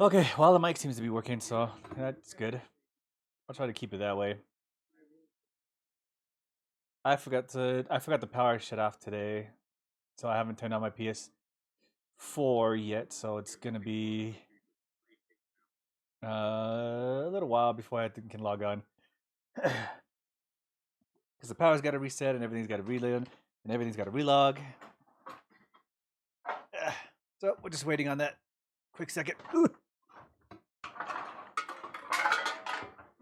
Okay, well the mic seems to be working, so that's good. I'll try to keep it that way. I forgot the power shut off today, so I haven't turned on my PS4 yet. So it's gonna be a little while before I can log on, because the power's got to reset and everything's got to reload and everything's got to relog. So we're just waiting on that. Quick second. Ooh.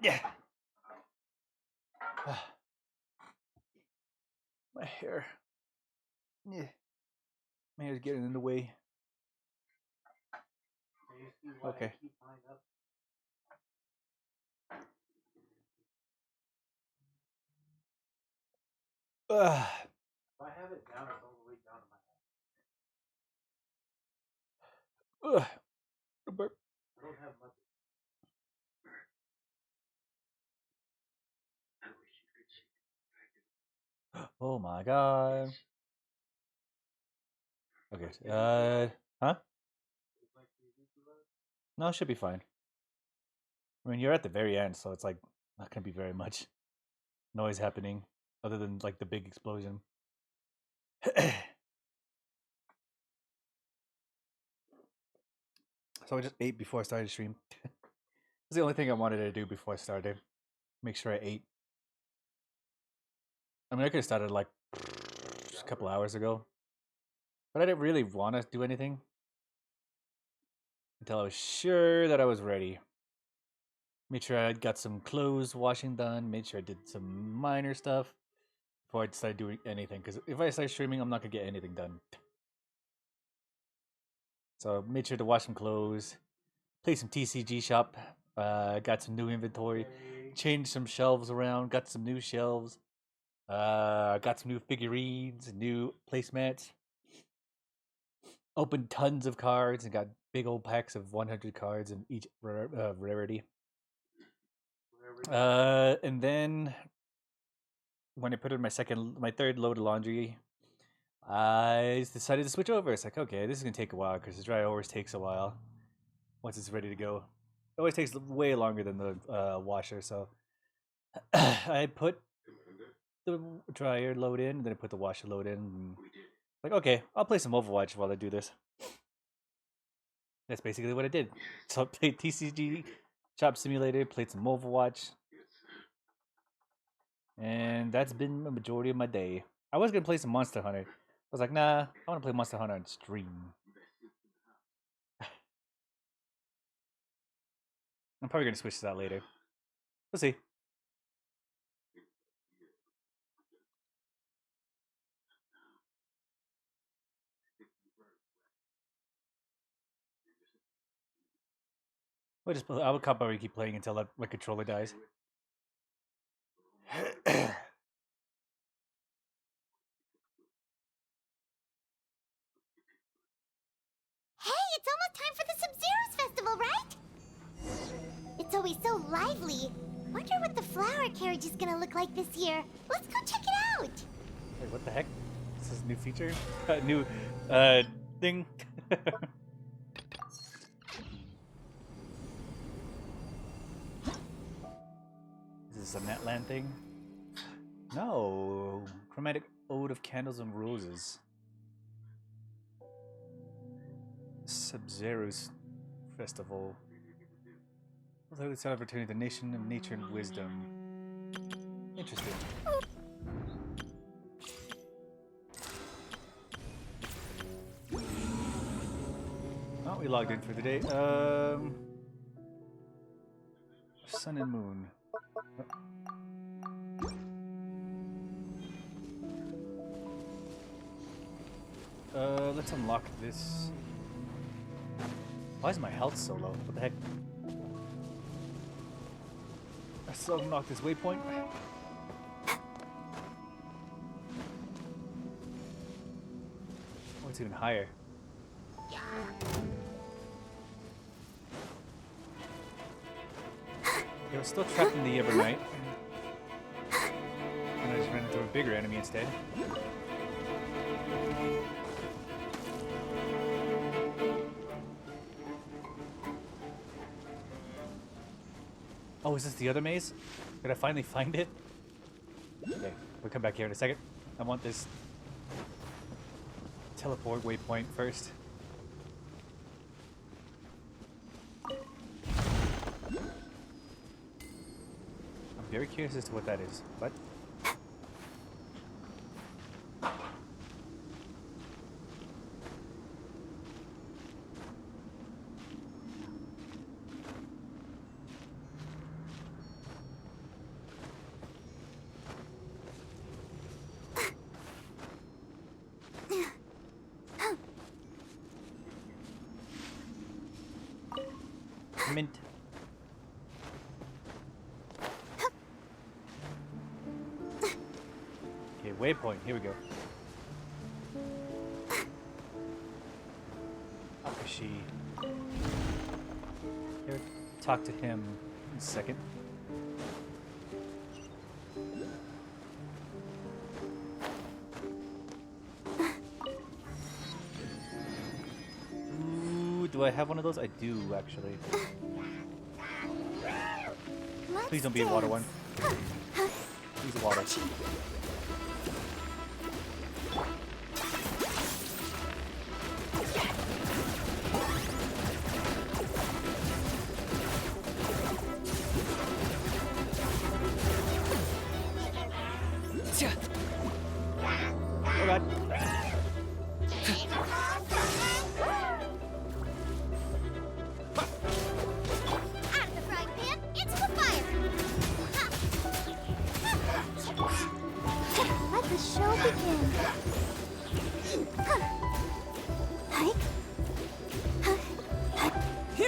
Yeah. My hair. Yeah. My hair's getting in the way. Okay. If I have it down, it's all the way down to my head. I don't have much. Oh my god. Okay. Huh? No, it should be fine. I mean, you're at the very end, so it's like not gonna be very much noise happening, other than like the big explosion. So I just ate before I started the stream. It's the only thing I wanted to do before I started. Make sure I ate. I mean, I could have started like a couple hours ago, but I didn't really want to do anything until I was sure that I was ready. Made sure I got some clothes washing done. Made sure I did some minor stuff before I decided doing anything. Because if I start streaming, I'm not gonna get anything done. So made sure to wash some clothes, play some TCG shop. Got some new inventory, changed some shelves around, got some new shelves. Got some new figurines, new placemats. Opened tons of cards and got big old packs of 100 cards in each rarity. And then when I put in my third load of laundry, I decided to switch over. It's like, okay, this is gonna take a while because the dryer always takes a while once it's ready to go. It always takes way longer than the washer. So I put the dryer load in, and then I put the washer load in. And like, okay, I'll play some Overwatch while I do this. That's basically what I did. So I played TCG Shop Simulator, played some Overwatch, and that's been the majority of my day. I was gonna play some Monster Hunter. I was like, nah, I want to play Monster Hunter on stream. I'm probably gonna switch to that later. We'll see. I will probably keep playing until my controller dies. Hey, it's almost time for the Sub-Zero's festival, right? It's always so lively. Wonder what the flower carriage is gonna look like this year. Let's go check it out. Wait, what the heck? This is a new feature? New thing? Is this a Netland thing? No. Chromatic Ode of Candles and Roses. Sub-Zero's festival. Although it's opportunity the nation of nature and wisdom. Interesting. Oh, we logged in for the day. Sun and Moon. Let's unlock this. Why is my health so low? What the heck? Let's unlock this waypoint. Oh, it's even higher. It was still trapped in the Evernight. And I just ran into a bigger enemy instead. Oh, is this the other maze? Did I finally find it? Okay, we'll come back here in a second. I want this teleport waypoint first. I'm very curious as to what that is. What? Mint. Okay, waypoint. Here we go. Akashi. Here, talk to him in a second. Ooh, do I have one of those? I do, actually. Please don't be a water one. Please water.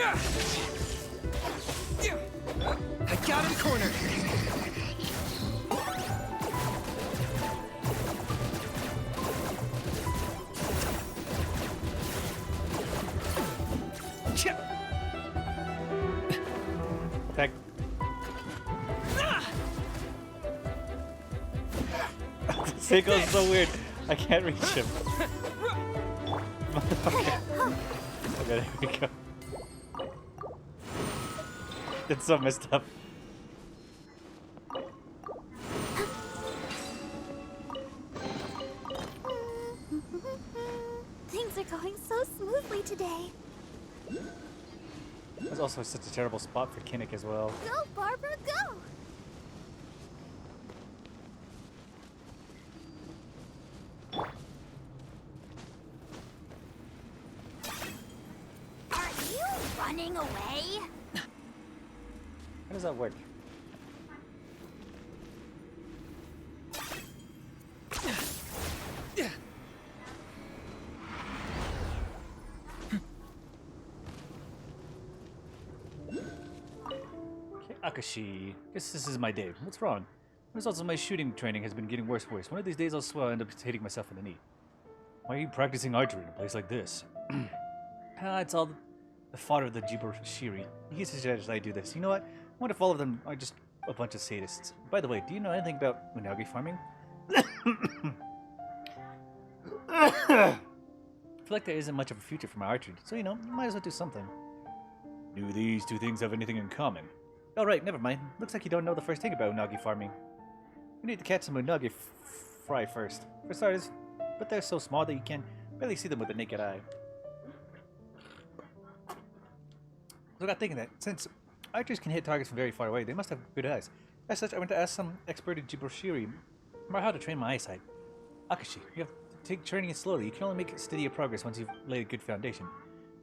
I got him cornered. Attack. Seiko is so weird. I can't reach him. Motherfucker. Okay, there we go. It's so messed up. Things are going so smoothly today. There's also such a terrible spot for Kinnick as well. Go, Barbara, go! Are you running away? How does that work? Okay, Akashi. Guess this is my day. What's wrong? The results of my shooting training has been getting worse and worse. One of these days I'll swear I'll end up hitting myself in the knee. Why are you practicing archery in a place like this? It's all the fodder of the Jiboshiri. He suggests I do this. You know what? What if all of them are just a bunch of sadists? By the way, do you know anything about unagi farming? I feel like there isn't much of a future for my archery, so you know, you might as well do something. Do these two things have anything in common? Oh right, never mind. Looks like you don't know the first thing about unagi farming. We need to catch some unagi fry first. For starters, but they're so small that you can barely see them with the naked eye. So I got thinking that since archers can hit targets from very far away, they must have good eyes. As such, I went to ask some expert in Jiboshiri about how to train my eyesight. Akashi, you have to take training it slowly. You can only make steadier progress once you've laid a good foundation.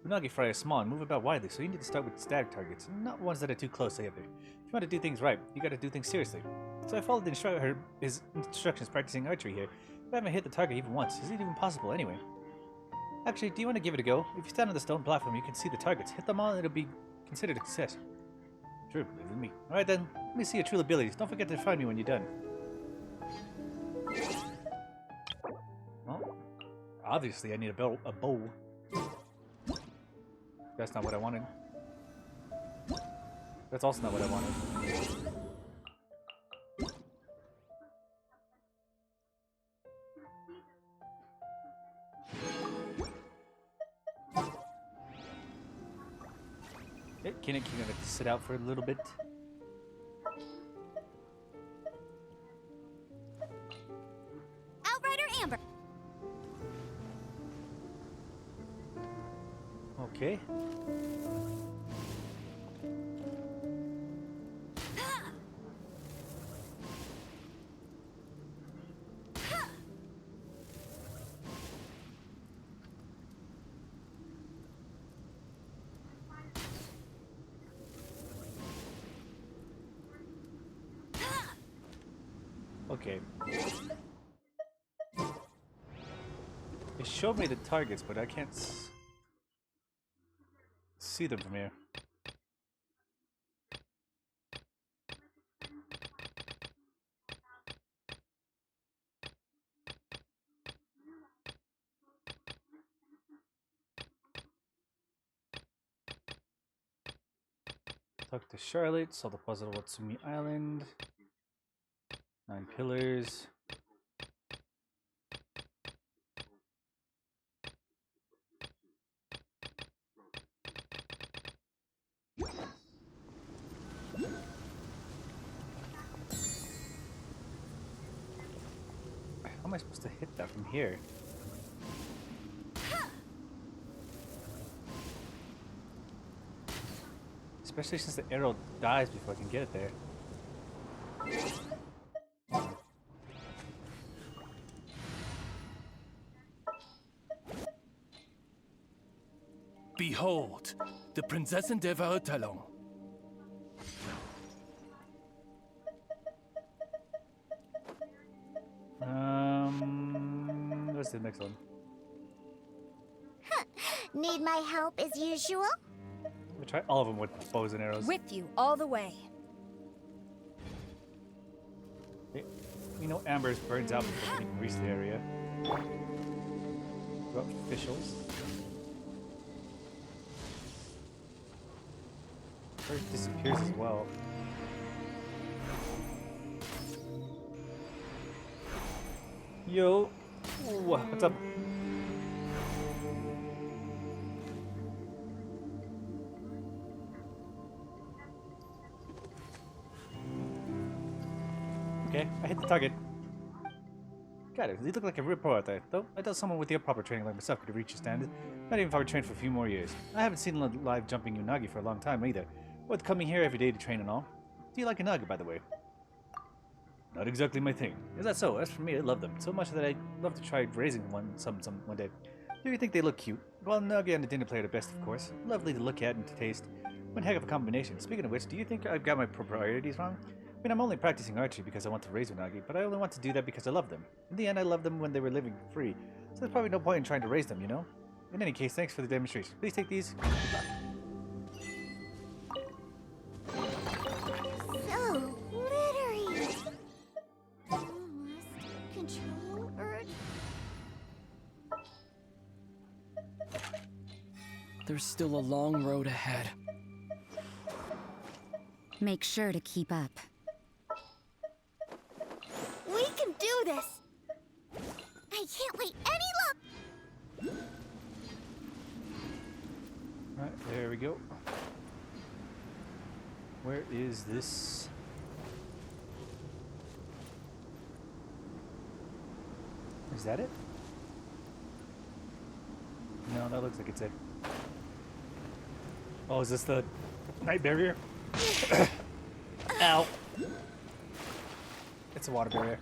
Unagi fry is small and move about widely, so you need to start with static targets, not ones that are too close together. If you want to do things right, you gotta do things seriously. So I followed his instructions practicing archery here, but I haven't hit the target even once. Is it even possible anyway? Actually, do you want to give it a go? If you stand on the stone platform, you can see the targets. Hit them all and it'll be considered a success. Sure, believe in me. Alright then, let me see your true abilities. Don't forget to find me when you're done. Well, obviously I need a bow. That's not what I wanted. That's also not what I wanted. Okay, Kinnick, you're gonna sit out for a little bit. Outrider Amber. Okay. Okay. It showed me the targets, but I can't see them from here. Talk to Charlotte, solve the puzzle of Watsumi Island. 9 pillars. How am I supposed to hit that from here? Especially since the arrow dies before I can get it there. Behold, the Prinzessin der Verurteilung. What's the next one? Need my help as usual? Which try all of them with bows and arrows. With you all the way. Okay. You know, Amber's burns out before we can reach the area. What about officials? First disappears as well. Yo, ooh, what's up? Okay, I hit the target. Got it. You look like a real pro out there. Though I doubt someone with your proper training like myself could have reached your standard. Not even if I were trained for a few more years. I haven't seen a live jumping Unagi for a long time either. Worth coming here every day to train and all. Do you like Unagi, by the way? Not exactly my thing. Is that so? As for me, I love them so much that I'd love to try raising one day. Do you think they look cute? Well, Unagi and a dinner plate are best, of course. Lovely to look at and to taste. One heck of a combination. Speaking of which, do you think I've got my priorities wrong? I mean, I'm only practicing archery because I want to raise Unagi, but I only want to do that because I love them. In the end, I loved them when they were living free, so there's probably no point in trying to raise them, you know? In any case, thanks for the demonstration. Please take these. So glittery. Almost control urge. There's still a long road ahead. Make sure to keep up. We can do this. I can't wait any longer. Alright, there we go. Where is this? Is that it? No, that looks like it's it. Oh, is this the night barrier? Ow. It's a water barrier.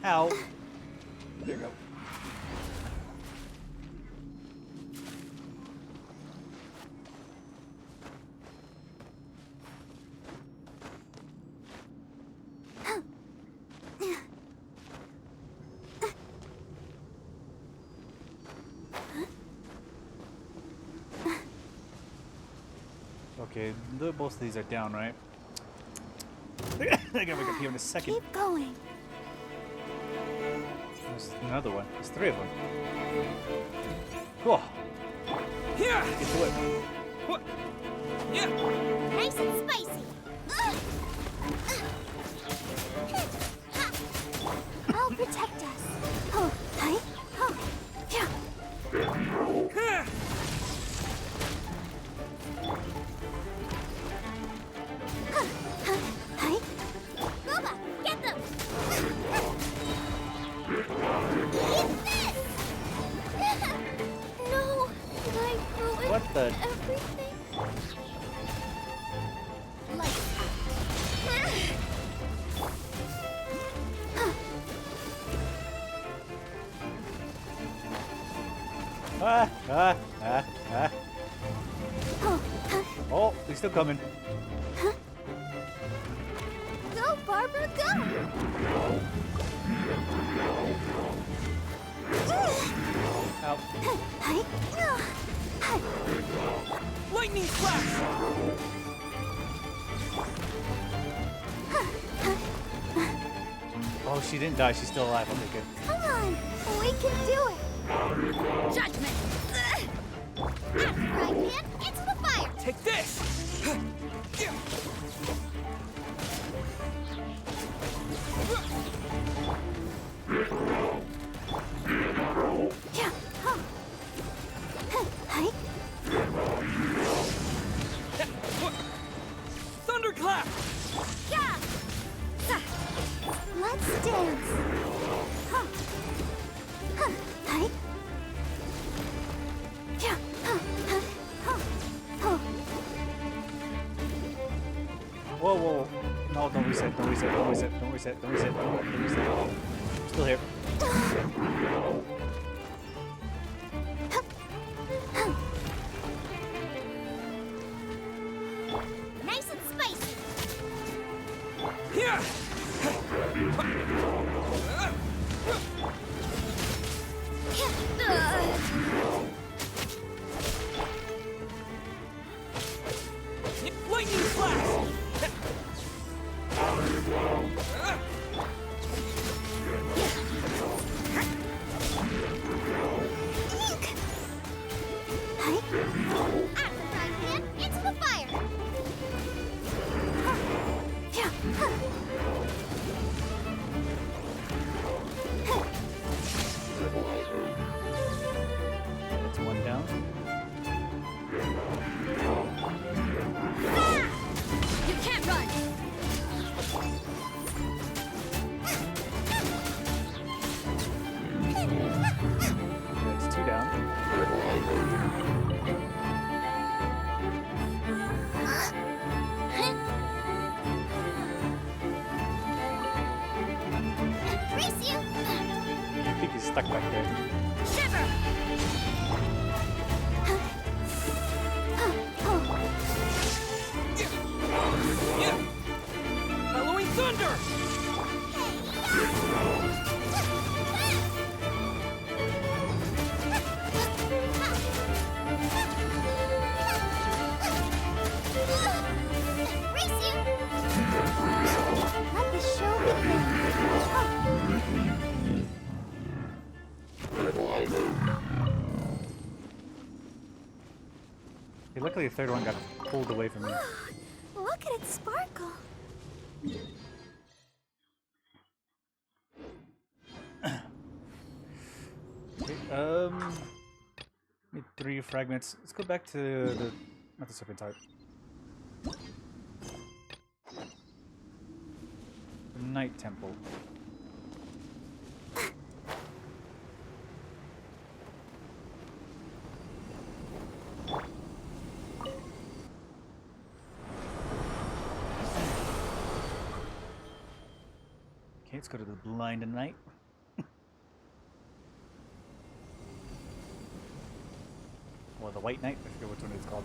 Ow. There you go. Okay, both of these are down, right? I gotta wake up here in a second. Keep going. There's another one. There's three of them. Cool. Here! Get to it. What? Yeah! Nice and spicy. I'll protect us. Oh, hi. Oh, yeah. Hi. Boba, get them. Eat this. No, I ruined What the? everything. Lights Ah, ah, ah, ah. Oh, Oh, they're still coming. go, Barbara, go! Ow. Lightning flash! Oh, she didn't die. She's still alive. Okay, good. Come on, we can do it! Judgment! Frying pan, into the fire! Take this! Yeah. Huh. Hi. Thunderclap! Yeah. Let's dance. Huh. Huh. Hi. Yeah. Huh. Huh. Huh. Huh. Whoa, whoa. No, don't reset. Don't reset. Don't reset. Don't reset. Don't reset. Don't reset. Still here. Nice and spicy. Here! Lightning flash! Out of the frying pan, into the fire! That's one down. You can't run! That's two down. Race you! I think he's stuck back there. Shiver! Yeah! Bellowing thunder! Race you! Let the show begin. Hey, luckily the third one got pulled away from me. Look at it sparkle. Okay, need 3 fragments. Let's go back to the not the serpent heart. The Night Temple. Okay, let's go to the Blind Knight. Or the White Knight, I forget which one it's called.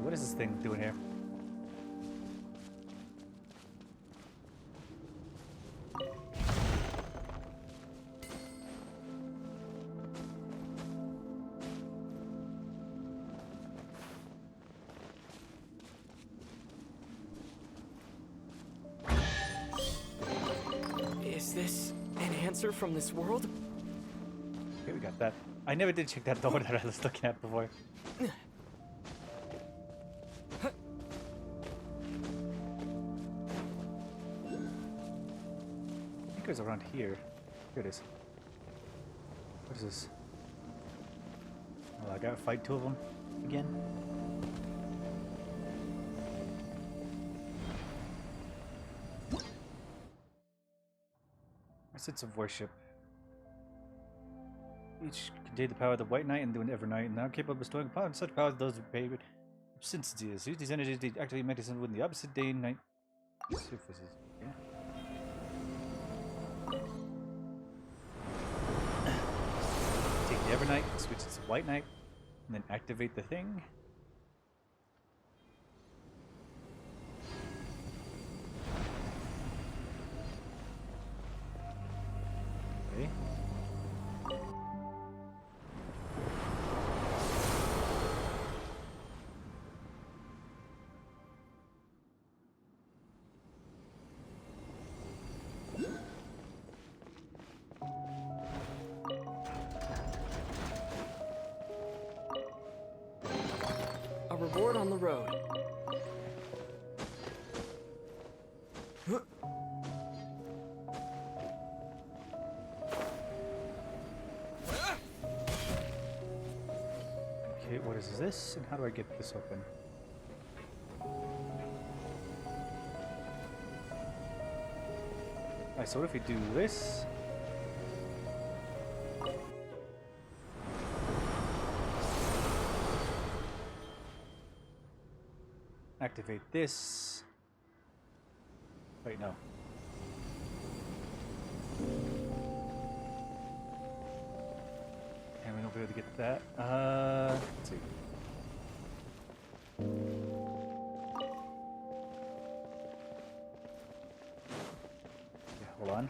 What is this thing doing here? Is this an answer from this world? Okay, we got that. I never did check that door that I was looking at before. I think it was around here. Here it is. What is this? Oh, I gotta fight 2 of them again. Assets of worship. Each contain the power of the White Knight and do an Evernight, and now capable of bestowing upon such powers those who pay with absences. Use these energies to activate medicine within the opposite day and night surfaces. Yeah. Take the Evernight, switch it to White Knight, and then activate the thing. Okay. A reward on the road. Huh. Okay, what is this, and how do I get this open? Alright, so what if we do this? Activate this. Wait, no. And we don't be able to get that. Let's see. Yeah, hold on.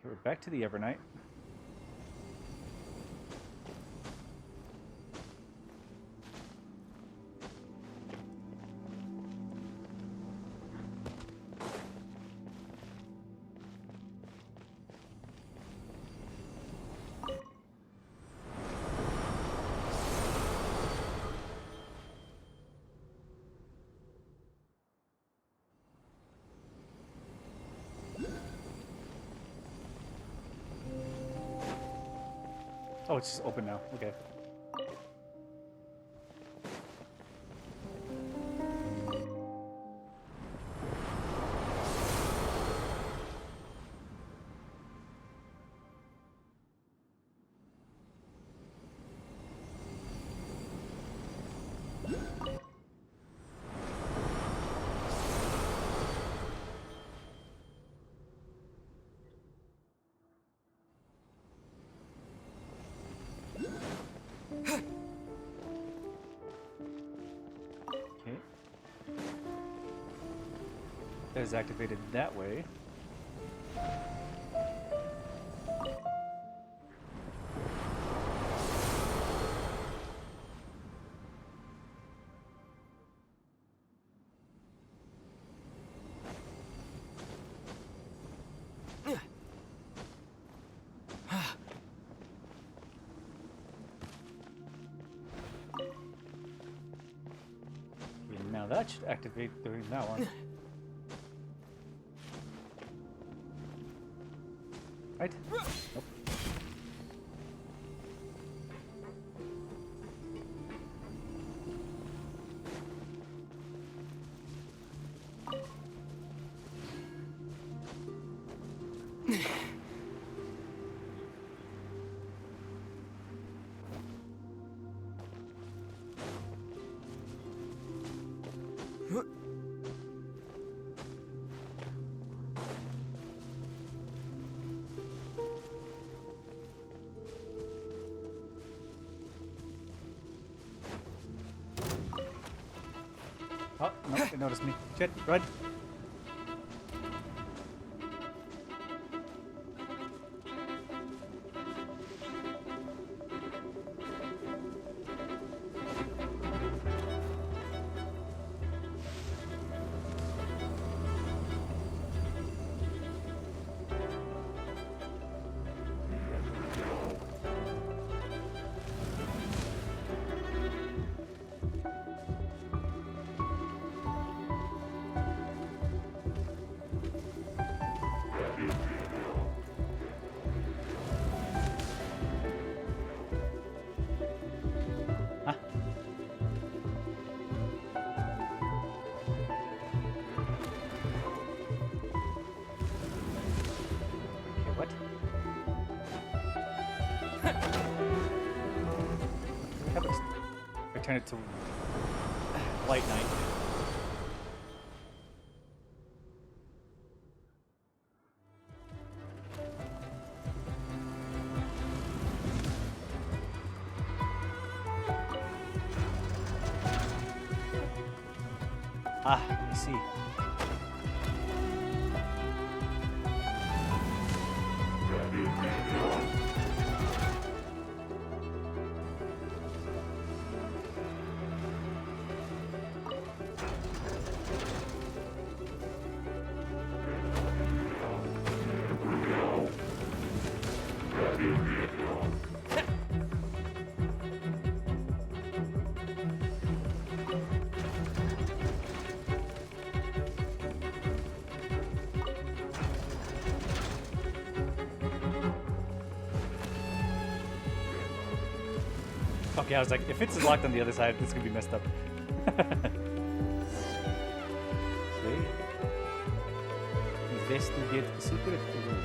Okay, we're back to the Evernight. Oh, it's just open now. Okay. Okay. That is activated that way. Now that should activate during that one. Right? Nope. Oh, no, they noticed me. Shit, run. Huh? Okay, what? What happens? I turn it to White Knight. Ah, I see. Okay, I was like, if it's locked on the other side, it's gonna be messed up. Okay. Investigate secret room.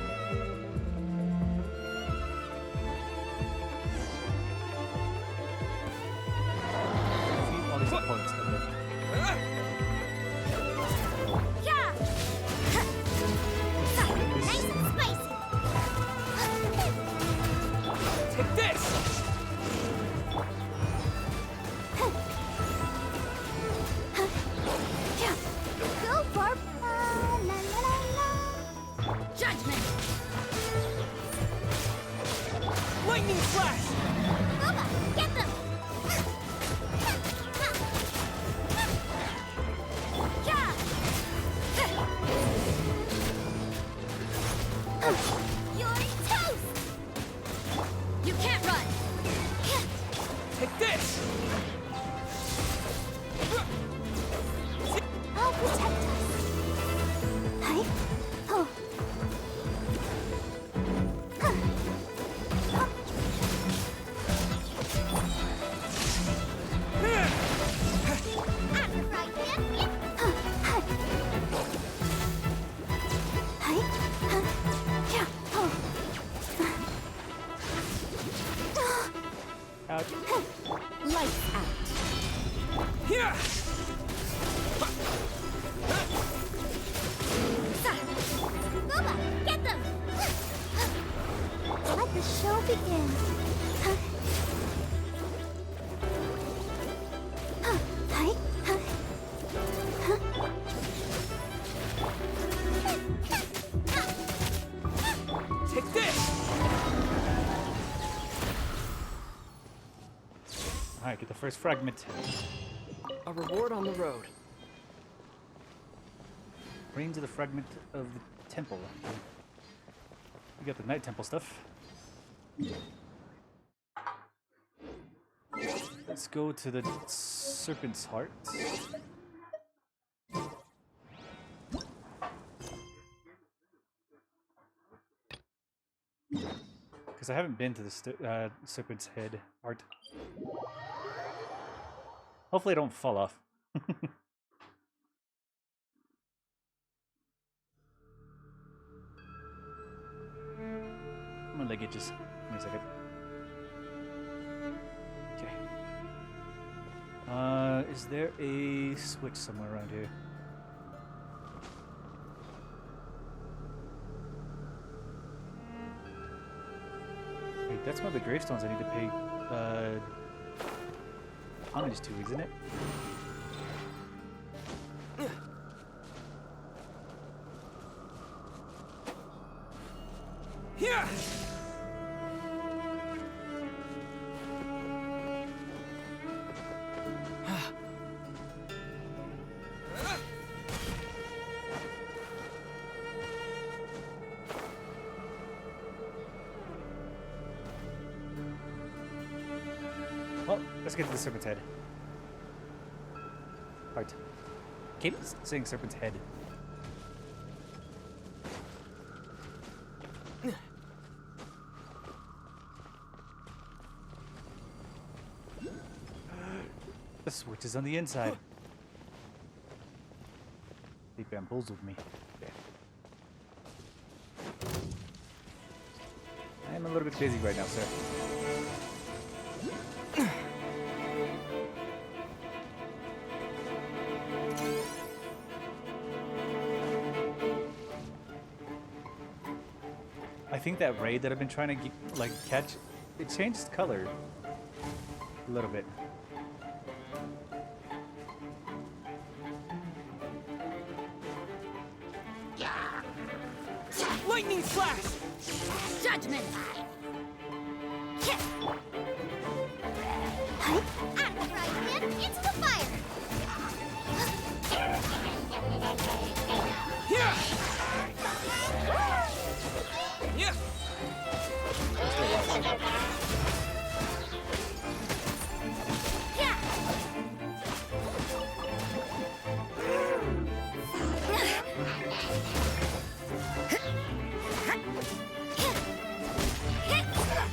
Defeat all these opponents. Okay. Yeah! Nice and spicy! Take this! Go, Barb! La la la la! Judgment! Lightning flash! Boba, get them! Yeah! You're toast! You can't run! Take this! I'll protect us. Hi. Oh. I'm right here. Hi. Yeah. Oh. Ouch. Lights out! Here! Boba, get them! Let the show begin. Hi. Take this! Alright, get the first fragment. A reward on the road. Bring to the fragment of the temple. We got the night temple stuff. Let's go to the serpent's heart. Because I haven't been to the serpent's head heart. Hopefully I don't fall off. I'm gonna get just give me a second. Okay. Is there a switch somewhere around here? Wait, that's one of the gravestones I need to pay homage to, isn't it? Here! Well, let's get to the serpent's head. Heart. Keep saying serpent's head. The switch is on the inside. They bamboozled me. Okay. I am a little bit busy right now, sir. I think that raid that I've been trying to catch, it changed color a little bit. Lightning flash! Judgment! Hi. I'm right here. Into the fire. Here! Yeah! Yeah.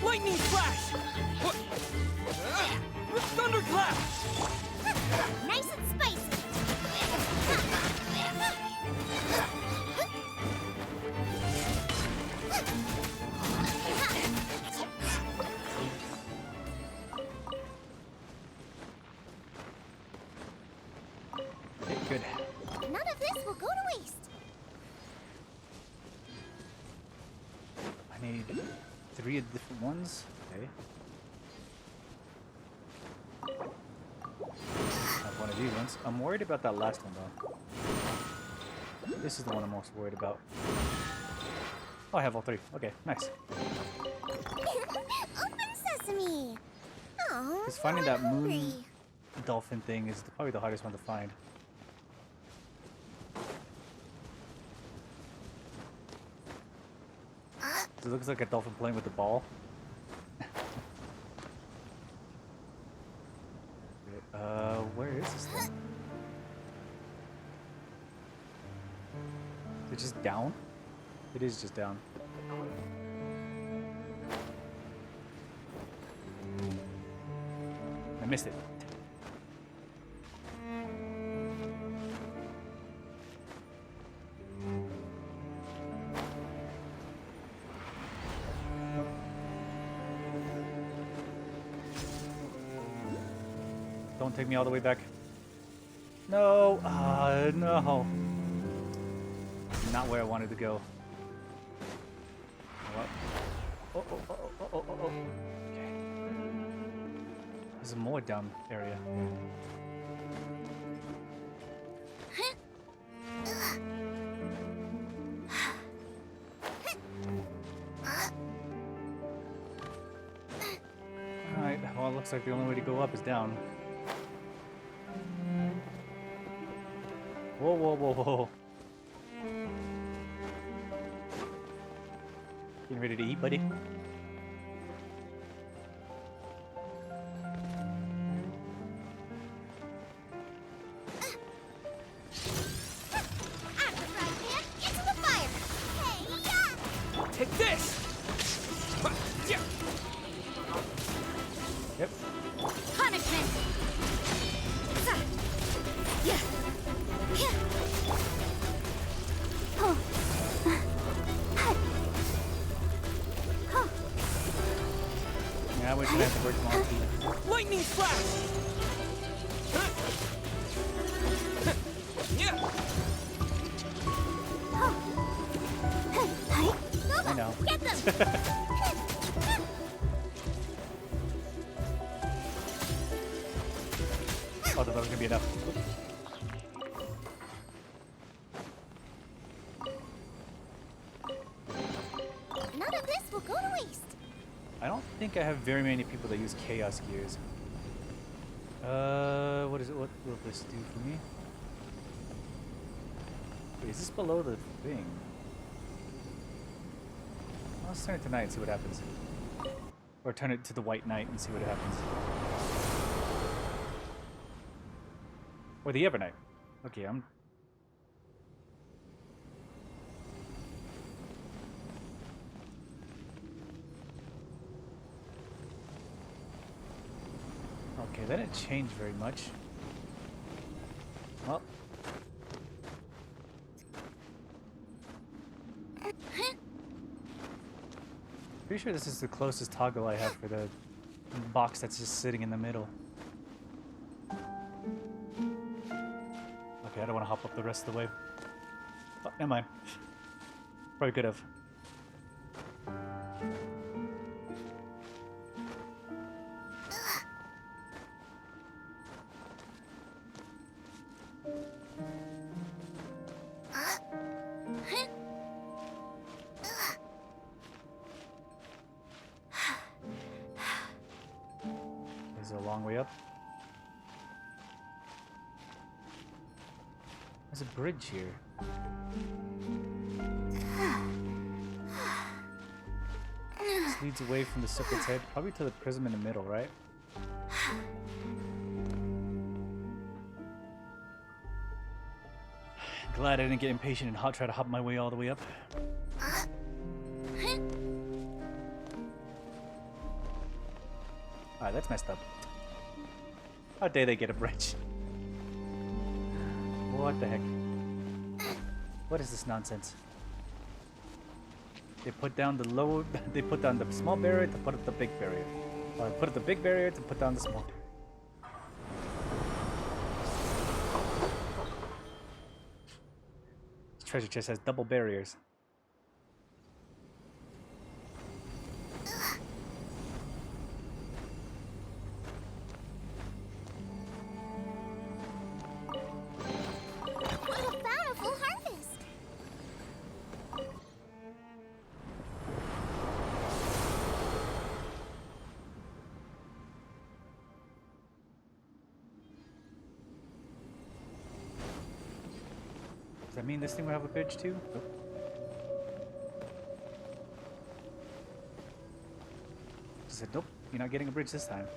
Lightning flash! What? Need 3 of the different ones. Okay. Have one of these ones. I'm worried about that last one though. This is the one I'm most worried about. Oh, I have all 3. Okay, nice. Open sesame. Oh, Just finding that moon dolphin thing is probably the hardest one to find. It looks like a dolphin playing with the ball. Where is this thing? Is it just down? It is just down. I missed it. Don't take me all the way back. No, no. Not where I wanted to go. What? Oh. Okay. There's a more down area. Alright, well, it looks like the only way to go up is down. Whoa. Getting ready to eat, buddy? Take this! Yeah. Yep. Punishment! Yeah. Yeah, we're gonna have to work small team. Lightning flash! Yeah. I know. Get them! Oh, that was gonna be enough. None of this will go to waste. I don't think I have very many people that use chaos gears. What is it? What will this do for me? Wait, is this below the thing? Let's turn it to night and see what happens. Or turn it to the white knight and see what happens. Or the Evernight. Okay, I'm... Okay, that didn't change very much. Well... Pretty sure this is the closest toggle I have for the box that's just sitting in the middle. Okay, I don't want to hop up the rest of the way. Oh, never mind. Probably could have. This is a long way up. There's a bridge here. This leads away from the serpent's head, probably to the prism in the middle, right? Glad I didn't get impatient and try to hop my way all the way up. Alright, that's messed up. How dare they get a bridge? What the heck? What is this nonsense? They put down the low... They put down the small barrier to put up the big barrier. Put up the big barrier to put down the small. This treasure chest has double barriers. that mean this thing will have a bridge too? Nope. I said, nope, you're not getting a bridge this time.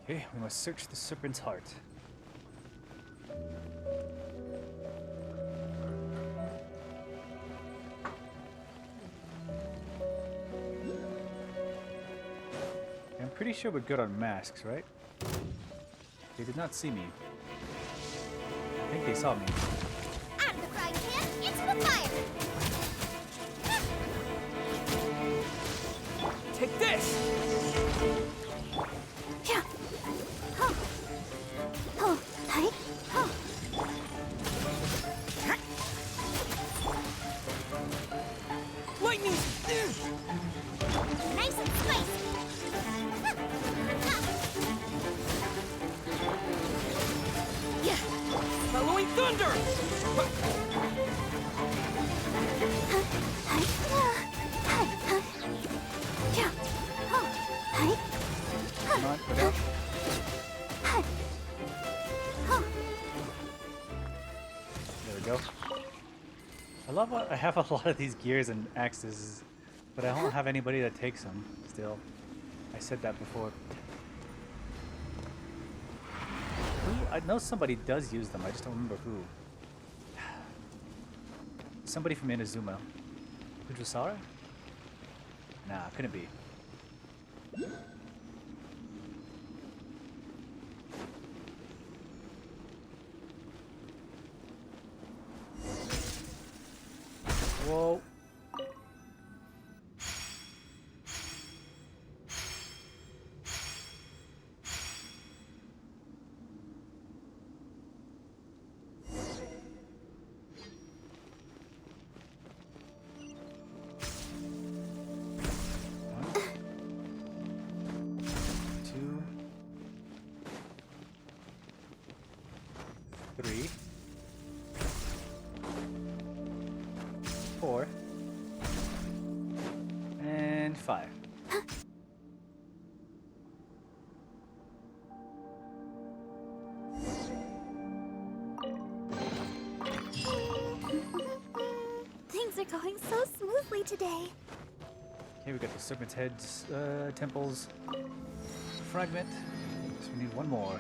Okay, we must search the serpent's heart. I'm pretty sure we're good on masks, right? They did not see me. I think they saw me. Out of the frying pan, into the fire! Take this! Yeah. Oh. Oh, hi. Oh. Lightning! Nice and spicy. Yeah. Following thunder! Yeah. Oh, hi. Come on, put out. Oh. There we go. I love what I have a lot of these gears and axes, but I don't have anybody that takes them still. I said that before. I know somebody does use them, I just don't remember who. Somebody from Inazuma. Fujiwara? Nah, couldn't be. Whoa. Two. 3. 4. And 5. Things are going so smoothly today. Okay, we got the Serpent's Head's temples fragment. So we need one more.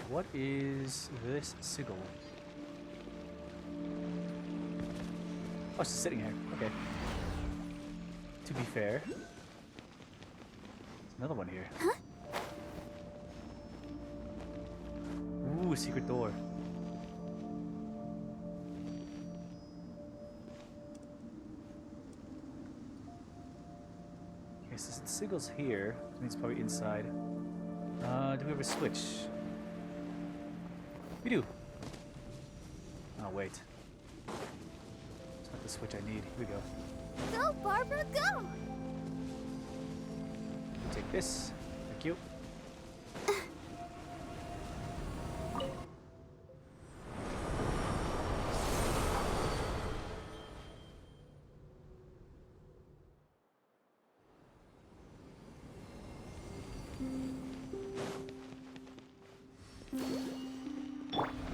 What is this sigil? Oh, it's just sitting here. Okay. To be fair, there's another one here. Ooh, a secret door. Okay, so the sigil's here. Which means it's probably inside. Do we have a switch? We do. Oh, wait. It's not the switch I need. Here we go. Go, Barbara, go! Take this. Thank you.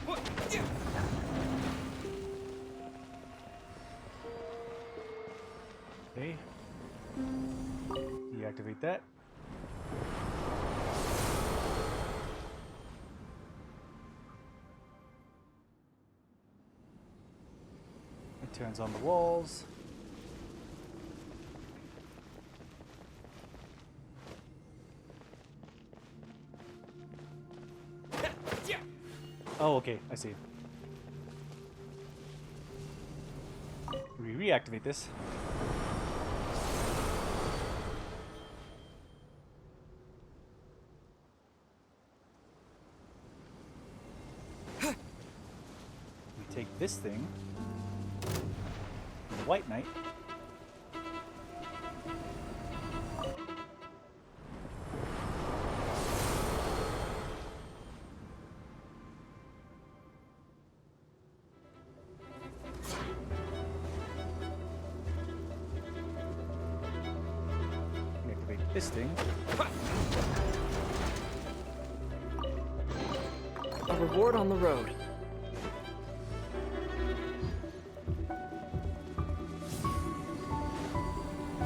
What? Yeah. Okay. Deactivate that. It turns on the walls. Yeah. Oh, okay, I see. We reactivate this. We take this thing, the White Knight, fisting. A reward on the road.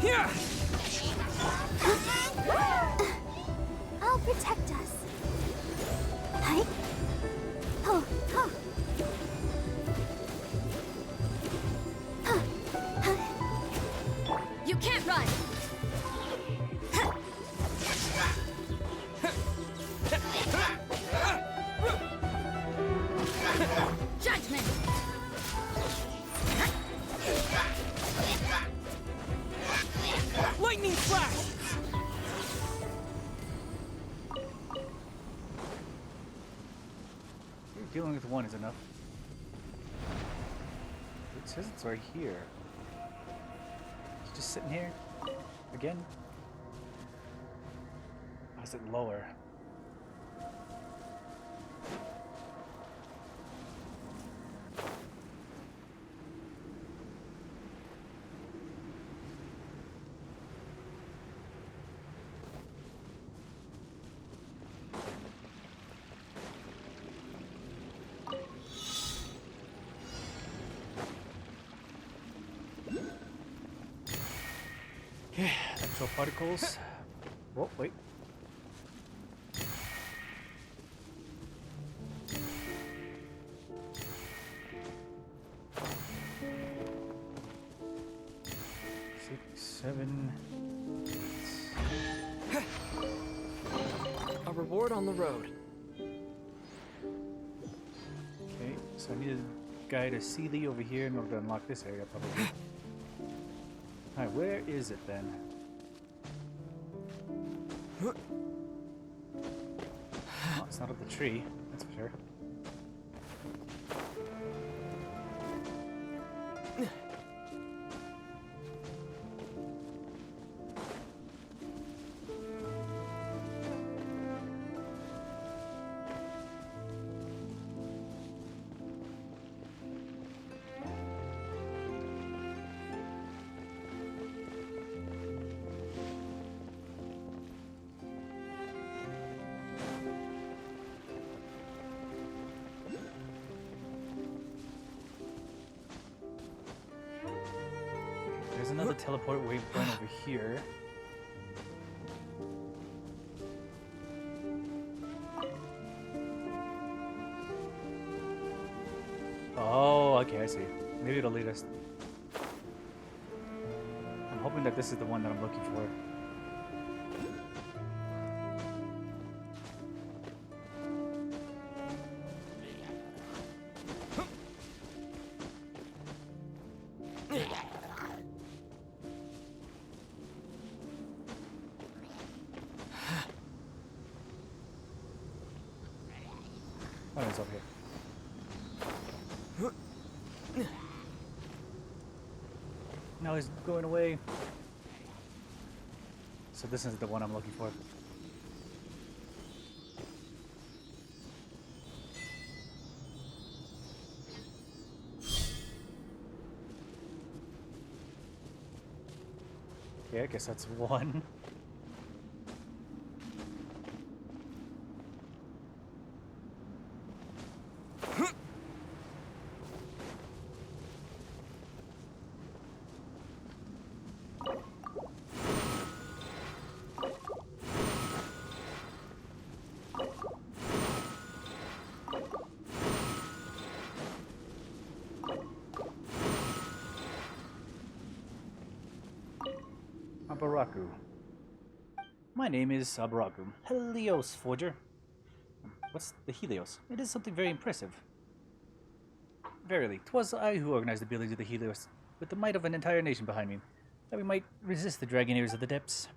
Yeah! I'll protect us. Hi. Oh, huh. You can't run! Judgment! Lightning flash! Dealing with one is enough. It says it's right here. It's just sitting here. Again. Or is it lower? Okay, electro particles. Oh, wait. Six, seven. A reward on the road. Okay, so I need a guy to see Lee over here in order to unlock this area, probably. Alright, where is it then? Oh, it's not up the tree, that's for sure. There's another teleport waypoint over here. Oh, okay, I see. Maybe it'll lead us. I'm hoping that this is the one that I'm looking for. Oh, it's over here. Now he's going away. So this is the one I'm looking for. Okay, I guess that's one. Abaraku. My name is Abaraku. Helios Forger. What's the Helios? It is something very impressive. Verily, 'twas I who organized the building of the Helios, with the might of an entire nation behind me, that we might resist the Dragoneers of the depths.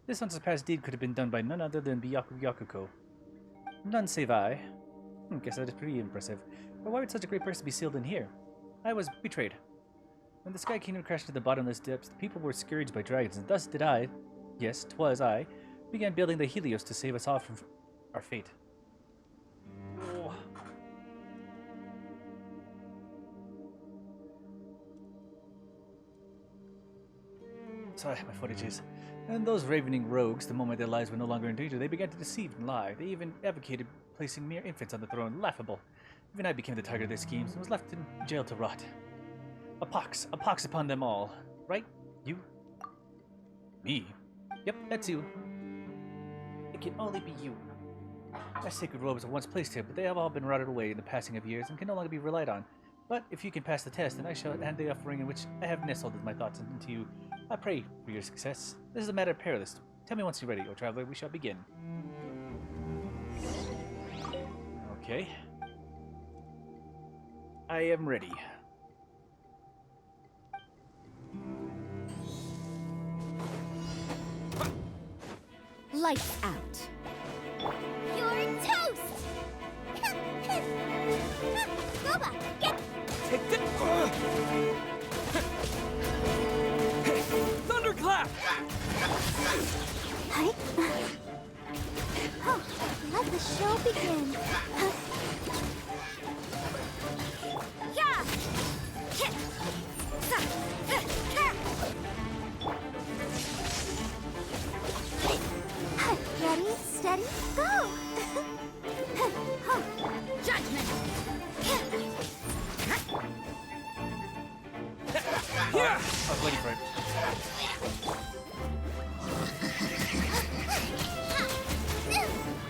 This unsurpassed deed could have been done by none other than Byaku Byakuko. None save I. Guess that is pretty impressive. But why would such a great person be sealed in here? I was betrayed. When the Sky Kingdom crashed into the bottomless depths, the people were scourged by dragons, and thus did I, yes, 'twas I, began building the Helios to save us all from our fate. Oh. my footages. And those ravening rogues, the moment their lives were no longer in danger, they began to deceive and lie. They even advocated placing mere infants on the throne. Laughable. Even I became the target of their schemes and was left in jail to rot. A pox upon them all. Right? You? Me? Yep, that's you. It can only be you. My sacred robes were once placed here, but they have all been rotted away in the passing of years and can no longer be relied on. But if you can pass the test, then I shall hand the offering in which I have nestled my thoughts into you. I pray for your success. This is a matter of perilous. Tell me once you're ready, O traveler. We shall begin. Okay. I am ready. Lights out. You're toast! Boba, get... Take the... Thunderclap! Hi. Oh, let the show begin. Yeah! Ready, steady, go! Judgment. Yeah! I was waiting for it.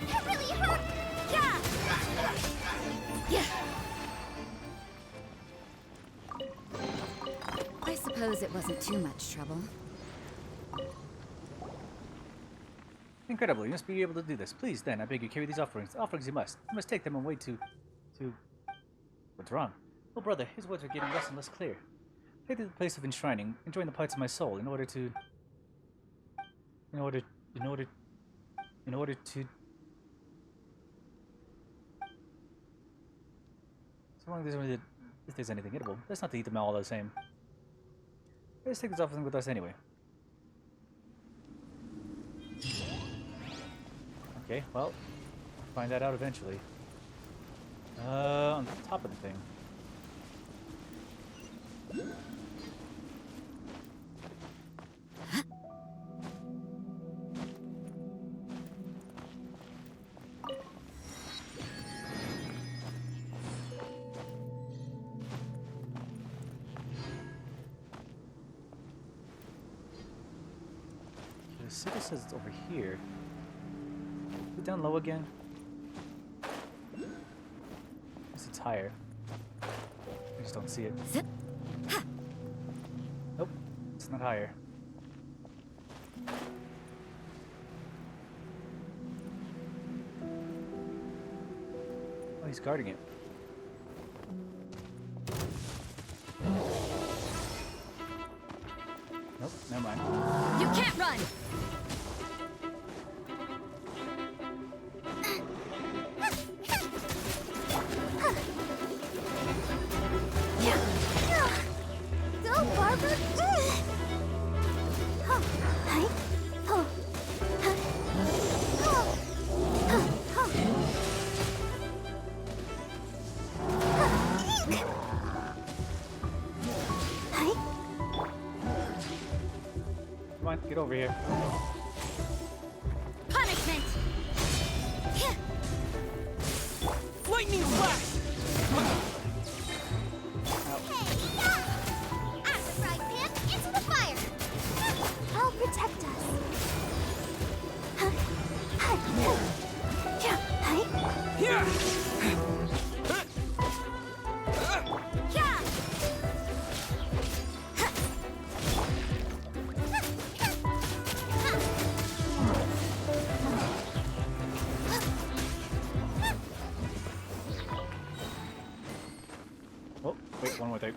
That really hurt! Yeah! I suppose it wasn't too much trouble. Incredible, you must be able to do this. Please, then, I beg you, carry these offerings. Offerings you must. You must take them away to... What's wrong? Oh, brother, his words are getting less and less clear. Take to the place of enshrining, enjoying the parts of my soul, in order to... So long as if there's anything eatable, let's not eat them all the same. Let's take this offering with us anyway. Okay, well, find that out eventually. On top of the thing. The city says it's over here. Is it down low again? Guess it's higher. I just don't see it. Nope, it's not higher. Oh, he's guarding it. Nope, never mind. You can't run! Go, Barbara! Hi. Oh. Hi. Come on, get over here. Punishment! Lightning flash! Into the fire! I'll protect us. Yeah! Oh, wait, one more thing.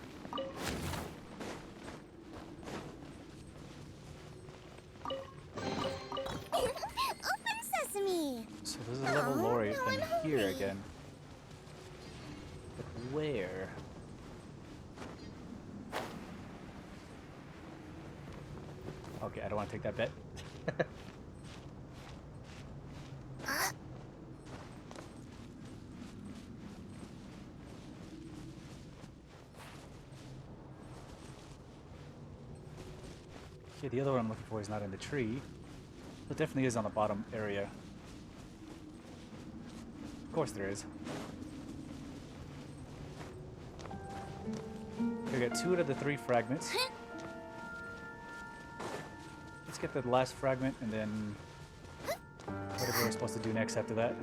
Open sesame! So this is a level Oh, lower no, than I'm here hungry. again. But where? Okay, I don't want to take that bet. Okay, the other one I'm looking for is not in the tree. It definitely is on the bottom area. Of course there is. Okay, we got 2 out of the 3 fragments. Let's get the last fragment and then whatever we're supposed to do next after that.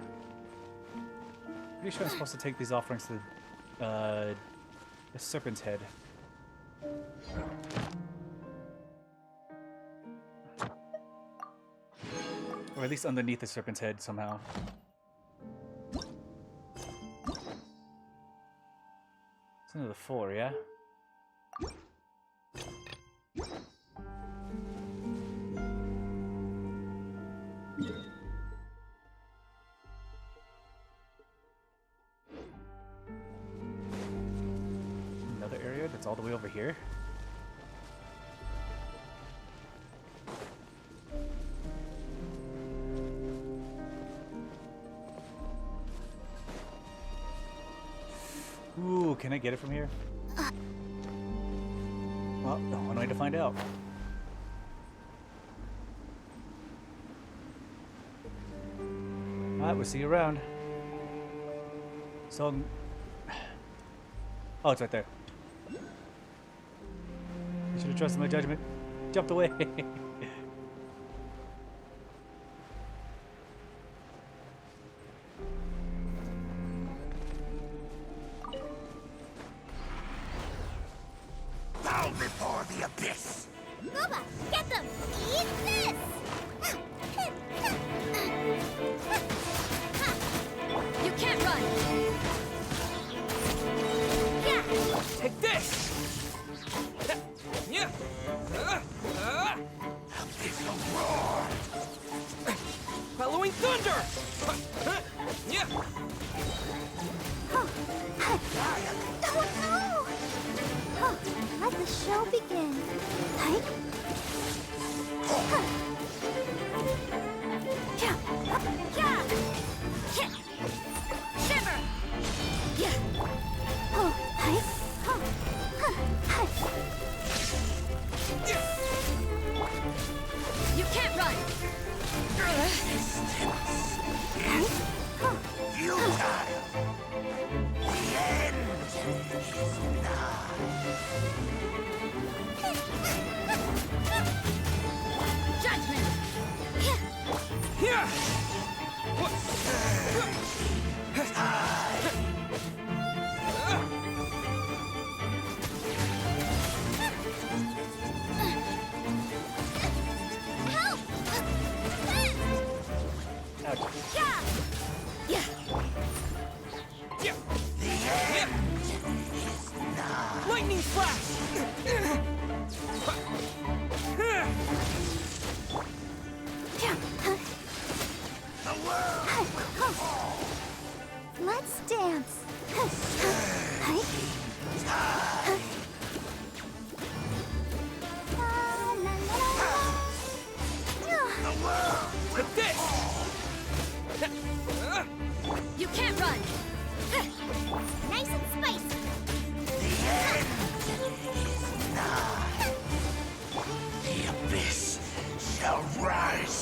Pretty sure I'm supposed to take these offerings to the serpent's head. Or at least underneath the serpent's head somehow. It's another 4, yeah? Another area that's all the way over here. Ooh, can I get it from here? Well, one way to find out. Alright, we'll see you around. So, oh, it's right there. I should have trusted my judgment. Jumped away. Bow before the abyss! Booba, get them! Eat this! You can't run! Yeah! Take this! Yeah! Abyssal roar! Bellowing thunder! Yeah! Oh no! Oh, let the show begin. Hey? Yeah! Yeah! Shiver! Yeah! Oh, hey? Oh, hey! You can't run! Futile! The end is nigh! Judgment! Yeah! Help! Ouch. Yeah! Yeah! Yeah! The end is nigh! Lightning flash! The world! Let's dance. Hey? The world! Take this! You can't run! Nice and spicy. The end is nigh! The abyss shall rise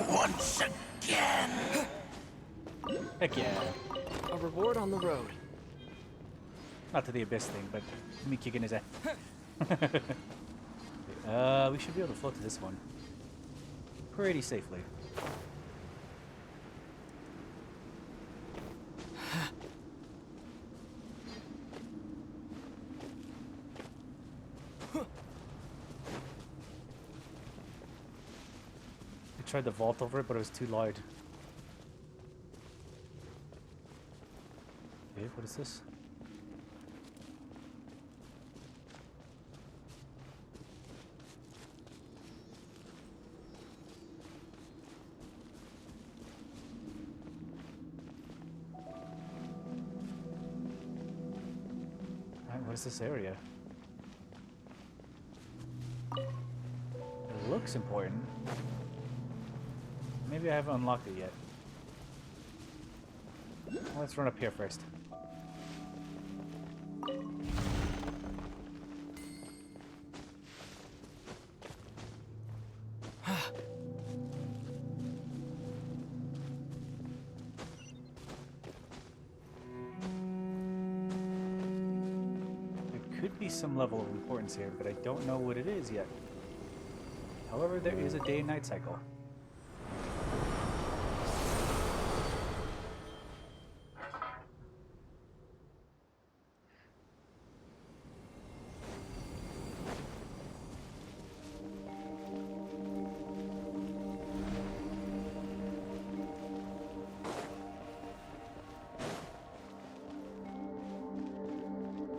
once again! Heck yeah. A reward on the road. Not to the abyss thing, but me kicking his ass. We should be able to float to this one pretty safely. I tried to vault over it, but it was too loud. Okay, what is this? Alright, what is this area? It looks important. Maybe I haven't unlocked it yet. Let's run up here first. should be some level of importance here, but I don't know what it is yet. However, there is a day and night cycle.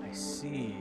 I see.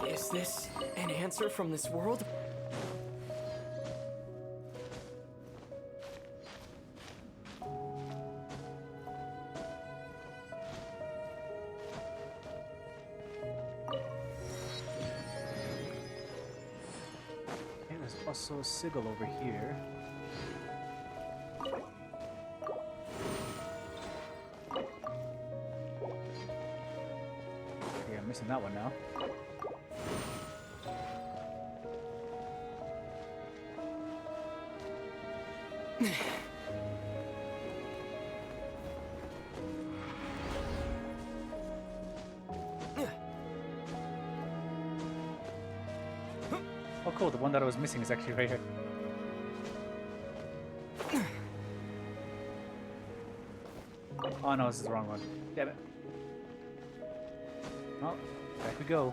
Is this an answer from this world? Okay, there's also a sigil over here. Okay, I'm missing that one now. Oh cool, the one that I was missing is actually right here. Oh no, this is the wrong one. Damn it. Oh, back we go.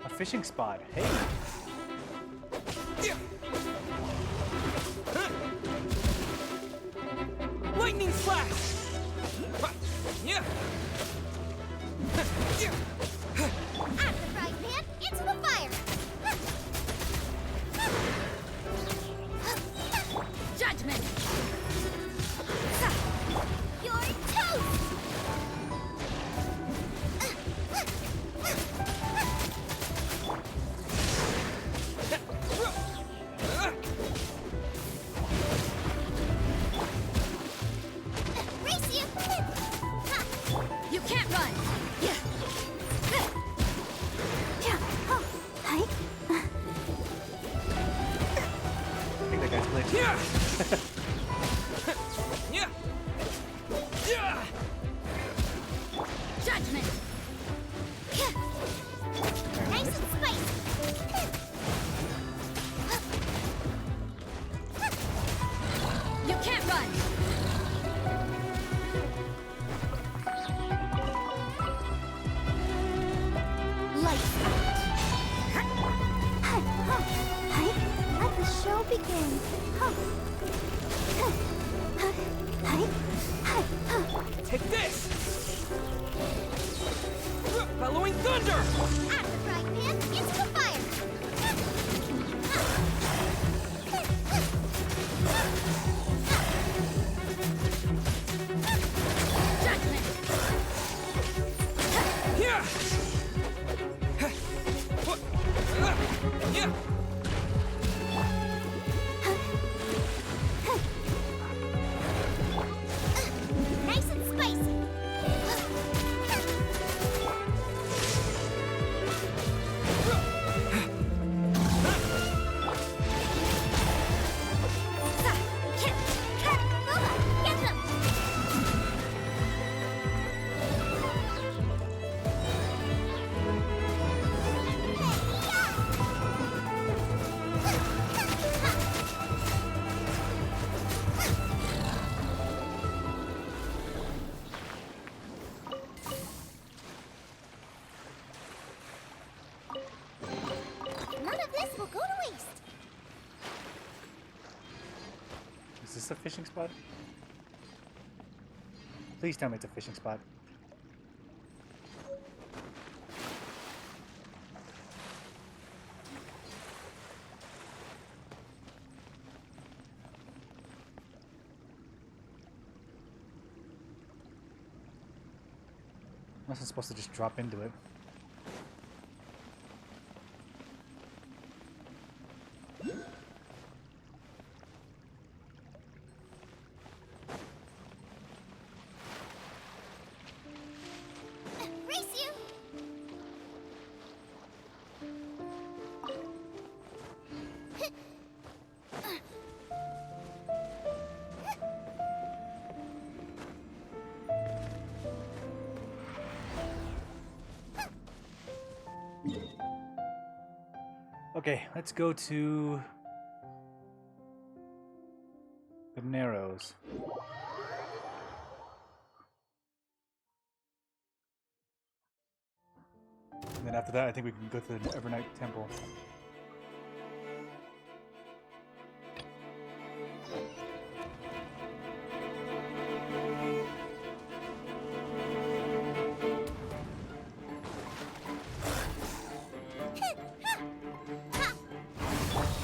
A fishing spot. Hey. Lightning flash! Yeah! At the frying pan, into the fire! Judgment! You're toast! Race you! You can't run! Yeah! Hi. I think that guy's glitched. Yeah! Yeah! Yeah! Judgment! Nice and spicy! You can't run! Lights out! Hi. Let the show begin! Take this! Bellowing thunder! At the frying pan, into the fire! Judgment! Yeah! Yeah! Nice and spicy! this a fishing spot? Please tell me it's a fishing spot. I wasn't supposed to just drop into it. Race you! Okay, let's go to the Narrows. And then after that, I think we can go to the Evernight Temple.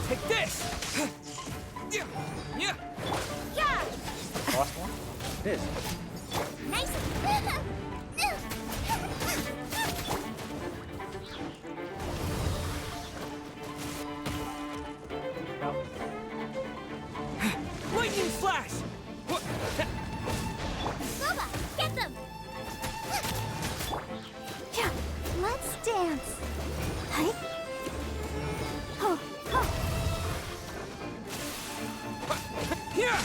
Take this! Yeah! Yeah! Yeah! Lost one? It is. Nice! No. Lightning flash! What? Boba, get them! Yeah, let's dance. Hi. Oh, oh. Here!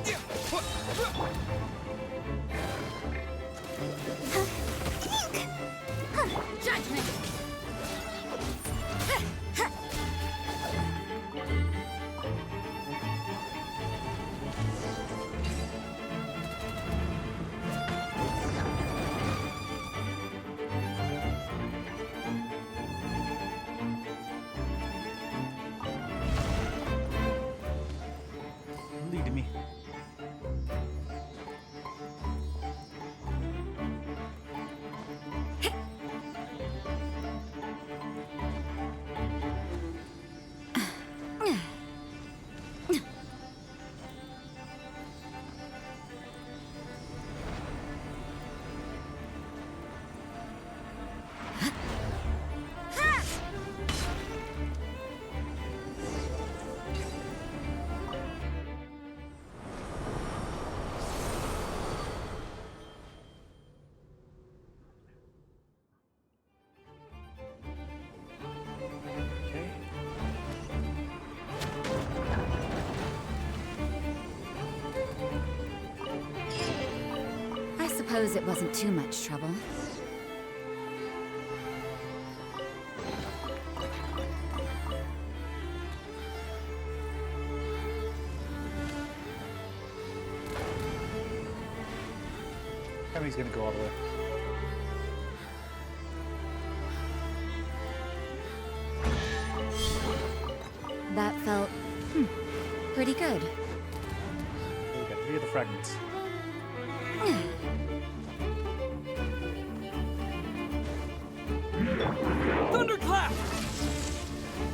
Yeah! What? Judgment! Lead me. Okay. I suppose it wasn't too much trouble. Tell me he's gonna go all the way. That felt pretty good. Okay, we got 3 of the fragments. Thunderclap!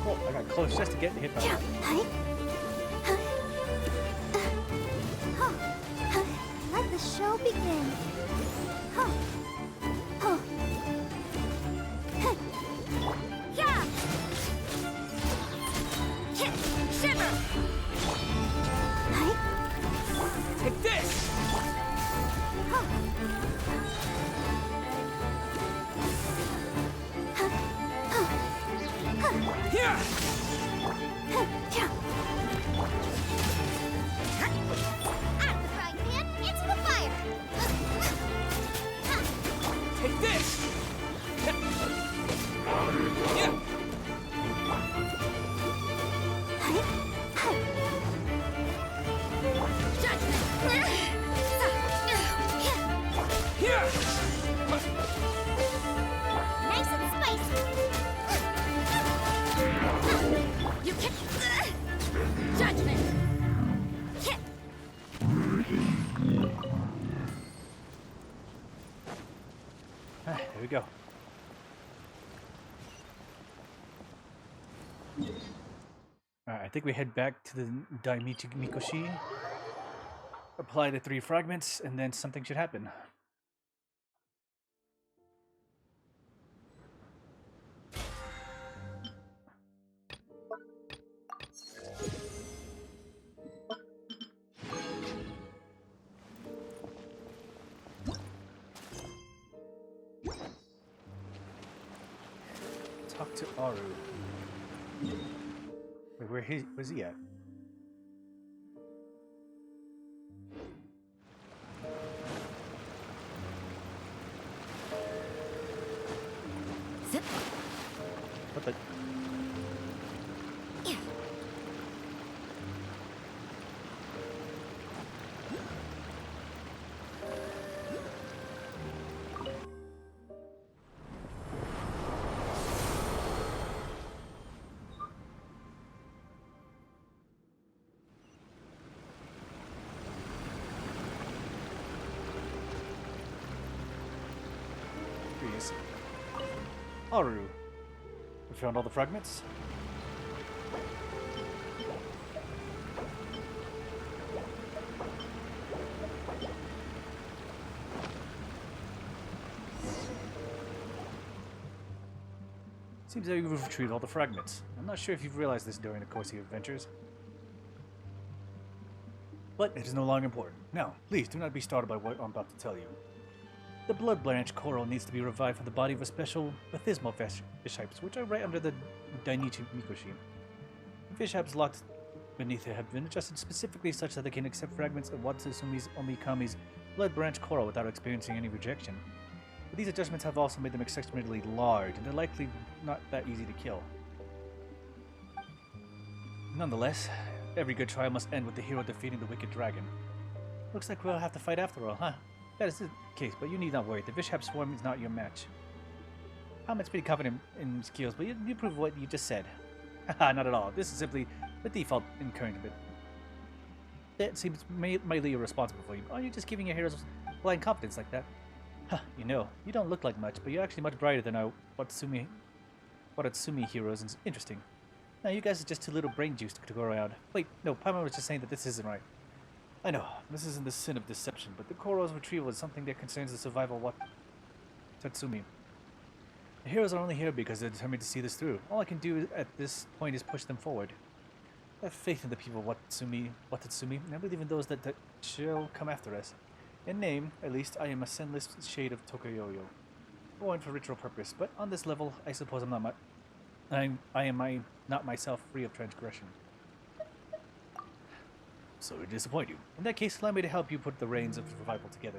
Oh, I got close just to get hit by Yeah, it. hi. Let the show begin. Huh. Huh. Yeah! Shiver! Hi. Take this! Here! Yeah. Out of the frying pan, into the fire. Take this! Yeah! Here! Nice and spicy. You can't. we go. Alright, I think we head back to the Daimichi Mikoshi, apply the 3 fragments, and then something should happen. Talk to Aru. Wait, where's he at? Zip. What the? Yeah. Here he is. Aru. We found all the fragments? Seems that you've retrieved all the fragments. I'm not sure if you've realized this during the course of your adventures. But it is no longer important. Now, please do not be startled by what I'm about to tell you. The blood branch coral needs to be revived from the body of a special bathymal fish types, which are right under the Dainichi Mikoshi. The fish types locked beneath it have been adjusted specifically such that they can accept fragments of Watsusumi's Omikami's blood branch coral without experiencing any rejection. But these adjustments have also made them exceptionally large, and they're likely not that easy to kill. Nonetheless, every good trial must end with the hero defeating the wicked dragon. Looks like we'll have to fight after all, huh? That is the case, but you need not worry. The Vishap Swarm is not your match. Palmet's pretty confident in skills, but you prove what you just said. Haha, not at all. This is simply the default in current bit. That seems mildly irresponsible for you. Aren't you just giving your heroes blind confidence like that? Huh, you know, you don't look like much, but you're actually much brighter than our Watatsumi heroes, and interesting. Now, you guys are just too little brain juice to go around. Wait, no, Paimon was just saying that this isn't right. I know, this isn't the sin of deception, but the coral's retrieval is something that concerns the survival of Tatsumi. The heroes are only here because they're determined to see this through. All I can do at this point is push them forward. I have faith in the people of Watatsumi, and I believe in those that shall come after us. In name, at least, I am a sinless shade of Tokoyoyo, born for ritual purpose, but on this level, I suppose I'm not not myself free of transgression. So to disappoint you. In that case, allow me to help you put the reins of revival together.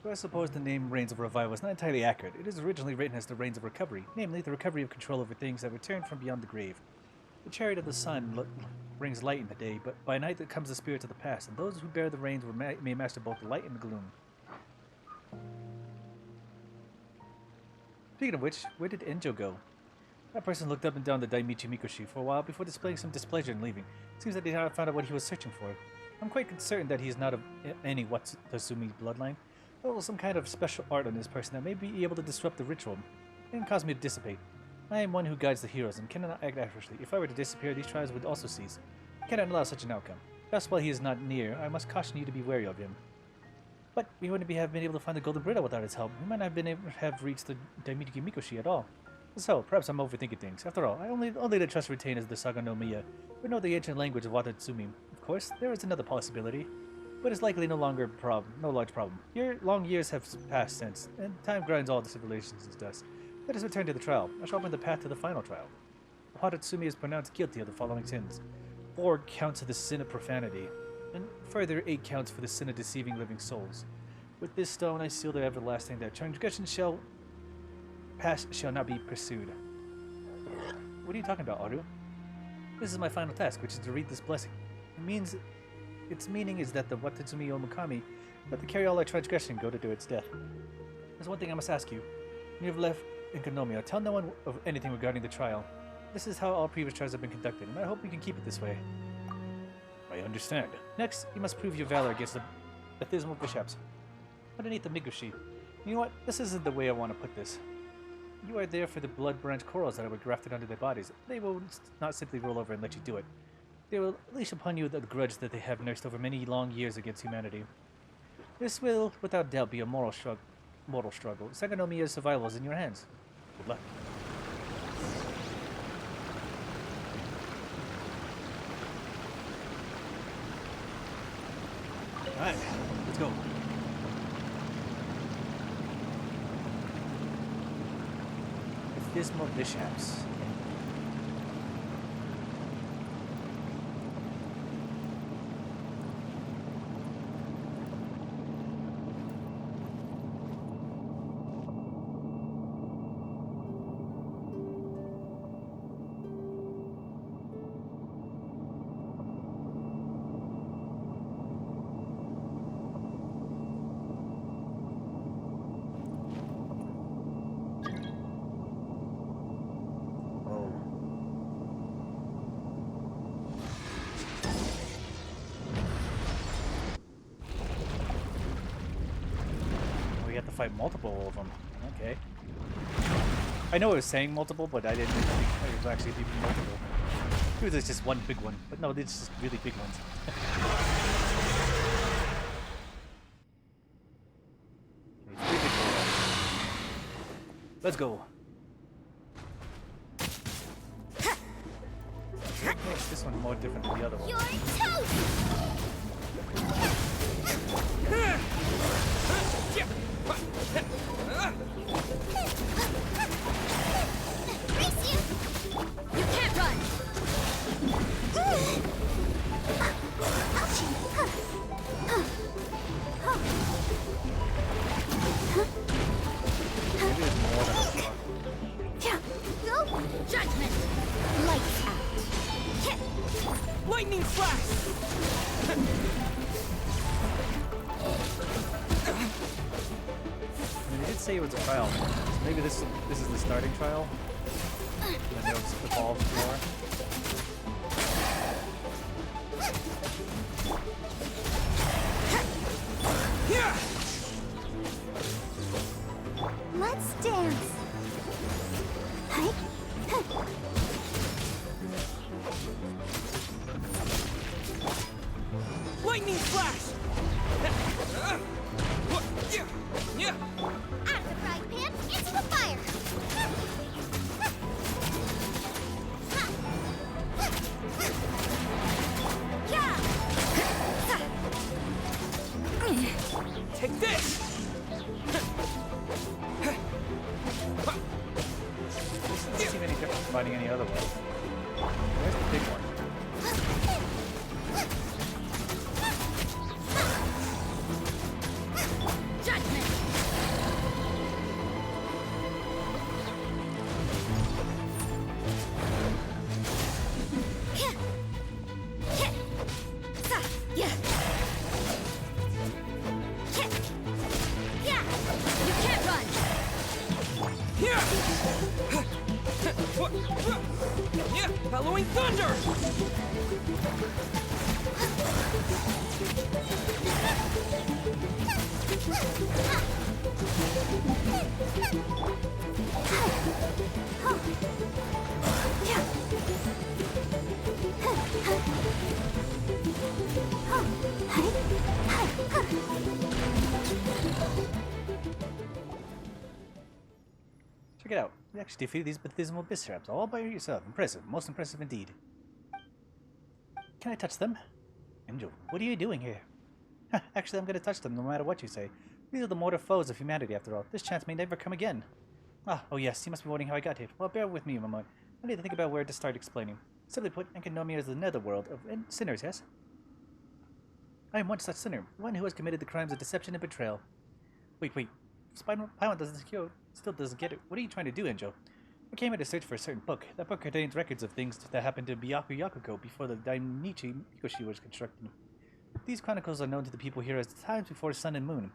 But I suppose the name Reigns of Revival is not entirely accurate. It is originally written as the Reigns of Recovery, namely the recovery of control over things that return from beyond the grave. The chariot of the sun brings light in the day, but by night comes the spirits of the past, and those who bear the reins may master both the light and the gloom. Speaking of which, where did Enjo go? That person looked up and down the Daimichi Mikoshi for a while before displaying some displeasure and leaving. Seems that they had found out what he was searching for. I'm quite certain that he is not of any Watatsumi bloodline, but some kind of special art on this person that may be able to disrupt the ritual and cause me to dissipate. I am one who guides the heroes and cannot act adversely. If I were to disappear, these trials would also cease. I cannot allow such an outcome. Thus, while he is not near, I must caution you to be wary of him. But we wouldn't have been able to find the Golden Brittle without his help. We might not have been able to have reached the Daimichi Mikoshi at all. So, perhaps I'm overthinking things. After all, I only the trust retained is the Saga no Miya, but know the ancient language of Watatsumi. Of course, there is another possibility, but it's likely no large problem. Long years have passed since, and time grinds all the civilizations to dust. Let us return to the trial. I shall open the path to the final trial. Watatsumi is pronounced guilty of the following sins: 4 counts of the sin of profanity, and further 8 counts for the sin of deceiving living souls. With this stone I seal the everlasting that transgression shall not be pursued. What are you talking about, Aru? This is my final task, which is to read this blessing. Its meaning is that the Watatsumi Omikami let to carry all our transgression go to do its death. There's one thing I must ask you. When you have left Inkonomiya, tell no one of anything regarding the trial. This is how all previous trials have been conducted, and I hope we can keep it this way. I understand. Next, you must prove your valor against the Abysmal Bishops. Underneath the Migushi. You know what? This isn't the way I want to put this. You are there for the blood branch corals that were grafted onto their bodies. They will not simply roll over and let you do it. They will unleash upon you the grudge that they have nursed over many long years against humanity. This will, without doubt, be a mortal struggle. Saganomiya's survival is in your hands. Good luck. Alright, let's go. Abysmal Bishops. Fight multiple of them. Okay. I know it was saying multiple, but I didn't think it was actually even multiple. It was just one big one, but no, it's just really big ones. Let's go. What makes this one more different than the other one? You're toast! Race you! You can't run! Maybe it's more than I thought. Go! Judgment! Lights out! Lightning flash! I mean, they did say it was a trial. So maybe this is the starting trial. And then they'll just evolve more. Let's dance! Lightning flash! Out of the frying pan, into the fire! Take this! This doesn't seem any different from fighting any other way. Where's the big one? Judgment! You can't run! Bellowing thunder! Check it out. You actually defeated these Abysmal Bishops all by yourself. Impressive. Most impressive indeed. Can I touch them? Angel, what are you doing here? Actually, I'm going to touch them no matter what you say. These are the mortal foes of humanity, after all. This chance may never come again. Oh yes, you must be wondering how I got here. Well, bear with me a moment. I need to think about where to start explaining. Simply put, Enkanomiya is the netherworld of sinners, yes? I am one such sinner, one who has committed the crimes of deception and betrayal. Wait. Paimon still doesn't get it. What are you trying to do, Angel? I came here to search for a certain book. That book contains records of things that happened to Byaku Yakuko before the Dainichi Mikoshi was constructed. These chronicles are known to the people here as the times before Sun and Moon.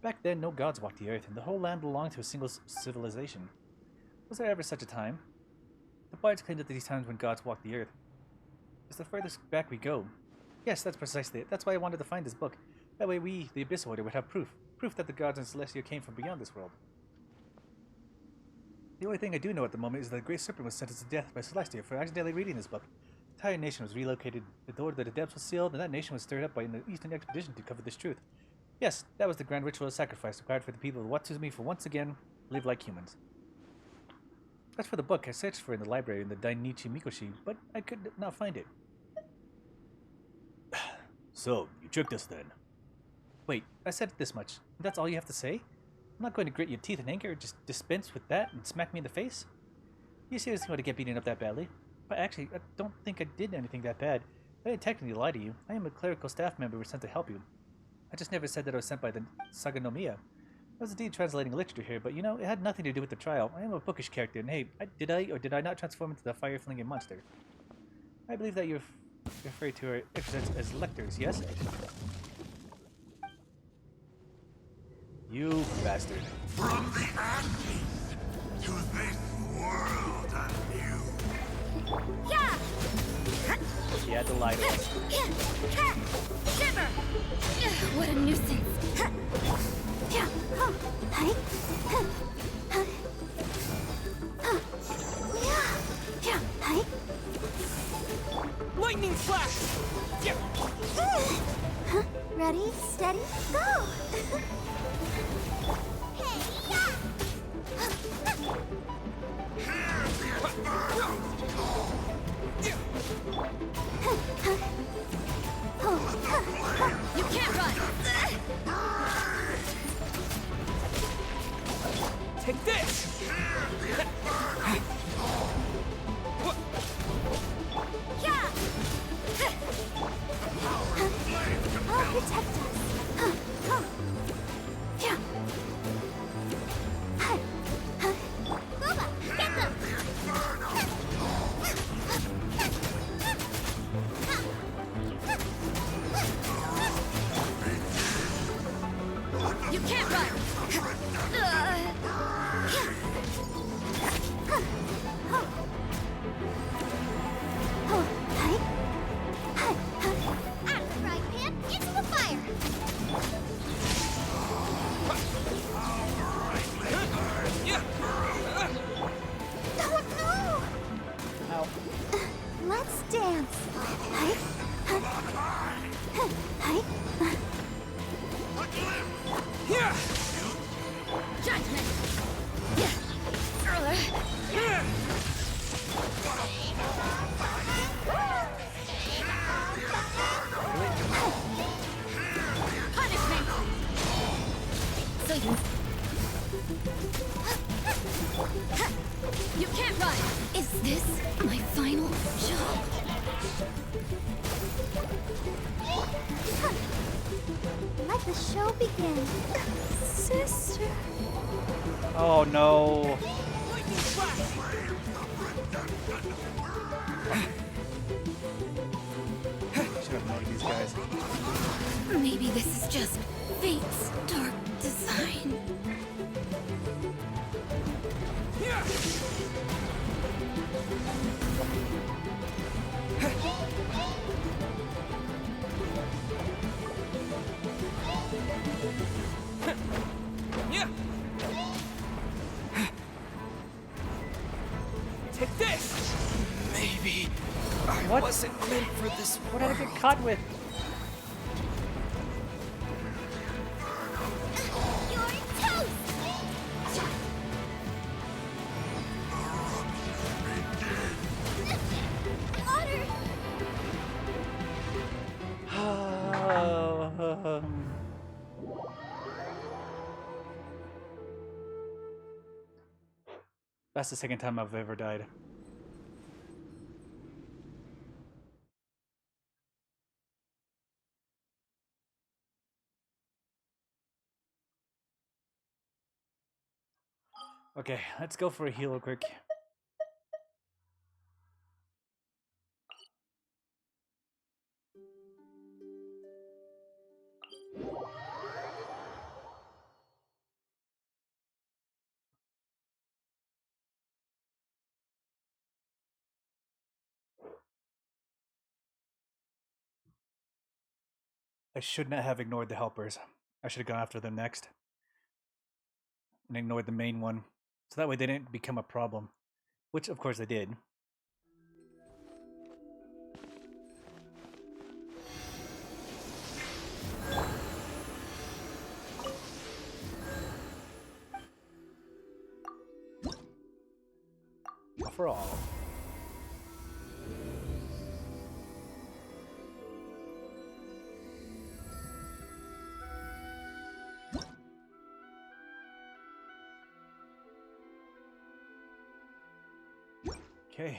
Back then, no gods walked the earth, and the whole land belonged to a single civilization. Was there ever such a time? The bards claim that these times when gods walked the earth. As the furthest back we go, Yes, that's precisely it. That's why I wanted to find this book. That way we, the Abyss Order, would have proof. Proof that the gods and Celestia came from beyond this world. The only thing I do know at the moment is that the Great Serpent was sentenced to death by Celestia for accidentally reading this book. The entire nation was relocated, the door to the depths was sealed, and that nation was stirred up by an Eastern expedition to cover this truth. Yes, that was the grand ritual of sacrifice required for the people of Watsumi for once again live like humans. As for the book, I searched for it in the library in the Dainichi Mikoshi, but I could not find it. So, you tricked us then. Wait, I said this much. That's all you have to say? I'm not going to grit your teeth in anger, just dispense with that and smack me in the face? You seriously want to get beaten up that badly? But actually, I don't think I did anything that bad. I didn't technically lie to you. I am a clerical staff member who was sent to help you. I just never said that I was sent by the Saganomiya. I was indeed translating literature here, but you know, it had nothing to do with the trial. I am a bookish character, and hey, did I or did I not transform into the fire-flinging monster? I believe that you're referring to our episodes as lectors, yes? You bastard. From the ashes to this world anew. Yeah! You had to lie to us. Shiver! What a nuisance. Yeah. Oh. Hi. Yeah. Hi. Lightning flash! Yeah. Ready, steady, go! Hey, yeah! You can't run. Take this! Yeah! I'll protect us. Yeah. Booba, get them! You can't run. Oh, hi. Out of the frying pan, into the fire! Yeah. Oh, no! Ow. Let's dance. Hi. Hi. Yeah. Judgment. Yeah. Punish me. So you can't run. Is this my final job? Let the show begin. Sister. Oh no. Lightning flash! Should have known these guys. Maybe this is just fate's dark design. Yeah. Yeah. Take this! Maybe I What? wasn't meant for this What did I get world. caught with? You're toast! Water! That's the second time I've ever died. Okay, let's go for a heal real quick. I should not have ignored the helpers. I should have gone after them next. And ignored the main one. So that way they didn't become a problem. Which, of course, they did. For all. Okay.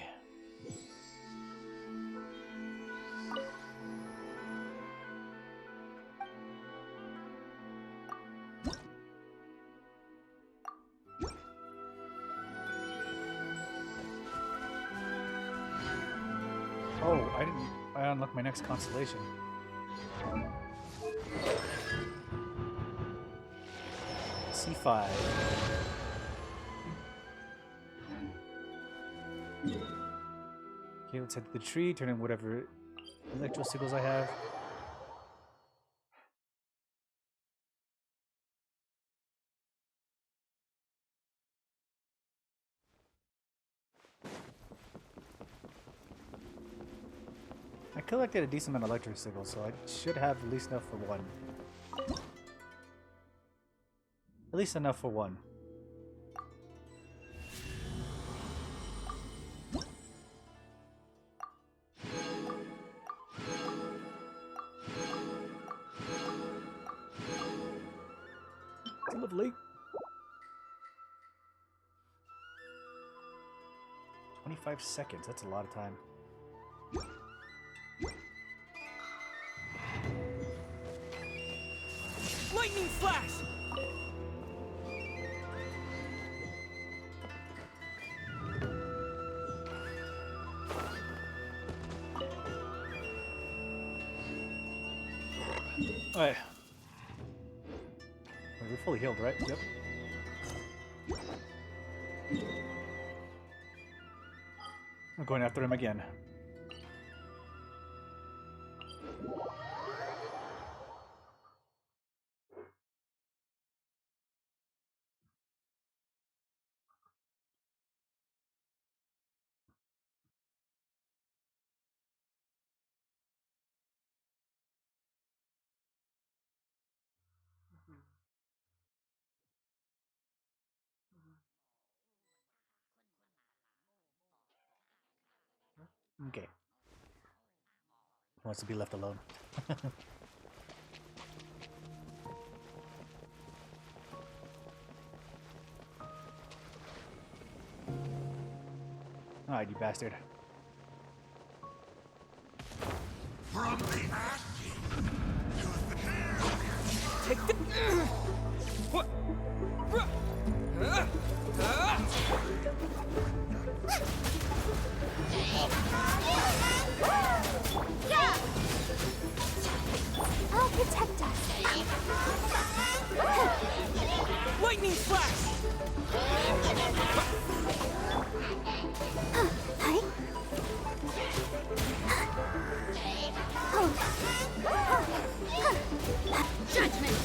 Oh, I unlocked my next constellation. C5. Okay, let's head to the tree, turn in whatever electro signals I have. I collected a decent amount of electric signals, so I should have at least enough for one. At least enough for one. Lovely. 25 seconds, that's a lot of time. Lightning flash! Alright. We're fully healed, right? Yep. I'm going after him again. Okay. Wants to be left alone. Alright, you bastard. From the ashes to the Take the... What? Yeah! I'll protect us. Lightning flash! Hi. Judgment!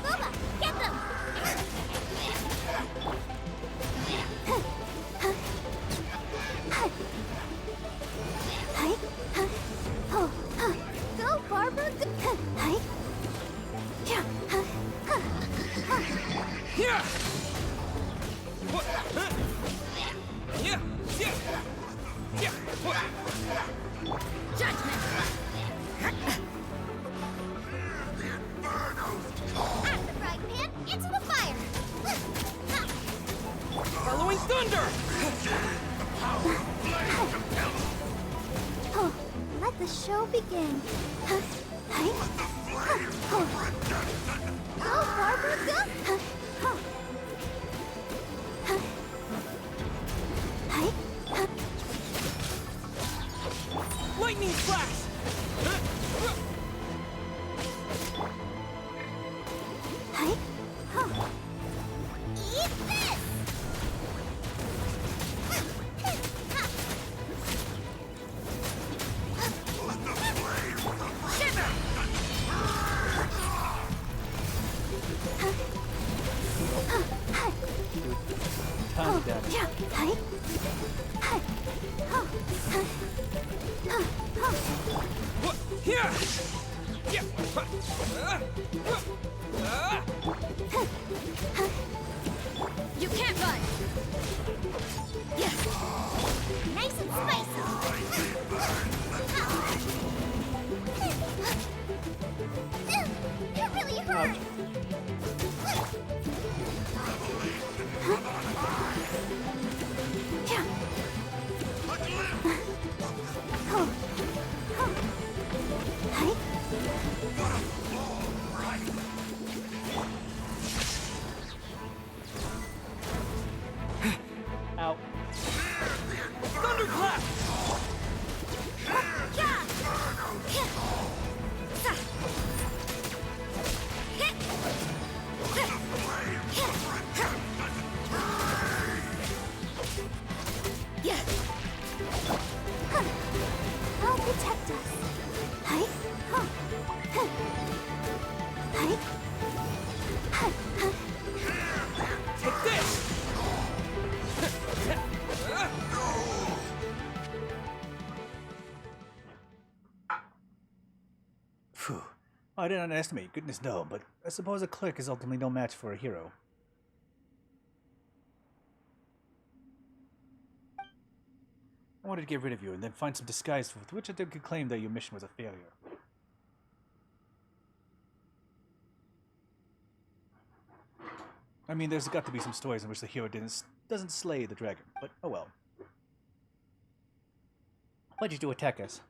Booba, get them! Hi. Oh, go, Barbara. Hi. Yeah. Yeah! What? Yeah! Yeah! Yeah! What? Judgment! At the frying pan, into the fire. Following thunder! Oh, let the show begin. Hi. Go, Barbara, go. Hi. Lightning flash! Hi. What? Here! Yeah! You can't run! Yes! Nice and spicy. It really hurt. Ow. Thunderclap! I'll protect us. Hi. Huh. Hi. Take this! Phew. I didn't underestimate, goodness no, but I suppose a clerk is ultimately no match for a hero. I wanted to get rid of you and then find some disguise with which I could claim that your mission was a failure. I mean, there's got to be some stories in which the hero doesn't slay the dragon, but oh well. Why'd you attack us?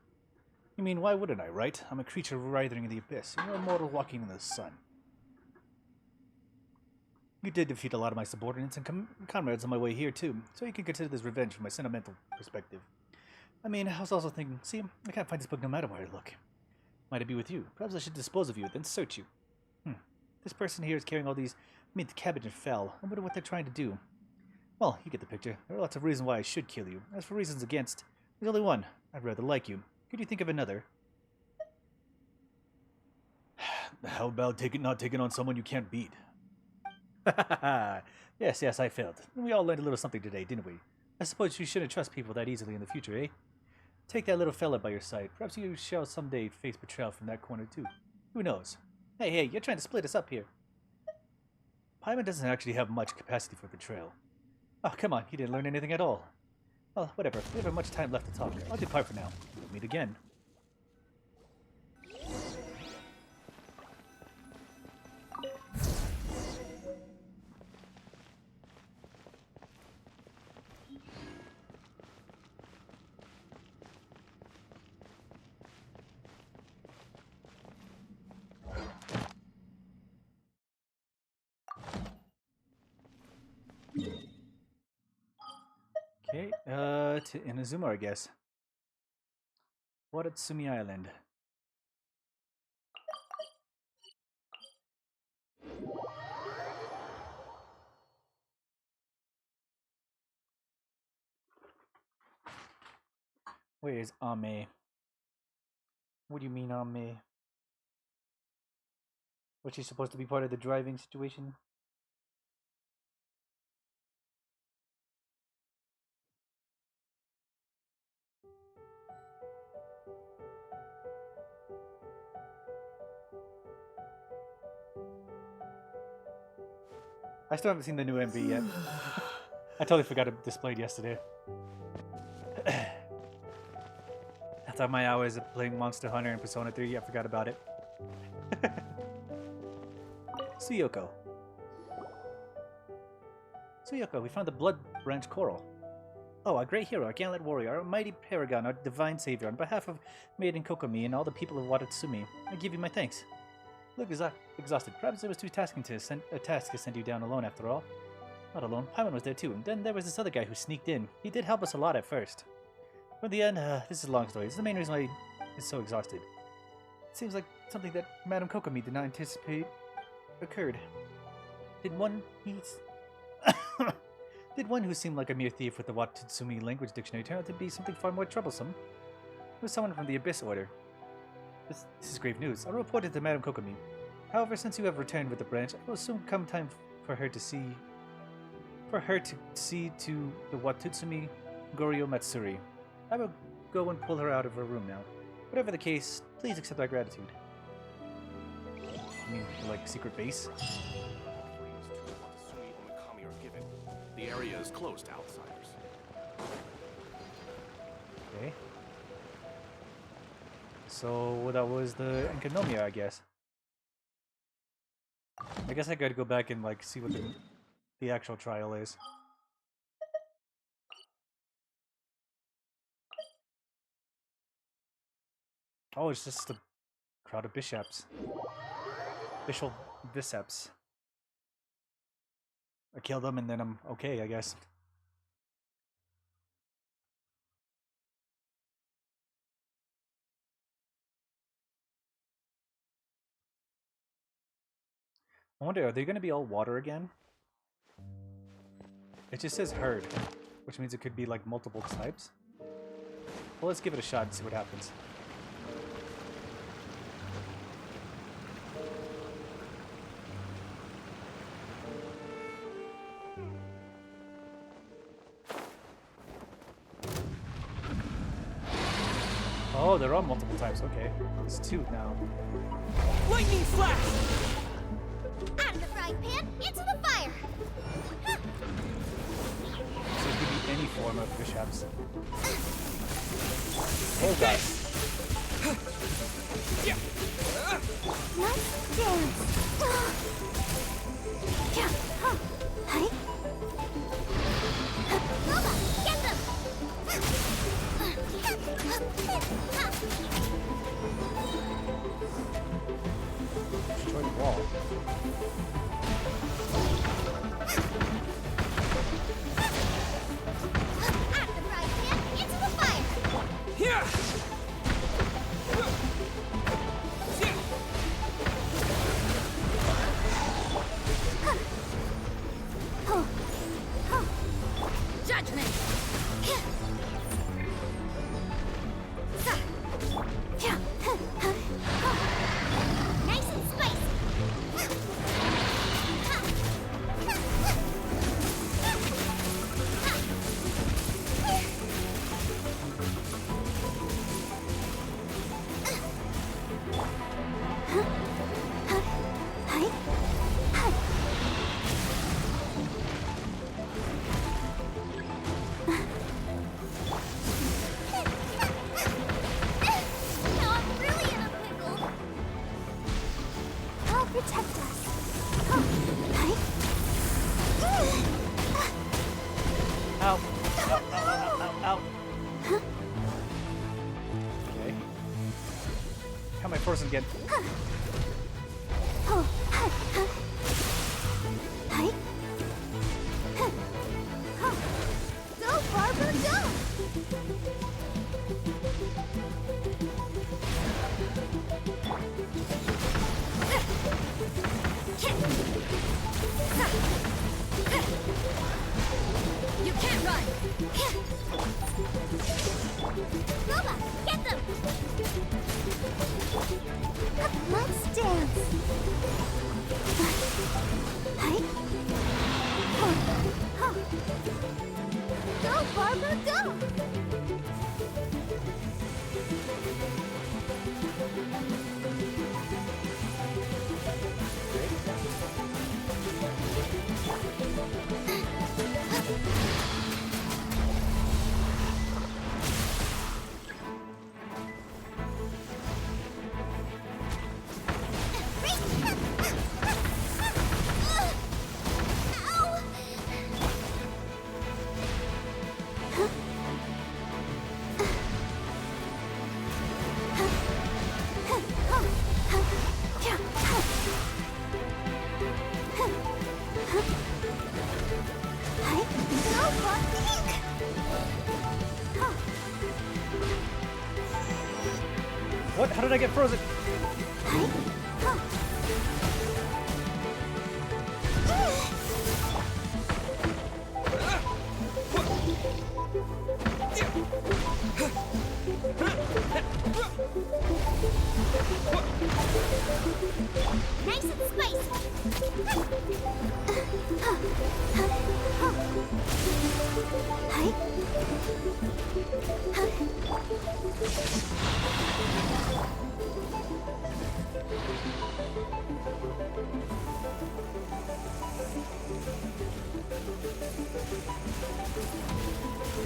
You mean, why wouldn't I, right? I'm a creature writhing in the abyss, and you're a mortal walking in the sun. You did defeat a lot of my subordinates and comrades on my way here, too, so you can consider this revenge from my sentimental perspective. I mean, I was also thinking, see, I can't find this book no matter where I look. Might it be with you? Perhaps I should dispose of you, then search you. This person here is carrying all these mint, cabbage, and fowl. I wonder what they're trying to do. Well, you get the picture. There are lots of reasons why I should kill you. As for reasons against, there's only one. I'd rather like you. Could you think of another? How about not taking on someone you can't beat? Yes, I failed. We all learned a little something today, didn't we? I suppose you shouldn't trust people that easily in the future, eh? Take that little fella by your side. Perhaps you shall someday face betrayal from that corner, too. Who knows? Hey, you're trying to split us up here. Paimon doesn't actually have much capacity for betrayal. Oh, come on, he didn't learn anything at all. Well, whatever. We haven't much time left to talk. I'll depart for now. We'll meet again. Okay, to Inazuma, I guess. Watatsumi Island. Where is Ame? What do you mean, Ame? Was she supposed to be part of the driving situation? I still haven't seen the new MV yet. I totally forgot it displayed yesterday. After my hours of playing Monster Hunter and Persona 3, I forgot about it. Suyoko. Suyoko, we found the Blood Branch Coral. Oh, a great hero, a gallant warrior, a mighty paragon, our divine savior. On behalf of Maiden Kokomi and all the people of Watatsumi, I give you my thanks. Look exhausted. Perhaps it was too tasking to a task to send you down alone after all. Not alone. Paimon was there too, and then there was this other guy who sneaked in. He did help us a lot at first. But in the end, this is a long story. This is the main reason why he's so exhausted. It seems like something that Madame Kokomi did not anticipate occurred. Did one who seemed like a mere thief with the Watatsumi language dictionary turn out to be something far more troublesome? It was someone from the Abyss Order. This is grave news. I'll report it to Madame Kokomi. However, since you have returned with the branch, it will soon come time for her to see to the Watatsumi Goryo Matsuri. I will go and pull her out of her room now. Whatever the case, please accept our gratitude. I mean, like, secret base? The area is closed to outsiders. Okay. So that was the Enkanomiya, I guess. I guess I gotta go back and like see what the actual trial is. Oh, it's just a crowd of bishops. Bishop biceps. I kill them and then I'm okay, I guess. I wonder, are they going to be all water again? It just says herd, which means it could be like multiple types. Well, let's give it a shot and see what happens. Oh, there are multiple types. Okay, it's 2 now. Lightning flash! Out of the frying pan, into the fire! So it could be any form of bishops. Oh god. Yeah. Let's dance! Yeah. Hi. Lola, get them! Destroy the wall. Out of the frying pan, into the fire! Here! Judgment! Nice and spicy! Now I'm really in a pickle. I'll protect us. Ow! Ow, ow, ow, ow, ow. Okay. How am I frozen again? Go, Barbara, go! You can't run! Lola, get them! Let's dance! Go, Barbara, go! What? How did I get frozen? Nice and spicy!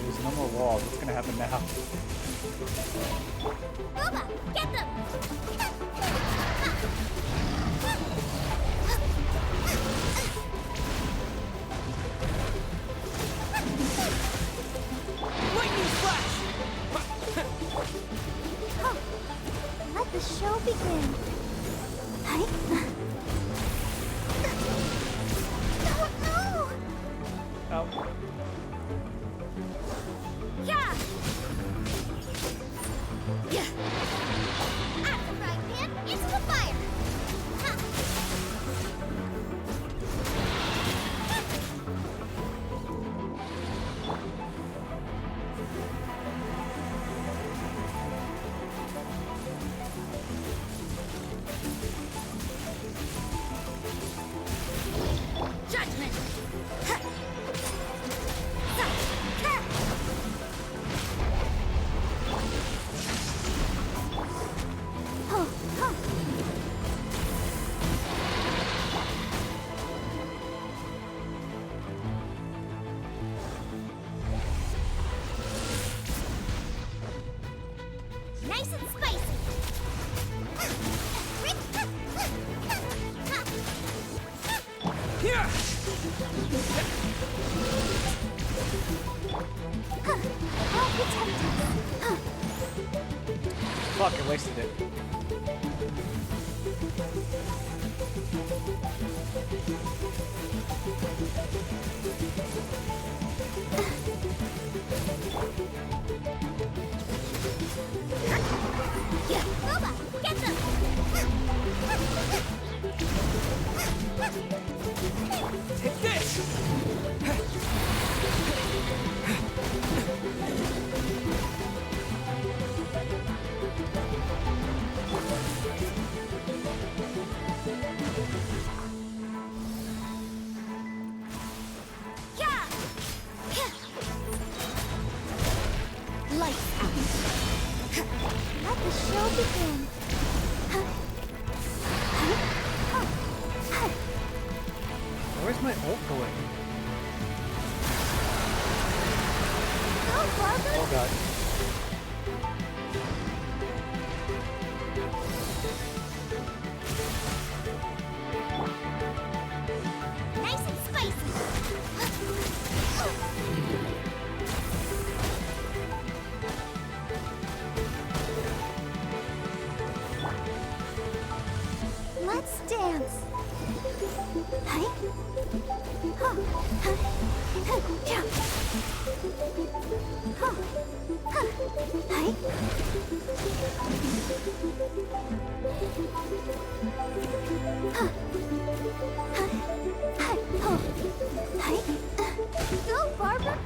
There's no more walls. What's gonna happen now? Boba, get them! Lightning flash! Let the show begin. Hi. Oh no! Oh. Yeah! Yeah! Out of the frying pan, into the fire! Ha! Judgment! Ha! Sa! Ha! Oh, oh. Nice and spicy. Here! I'll protect us. Fuck, I wasted it. Yeah, Boba, get them! Take this! Yeah! Lights out. Let the show begin. Where's my ult going? Go, Barbara! Oh god. Nice and spicy. Let's dance. Hi. Huh. Huh. Huh. Yeah. Huh. Huh. Hi. Huh. Huh. Hi. Oh. Hi. Go, Barbara.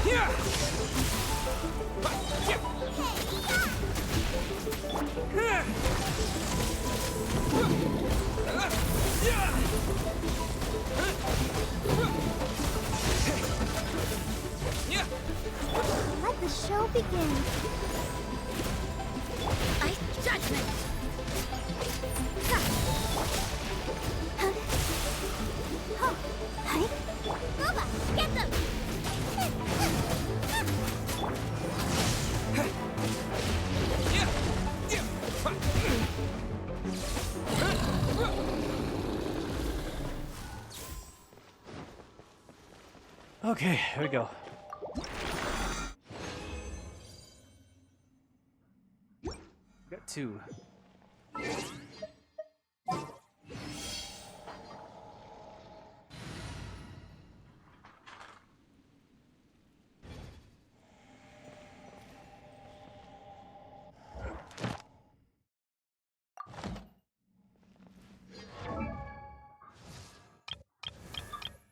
Here! Hey, yeah! Yeah! Let the show begin. Ice judgment. Ha. Huh. Oh. Hi. Boba, get them. Yeah! Yeah! Okay, here we go. Got two.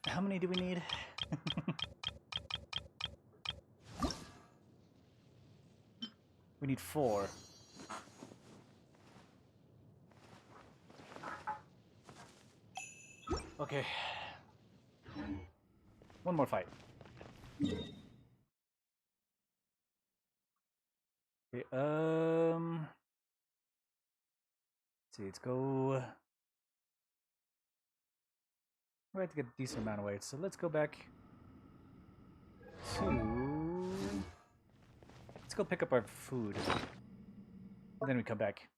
How many do we need? We need 4. Okay. One more fight. Okay, let's see, let's go. We have to get a decent amount of weight, so let's go back to. Let's go pick up our food. And then we come back.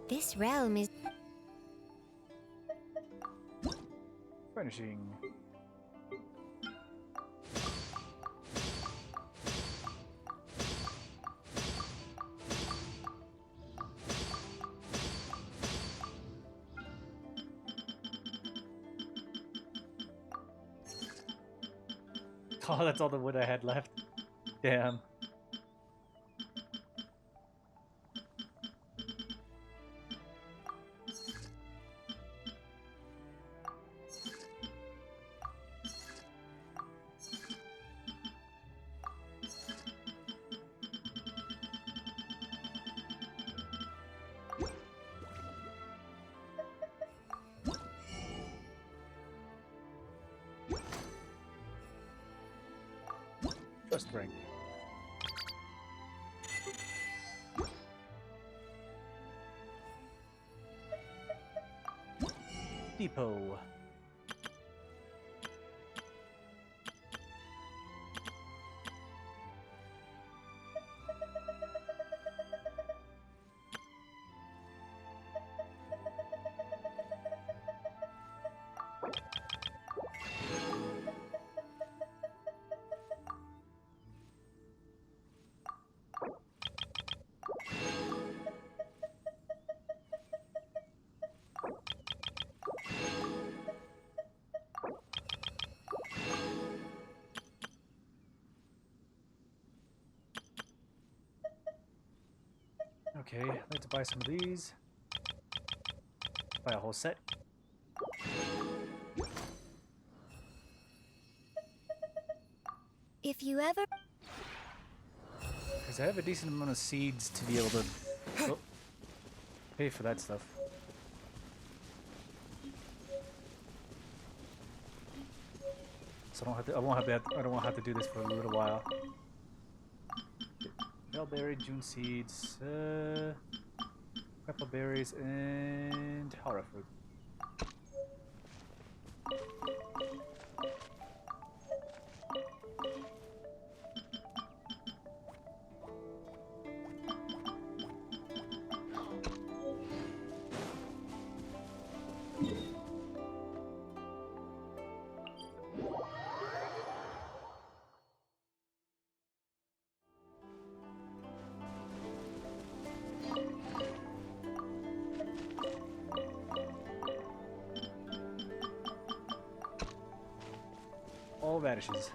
This realm is... Furnishing. Oh, that's all the wood I had left. Damn. Trust ring. Depot. Okay, let's buy some of these. Buy a whole set. If you ever... Because I have a decent amount of seeds to be able to pay for that stuff. So I don't have to. I don't want to have to do this for a little while. Bellberry, June seeds, purple berries, and hara fruit. All radishes.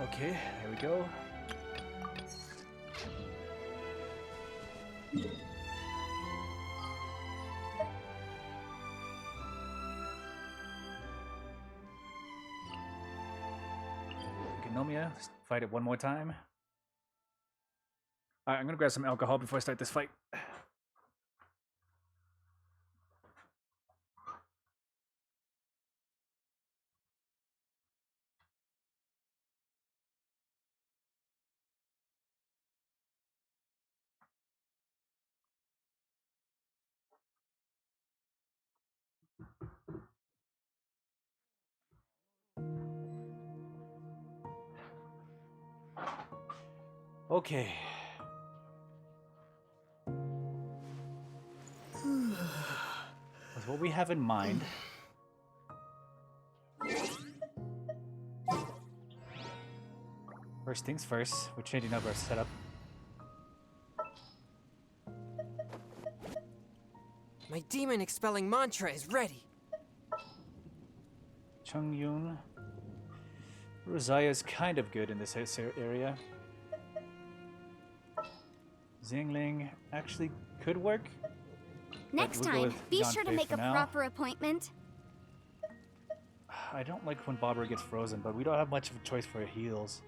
Okay, there we go. Genomia, let's fight it one more time. Alright, I'm gonna grab some alcohol before I start this fight. Okay. With what we have in mind. First things first, we're changing up our setup. My demon expelling mantra is ready. Chongyun. Rosaya's kind of good in this area. Zingling actually could work. Next we'll go time, with be Yanfei sure to make for a now. proper appointment. I don't like when Bobber gets frozen, but we don't have much of a choice for heals.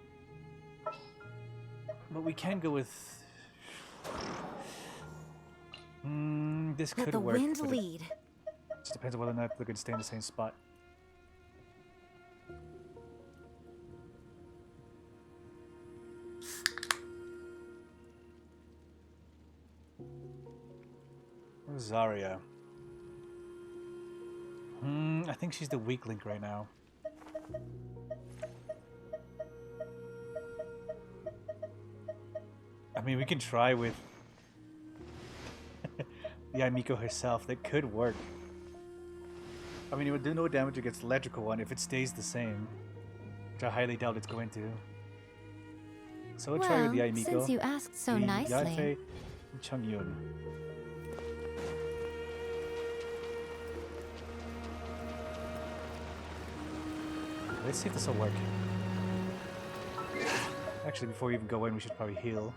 But we can go with... this Let could the work. wind but it lead. just depends on whether or not they're going to stay in the same spot. Zarya. I think she's the weak link right now. I mean, we can try with Yamiko herself. That could work. I mean, it would do no damage against the electrical one if it stays the same, which I highly doubt it's going to. So we'll try with the Yamiko. Since you asked so the nicely. Yanfei, and Chongyun. Let's see if this will work. Actually, before we even go in, we should probably heal.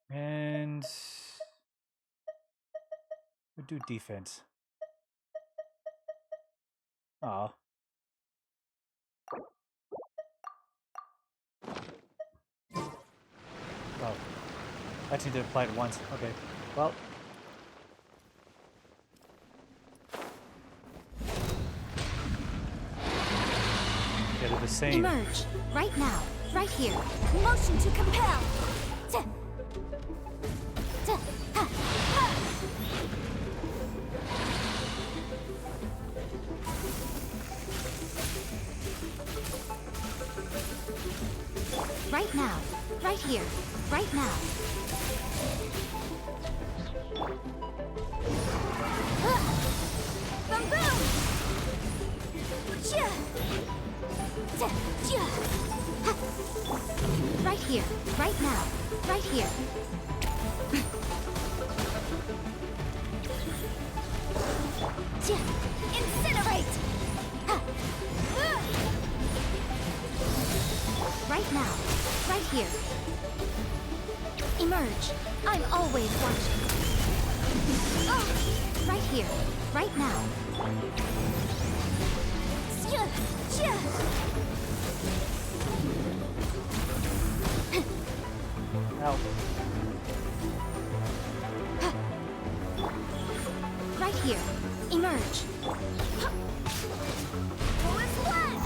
And we'll do defense. Aw. Oh. I actually did apply it once. Okay. Well. Yeah, they're the same. Emerge. Right now. Right here. Motion to compel. Tuh. Tuh. Ha. Ha. Right now. Right here. Right now. Boom boom! Chia! Chia! Ha! Right here. Right now. Right here. Chia! Incinerate! Ha! Right now. Right here. Emerge. I'm always watching. Right here. Right now. Chia! Chia! Ow. Right here. Emerge. Forward splash!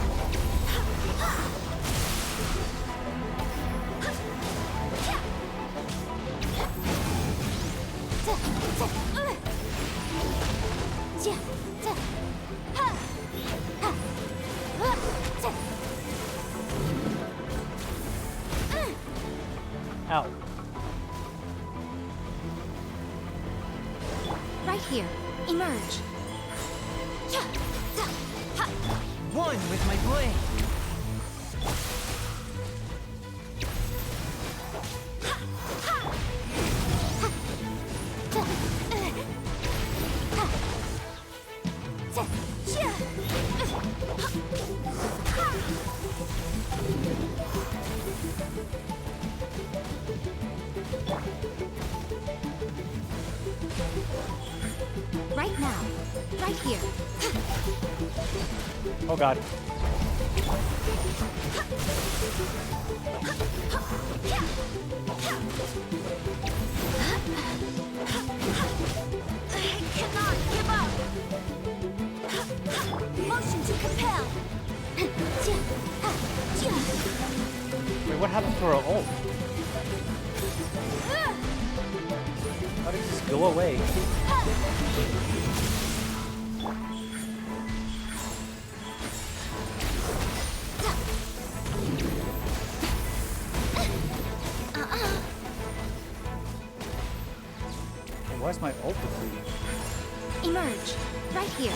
Ow. Right here. Emerge. One with my blade. Right now. Right here. Oh god. I cannot give up. Motion to what happened to our ult? How did it just go away? Hey, why is my ult depleting? Emerge. Right here.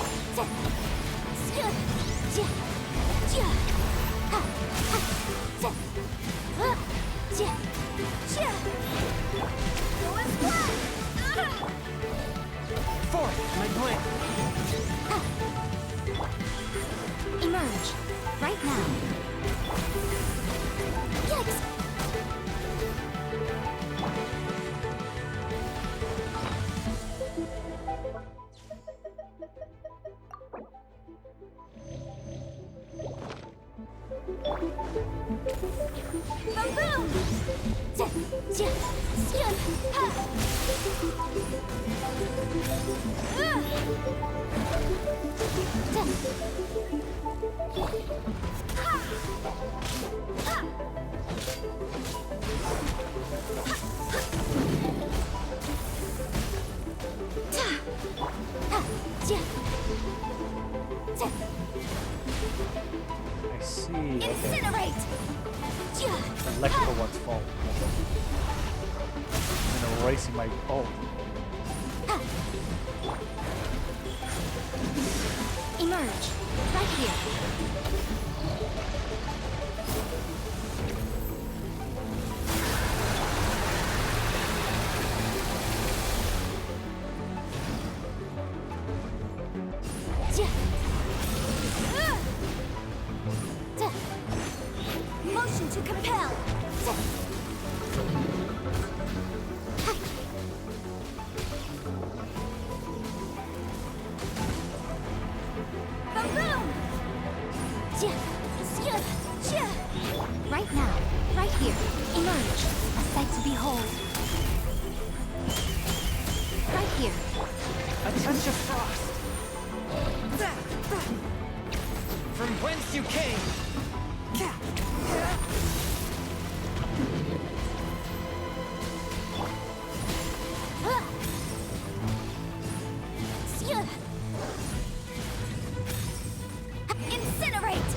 Forth, my plan. Emerge. Right now. Yikes! Boom! I see. Okay. Incinerate! Electrical one's fault. I'm erasing my ult. Emerge. Right here. Motion to compel. Boom! Right now, right here, emerge, a sight to behold. Right here. A touch of frost. From whence you came. Incinerate!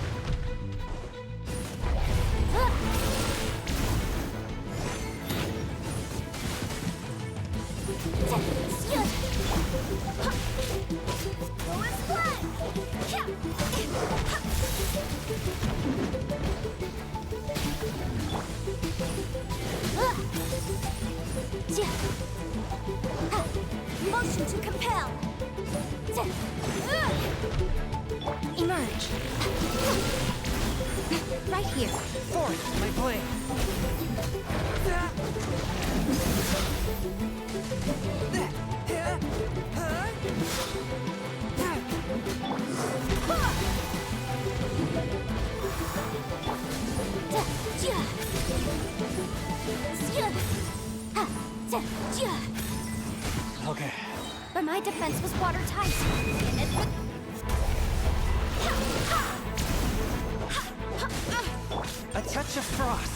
Motion to compel. Emerge. Right here. Forth, my blade. Okay. But my defense was watertight. And it would... A touch of frost.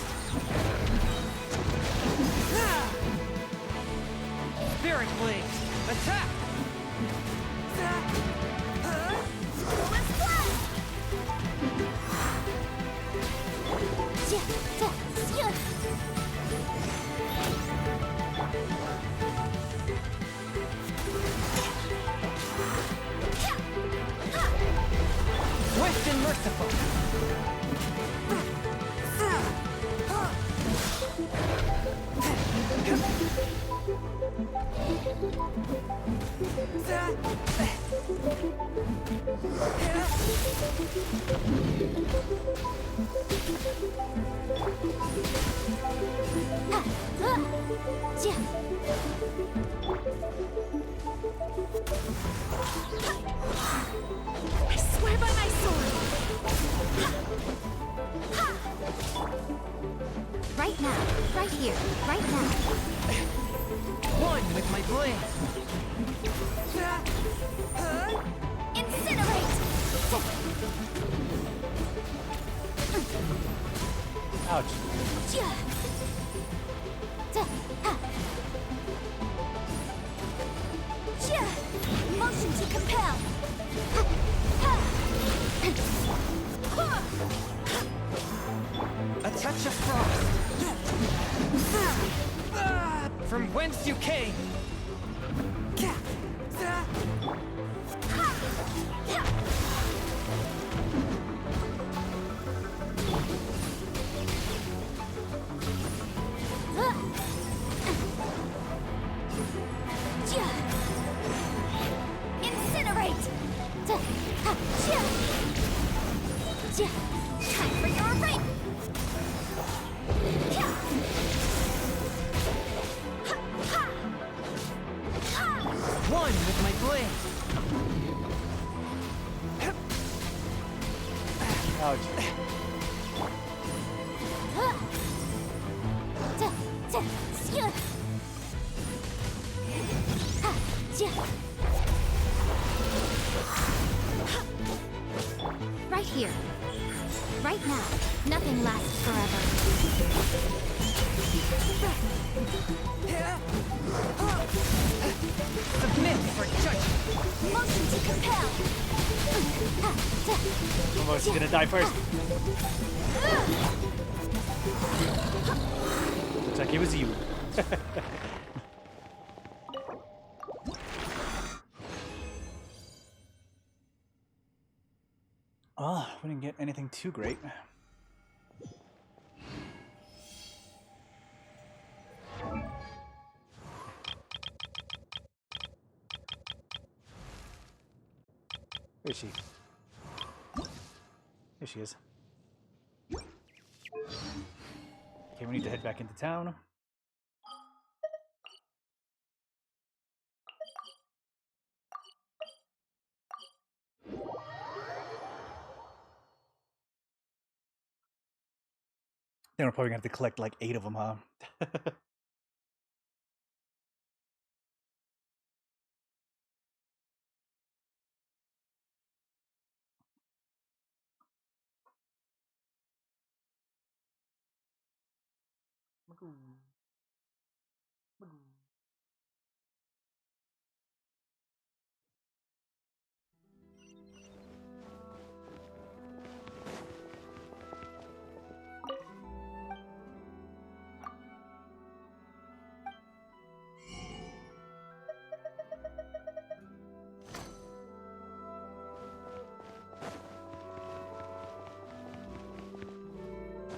Spirit blade. Attack. Swift and merciful. I swear by my sword. Right now, right here, right now. One with my blade. Incinerate! Ouch. Motion to compel. A touch of frost. From whence you came. Incinerate! Time for your ring! One with my blade. Ouch. Right here. Right now. Nothing lasts forever. Submit for judgment. Motion to compel. Almost gonna die first. Looks like it was you. Oh, we didn't get anything too great. Where is she? There she is. Okay, we need to head back into town. Then we're probably gonna have to collect like 8 of them, huh?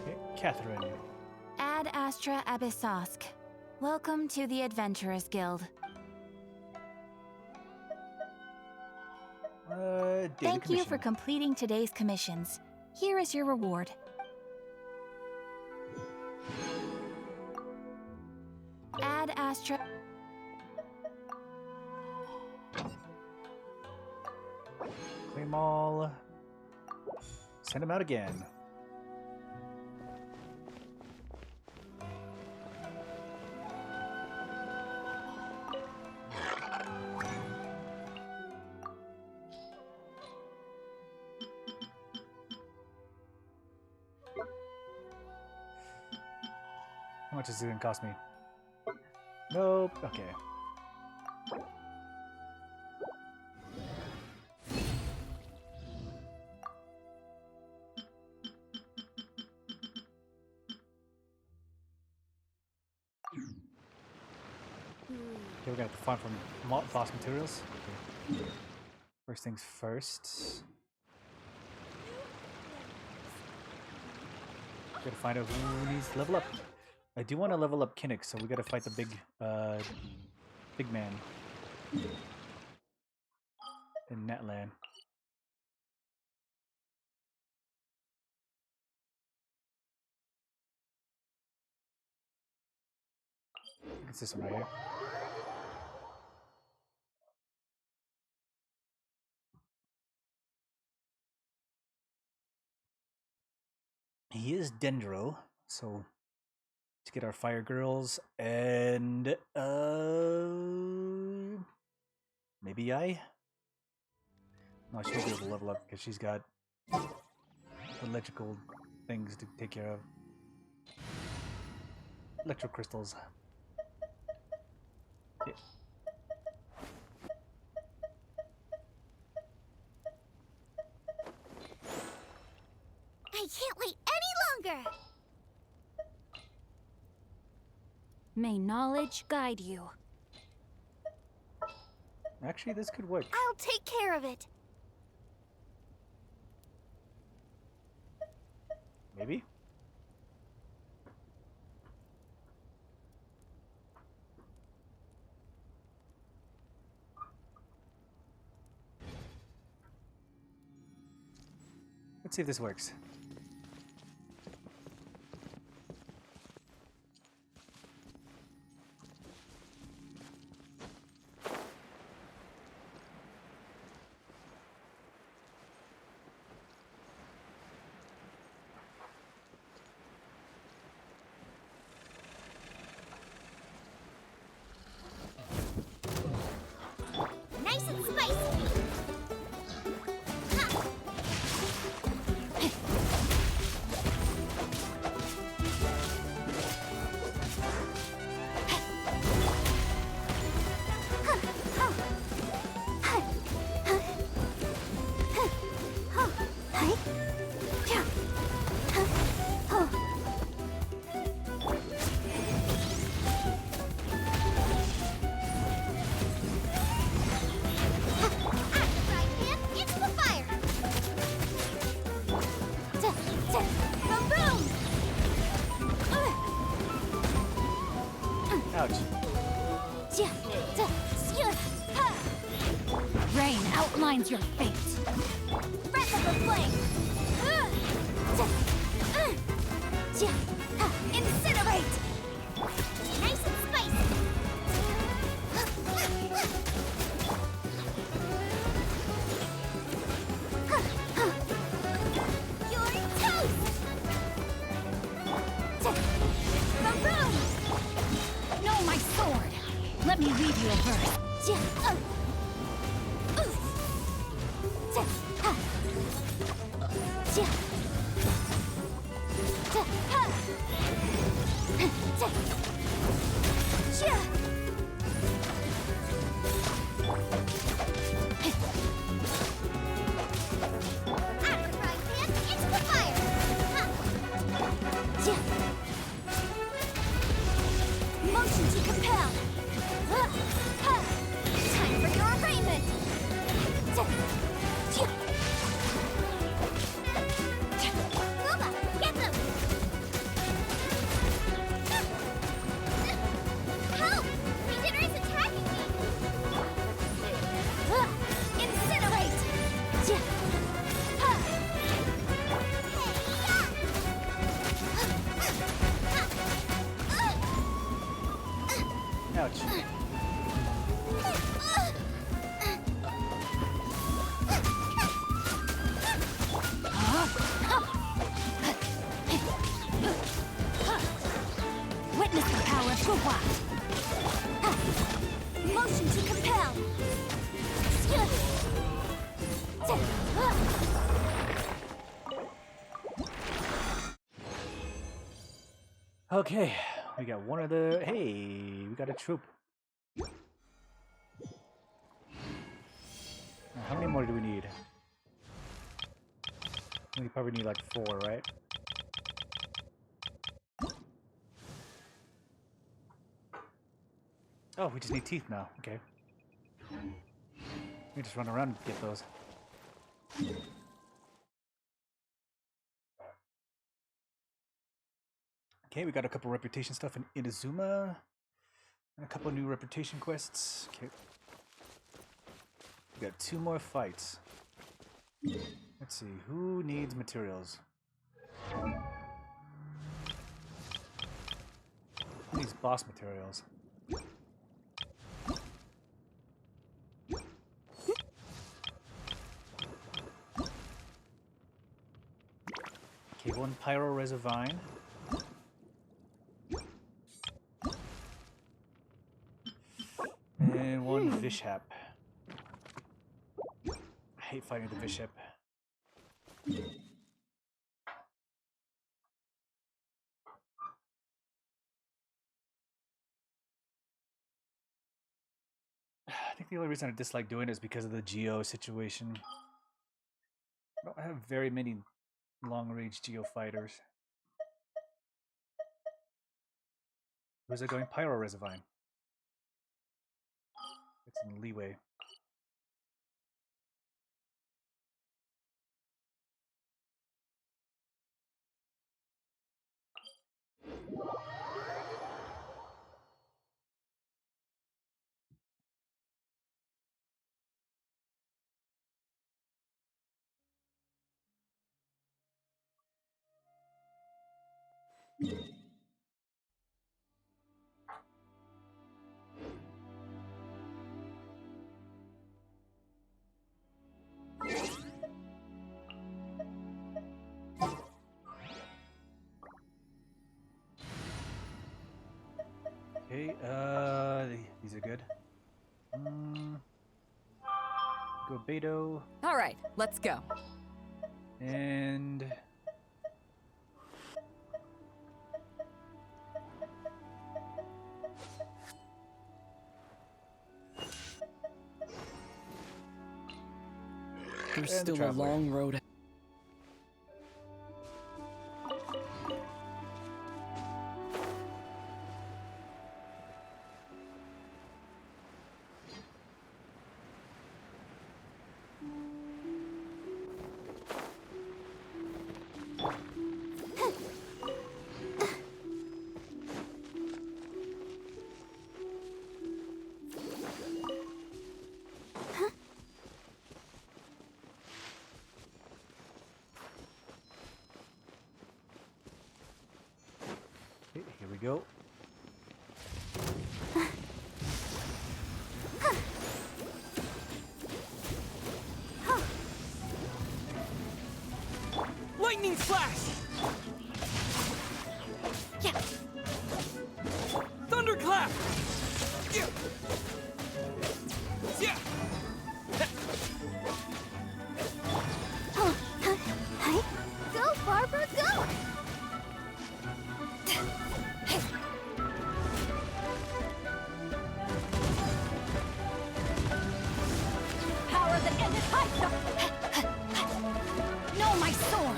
Okay, Catherine. Ad Astra Abyssosk. Welcome to the Adventurers Guild. Data Thank you for commission. completing today's commissions. Here is your reward. Ad Astra... Claim all. Send them out again. How much is it gonna cost me? Nope. Okay. Okay, we're gonna have to farm from boss materials. Okay. First things first. Gotta find out who needs to level up. I do want to level up Kinnick, so we gotta fight the big man in Netland. It's this one right here. He is Dendro, so to get our fire girls and maybe I. No, she'll be able to level up because she's got electrical things to take care of. electro crystals. Okay. I can't wait any longer! May knowledge guide you. Actually, this could work. I'll take care of it. Maybe? Let's see if this works. Nice and spicy! Ha! Ouch. Rain outlines your fate. Breath of the flame! Incinerate! Nice and spicy! You're toast! Maroon! Know my sword. Let me read you a verse. Out of the frying pan, into the fire! Motion to compel! Time for your arraignment! Luma, get them! Help! Regener is attacking me! Incinerate! Ouch. Witness the power of Guhua. Motion to compel! Okay, we got one of the. Hey, we got a troop. Now, how many more do we need? We probably need like 4, right? Oh, we just need teeth now. Okay. We just run around and get those. Okay, we got a couple reputation stuff in Inazuma. And a couple new reputation quests. Okay. We got 2 more fights. Let's see, who needs materials? Who needs boss materials? Okay, 1 Pyro Reservine. And 1 Vishap. I hate fighting the Vishap. I think the only reason I dislike doing it is because of the Geo situation. I don't have very many long-range Geo fighters. Who's it going? Pyro Resivine. Get some leeway. Okay, these are good. Go Beto All right, let's go. and There's And still a Traveler. long road. okay, here we go. Lightning flash! Yeah. Thunderclap! Yeah! Yeah! Oh, hi. Go, Barbara, go! Power that ended Hydra! No, my sword!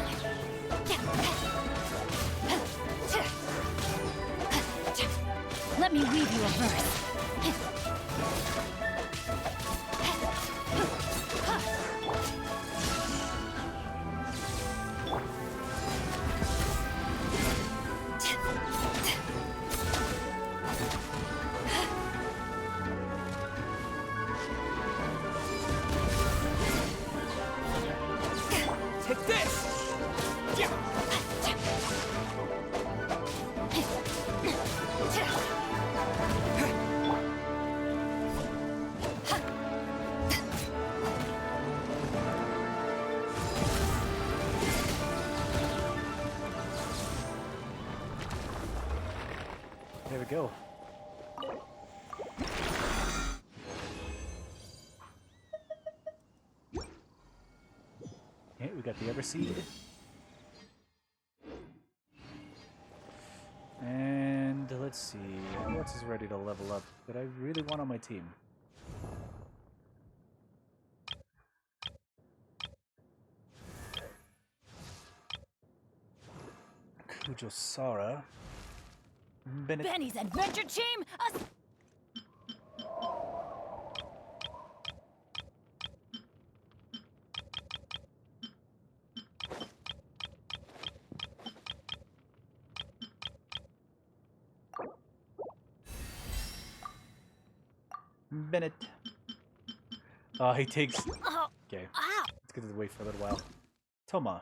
Let me weave you a verse. Take this! Yeah! There we go. Okay, we got the Everseed. And let's see, who else is ready to level up that I really want on my team? Kujosara. Bennett. Benny's adventure team! Bennett. Oh, he takes. Oh, Okay, ow! let's get to wait for a little while. Toma.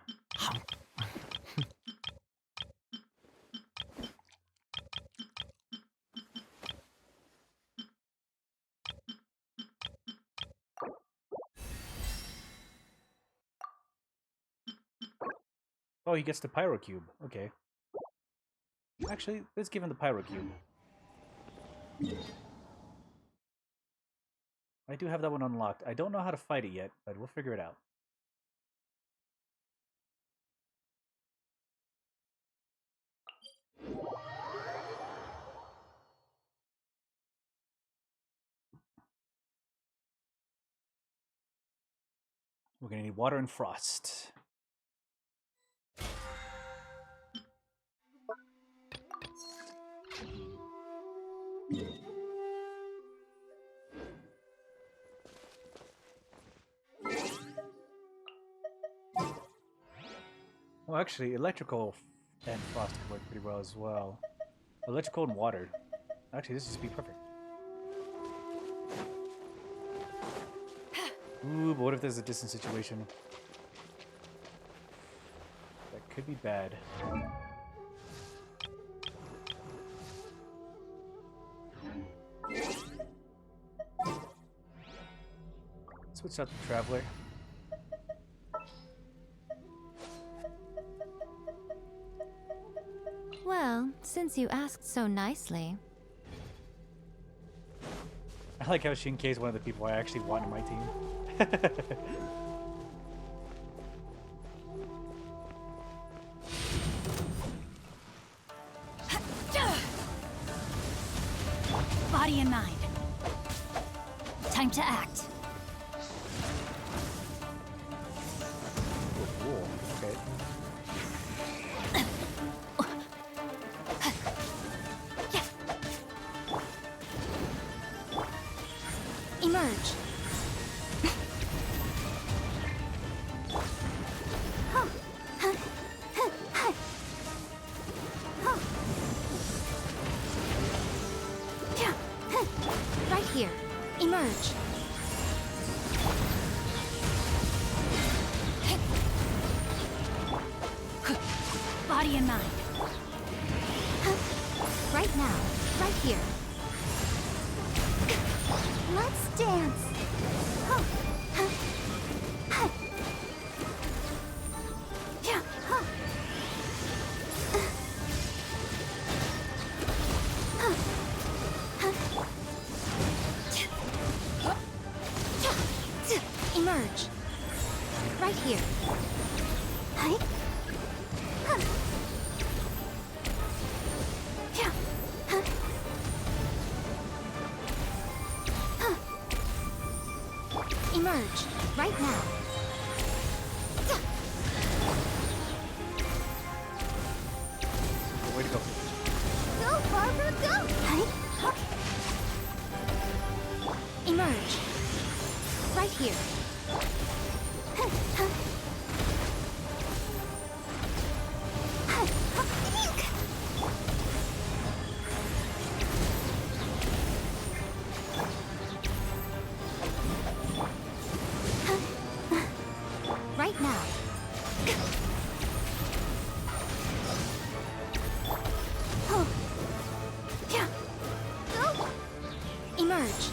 Oh, he gets the Pyro Cube. Okay. Actually, let's give him the Pyro Cube. I do have that one unlocked. I don't know how to fight it yet, but we'll figure it out. We're gonna need water and frost. Well, actually, electrical and frost could work pretty well as well. Electrical and water. Actually, this would be perfect. Ooh, but what if there's a distant situation? That could be bad. Switch out the Traveler. Well, since you asked so nicely. I like how Shinkai is one of the people I actually want in my team. Body and mind. Time to act. Cool. Okay. Emerge. Right here. Emerge. Body and mind. Right now. Right here. Let's dance. Emerge. Right here. Emerge. Right now. Way to go. Go, Barbara, go! Emerge. Right here. Right now. Emerge.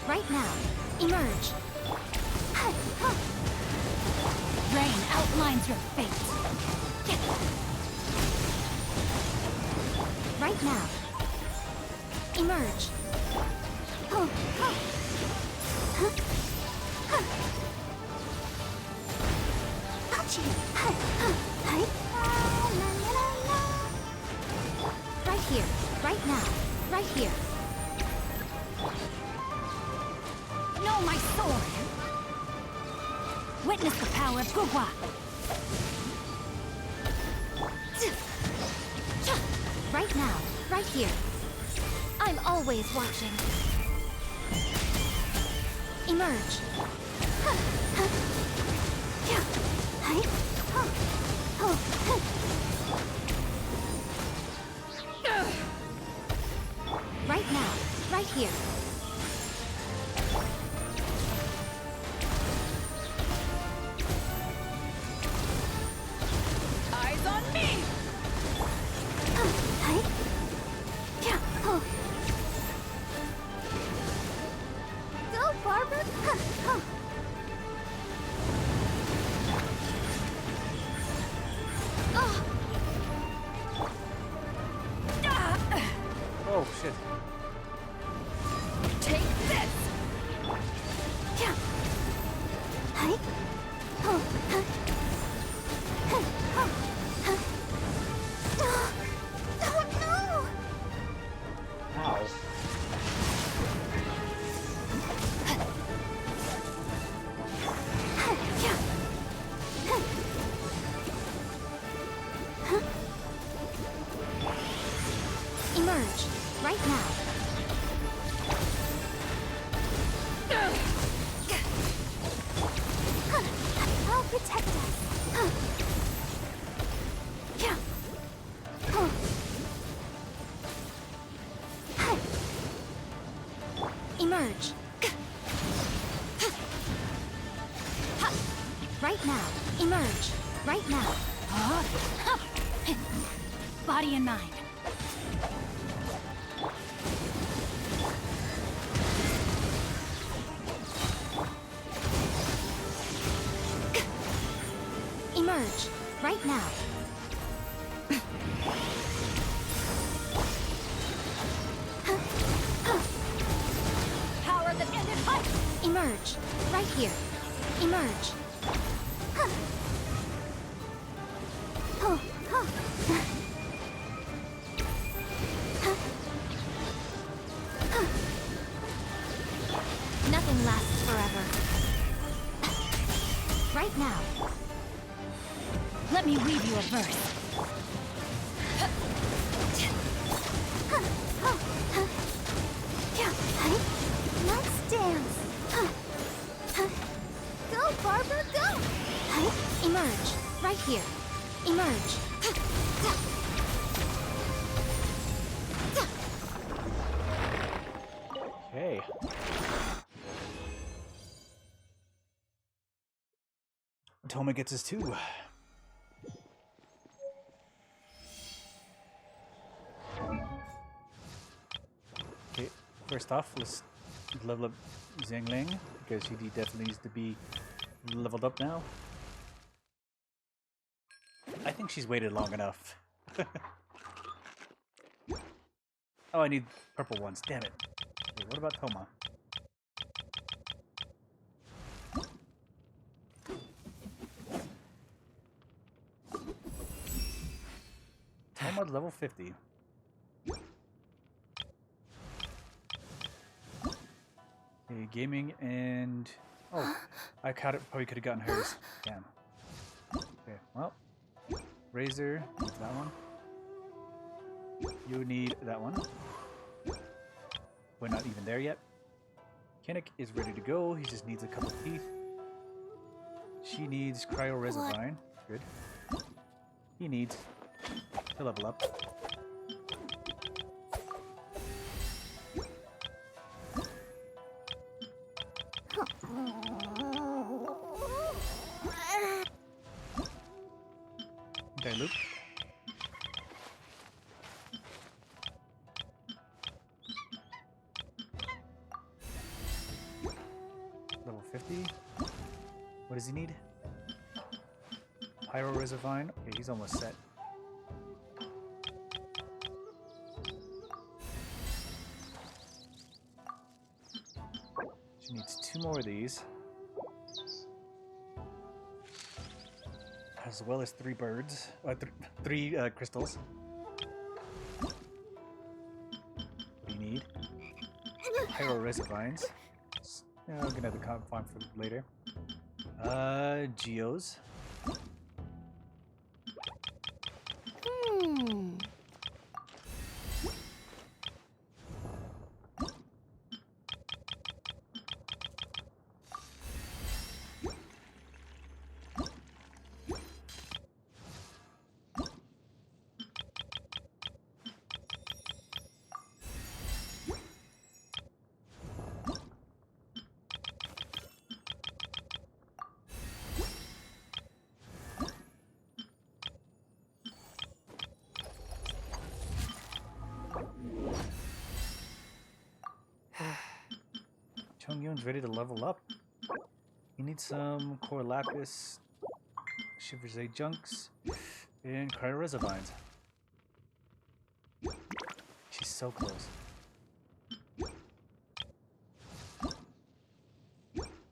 Right now. Emerge. Rain outlines your fate. Right now. Emerge. Right here. Right now. Right here. Know my sword. Witness the power of Gugwa. Right now. Right here. I'm always watching. Emerge. Right now. Right here. Eyes on me! Go, Barbara! Oh shit. Take this! Ow. Emerge. Right now. I'll protect us. Emerge. Right now. Emerge. Right now. Body and mind. Emerge. Right now. Power that ended fight. Emerge. Right here. Emerge. Nothing lasts forever. Right now. Let me weave you a verse. Let's dance. Go, Barbara, go! Emerge. Right here. Emerge. Okay. Toma gets his 2. Okay, first off, let's level up Zhangling, because she definitely needs to be leveled up now. I think she's waited long enough. Oh, I need purple ones, damn it. Okay, what about Toma? Toma level 50. Okay, gaming and... Oh, I probably could have gotten hers. Damn. Okay, well. Razor, needs that one. You need that one. We're not even there yet. Kinnick is ready to go. He just needs a couple teeth. She needs Cryo Reservine. Good. He needs to level up. Okay, Luke. Level 50. What does he need? Pyro Reservine. Okay, he's almost set. She needs 2 more of these. As well as 3 birds. 3 crystals. What do you need? Pyro Reservines. Yeah, I'm gonna have the comp farm for later. Geos. Chongyun's ready to level up. He needs some Core Lapis, Shiversei Junks, and Cryo Reservines. She's so close.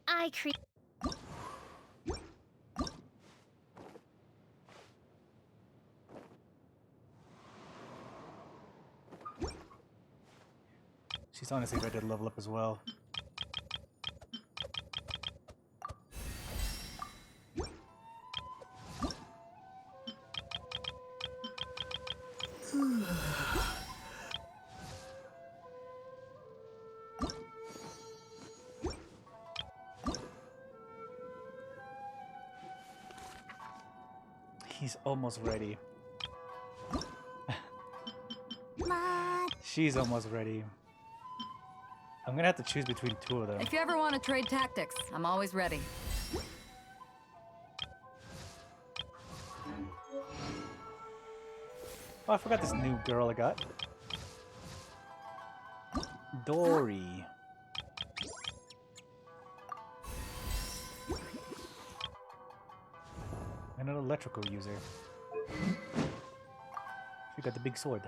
I create. She's honestly ready to level up as well. He's almost ready. Ma. She's almost ready. I'm gonna have to choose between two of them. If you ever want to trade tactics, I'm always ready. Oh, I forgot this new girl I got. Dory. And an electrical user. She got the big sword.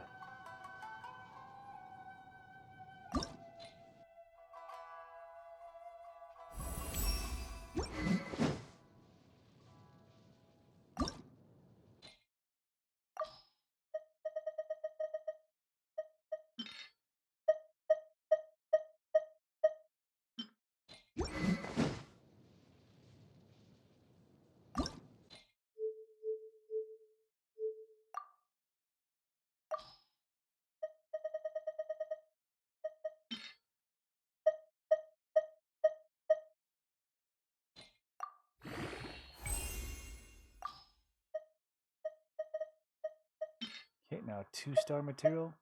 Okay, now 2-star material.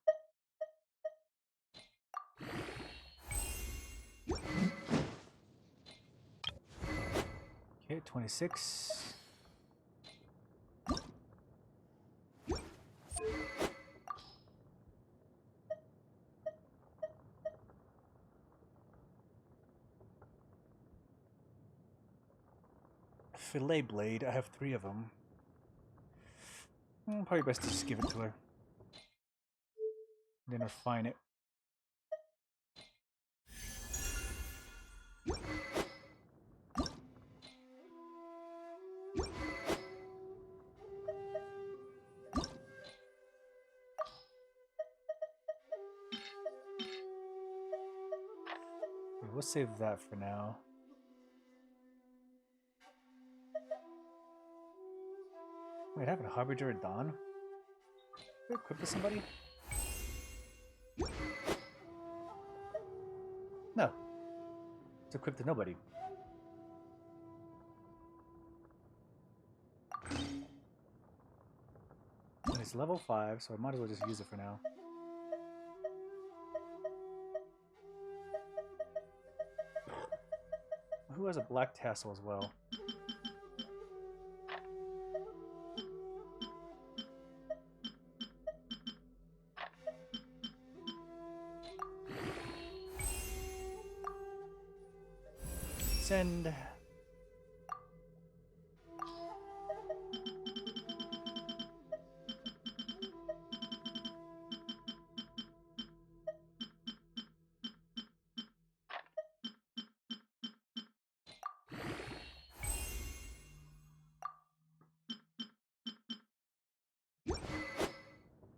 Okay, 26. Fillet blade, I have 3 of them. Probably best to just give it to her. Then refine it. We'll save that for now. Wait, I have a Harbinger at Dawn? Did I equip to somebody? No. It's equipped to nobody. And it's level 5, so I might as well just use it for now. Who has a black tassel as well? Send.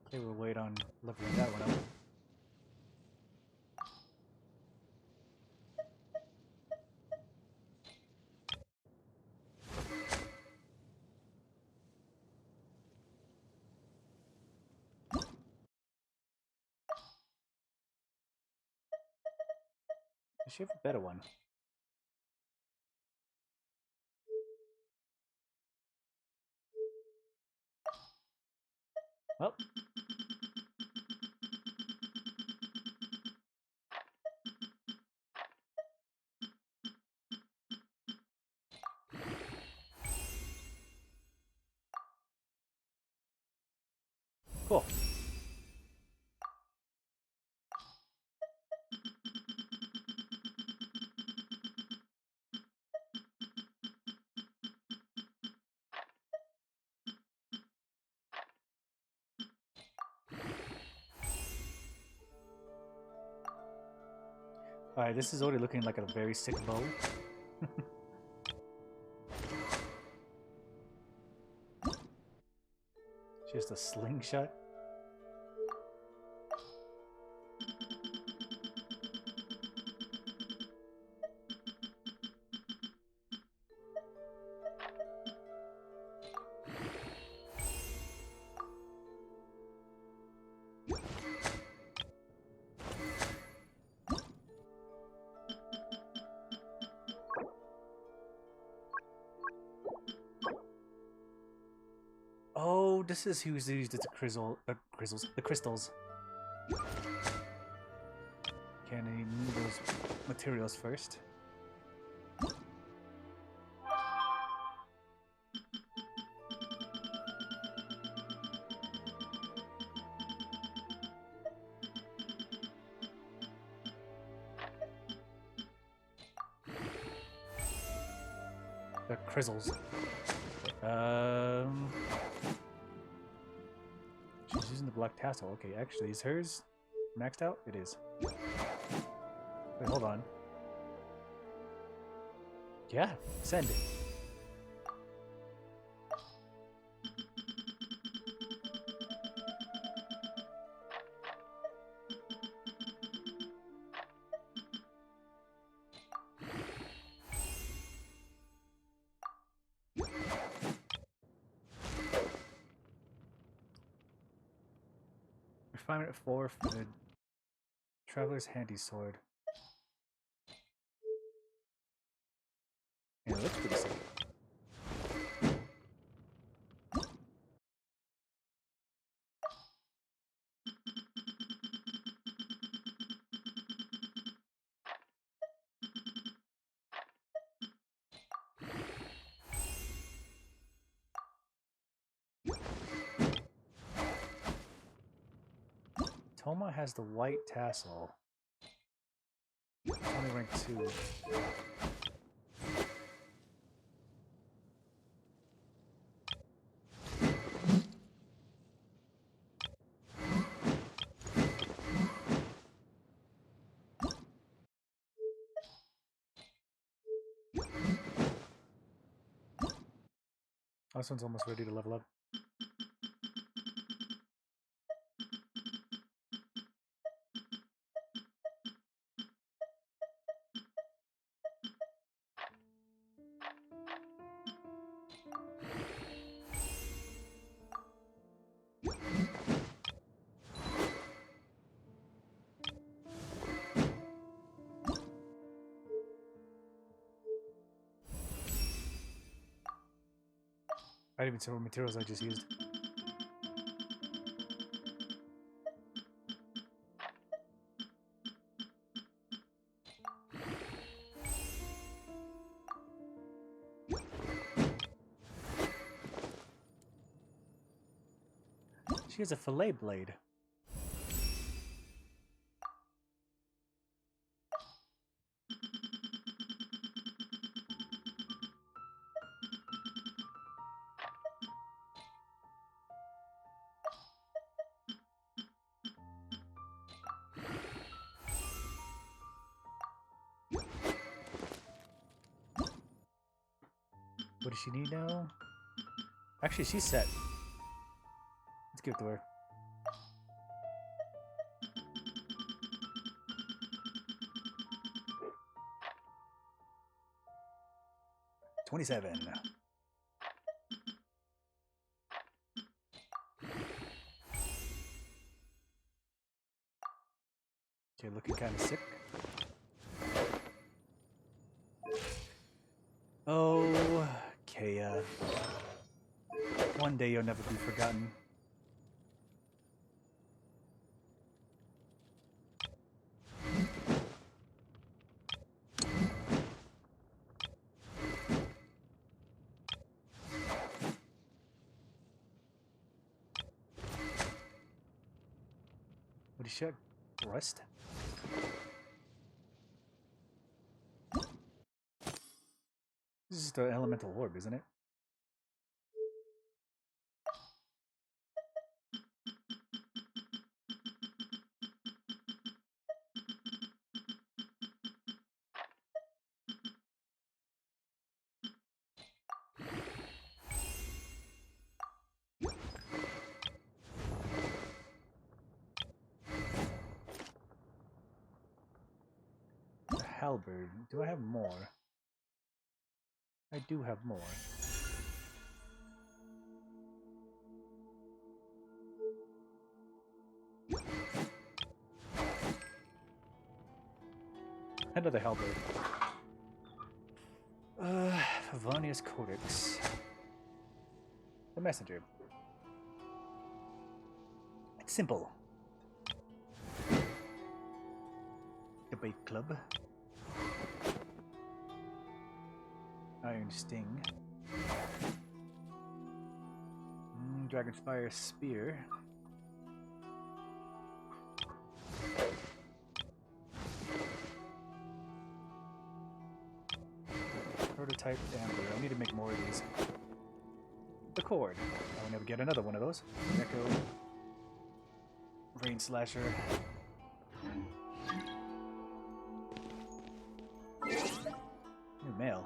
Okay, we'll wait on leveling that one up. Does she have a better one? Well. Cool. Alright, this is already looking like a very sick bow. Just a slingshot. this is who's used the the crystals. Can I move those materials first? The crystals. She's using the black tassel. Okay, actually, is hers maxed out? It is. Wait, hold on. Yeah, send it. Refinement at 4 for the Traveler's Handy Sword. Yeah, it looks pretty sick. Toma has the white tassel. It's only rank 2. Oh, this one's almost ready to level up. I didn't even see what materials I just used. She has a fillet blade. What does she need now? Actually, she's set. Let's give it to her. $27. Okay, looking kind of sick. Oh, Kea. One day you'll never be forgotten. What is that? Rust? This is the elemental orb, isn't it? Halberd. Do I have more? I do have more. Another halberd. Favonius Codex. The messenger. simple. Debate Club. Iron Sting. Dragonfire Spear. Prototype Amber. I need to make more of these. The Cord. I will never get another one of those. Echo. Rain Slasher. New mail.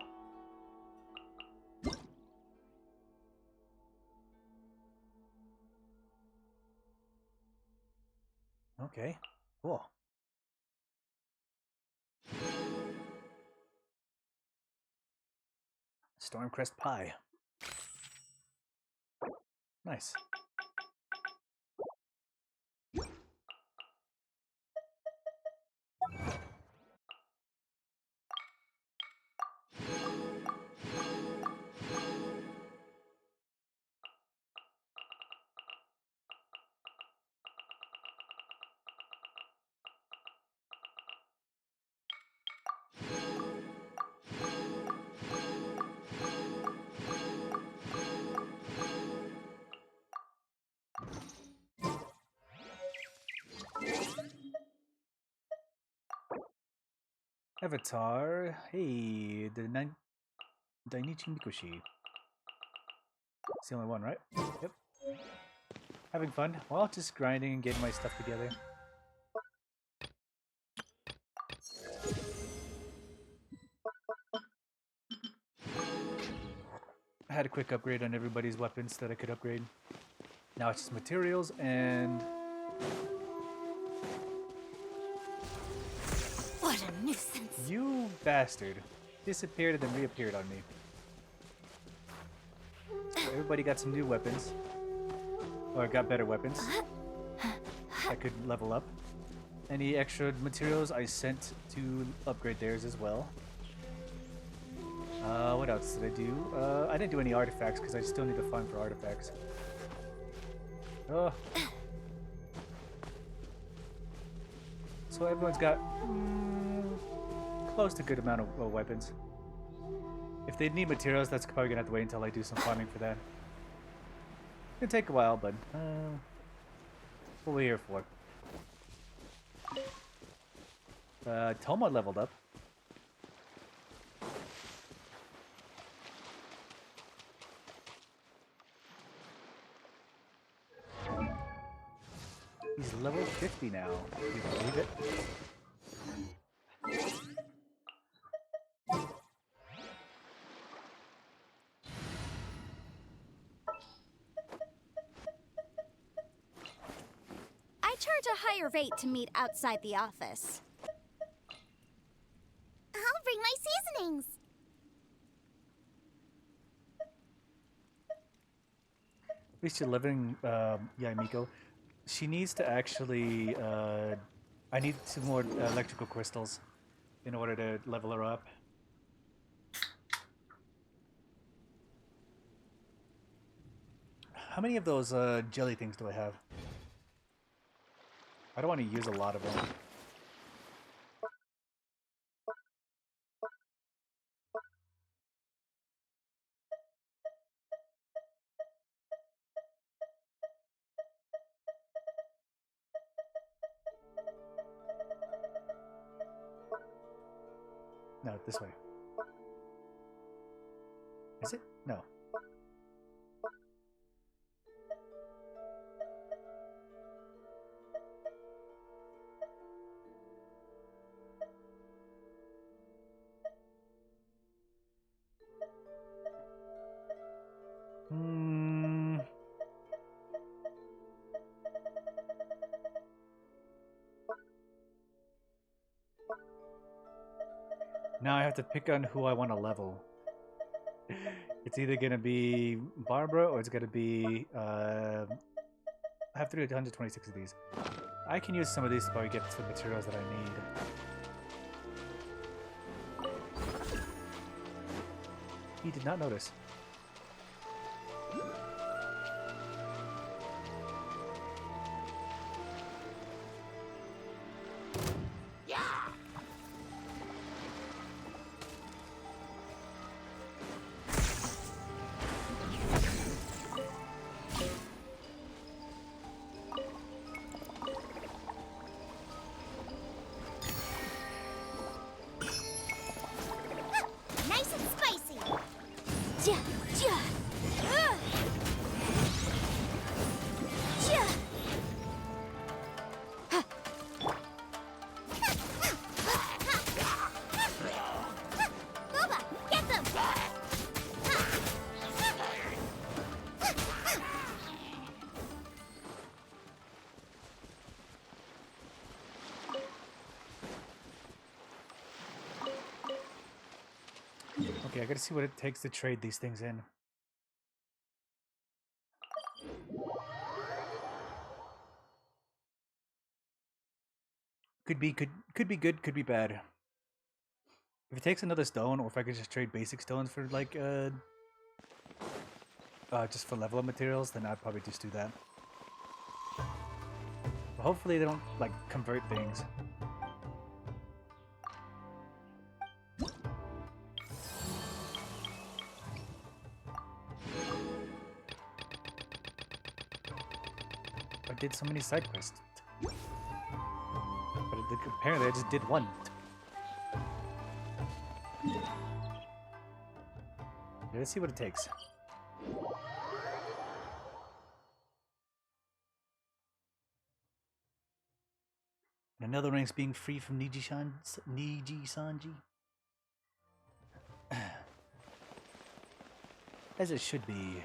Okay, cool. Stormcrest Pie. Nice. Avatar. Hey, the Dainichi Mikoshi. It's the only one, right? Yep. Having fun. Well, just grinding and getting my stuff together. I had a quick upgrade on everybody's weapons that I could upgrade. Now it's just materials and... What a nuisance. You bastard. Disappeared and then reappeared on me. So everybody got some new weapons. Or got better weapons. I could level up. Any extra materials I sent to upgrade theirs as well. What else did I do? I didn't do any artifacts because I still need to farm for artifacts. Oh. So everyone's got close to a good amount of weapons. If they need materials, that's probably gonna have to wait until I do some farming for that. It's gonna take a while, but what we're here for. Toma leveled up. He's level 50 now. Can you believe it? I charge a higher rate to meet outside the office. I'll bring my seasonings. At least you're living, Miko. She needs to actually, I need some more electrical crystals in order to level her up. How many of those jelly things do I have? I don't want to use a lot of them. No, this way. Is it? No. Now I have to pick on who I want to level. It's either going to be Barbara or it's going to be... I have 326 of these. I can use some of these to probably get some materials that I need. He did not notice. Ja, ja. Ja. Boba, get them! Okay, I gotta see what it takes to trade these things in. Could be good, could be bad. If it takes another stone, or if I could just trade basic stones for like just for level up materials, then I'd probably just do that. But hopefully they don't like convert things. I did so many side quests. But apparently I just did one. Let's see what it takes. Another rank's being free from Niji-Sanji. As it should be.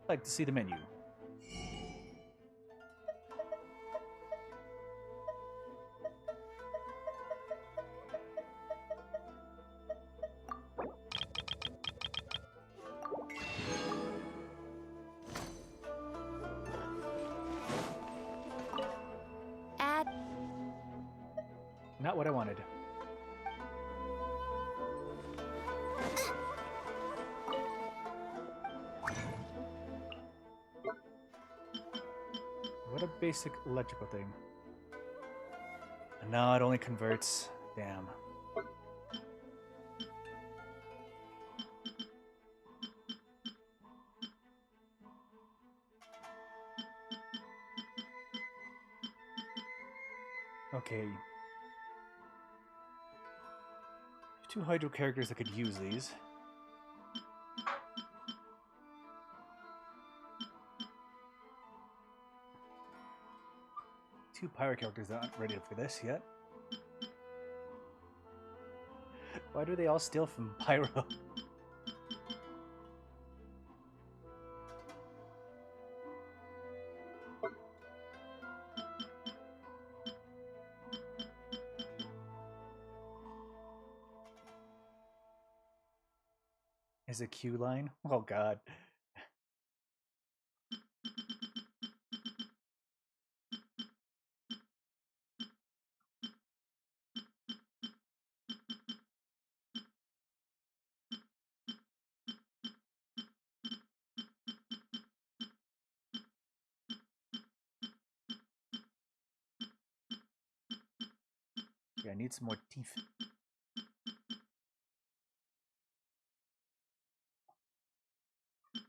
I'd like to see the menu. Add. Not what I wanted. What a basic electrical thing. And now it only converts. Damn. Okay. 2 Hydro characters that could use these. Two Pyro characters that aren't ready for this yet. Why do they all steal from Pyro? Is a Q line? Oh god. Yeah, I need some more teeth.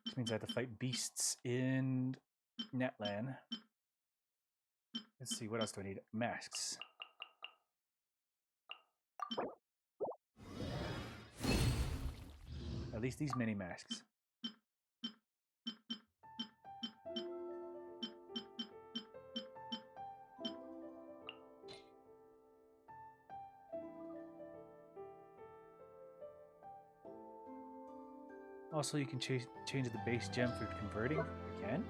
Which means I have to fight beasts in Netland. Let's see, what else do I need? Masks. At least these mini masks. Also, you can change the base gem for converting. You can.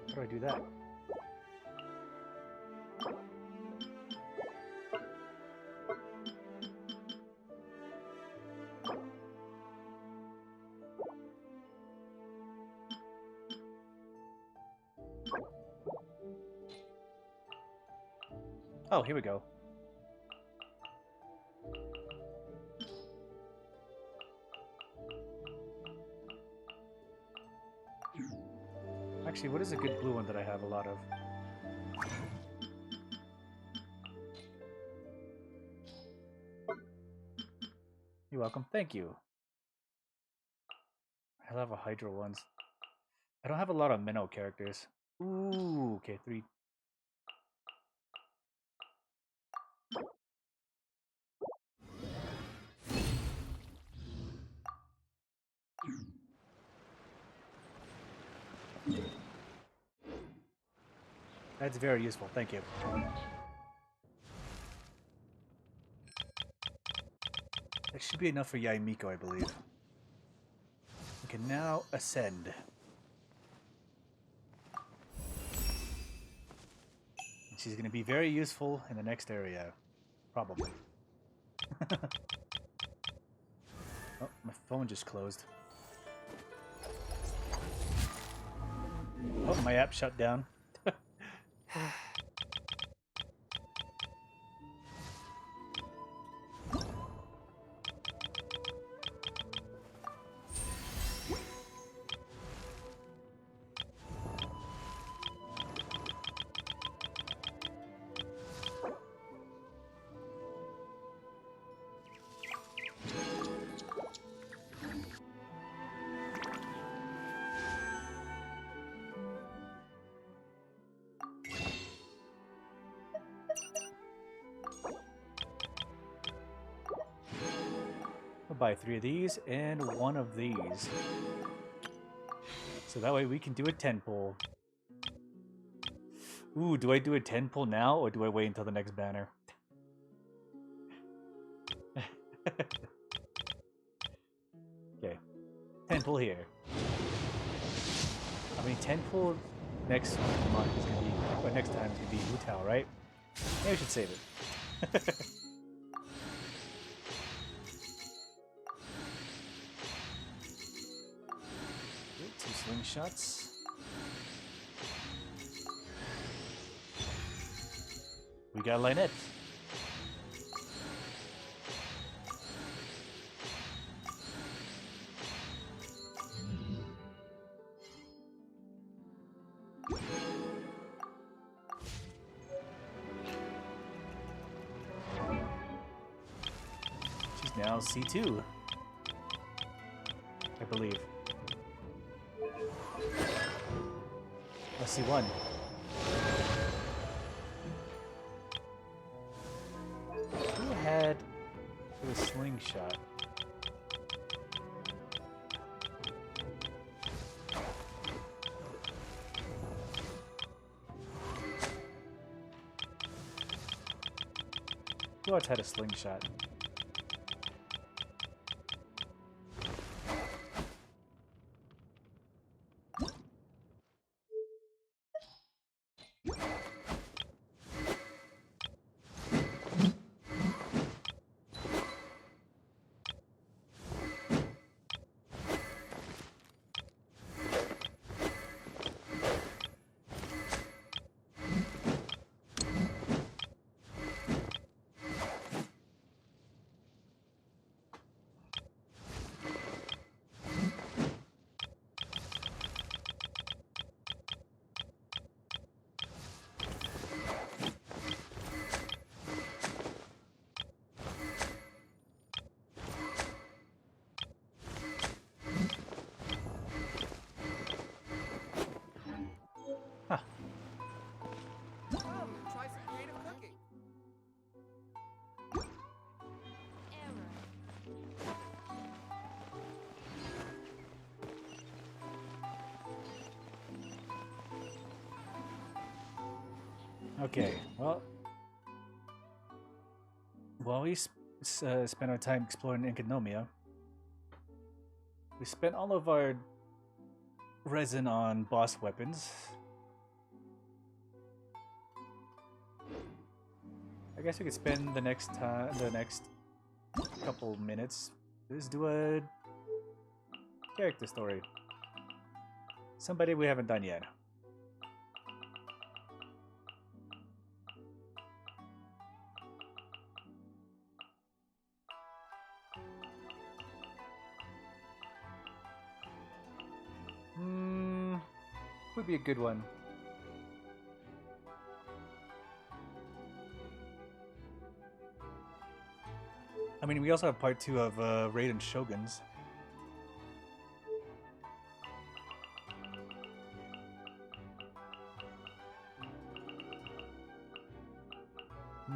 How do I do that? Oh, here we go. Actually, what is a good blue one that I have a lot of? You're welcome. Thank you. I love a Hydra ones. I don't have a lot of Minnow characters. Ooh, okay, 3. That's very useful, thank you. That should be enough for Yaimiko, I believe. We can now ascend. She's going to be very useful in the next area. Probably. Oh, my phone just closed. Oh, my app shut down. I'll buy 3 of these and 1 of these. So that way we can do a 10 pull. Ooh, do I do a 10 pull now or do I wait until the next banner? Okay. 10 pull here. I mean 10 pull next month is gonna be, or next time is gonna be Wu Tao, right? Maybe I should save it. Slingshots. We got Lynette. She's now C2, I believe. C1. Who had the slingshot? Who else had a slingshot? Try some creative cooking. Okay, well, while we spent our time exploring Enkanomia, we spent all of our resin on boss weapons. I guess we could spend the next couple minutes just do a character story. Somebody we haven't done yet. Would be a good one. I mean, we also have part 2 of Raiden Shoguns. I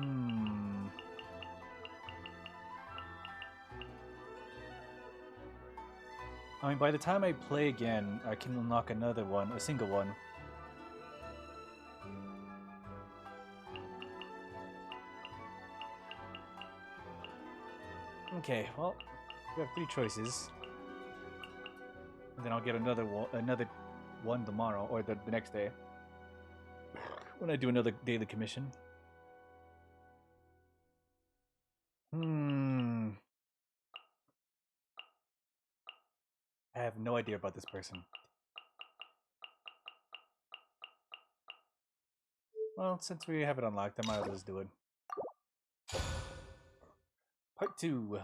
mean, by the time I play again, I can unlock another one, a single one. Okay, well, we have 3 choices. And then I'll get another one tomorrow, or the next day. When I do another daily commission. I have no idea about this person. Well, since we have it unlocked, I might as well just do it. Part 2.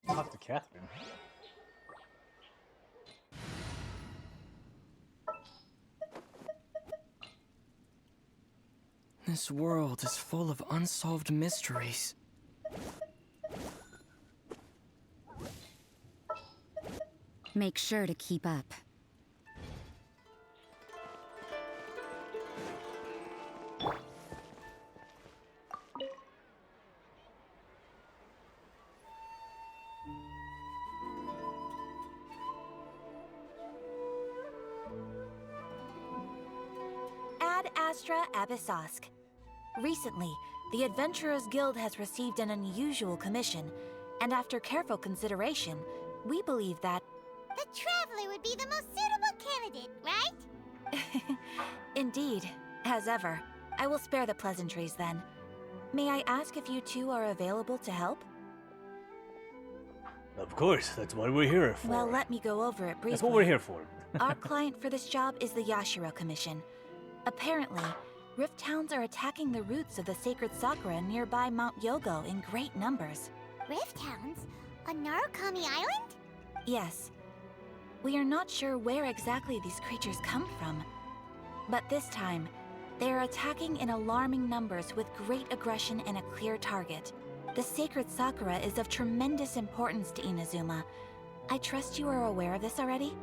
Talk to Catherine. This world is full of unsolved mysteries. Make sure to keep up. Ad Astra Abyssosque. Recently, the Adventurers Guild has received an unusual commission, and after careful consideration, we believe that... The Traveler would be the most suitable candidate, right? Indeed, as ever. I will spare the pleasantries then. May I ask if you two are available to help? Of course, that's what we're here for. Well, let me go over it briefly. That's what we're here for. Our client for this job is the Yashiro Commission. Apparently, Rift Towns are attacking the roots of the sacred Sakura nearby Mount Yogo in great numbers. Rift Hounds? On Narukami Island? Yes. We are not sure where exactly these creatures come from. But this time, they are attacking in alarming numbers with great aggression and a clear target. The sacred Sakura is of tremendous importance to Inazuma. I trust you are aware of this already?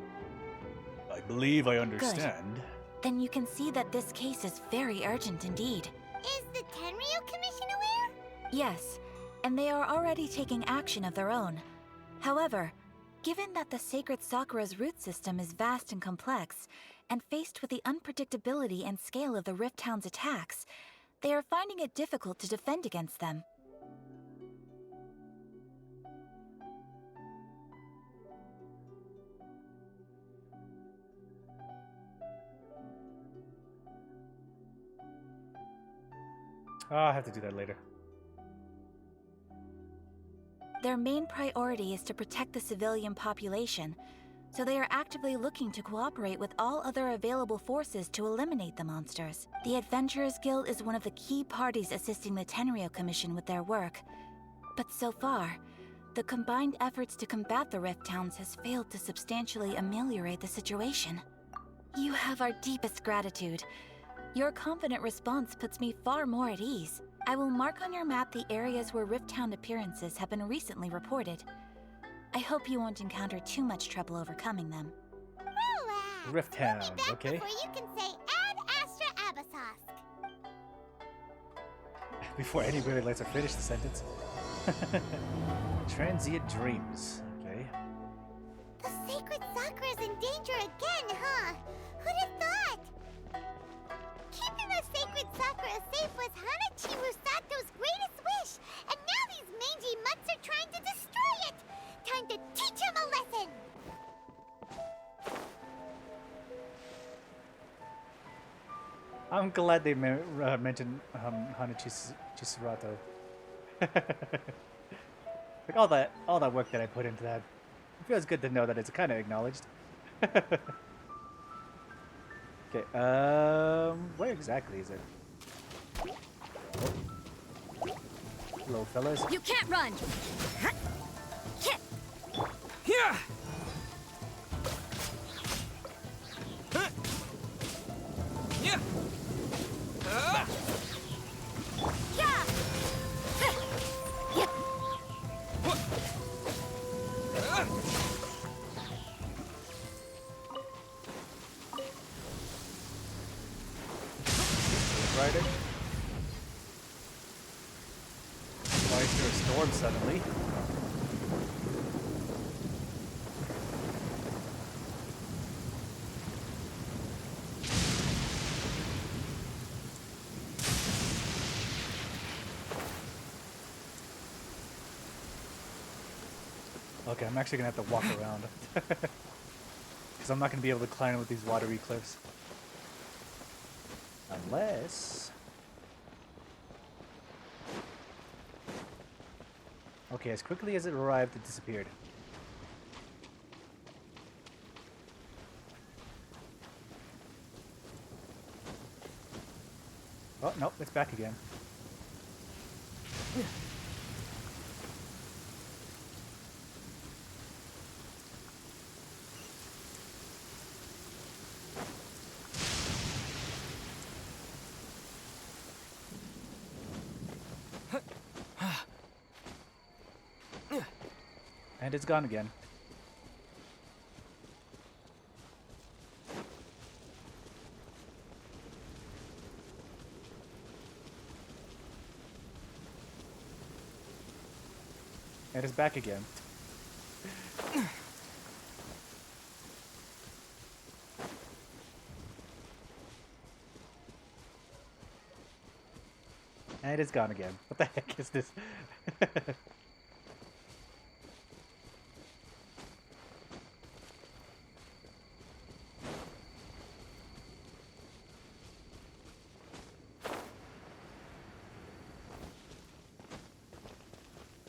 I believe I understand. Then you can see that this case is very urgent indeed. Is the Tenryu Commission aware? Yes, and they are already taking action of their own. However, given that the sacred Sakura's root system is vast and complex, and faced with the unpredictability and scale of the Rift Town's attacks, they are finding it difficult to defend against them. I'll have to do that later. Their main priority is to protect the civilian population, so they are actively looking to cooperate with all other available forces to eliminate the monsters. The Adventurers Guild is one of the key parties assisting the Tenryu Commission with their work. But so far, the combined efforts to combat the Rift Towns has failed to substantially ameliorate the situation. You have our deepest gratitude. Your confident response puts me far more at ease. I will mark on your map the areas where Rift Town appearances have been recently reported. I hope you won't encounter too much trouble overcoming them. Relax. Rift We'll Town, be back okay? before you can say Ad Astra Abyssosque. Before anybody lets her finish the sentence. Transient dreams. Okay. The sacred Sakura's in danger again, huh? Who'd have thought? Keeping the sacred Sakura safe was Hanachi Musato's greatest wish, and now these mangy mutts are trying to destroy it! Time to teach him a lesson! I'm glad they mentioned Hanachi Chisurato. Like all that work that I put into that. It feels good to know that it's kind of acknowledged. Okay, where exactly is it? Hello, fellas. You can't run! Yeah! Yeah! Yeah! Rider. Why is there a storm suddenly? Okay, I'm actually gonna have to walk around. Because I'm not gonna be able to climb with these watery cliffs. Unless... Okay, as quickly as it arrived, it disappeared. Oh, nope, it's back again. And it's gone again. And it's back again. And it's gone again. What the heck is this?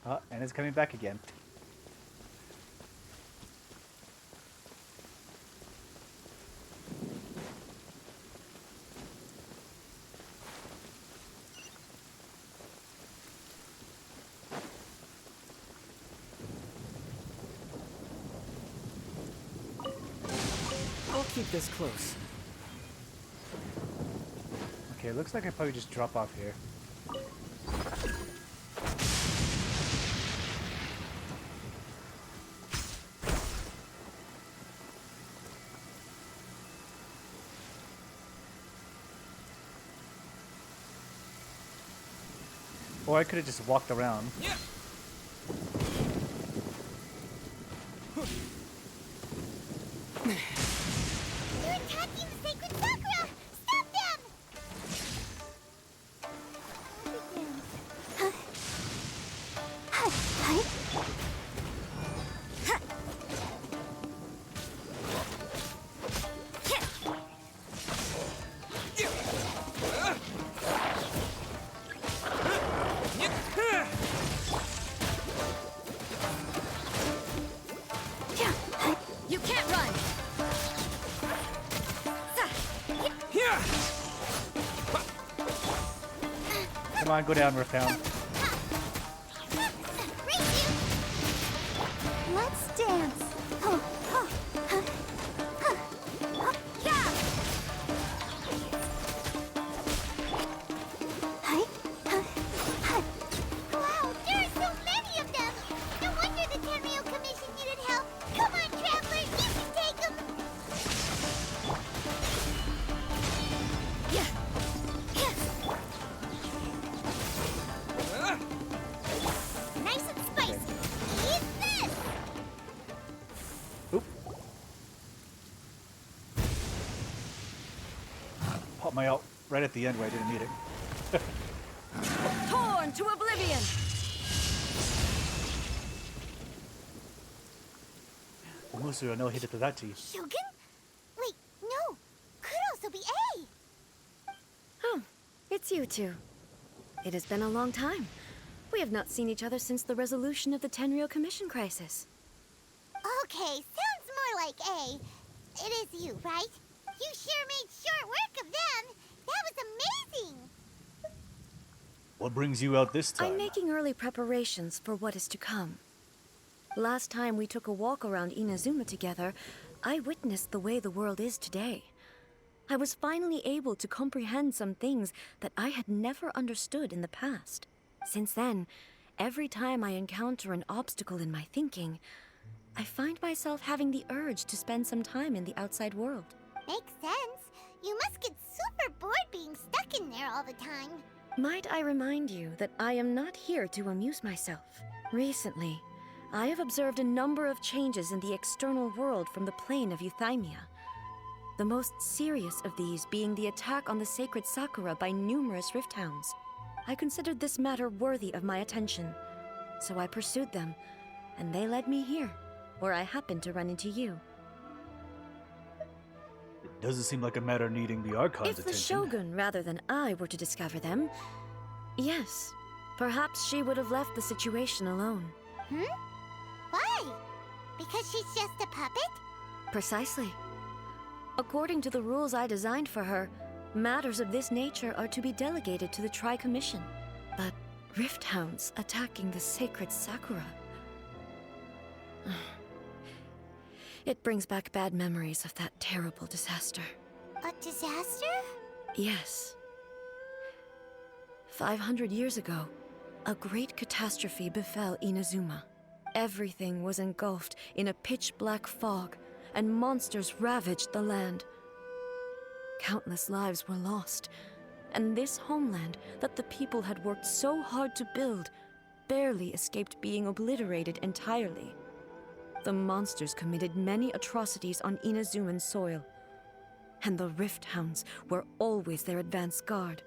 Oh, and it's coming back again. I'll keep this close. Okay, looks like I probably just drop off here. Or I could have just walked around. Yeah. They're attacking the sacred Sakura! Stop them! You can't run! Here! Come on, go down, Rafound. Let's dance. Wow, there are so many of them. No wonder the Tenryou Commission needed help. Come on, Traveler, you can take them. Nice and spicy. Eat this. Oop. Pop my out right at the end where I didn't need it. Torn to oblivion! Musuro no Hidetadachi. Shogun? Wait, no. Could also be A. Oh, it's you two. It has been a long time. We have not seen each other since the resolution of the Tenryou Commission crisis. Okay, sounds more like A. It is you, right? You sure made short work of them. That was amazing. What brings you out this time? I'm making early preparations for what is to come. Last time we took a walk around Inazuma together, I witnessed the way the world is today. I was finally able to comprehend some things that I had never understood in the past. Since then, every time I encounter an obstacle in my thinking, I find myself having the urge to spend some time in the outside world. Makes sense. You must get super bored being stuck in there all the time. Might I remind you that I am not here to amuse myself. Recently, I have observed a number of changes in the external world from the plane of Euthymia. The most serious of these being the attack on the sacred Sakura by numerous rift hounds. I considered this matter worthy of my attention, so I pursued them, and they led me here, where I happened to run into you. It doesn't seem like a matter needing the Archon's If the attention. Shogun rather than I were to discover them, yes, perhaps she would have left the situation alone. Why? Because she's just a puppet? Precisely. According to the rules I designed for her, matters of this nature are to be delegated to the Tri-Commission. But rift hounds attacking the sacred Sakura... It brings back bad memories of that terrible disaster. A disaster? Yes. 500 years ago, a great catastrophe befell Inazuma. Everything was engulfed in a pitch-black fog, and monsters ravaged the land. Countless lives were lost, and this homeland that the people had worked so hard to build barely escaped being obliterated entirely. The monsters committed many atrocities on Inazuman soil, and the Rift Hounds were always their advance guard.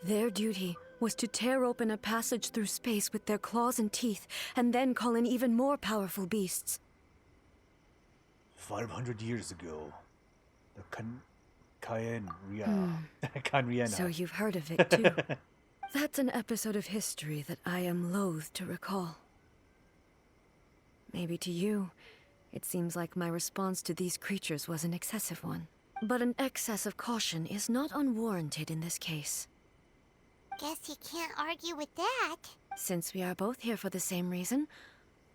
Their duty was to tear open a passage through space with their claws and teeth, and then call in even more powerful beasts. 500 years ago, the Kanriena. So you've heard of it too. That's an episode of history that I am loath to recall. Maybe to you, it seems like my response to these creatures was an excessive one. But an excess of caution is not unwarranted in this case. Guess you can't argue with that. Since we are both here for the same reason,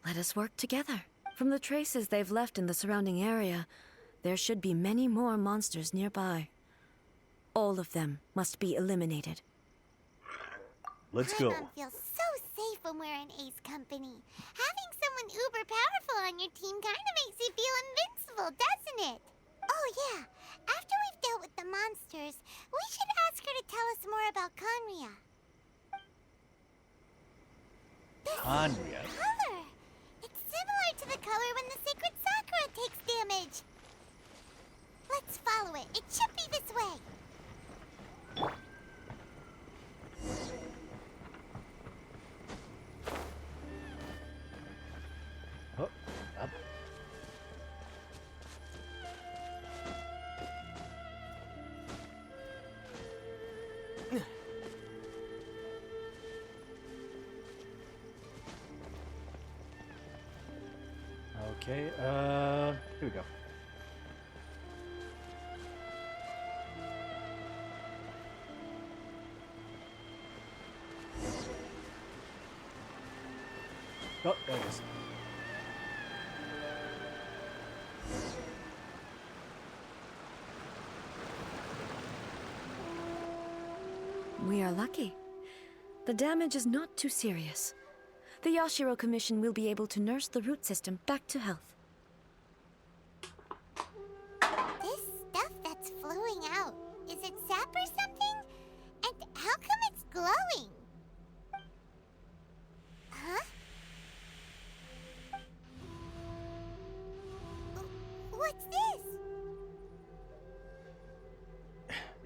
let us work together. From the traces they've left in the surrounding area, there should be many more monsters nearby. All of them must be eliminated. Let's go. Paimon feels so safe when we're in Ace Company. Having someone uber powerful on your team kind of makes you feel invincible, doesn't it? Oh yeah, after we've dealt with the monsters, we should ask her to tell us more about Conria. Conria? Color! It's similar to the color when the sacred Sakura takes damage. Let's follow it. It should be this way. Oh, up. Okay, here we go. Oh, there it is. We are lucky. The damage is not too serious. The Yashiro Commission will be able to nurse the root system back to health. This stuff that's flowing out, is it sap or something? And how come it's glowing? Huh? What's this?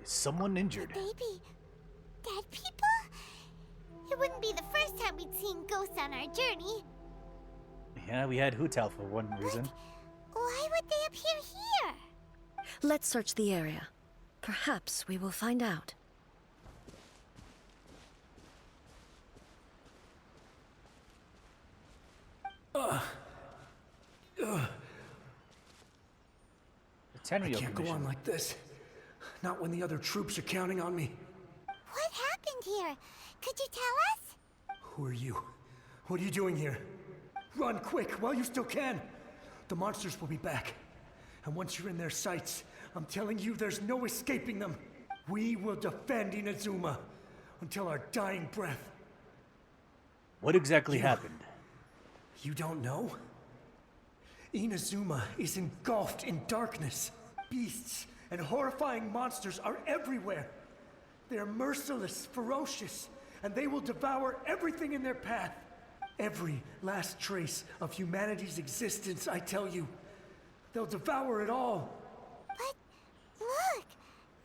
Is someone injured? Baby, dead people? It wouldn't be the first time we'd seen ghosts on our journey. Yeah, we had Hutal for one reason. Why would they appear here? Let's search the area. Perhaps we will find out. The Tenryo I can't go Commission. on like this. Not when the other troops are counting on me. What happened here? Could you tell us? Who are you? What are you doing here? Run quick while you still can. The monsters will be back. And once you're in their sights, I'm telling you there's no escaping them. We will defend Inazuma until our dying breath. What exactly happened? You don't know? Inazuma is engulfed in darkness. Beasts and horrifying monsters are everywhere. They are merciless, ferocious, and they will devour everything in their path. Every last trace of humanity's existence, I tell you. They'll devour it all. But look,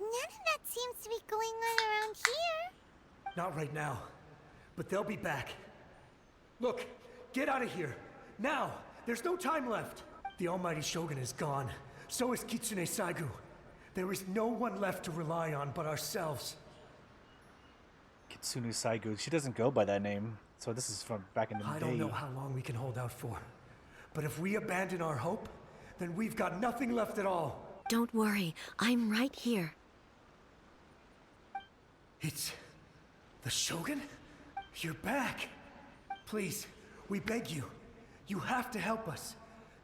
none of that seems to be going on around here. Not right now, but they'll be back. Look, get out of here. Now! There's no time left. The almighty Shogun is gone. So is Kitsune Saigu. There is no one left to rely on but ourselves. Kitsune Saigu. She doesn't go by that name. So this is from back in the day. I don't know how long we can hold out for. But if we abandon our hope, then we've got nothing left at all. Don't worry, I'm right here. It's... the Shogun? You're back. Please, we beg you. You have to help us.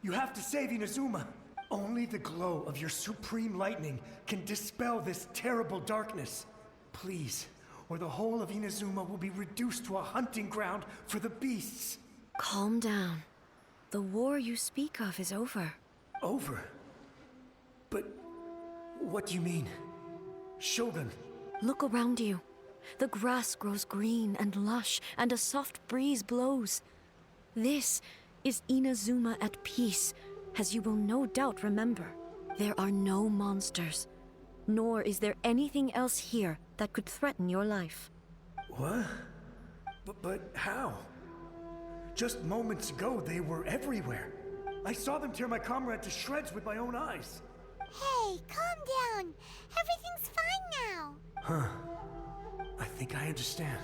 You have to save Inazuma. Only the glow of your supreme lightning can dispel this terrible darkness. Please, or the whole of Inazuma will be reduced to a hunting ground for the beasts. Calm down. The war you speak of is over. Over? But what do you mean? Shogun? Look around you. The grass grows green and lush, and a soft breeze blows. This is Inazuma at peace, as you will no doubt remember. There are no monsters, nor is there anything else here that could threaten your life. What? But how? Just moments ago, they were everywhere. I saw them tear my comrade to shreds with my own eyes. Hey, calm down. Everything's fine now. Huh. I think I understand.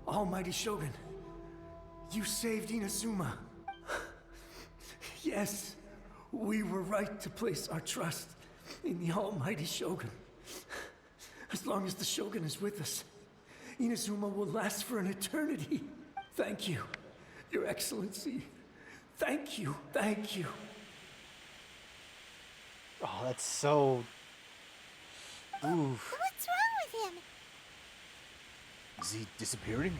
Almighty Shogun, you saved Inazuma. Yes, we were right to place our trust in the Almighty Shogun. As long as the Shogun is with us, Inazuma will last for an eternity. Thank you, Your Excellency. Thank you, thank you. Oh, that's so... Oof. What's wrong with him? Is he disappearing?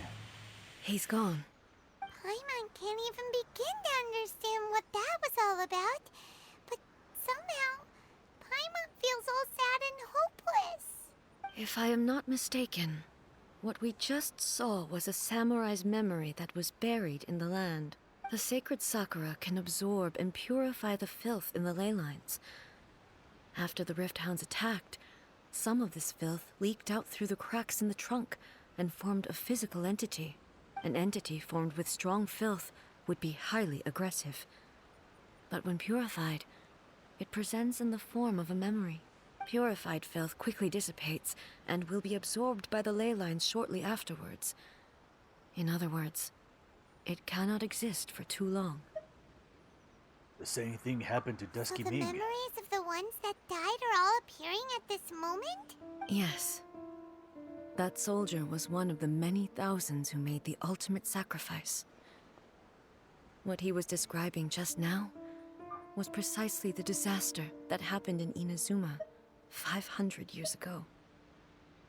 He's gone. Paimon can't even begin to understand what that was all about. But somehow, Paimon feels all sad and hopeless. If I am not mistaken, what we just saw was a samurai's memory that was buried in the land. The sacred sakura can absorb and purify the filth in the ley lines. After the Rift Hounds attacked, some of this filth leaked out through the cracks in the trunk and formed a physical entity. An entity formed with strong filth would be highly aggressive. But when purified, it presents in the form of a memory. Purified filth quickly dissipates and will be absorbed by the ley lines shortly afterwards. In other words, it cannot exist for too long. The same thing happened to So Dusky the Ming. memories of the ones that died are all appearing at this moment? Yes. That soldier was one of the many thousands who made the ultimate sacrifice. What he was describing just now was precisely the disaster that happened in Inazuma 500 years ago.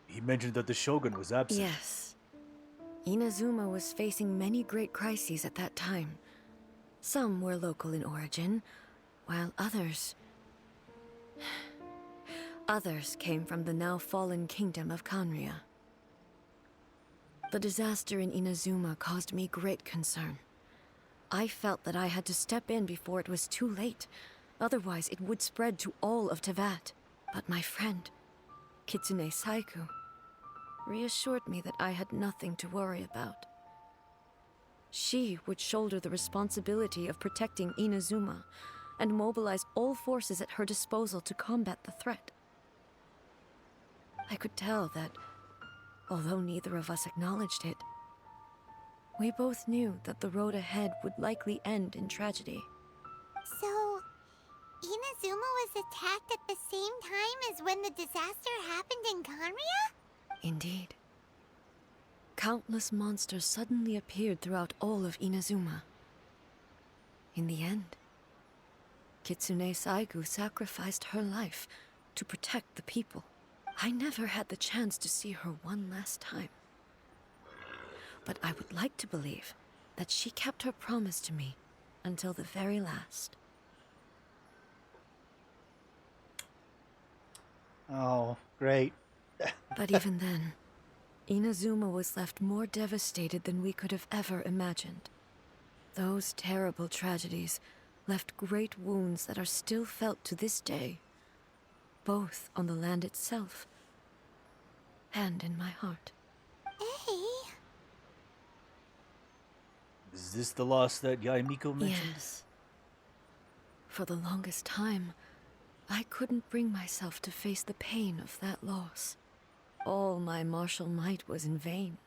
He mentioned that the Shogun was absent. Yes. Inazuma was facing many great crises at that time. Some were local in origin, while others came from the now fallen kingdom of Kanria. The disaster in Inazuma caused me great concern. I felt that I had to step in before it was too late, otherwise it would spread to all of Teyvat. But my friend, Kitsune Saigu, reassured me that I had nothing to worry about. She would shoulder the responsibility of protecting Inazuma and mobilize all forces at her disposal to combat the threat. I could tell that, although neither of us acknowledged it, we both knew that the road ahead would likely end in tragedy. So, Inazuma was attacked at the same time as when the disaster happened in Kanria? Indeed. Countless monsters suddenly appeared throughout all of Inazuma. In the end, Kitsune Saigu sacrificed her life to protect the people. I never had the chance to see her one last time. But I would like to believe that she kept her promise to me until the very last. Oh, great. But even then, Inazuma was left more devastated than we could have ever imagined. Those terrible tragedies left great wounds that are still felt to this day, both on the land itself and in my heart. Hey. Is this the loss that Yaemiko mentioned? Yes. For the longest time, I couldn't bring myself to face the pain of that loss. All my martial might was in vain.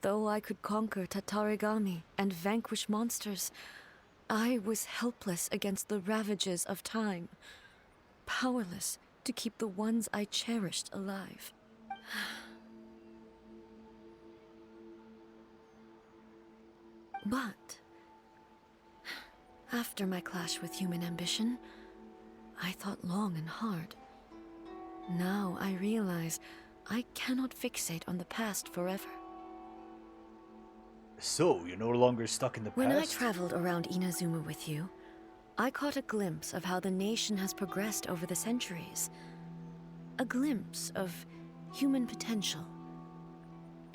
Though I could conquer Tatarigami and vanquish monsters, I was helpless against the ravages of time, powerless to keep the ones I cherished alive. But after my clash with human ambition, I thought long and hard. Now I realize I cannot fixate on the past forever. So, you're no longer stuck in the When I past? traveled around Inazuma with you, I caught a glimpse of how the nation has progressed over the centuries. A glimpse of human potential.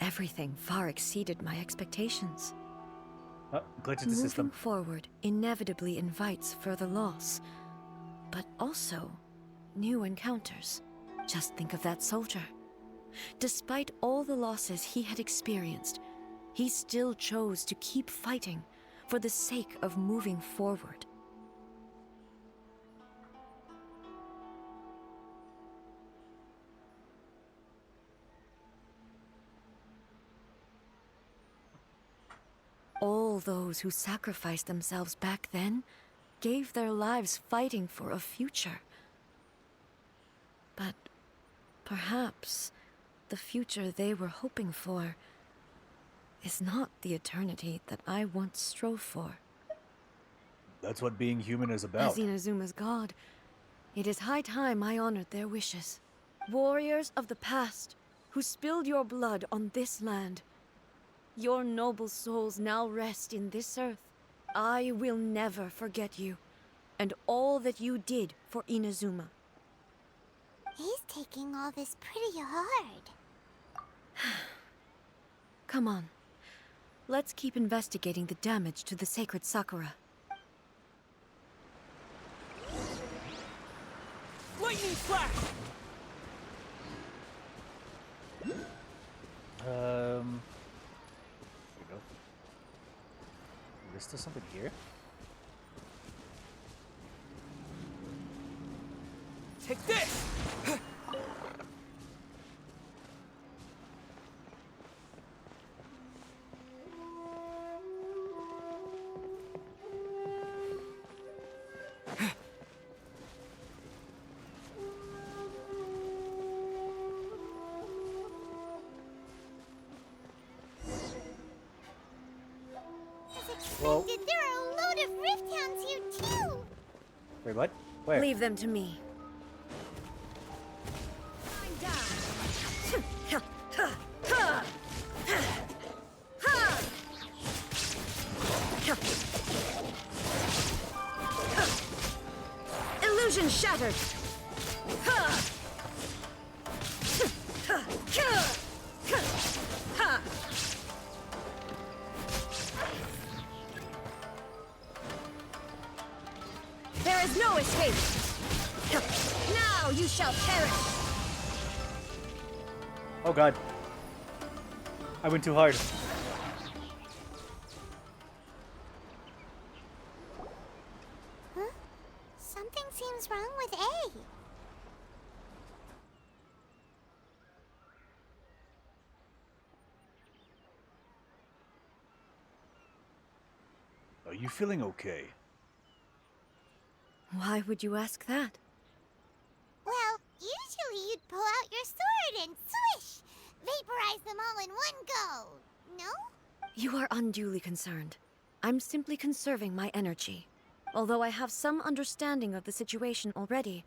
Everything far exceeded my expectations. Oh, glitch in the Moving system. forward inevitably invites further loss, but also new encounters. Just think of that soldier. Despite all the losses he had experienced, he still chose to keep fighting for the sake of moving forward. All those who sacrificed themselves back then gave their lives fighting for a future. But perhaps the future they were hoping for is not the eternity that I once strove for. That's what being human is about. As Inazuma's god, it is high time I honored their wishes. Warriors of the past, who spilled your blood on this land, your noble souls now rest in this earth. I will never forget you, and all that you did for Inazuma. He's taking all this pretty hard. Come on. Let's keep investigating the damage to the sacred Sakura. Lightning flash! Here we go. There's still something here? Take this! Whoa. There are a load of Rift Hounds here too! Wait, what? Where? Leave them to me. Illusion shattered! There is no escape! Now you shall perish! Oh god. I went too hard. Huh? Something seems wrong with A. Are you feeling okay? Why would you ask that? Well, usually you'd pull out your sword and swish! Vaporize them all in one go, no? You are unduly concerned. I'm simply conserving my energy. Although I have some understanding of the situation already,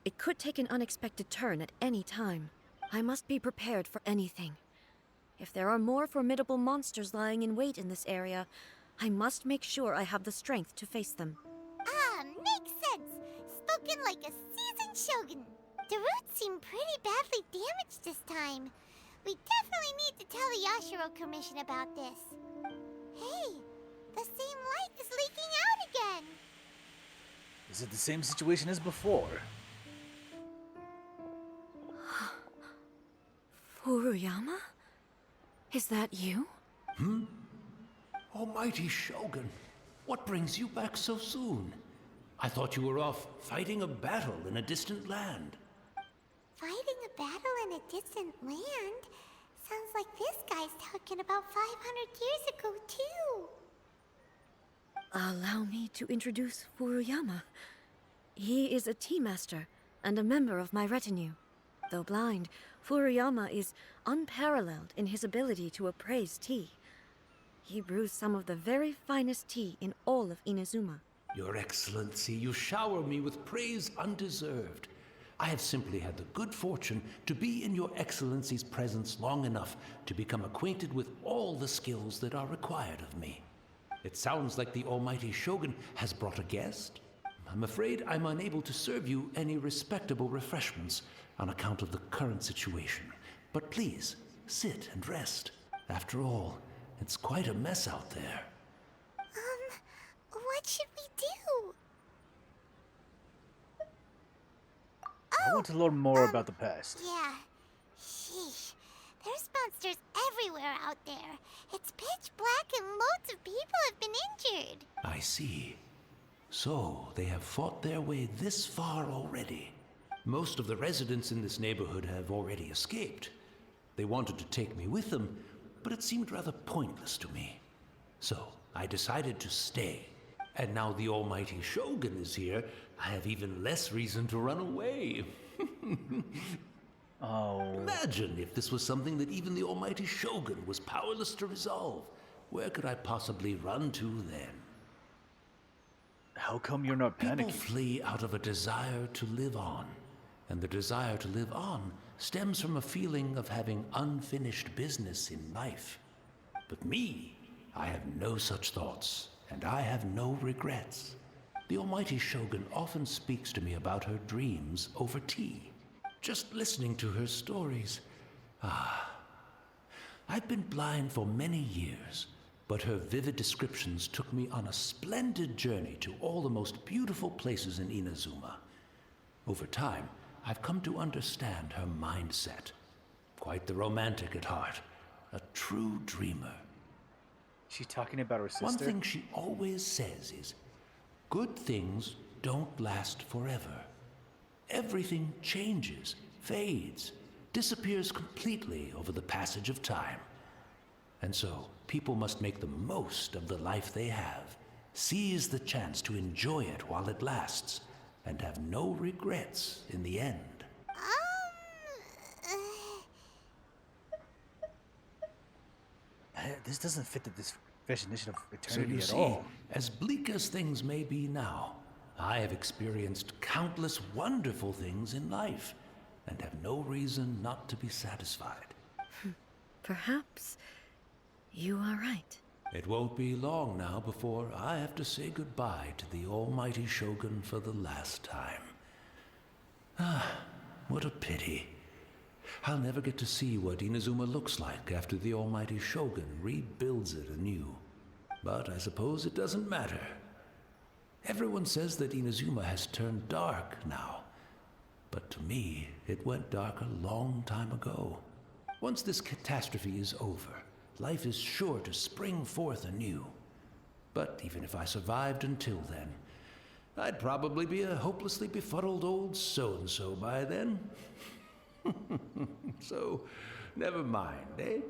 it could take an unexpected turn at any time. I must be prepared for anything. If there are more formidable monsters lying in wait in this area, I must make sure I have the strength to face them. Ah, makes sense. Spoken like a seasoned shogun. The roots seem pretty badly damaged this time. We definitely need to tell the Yashiro Commission about this. Hey, the same light is leaking out again. Is it the same situation as before? Furuyama? Is that you? Almighty Shogun, what brings you back so soon? I thought you were off fighting a battle in a distant land. Fighting a battle in a distant land? Sounds like this guy's talking about 500 years ago, too. Allow me to introduce Furuyama. He is a tea master and a member of my retinue. Though blind, Furuyama is unparalleled in his ability to appraise tea. He brews some of the very finest tea in all of Inazuma. Your Excellency, you shower me with praise undeserved. I have simply had the good fortune to be in Your Excellency's presence long enough to become acquainted with all the skills that are required of me. It sounds like the Almighty Shogun has brought a guest. I'm afraid I'm unable to serve you any respectable refreshments on account of the current situation. But please, sit and rest. After all, it's quite a mess out there. What should we do? I want to learn more about the past. Yeah. Sheesh. There's monsters everywhere out there. It's pitch black and loads of people have been injured. I see. So, they have fought their way this far already. Most of the residents in this neighborhood have already escaped. They wanted to take me with them, but it seemed rather pointless to me. So, I decided to stay. And now the Almighty Shogun is here, I have even less reason to run away. Oh. Imagine if this was something that even the Almighty Shogun was powerless to resolve. Where could I possibly run to then? How come you're not People panicking? flee out of a desire to live on. And the desire to live on stems from a feeling of having unfinished business in life. But me, I have no such thoughts, and I have no regrets. The Almighty Shogun often speaks to me about her dreams over tea. Just listening to her stories. I've been blind for many years, but her vivid descriptions took me on a splendid journey to all the most beautiful places in Inazuma. Over time, I've come to understand her mindset. Quite the romantic at heart, a true dreamer. She talking about her sister? One thing she always says is, good things don't last forever. Everything changes, fades, disappears completely over the passage of time. And so, people must make the most of the life they have, seize the chance to enjoy it while it lasts, and have no regrets in the end. This doesn't fit this definition of So eternity you at see, all. as bleak as things may be now, I have experienced countless wonderful things in life, and have no reason not to be satisfied. Perhaps you are right. It won't be long now before I have to say goodbye to the Almighty Shogun for the last time. What a pity. I'll never get to see what Inazuma looks like after the Almighty Shogun rebuilds it anew. But I suppose it doesn't matter. Everyone says that Inazuma has turned dark now. But to me, it went dark a long time ago. Once this catastrophe is over, life is sure to spring forth anew. But even if I survived until then, I'd probably be a hopelessly befuddled old so-and-so by then. So, never mind, eh?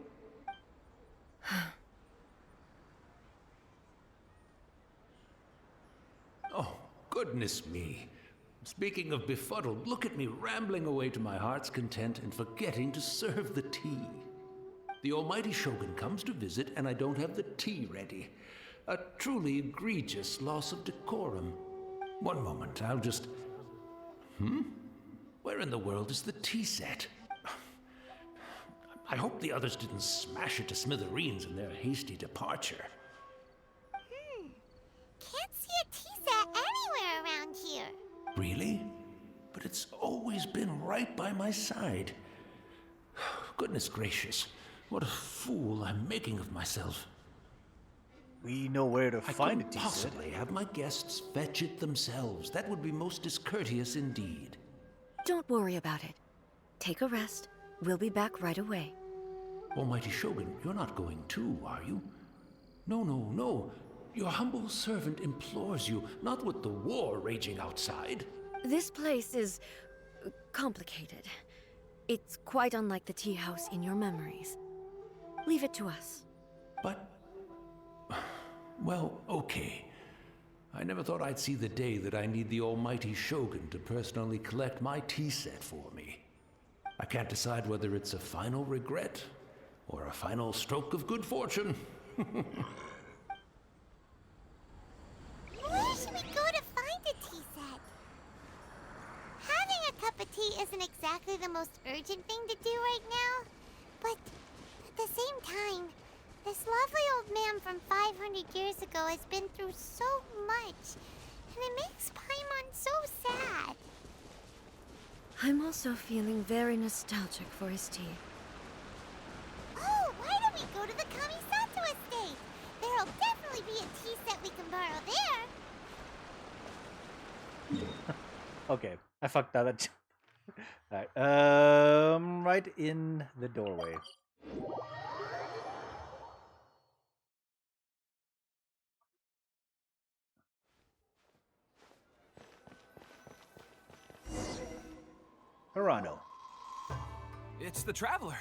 Oh, goodness me. Speaking of befuddled, look at me rambling away to my heart's content and forgetting to serve the tea. The Almighty Shogun comes to visit and I don't have the tea ready. A truly egregious loss of decorum. One moment, I'll just... Where in the world is the tea set? I hope the others didn't smash it to smithereens in their hasty departure. Really? But it's always been right by my side. Goodness gracious, what a fool I'm making of myself. We know where to I find couldn't it, possibly have my guests fetch it themselves. That would be most discourteous indeed. Don't worry about it. Take a rest. We'll be back right away. Almighty Shogun, you're not going too, are you? No, no, no. Your humble servant implores you, not with the war raging outside. This place is complicated. It's quite unlike the tea house in your memories. Leave it to us. But... well, okay. I never thought I'd see the day that I need the almighty Shogun to personally collect my tea set for me. I can't decide whether it's a final regret or a final stroke of good fortune. Where should we go to find a tea set? Having a cup of tea isn't exactly the most urgent thing to do right now, but at the same time, this lovely old man from 500 years ago has been through so much, and it makes Paimon so sad. I'm also feeling very nostalgic for his tea. Oh, why don't we go to the Kamisato estate? There'll definitely be a tea set we can borrow there. Okay, I fucked that up. Alright, right in the doorway. Hirano. It's the Traveler.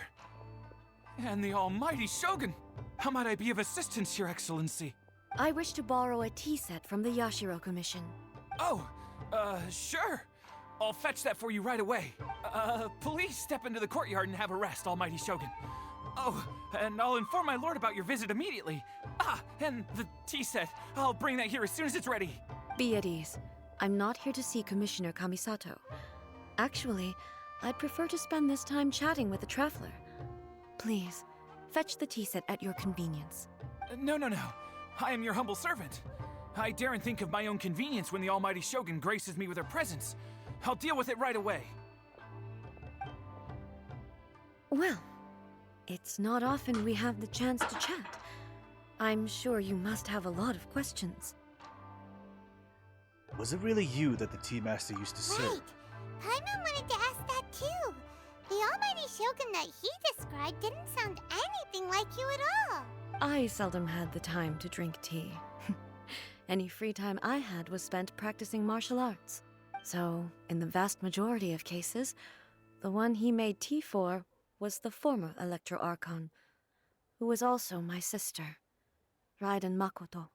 And the almighty Shogun. How might I be of assistance, Your Excellency? I wish to borrow a tea set from the Yashiro Commission. Oh, sure. I'll fetch that for you right away. Please step into the courtyard and have a rest, almighty Shogun. Oh, and I'll inform my lord about your visit immediately. Ah, and the tea set. I'll bring that here as soon as it's ready. Be at ease. I'm not here to see Commissioner Kamisato. Actually, I'd prefer to spend this time chatting with the Traveler. Please, fetch the tea set at your convenience. No. I am your humble servant. I daren't think of my own convenience when the almighty Shogun graces me with her presence. I'll deal with it right away. Well, it's not often we have the chance to chat. I'm sure you must have a lot of questions. Was it really you that the tea master used to serve? Right. Paimon wanted to ask that too. The almighty Shogun that he described didn't sound anything like you at all. I seldom had the time to drink tea. Any free time I had was spent practicing martial arts. So, in the vast majority of cases, the one he made tea for was the former Electro Archon, who was also my sister, Raiden Makoto.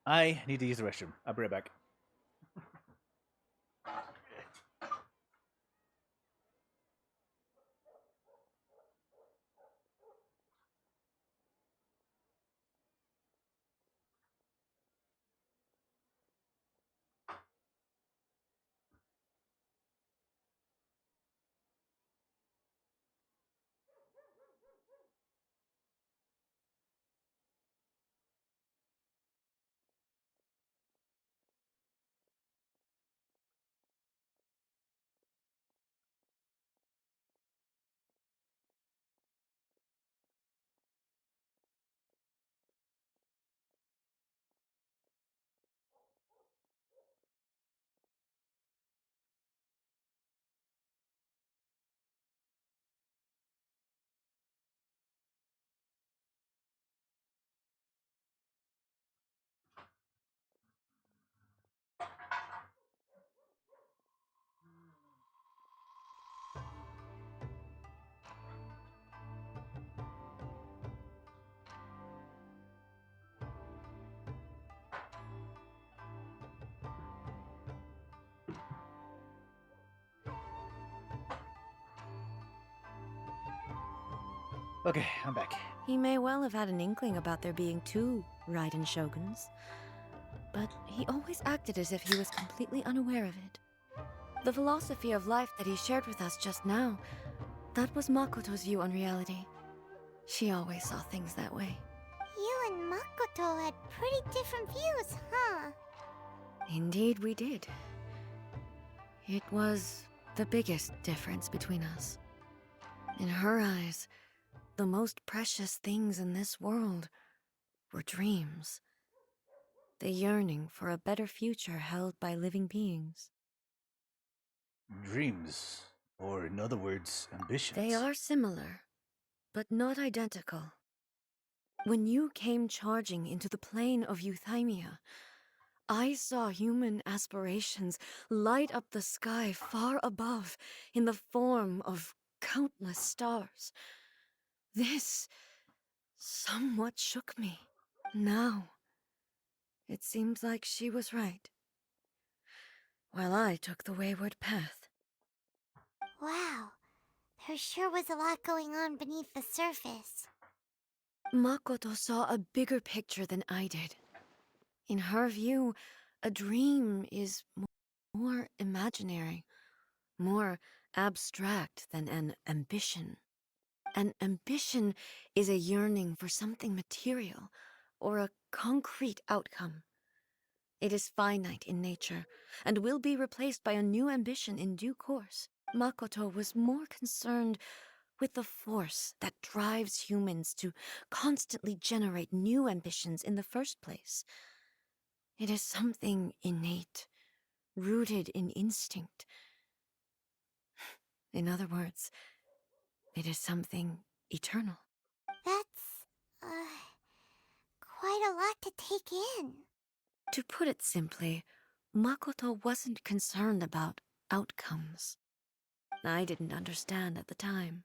I need to use the restroom. I'll be right back. Okay, I'm back. He may well have had an inkling about there being two Raiden Shoguns, but he always acted as if he was completely unaware of it. The philosophy of life that he shared with us just now, that was Makoto's view on reality. She always saw things that way. You and Makoto had pretty different views, huh? Indeed, we did. It was the biggest difference between us. In her eyes, the most precious things in this world were dreams. The yearning for a better future held by living beings. Dreams, or in other words, ambitions. They are similar, but not identical. When you came charging into the plane of Euthymia, I saw human aspirations light up the sky far above in the form of countless stars. This somewhat shook me. Now, it seems like she was right, while I took the wayward path. Wow, there sure was a lot going on beneath the surface. Makoto saw a bigger picture than I did. In her view, a dream is more imaginary, more abstract than an ambition. An ambition is a yearning for something material or a concrete outcome. It is finite in nature and will be replaced by a new ambition in due course. Makoto was more concerned with the force that drives humans to constantly generate new ambitions in the first place. It is something innate, rooted in instinct. In other words, it is something eternal. That's, quite a lot to take in. To put it simply, Makoto wasn't concerned about outcomes. I didn't understand at the time.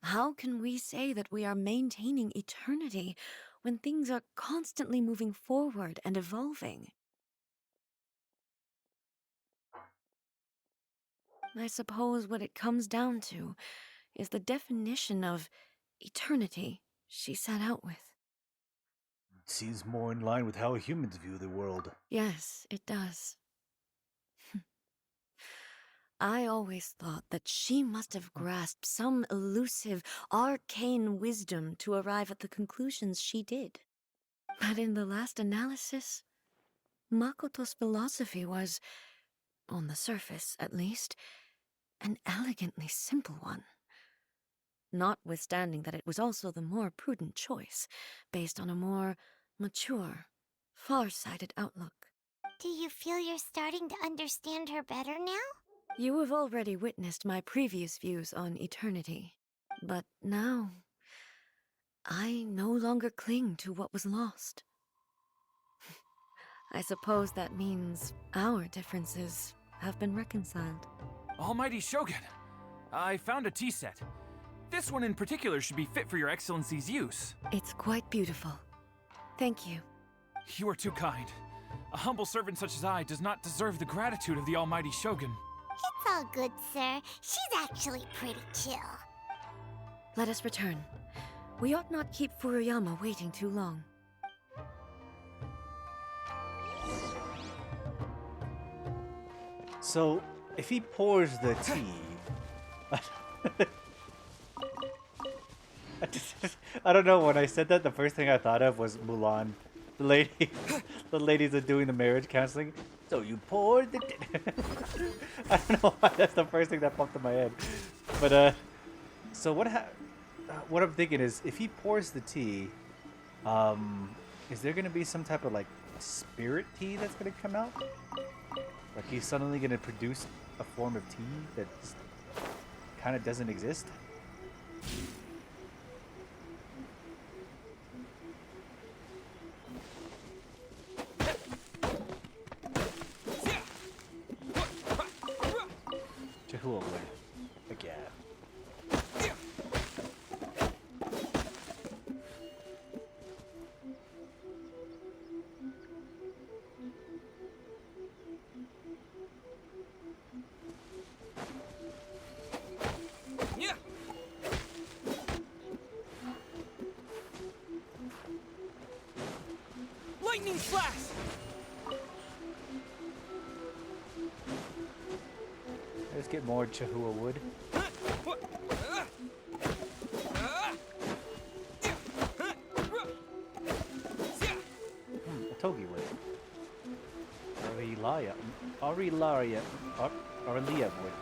How can we say that we are maintaining eternity when things are constantly moving forward and evolving? I suppose what it comes down to is the definition of eternity she set out with. Seems more in line with how humans view the world. Yes, it does. I always thought that she must have grasped some elusive, arcane wisdom to arrive at the conclusions she did. But in the last analysis, Makoto's philosophy was, on the surface at least, an elegantly simple one. Notwithstanding that it was also the more prudent choice, based on a more mature, far-sighted outlook. Do you feel you're starting to understand her better now? You have already witnessed my previous views on eternity, but now I no longer cling to what was lost. I suppose that means our differences have been reconciled. Almighty Shogun, I found a tea set. This one in particular should be fit for your Excellency's use. It's quite beautiful. Thank you. You are too kind. A humble servant such as I does not deserve the gratitude of the Almighty Shogun. It's all good, sir. She's actually pretty chill. Let us return. We ought not keep Furuyama waiting too long. So, if he pours the tea... I don't know, when I said that, the first thing I thought of was Mulan. The ladies are doing the marriage counseling. So you poured the I don't know why that's the first thing that popped in my head. But, so what I'm thinking is, if he pours the tea, is there gonna be some type of, like, spirit tea that's gonna come out? Like, he's suddenly gonna produce a form of tea that kind of doesn't exist? Chihuahua would. Like, yeah. Lightning flash! Let's get more Chihuahua wood. A togi wood. Aurelia would.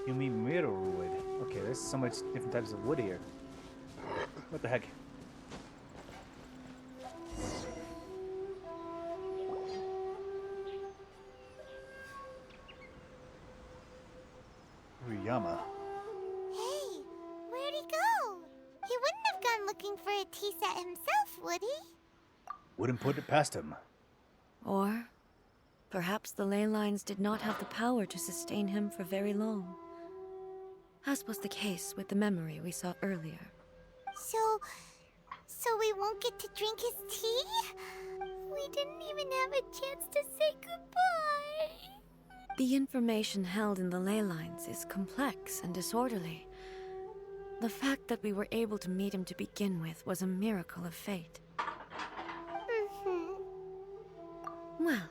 Yumi Miru wood. Okay, there's so much different types of wood here. What the heck? Uriyama. Hey, where'd he go? He wouldn't have gone looking for a tea set himself, would he? Wouldn't put it past him. Or perhaps the ley lines did not have the power to sustain him for very long, as was the case with the memory we saw earlier. So we won't get to drink his tea? We didn't even have a chance to say goodbye. The information held in the ley lines is complex and disorderly. The fact that we were able to meet him to begin with was a miracle of fate. Well,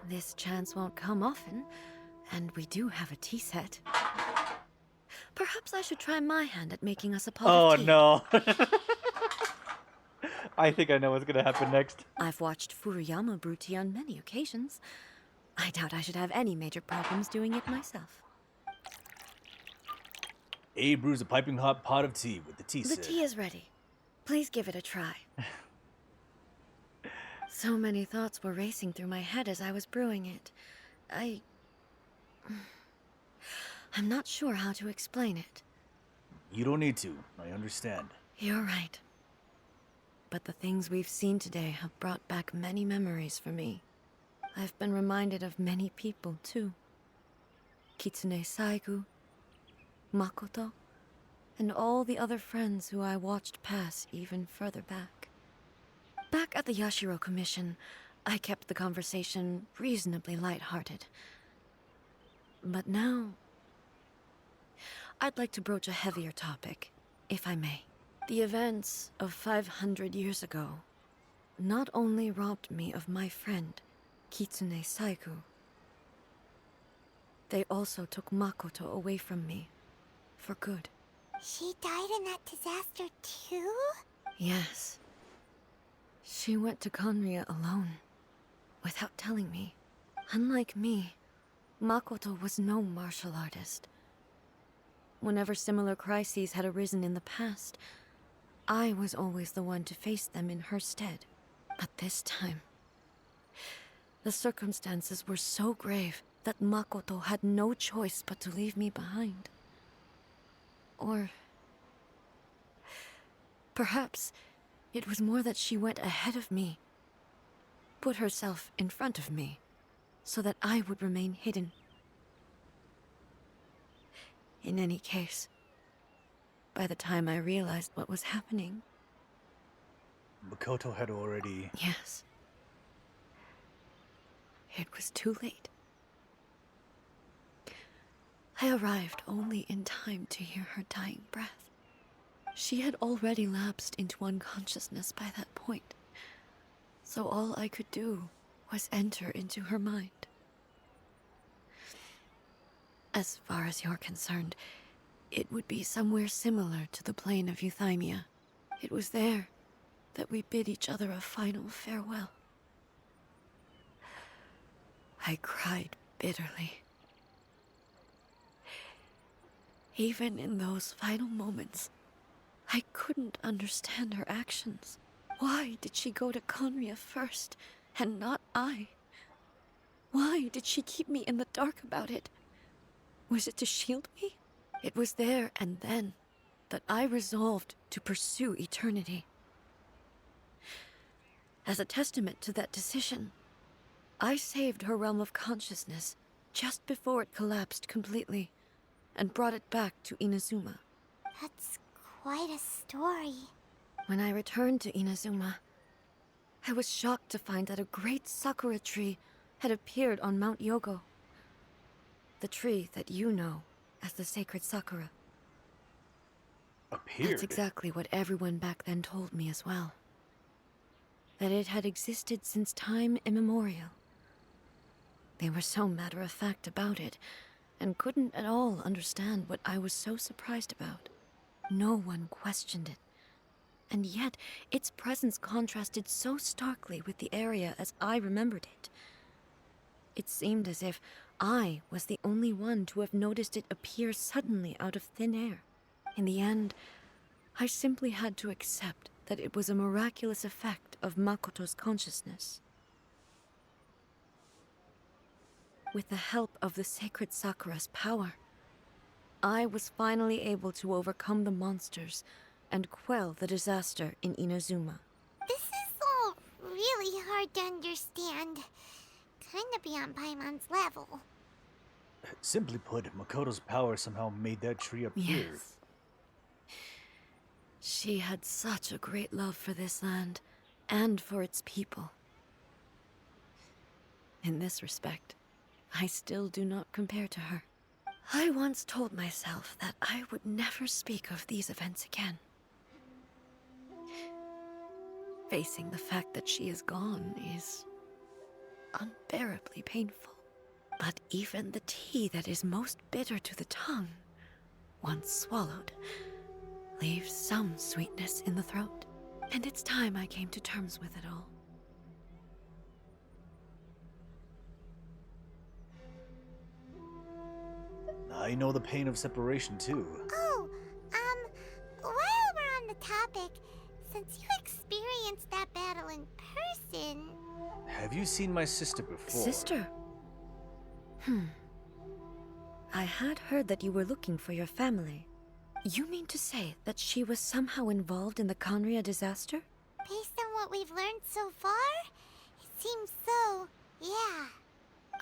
this chance won't come often, and we do have a tea set. Perhaps I should try my hand at making us a pot of tea. Oh no! I think I know what's gonna happen next. I've watched Furuyama brew tea on many occasions. I doubt I should have any major problems doing it myself. Abe brews a piping hot pot of tea with the tea The set. tea is ready. Please give it a try. So many thoughts were racing through my head as I was brewing it. I'm not sure how to explain it. You don't need to. I understand. You're right. But the things we've seen today have brought back many memories for me. I've been reminded of many people, too. Kitsune Saigu, Makoto, and all the other friends who I watched pass even further back. Back at the Yashiro Commission, I kept the conversation reasonably lighthearted. But now, I'd like to broach a heavier topic, if I may. The events of 500 years ago not only robbed me of my friend, Kitsune Saigu, they also took Makoto away from me, for good. She died in that disaster too? Yes. She went to Conria alone, without telling me. Unlike me, Makoto was no martial artist. Whenever similar crises had arisen in the past, I was always the one to face them in her stead. But this time, the circumstances were so grave that Makoto had no choice but to leave me behind. Or perhaps it was more that she went ahead of me, put herself in front of me, so that I would remain hidden. In any case, by the time I realized what was happening... Makoto had already... Yes. It was too late. I arrived only in time to hear her dying breath. She had already lapsed into unconsciousness by that point, so all I could do was enter into her mind. As far as you're concerned, it would be somewhere similar to the plain of Euthymia. It was there that we bid each other a final farewell. I cried bitterly. Even in those final moments, I couldn't understand her actions. Why did she go to Conria first, and not I? Why did she keep me in the dark about it? Was it to shield me? It was there and then that I resolved to pursue eternity. As a testament to that decision, I saved her realm of consciousness just before it collapsed completely, and brought it back to Inazuma. That's quite a story. When I returned to Inazuma, I was shocked to find that a great sakura tree had appeared on Mount Yogo. The tree that you know as the sacred sakura. Appeared? That's exactly what everyone back then told me as well. that it had existed since time immemorial. They were so matter-of-fact about it, and couldn't at all understand what I was so surprised about. No one questioned it. And yet, its presence contrasted so starkly with the area as I remembered it. It seemed as if I was the only one to have noticed it appear suddenly out of thin air. In the end, I simply had to accept that it was a miraculous effect of Makoto's consciousness. With the help of the sacred Sakura's power, I was finally able to overcome the monsters and quell the disaster in Inazuma. This is all really hard to understand. Kinda beyond Paimon's level. Simply put, Makoto's power somehow made that tree appear. Yes. She had such a great love for this land, and for its people. In this respect, I still do not compare to her. I once told myself that I would never speak of these events again. Facing the fact that she is gone is unbearably painful. But even the tea that is most bitter to the tongue, once swallowed, leaves some sweetness in the throat. And it's time I came to terms with it all. I know the pain of separation too. Oh, while we're on the topic, since you experienced that battle in person... Have you seen my sister before? Sister? I had heard that you were looking for your family. You mean to say that she was somehow involved in the Conria disaster? Based on what we've learned so far, it seems so, yeah.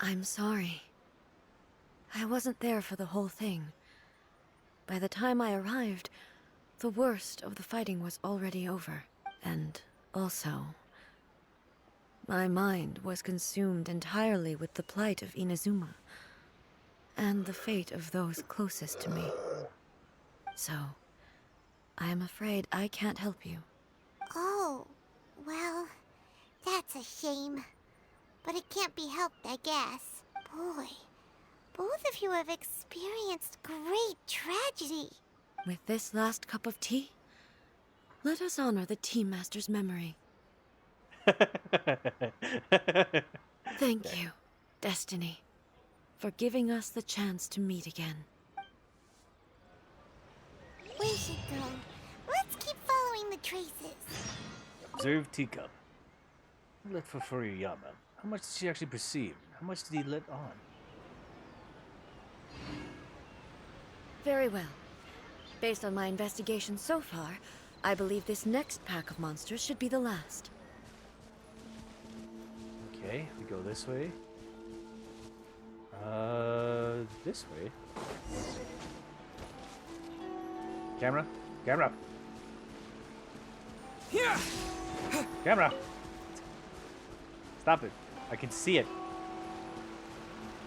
I'm sorry. I wasn't there for the whole thing. By the time I arrived, the worst of the fighting was already over. And also, my mind was consumed entirely with the plight of Inazuma, and the fate of those closest to me. So, I am afraid I can't help you. Oh, well, that's a shame. But it can't be helped, I guess. Boy, both of you have experienced great tragedy. With this last cup of tea, let us honor the Tea Master's memory. Thank you, Destiny, for giving us the chance to meet again. We should go. Let's keep following the traces. Observe teacup. Look for Furuyama. How much did she actually perceive? How much did he let on? Very well. Based on my investigation so far, I believe this next pack of monsters should be the last. Okay, we go this way. This way. Camera? Camera! Yeah. Camera! Stop it. I can see it.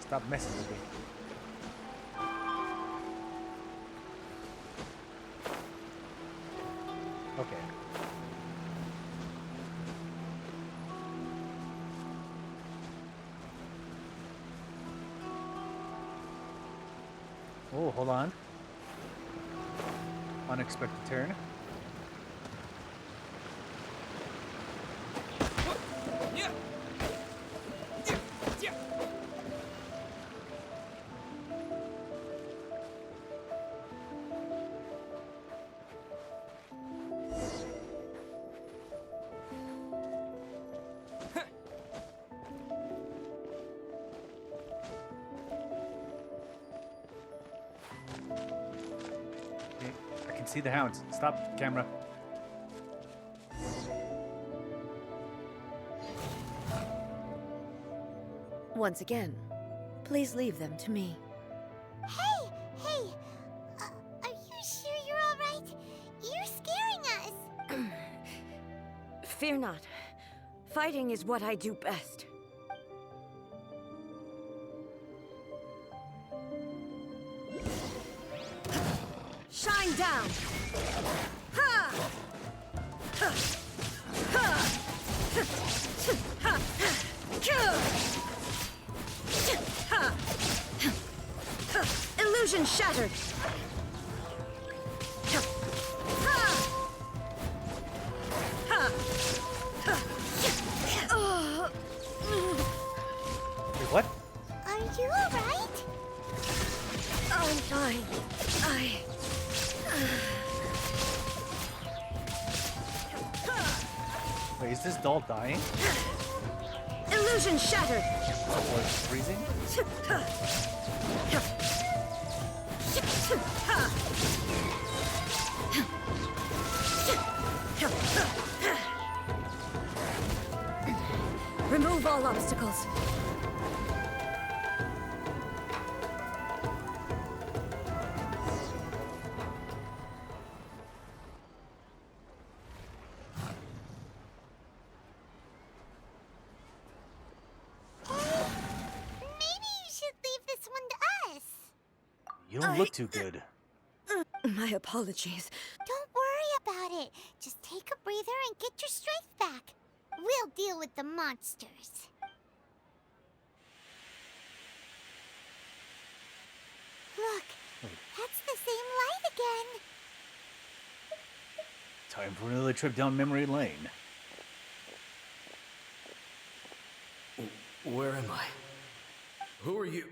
Stop messing with me. Okay. Oh, hold on. Unexpected turn. Yeah. Yeah. Okay, I can see the hounds. Stop, camera. Once again, please leave them to me. Hey! Are you sure you're alright? You're scaring us! Fear not. Fighting is what I do best. Shine down! Ha! Ha! Ha! shattered! Wait, what? Are you alright? I'm fine. Wait, is this doll dying? Illusion shattered! Or freezing? Remove all obstacles. Maybe you should leave this one to us. You don't look too good. My apologies. Don't worry about it. Just take a breather and get your strength back. We'll deal with the monsters. Look, that's the same light again. Time for another trip down memory lane. Where am I? Who are you?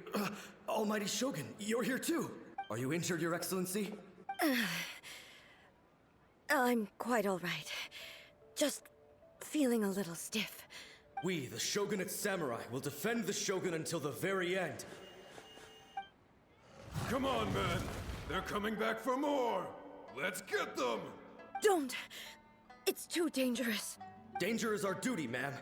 Almighty Shogun, you're here too. Are you injured, Your Excellency? I'm quite all right. Just feeling a little stiff. We, the Shogunate Samurai, will defend the Shogun until the very end. Come on, men. They're coming back for more. Let's get them. Don't! It's too dangerous. Danger is our duty, ma'am.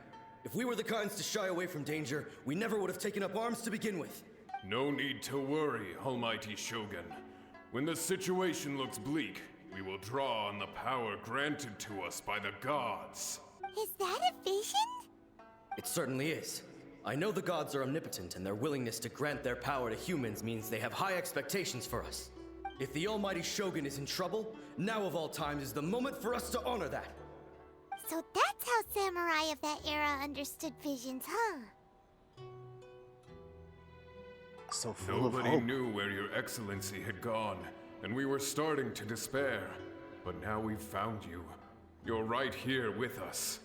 If we were the kinds to shy away from danger, we never would have taken up arms to begin with. No need to worry, Almighty Shogun. When the situation looks bleak, we will draw on the power granted to us by the gods. Is that a vision? It certainly is. I know the gods are omnipotent, and their willingness to grant their power to humans means they have high expectations for us. If the Almighty Shogun is in trouble, now of all times is the moment for us to honor that. So that's how samurai of that era understood visions, huh? So full of Nobody hope. knew where Your Excellency had gone, and we were starting to despair. But now we've found you. You're right here with us.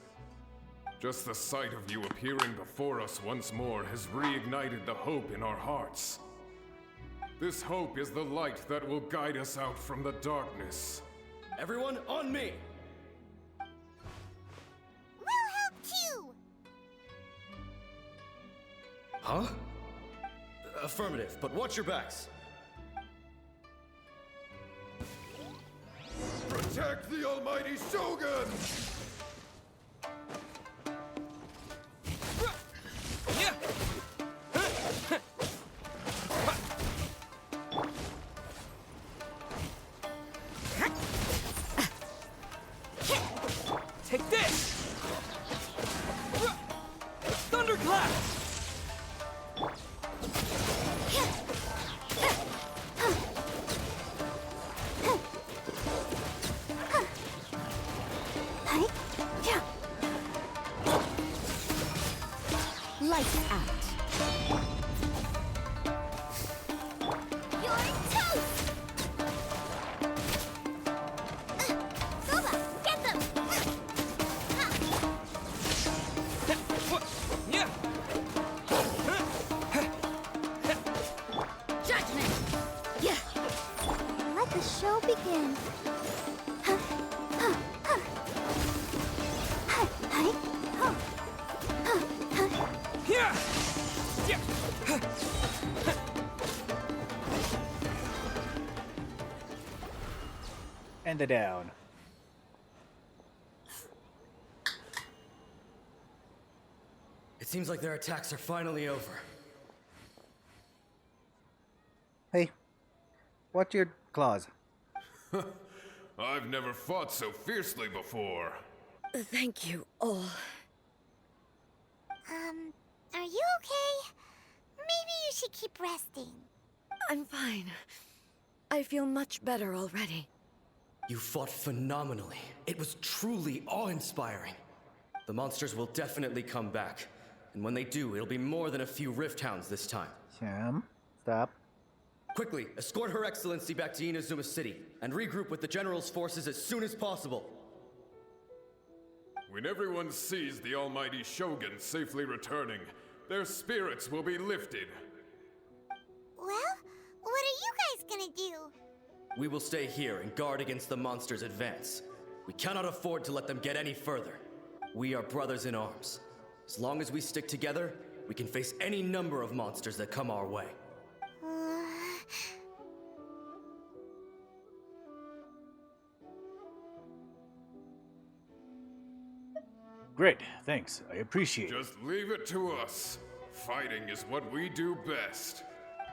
Just the sight of you appearing before us once more has reignited the hope in our hearts. This hope is the light that will guide us out from the darkness. Everyone, on me! We'll help too! Huh? Affirmative, but watch your backs. Protect the Almighty Shogun! Take this! Thunderclap! Lights out. You're toast! Soba, get them! Yeah! Judgment. Yeah. Let the show begin. Yeah! Yeah! And the down. It seems like their attacks are finally over. Hey, watch your claws. I've never fought so fiercely before. Thank you all. Are you okay? Maybe you should keep resting. I'm fine. I feel much better already. You fought phenomenally. It was truly awe-inspiring. The monsters will definitely come back. And when they do, it'll be more than a few Rift Hounds this time. Sam, stop. Quickly, escort Her Excellency back to Inazuma City, and regroup with the General's forces as soon as possible. When everyone sees the almighty Shogun safely returning, their spirits will be lifted. Well, what are you guys gonna do? We will stay here and guard against the monsters' advance. We cannot afford to let them get any further. We are brothers in arms. As long as we stick together, we can face any number of monsters that come our way. Great, thanks. I appreciate it. Just leave it to us. Fighting is what we do best.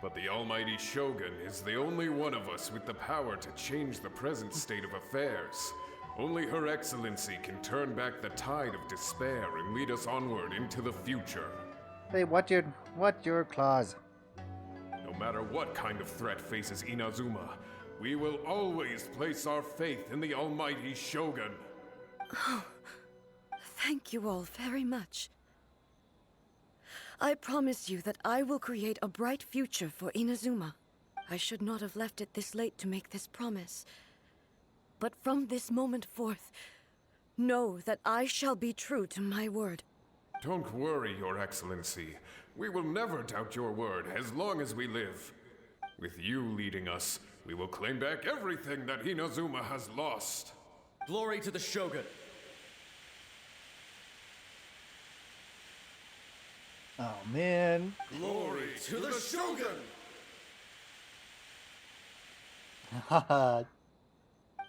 But the almighty Shogun is the only one of us with the power to change the present state of affairs. Only Her Excellency can turn back the tide of despair and lead us onward into the future. Hey, what's your clause? No matter what kind of threat faces Inazuma, we will always place our faith in the almighty Shogun. Oh, thank you all very much. I promise you that I will create a bright future for Inazuma. I should not have left it this late to make this promise. But from this moment forth, know that I shall be true to my word. Don't worry, Your Excellency. We will never doubt your word as long as we live. With you leading us, we will claim back everything that Inazuma has lost. Glory to the Shogun! Oh, man. Glory to the Shogun! Haha.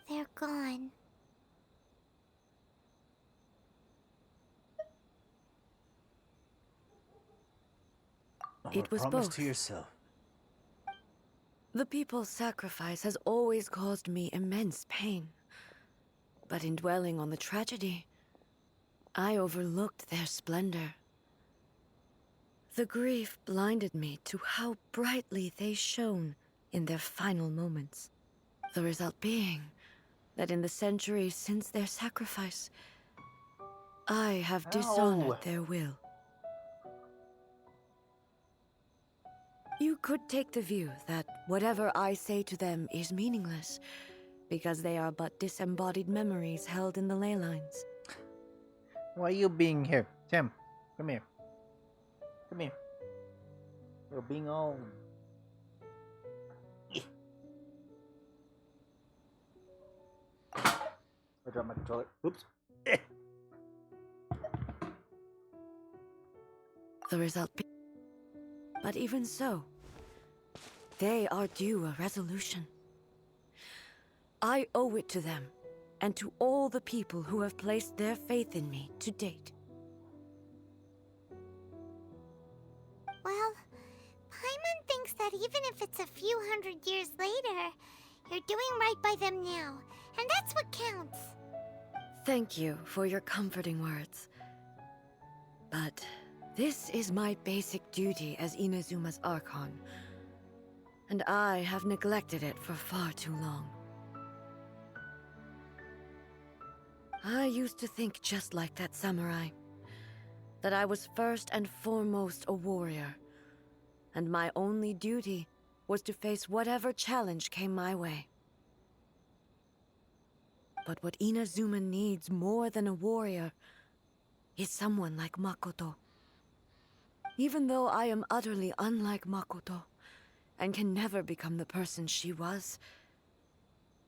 They're gone. It was promise both. to yourself. The people's sacrifice has always caused me immense pain. But in dwelling on the tragedy, I overlooked their splendor. The grief blinded me to how brightly they shone in their final moments. The result being that in the centuries since their sacrifice, I have dishonored their will. You could take the view that whatever I say to them is meaningless, because they are but disembodied memories held in the ley lines. Why are you being here? Tim, come here. Come here. You're being all... I dropped my controller. Oops. The result be... But even so, they are due a resolution. I owe it to them, and to all the people who have placed their faith in me to date. Well, Paimon thinks that even if it's a few hundred years later, you're doing right by them now, and that's what counts. Thank you for your comforting words. But this is my basic duty as Inazuma's Archon, and I have neglected it for far too long. I used to think just like that samurai, that I was first and foremost a warrior, and my only duty was to face whatever challenge came my way. But what Inazuma needs more than a warrior is someone like Makoto. Even though I am utterly unlike Makoto, and can never become the person she was,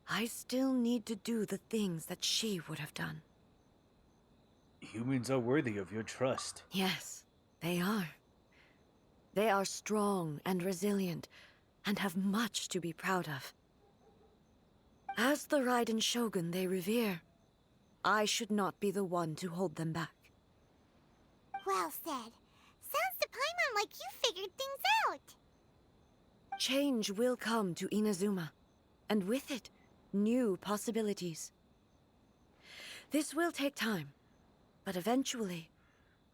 I still need to do the things that she would have done. Humans are worthy of your trust. Yes, they are. They are strong and resilient, and have much to be proud of. As the Raiden Shogun they revere, I should not be the one to hold them back. Well said. Sounds to Paimon like you figured things out. Change will come to Inazuma, and with it, new possibilities. This will take time, but eventually,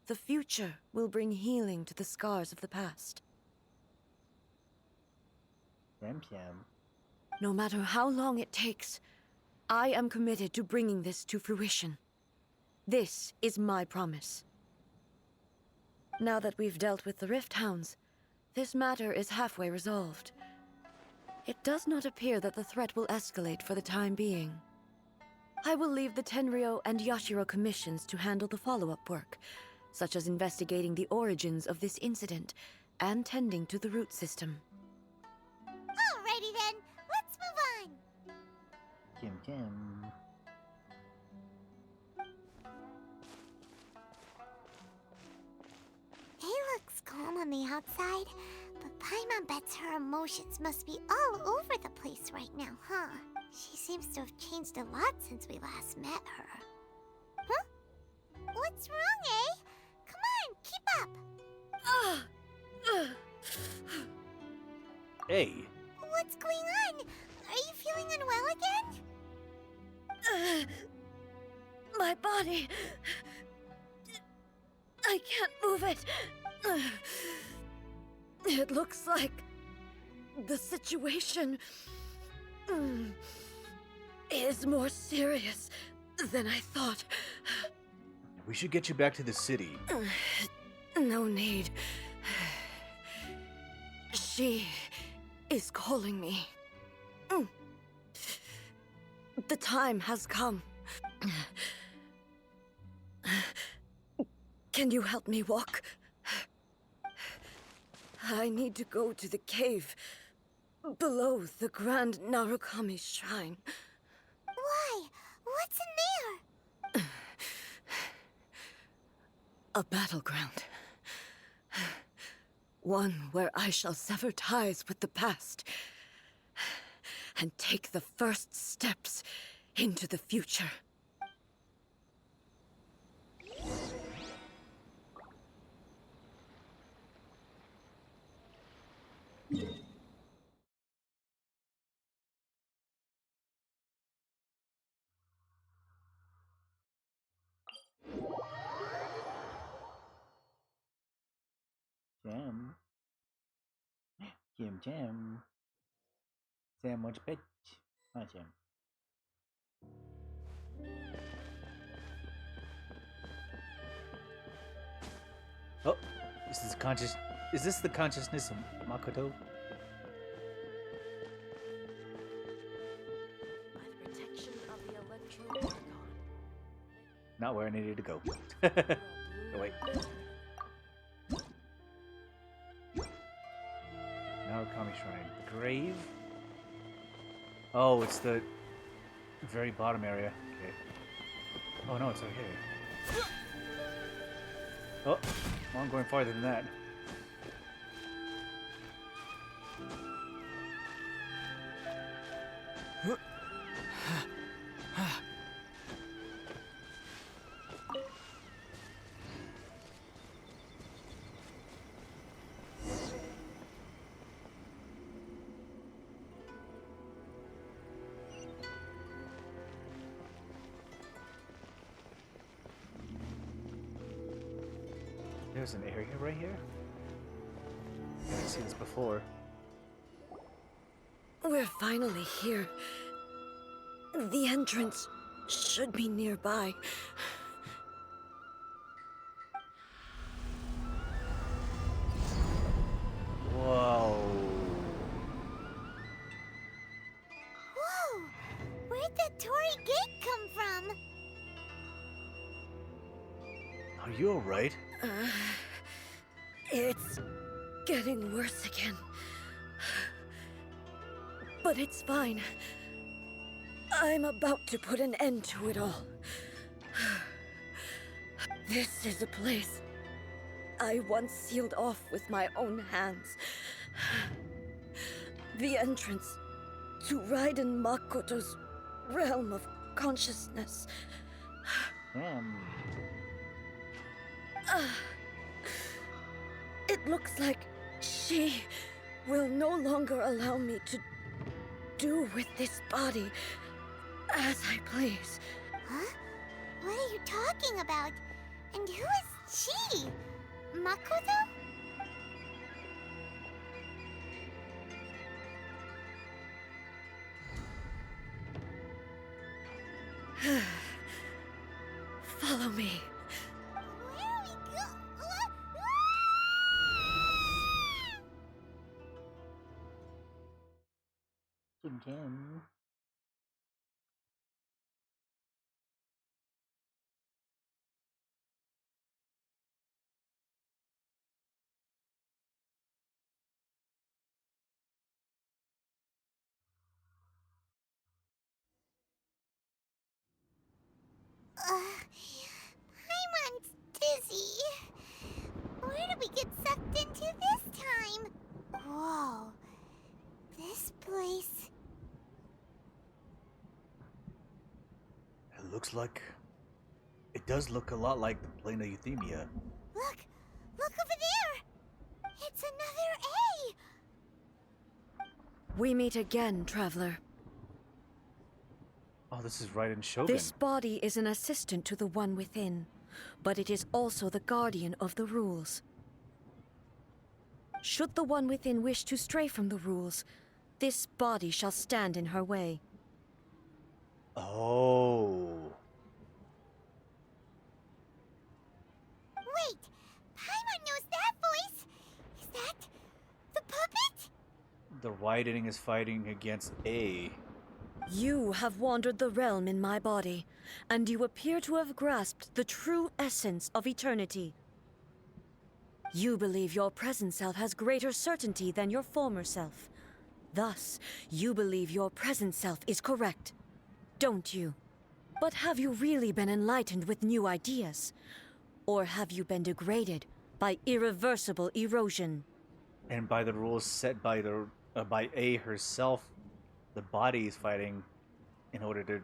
the future will bring healing to the scars of the past. Yum yum. No matter how long it takes, I am committed to bringing this to fruition. This is my promise. Now that we've dealt with the Rift Hounds, this matter is halfway resolved. It does not appear that the threat will escalate for the time being. I will leave the Tenryo and Yashiro commissions to handle the follow-up work, such as investigating the origins of this incident and tending to the root system. Alrighty then, let's move on. Kim. He looks calm on the outside, but Paimon bets her emotions must be all over the place right now, huh? She seems to have changed a lot since we last met her. Huh? What's wrong, eh? Come on, keep up! Hey. What's going on? Are you feeling unwell again? My body... I can't move it. It looks like the situation is more serious than I thought. We should get you back to the city. No need. She is calling me. The time has come. Can you help me walk? I need to go to the cave below the Grand Narukami Shrine. Why? What's in there? A battleground. One where I shall sever ties with the past and take the first steps into the future. Jam. Sandwich bitch. Hi, Jam. Oh, is this the consciousness of Makoto? By the protection of the Electro Not where I needed to go. Oh, wait. Narukami Shrine. Grave? Oh, it's the very bottom area. Okay. Oh no, it's over here. Oh, well, I'm going farther than that. There's an area right here? I haven't seen this before. We're finally here. The entrance should be nearby. Whoa. Whoa! Where'd that Torii gate come from? Are you alright? It's getting worse again. But it's fine. I'm about to put an end to it all. This is a place I once sealed off with my own hands. The entrance to Raiden Makoto's realm of consciousness. It looks like she will no longer allow me to do with this body as I please. Huh? What are you talking about? And who is she? Makoto? Follow me. Where are we Tim Tim. Paimon's dizzy. Where did we get sucked into this time? Whoa. This place... It looks like... It does look a lot like the plane of Euthymia. Look! Look over there! It's another A! We meet again, traveler. Oh, this is Raiden Shogun. This body is an assistant to the one within, but it is also the guardian of the rules. Should the one within wish to stray from the rules, this body shall stand in her way. Oh. Wait! Paimon knows that voice! Is that... the puppet? The Widening is fighting against A. You have wandered the realm in my body, and you appear to have grasped the true essence of eternity. You believe your present self has greater certainty than your former self. Thus, you believe your present self is correct, don't you? But have you really been enlightened with new ideas? Or have you been degraded by irreversible erosion? And by the rules set by by A herself, the body is fighting in order to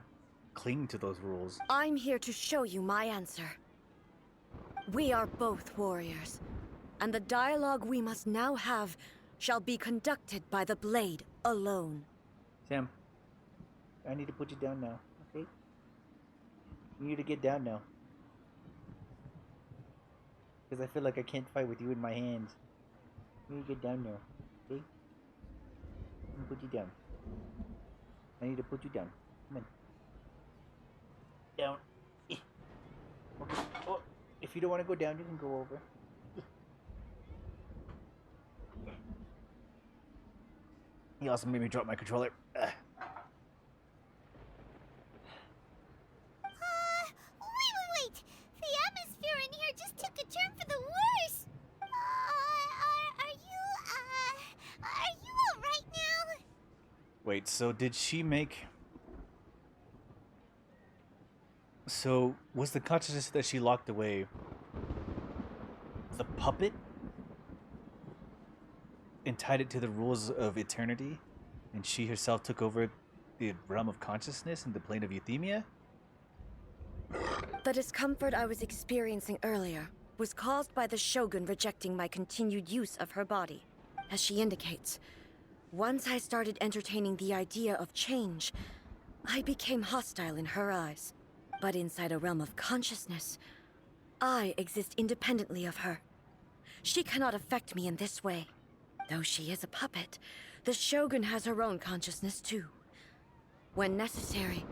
cling to those rules. I'm here to show you my answer. We are both warriors, and the dialogue we must now have shall be conducted by the blade alone. Sam, I need to put you down now, okay? You need to get down now. Because I feel like I can't fight with you in my hands. You need to get down now, okay? I'm gonna put you down. I need to put you down. Come on. Down. Okay. Oh, if you don't want to go down, you can go over. He also made me drop my controller. Wait. The atmosphere in here just took a turn for the worse. Are you alright now? Wait, so did she make... So, was the consciousness that she locked away the puppet? And tied it to the rules of eternity? And she herself took over the realm of consciousness in the plane of Euthymia? The discomfort I was experiencing earlier was caused by the Shogun rejecting my continued use of her body. As she indicates, once I started entertaining the idea of change, I became hostile in her eyes. But inside a realm of consciousness, I exist independently of her. She cannot affect me in this way. Though she is a puppet, the Shogun has her own consciousness too. When necessary,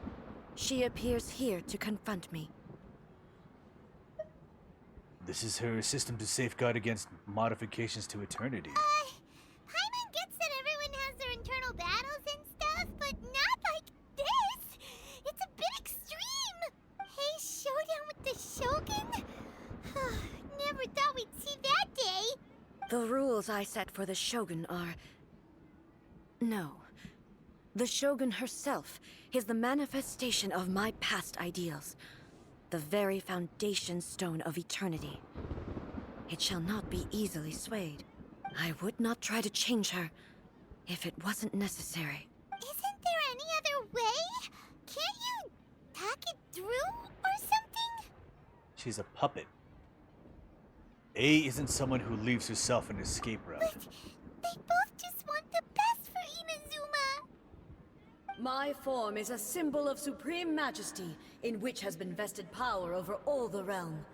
she appears here to confront me. This is her system to safeguard against modifications to eternity. Paimon gets that everyone has their internal battles and stuff, but not like this! It's a bit extreme! Hey, showdown with the Shogun? Never thought we'd see that day! The rules I set for the Shogun are... No. The Shogun herself is the manifestation of my past ideals. The very foundation stone of eternity. It shall not be easily swayed. I would not try to change her if it wasn't necessary. Isn't there any other way? Can't you talk it through or something? She's a puppet. A isn't someone who leaves herself an escape route. But they both just want the best for Inazuma. My form is a symbol of supreme majesty, in which has been vested power over all the realm.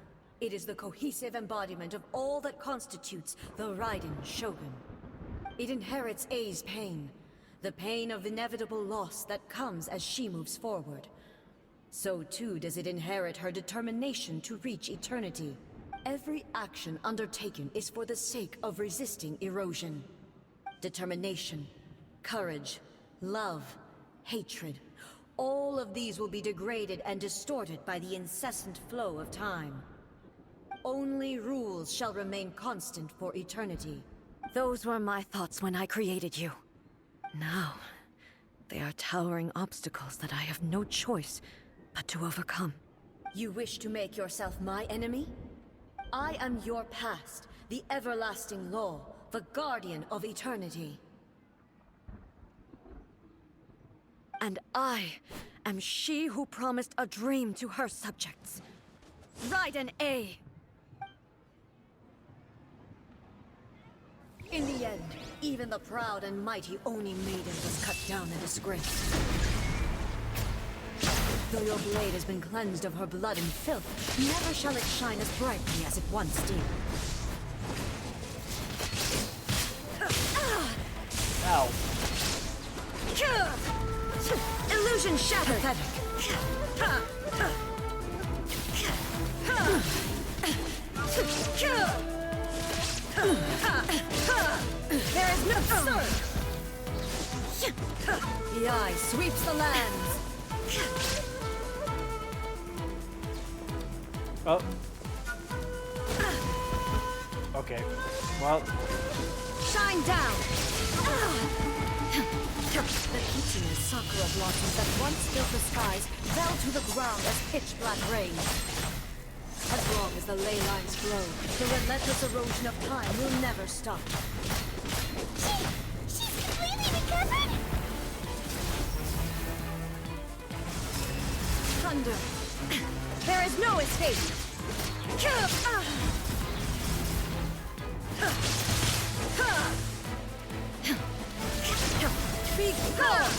It is the cohesive embodiment of all that constitutes the Raiden Shogun. It inherits A's pain, the pain of inevitable loss that comes as she moves forward. So too does it inherit her determination to reach eternity. Every action undertaken is for the sake of resisting erosion. Determination, courage, love, hatred. All of these will be degraded and distorted by the incessant flow of time. Only rules shall remain constant for eternity. Those were my thoughts when I created you. Now, they are towering obstacles that I have no choice but to overcome. You wish to make yourself my enemy? I am your past, the everlasting law, the guardian of eternity. And I am she who promised a dream to her subjects. Raiden A. In the end, even the proud and mighty Oni Maiden was cut down and disgraced. Though your blade has been cleansed of her blood and filth, never shall it shine as brightly as it once did. Ow. Illusion shattered! There is no sword! The eye sweeps the lands! Oh. Okay. Well. Shine down! The Kitsune sakura blossoms that once filled the skies fell to the ground as pitch-black rain. As long as the ley lines flow, the relentless erosion of time will never stop. She's completely recovered? Thunder! There is no escape! Be gone!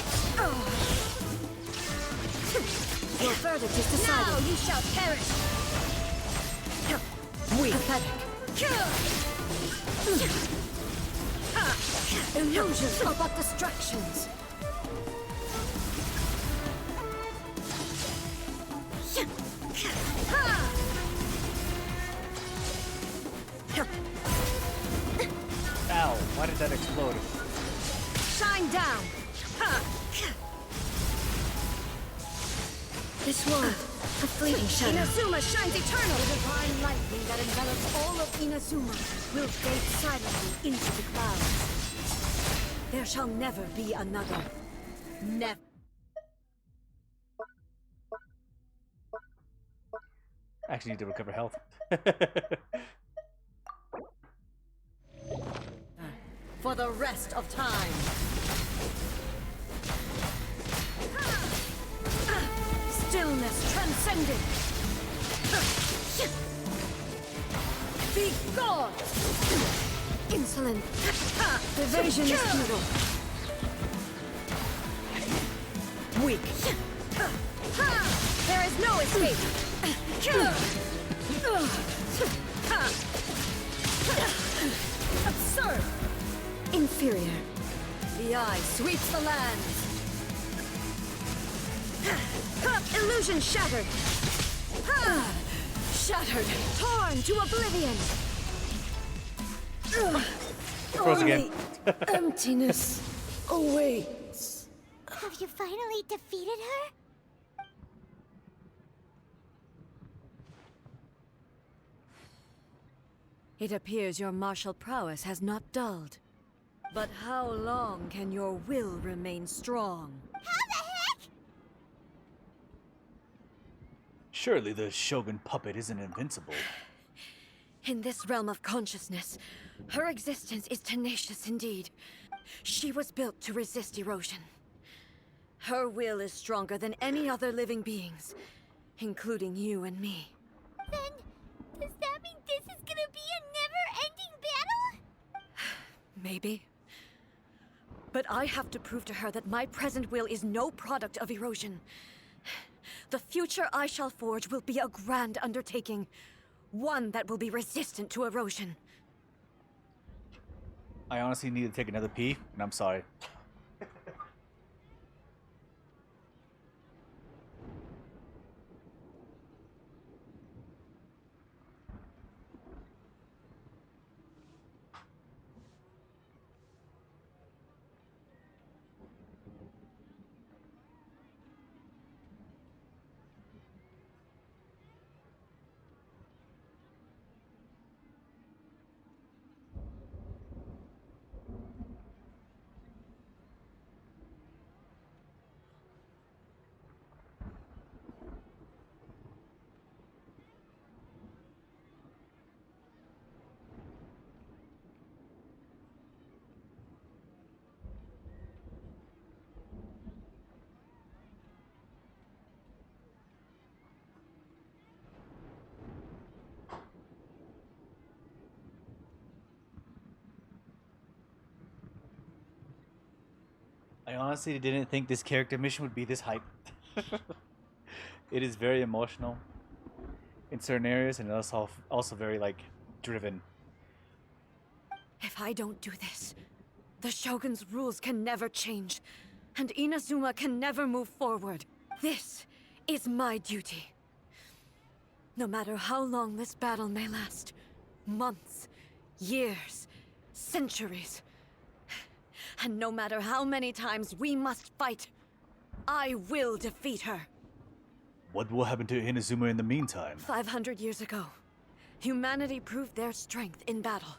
Your verdict is decided. Now you shall perish! Weak. Pathetic. Illusions are but distractions. Ow, why did that explode? Shine down! This world, a fleeting shadow. Inazuma shines eternal! The divine lightning that envelops all of Inazuma will fade silently into the clouds. There shall never be another. Never. I actually need to recover health. For the rest of time. Stillness transcended. Be gone! Insolent. Evasion is futile. Weak. There is no escape. Absurd. Inferior. The eye sweeps the lands. Illusion shattered. Shattered. Torn to oblivion. Froze again. Emptiness awaits. Have you finally defeated her? It appears your martial prowess has not dulled. But how long can your will remain strong? How the heck? Surely the Shogun puppet isn't invincible. In this realm of consciousness, her existence is tenacious indeed. She was built to resist erosion. Her will is stronger than any other living being's, including you and me. Then, does that mean this is gonna be a never-ending battle? Maybe. But I have to prove to her that my present will is no product of erosion. The future I shall forge will be a grand undertaking. One that will be resistant to erosion. I honestly need to take another pee, and I'm sorry. I honestly didn't think this character mission would be this hype. It is very emotional in certain areas, and also very like driven. If I don't do this, the Shogun's rules can never change, and Inazuma can never move forward. This is my duty. No matter how long this battle may last, months, years, centuries, and no matter how many times we must fight, I will defeat her. What will happen to Inazuma in the meantime? 500 years ago, humanity proved their strength in battle.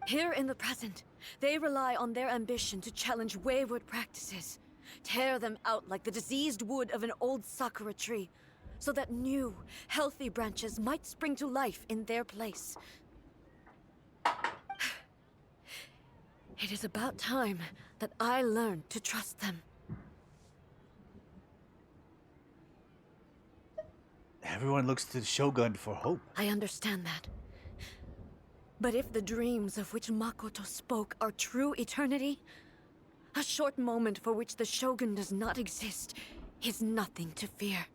Here in the present, they rely on their ambition to challenge wayward practices, tear them out like the diseased wood of an old sakura tree, so that new, healthy branches might spring to life in their place. It is about time that I learned to trust them. Everyone looks to the Shogun for hope. I understand that. But if the dreams of which Makoto spoke are true eternity, a short moment for which the Shogun does not exist is nothing to fear.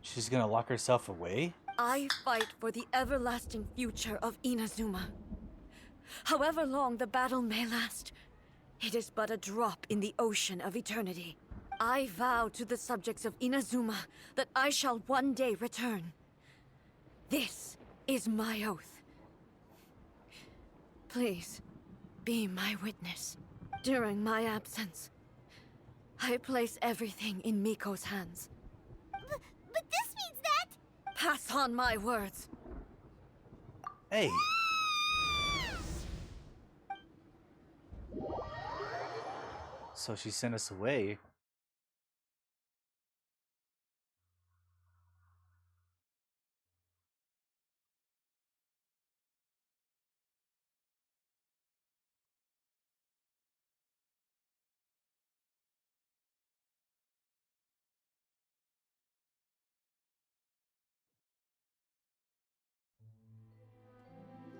She's gonna lock herself away? I fight for the everlasting future of Inazuma. However long the battle may last, it is but a drop in the ocean of eternity. I vow to the subjects of Inazuma that I shall one day return. This is my oath. Please, be my witness. During my absence, I place everything in Miko's hands. But this means that... Pass on my words. Hey. So she sent us away.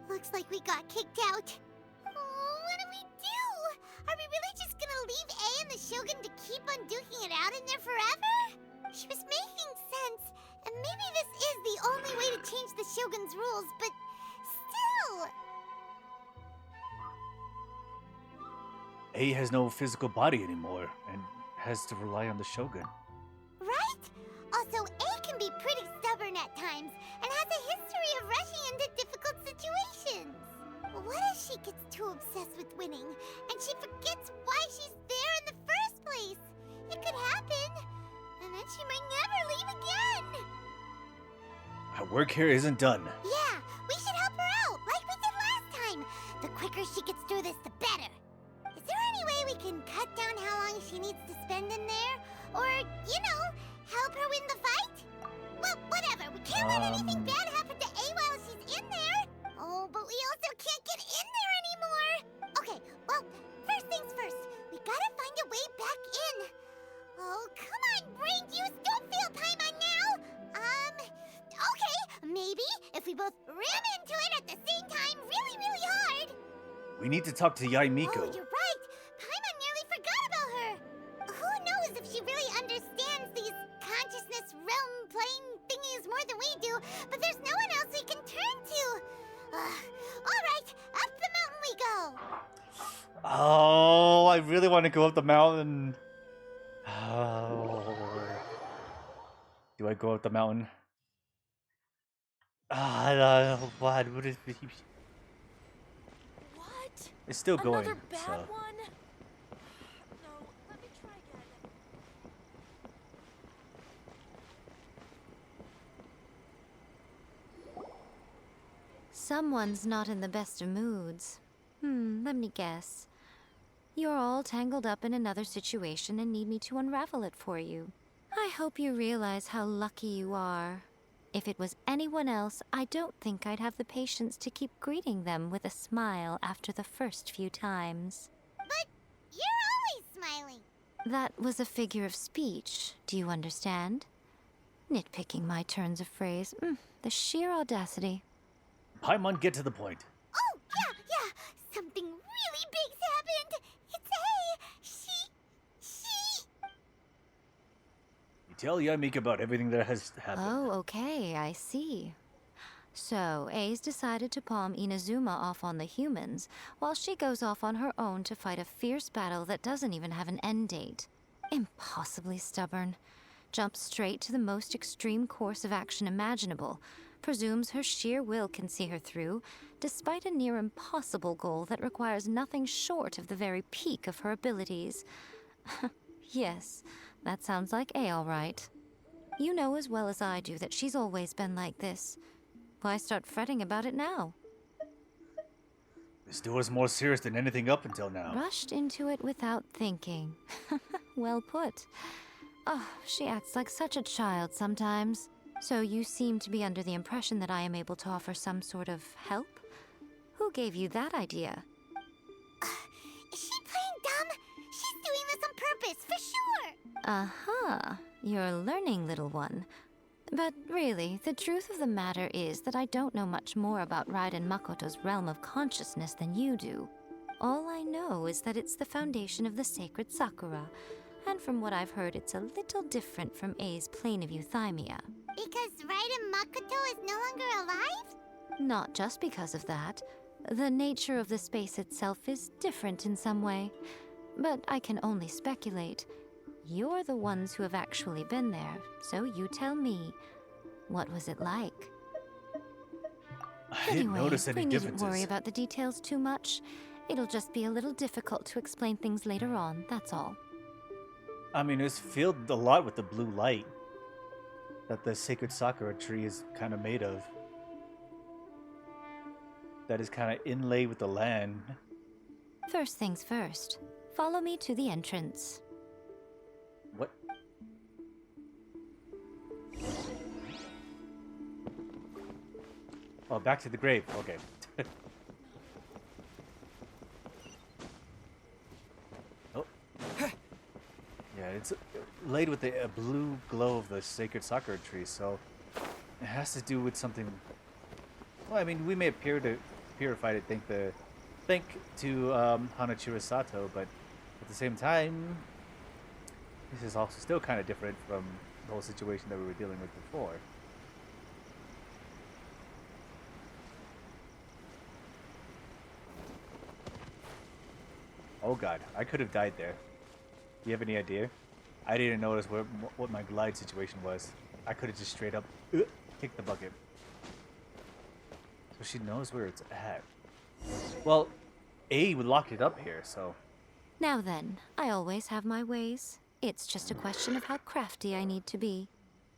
Looks like we got kicked out. Oh, what do we do? Are we really just gonna leave A and the Shogun to keep on duking it out in there forever? She was making sense, and maybe this is the only way to change the Shogun's rules, but still... A has no physical body anymore, and has to rely on the Shogun. Right? Also, A can be pretty stubborn at times, and has a history of rushing into difficult situations. What if she gets too obsessed with winning, and she forgets why she's there in the first place? It could happen, and then she might never leave again. Our work here isn't done. Yeah, we should help her out, like we did last time. The quicker she gets through this, the better. Is there any way we can cut down how long she needs to spend in there? Or, you know, help her win the fight? Well, whatever. We can't let anything bad happen to A while she's in there. Oh, but we also can't get in there anymore. Okay, well, first things first. We gotta find a way back in. Oh, come on, brain juice. Don't fail Paimon now. Okay. Maybe if we both ram into it at the same time really, really hard. We need to talk to Yae Miko. Oh, you're right. Paimon nearly forgot about her. Who knows if she really understands these consciousness realm plane thingies more than we do, but there's no one else we can turn to. All right, up the mountain we go. Oh, I really want to go up the mountain. Oh. Do I go up the mountain? What would it be? What? It's still going. Another bad So. one? No, let me try again. Someone's not in the best of moods. Let me guess. You're all tangled up in another situation and need me to unravel it for you. I hope you realize how lucky you are. If it was anyone else, I don't think I'd have the patience to keep greeting them with a smile after the first few times. But you're always smiling. That was a figure of speech, do you understand? Nitpicking my turns of phrase. The sheer audacity. Paimon, get to the point. Oh, yeah. Something really big's happened. It's A. She tell Yamik about everything that has happened. Oh, okay, I see. So, A's decided to palm Inazuma off on the humans, while she goes off on her own to fight a fierce battle that doesn't even have an end date. Impossibly stubborn. Jumps straight to the most extreme course of action imaginable, presumes her sheer will can see her through, despite a near impossible goal that requires nothing short of the very peak of her abilities. Yes, that sounds like A all right. You know as well as I do that she's always been like this. Why start fretting about it now? This duel is more serious than anything up until now. Rushed into it without thinking. Well put. Oh, she acts like such a child sometimes. So you seem to be under the impression that I am able to offer some sort of help? Who gave you that idea? Is she playing dumb? She's doing this on purpose, for sure! Uh-huh. You're learning, little one. But really, the truth of the matter is that I don't know much more about Raiden Makoto's realm of consciousness than you do. All I know is that it's the foundation of the sacred Sakura, and from what I've heard, it's a little different from A's plane of euthymia. Because Raiden Makoto is no longer alive? Not just because of that. The nature of the space itself is different in some way. But I can only speculate. You're the ones who have actually been there, so you tell me. What was it like? I didn't notice any we differences. needn't worry about the details too much. It'll just be a little difficult to explain things later on, that's all. I mean, it's filled a lot with the blue light that the sacred Sakura tree is kind of made of. That is kind of inlaid with the land. First things first. Follow me to the entrance. What? Oh, back to the grave. Okay. Oh. Yeah, it's laid with the blue glow of the sacred Sakura tree, so it has to do with something. Well, I mean, we may appear to purify to think to Hanachiro Sato, but at the same time, this is also still kind of different from the whole situation that we were dealing with before. Oh god, I could have died there. Do you have any idea? I didn't notice what my glide situation was. I could have just straight up kicked the bucket. So she knows where it's at. Well, A would lock it up here, so... Now then, I always have my ways. It's just a question of how crafty I need to be.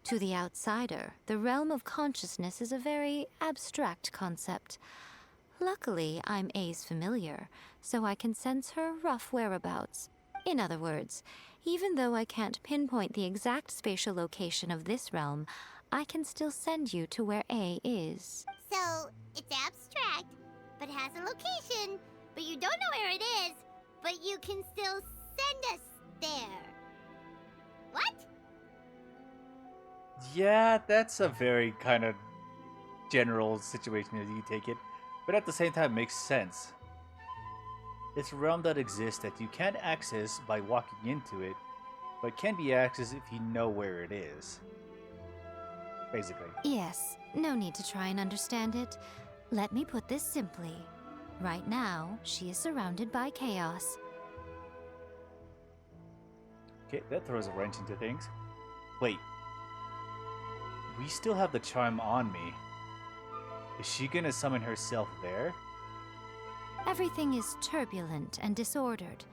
To the outsider, the realm of consciousness is a very abstract concept. Luckily, I'm A's familiar, so I can sense her rough whereabouts. In other words, even though I can't pinpoint the exact spatial location of this realm, I can still send you to where A is. So, it's abstract, but has a location, but you don't know where it is, but you can still send us there. What? Yeah, that's a very kind of general situation as you take it, but at the same time makes sense. It's a realm that exists that you can't access by walking into it, but can be accessed if you know where it is. Basically. Yes, no need to try and understand it. Let me put this simply. Right now, she is surrounded by chaos. Okay, that throws a wrench into things. Wait. We still have the charm on me. Is she gonna summon herself there? Everything is turbulent and disordered.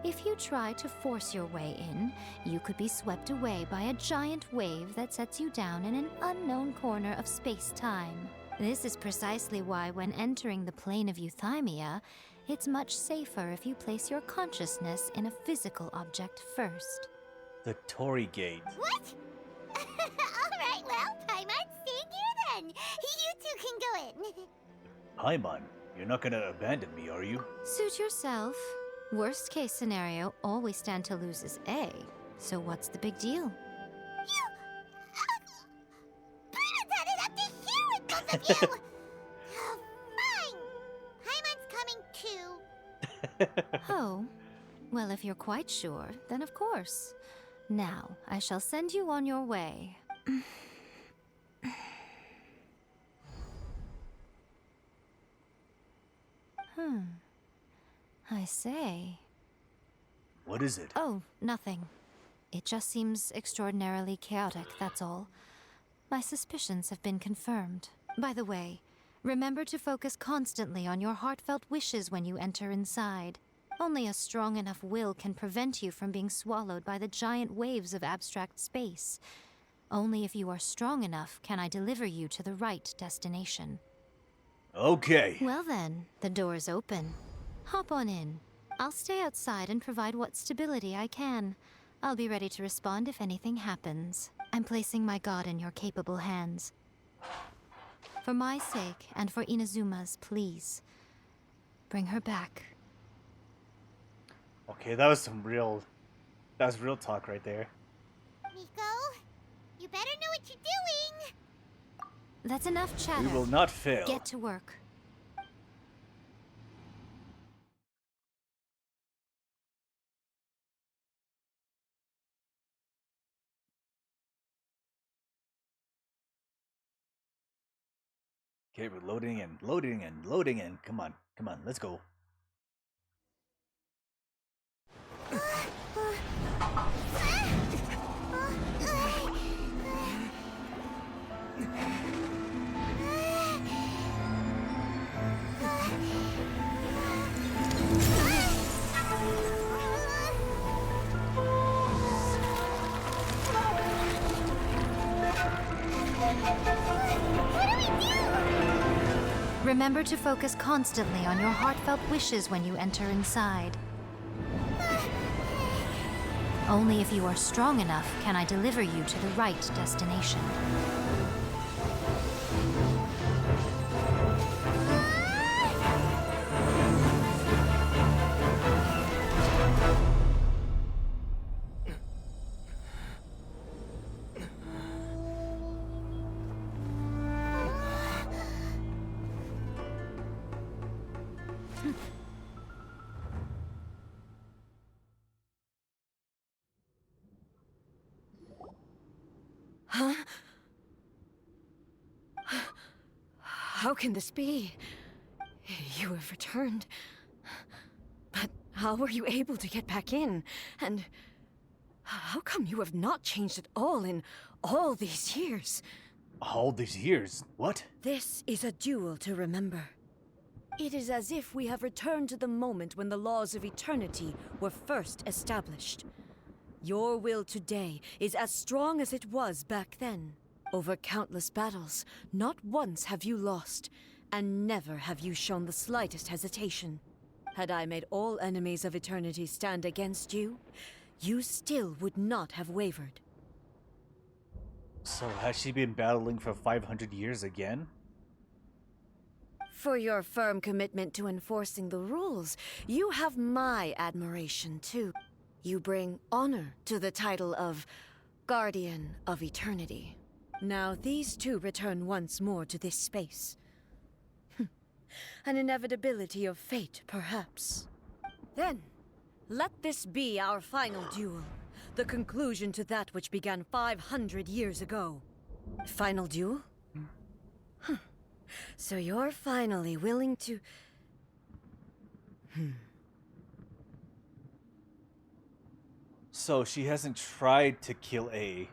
If you try to force your way in, you could be swept away by a giant wave that sets you down in an unknown corner of space-time. This is precisely why when entering the plane of euthymia, it's much safer if you place your consciousness in a physical object first. The Torii Gate. What? Alright, well, Paimon, stay here then. You two can go in. Paimon, you're not gonna abandon me, are you? Suit yourself. Worst case scenario, all we stand to lose is A. So what's the big deal? Paimon's had it up to here with both of you! Oh, fine. Paimon's coming too. Oh, well, if you're quite sure, then of course. Now, I shall send you on your way. I say. What is it? Oh, nothing. It just seems extraordinarily chaotic, that's all. My suspicions have been confirmed. By the way, remember to focus constantly on your heartfelt wishes when you enter inside. Only a strong enough will can prevent you from being swallowed by the giant waves of abstract space. Only if you are strong enough can I deliver you to the right destination. Okay. Well then, the door is open. Hop on in. I'll stay outside and provide what stability I can. I'll be ready to respond if anything happens. I'm placing my god in your capable hands. For my sake, and for Inazuma's, please. Bring her back. Okay, that was real talk right there. Miko, you better know what you're doing. That's enough chatter. We will not fail. Get to work. Okay, we're loading in. Come on, let's go. Remember to focus constantly on your heartfelt wishes when you enter inside. Only if you are strong enough can I deliver you to the right destination. Huh? How can this be? You have returned. But how were you able to get back in? And how come you have not changed at all in all these years? All these years? What? This is a duel to remember. It is as if we have returned to the moment when the laws of eternity were first established. Your will today is as strong as it was back then. Over countless battles, not once have you lost, and never have you shown the slightest hesitation. Had I made all enemies of eternity stand against you, you still would not have wavered. So has she been battling for 500 years again? For your firm commitment to enforcing the rules, you have my admiration too. You bring honor to the title of Guardian of Eternity. Now these two return once more to this space. An inevitability of fate, perhaps. Then, let this be our final duel. The conclusion to that which began 500 years ago. Final duel? So you're finally willing to... So she hasn't tried to kill A.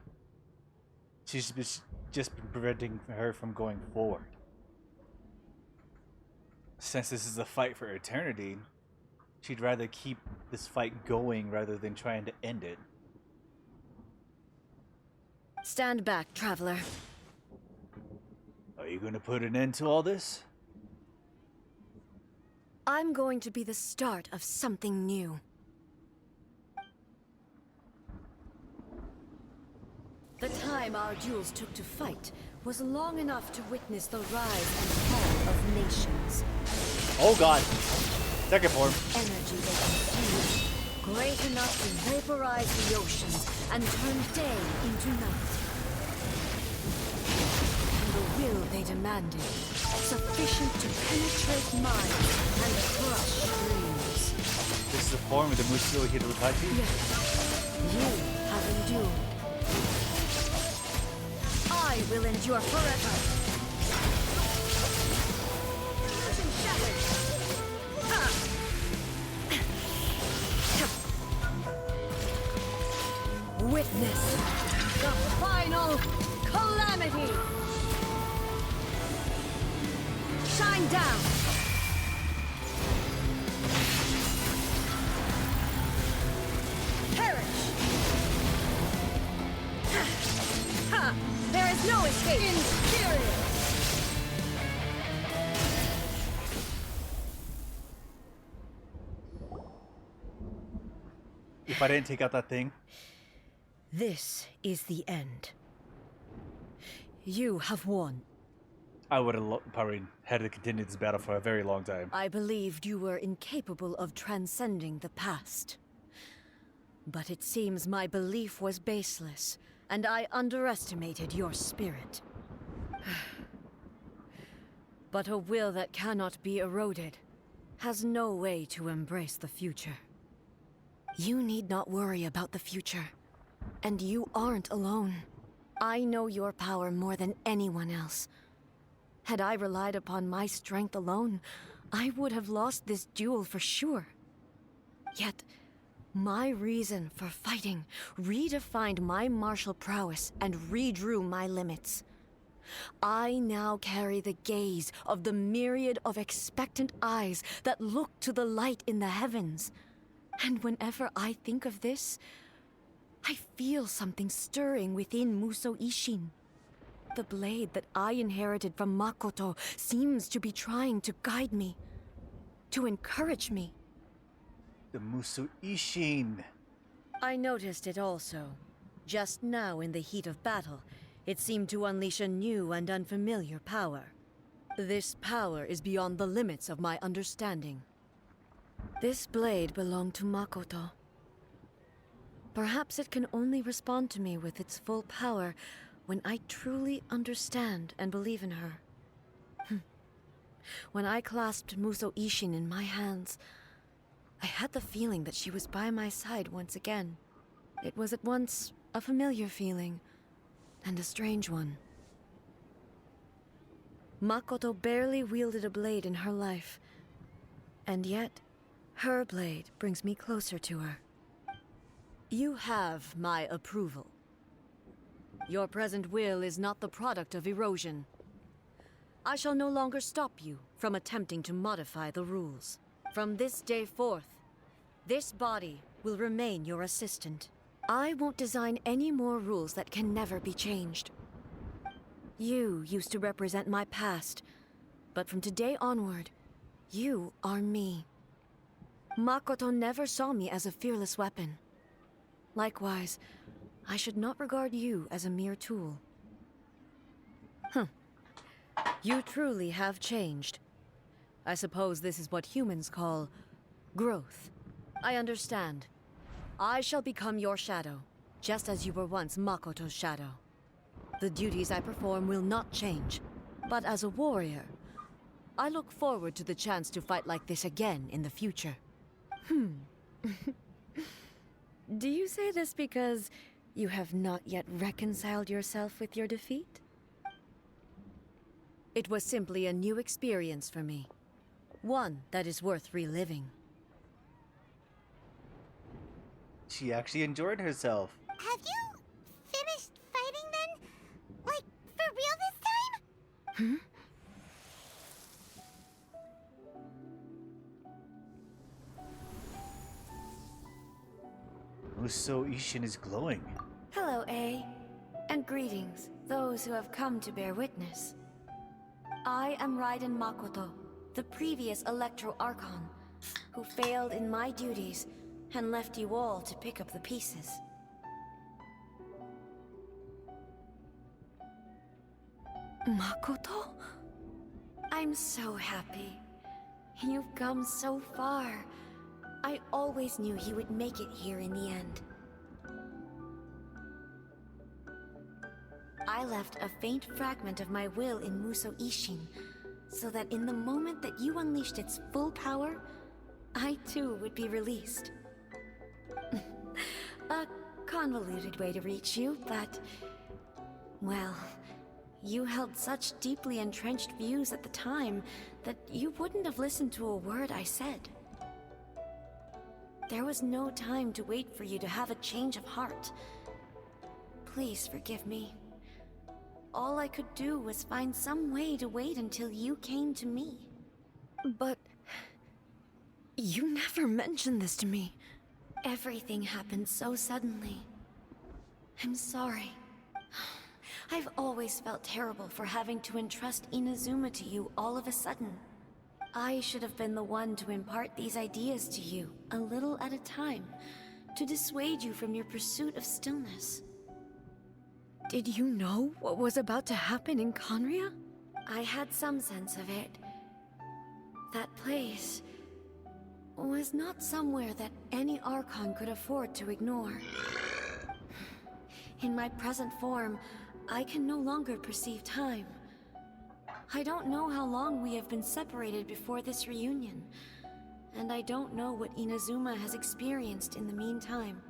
She's just been preventing her from going forward. Since this is a fight for eternity, she'd rather keep this fight going rather than trying to end it. Stand back, traveler. Are you going to put an end to all this? I'm going to be the start of something new. The time our duels took to fight was long enough to witness the rise and fall of nations. Oh god! Second form. Energy they consumed, great enough to vaporize the oceans and turn day into night. And the will they demanded, sufficient to penetrate minds and crush dreams. This is a form of the Musou Hirotachi? Yes, you have endured. I will endure forever. Illusion shattered. Witness the final calamity. Shine down. Perish. Ha! There is no escape. Inferior. If I didn't take out that thing, This is the end. You have won. I would have probably had to continue this battle for a very long time. I believed you were incapable of transcending the past. But it seems my belief was baseless, and I underestimated your spirit. But a will that cannot be eroded has no way to embrace the future. You need not worry about the future, and you aren't alone. I know your power more than anyone else. Had I relied upon my strength alone, I would have lost this duel for sure. Yet, my reason for fighting redefined my martial prowess and redrew my limits. I now carry the gaze of the myriad of expectant eyes that look to the light in the heavens. And whenever I think of this, I feel something stirring within Musou Ishin. The blade that I inherited from Makoto seems to be trying to guide me, to encourage me. The Musou Ishin. I noticed it also. Just now in the heat of battle, it seemed to unleash a new and unfamiliar power. This power is beyond the limits of my understanding. This blade belonged to Makoto. Perhaps it can only respond to me with its full power when I truly understand and believe in her. When I clasped Musou Ishin in my hands, I had the feeling that she was by my side once again. It was at once a familiar feeling and a strange one. Makoto barely wielded a blade in her life, and yet her blade brings me closer to her. You have my approval. Your present will is not the product of erosion. I shall no longer stop you from attempting to modify the rules. From this day forth, this body will remain your assistant. I won't design any more rules that can never be changed. You used to represent my past, but from today onward, you are me. Makoto never saw me as a fearless weapon. Likewise, I should not regard you as a mere tool. You truly have changed. I suppose this is what humans call growth. I understand. I shall become your shadow, just as you were once Makoto's shadow. The duties I perform will not change, but as a warrior, I look forward to the chance to fight like this again in the future. Do you say this because you have not yet reconciled yourself with your defeat? It was simply a new experience for me. One that is worth reliving. She actually enjoyed herself. Have you finished fighting then? Like, for real this time? Musou Ishin is glowing. Hello, A. And greetings, those who have come to bear witness. I am Raiden Makoto, the previous Electro Archon, who failed in my duties and left you all to pick up the pieces. Makoto? I'm so happy. You've come so far. I always knew you would make it here in the end. I left a faint fragment of my will in Musou Ishin, so that in the moment that you unleashed its full power, I too would be released. A convoluted way to reach you, but... well, you held such deeply entrenched views at the time that you wouldn't have listened to a word I said. There was no time to wait for you to have a change of heart. Please forgive me. All I could do was find some way to wait until you came to me. But... you never mentioned this to me. Everything happened so suddenly. I'm sorry. I've always felt terrible for having to entrust Inazuma to you all of a sudden. I should have been the one to impart these ideas to you, a little at a time, to dissuade you from your pursuit of stillness. Did you know what was about to happen in Conria? I had some sense of it. That place was not somewhere that any Archon could afford to ignore. In my present form, I can no longer perceive time. I don't know how long we have been separated before this reunion, and I don't know what Inazuma has experienced in the meantime.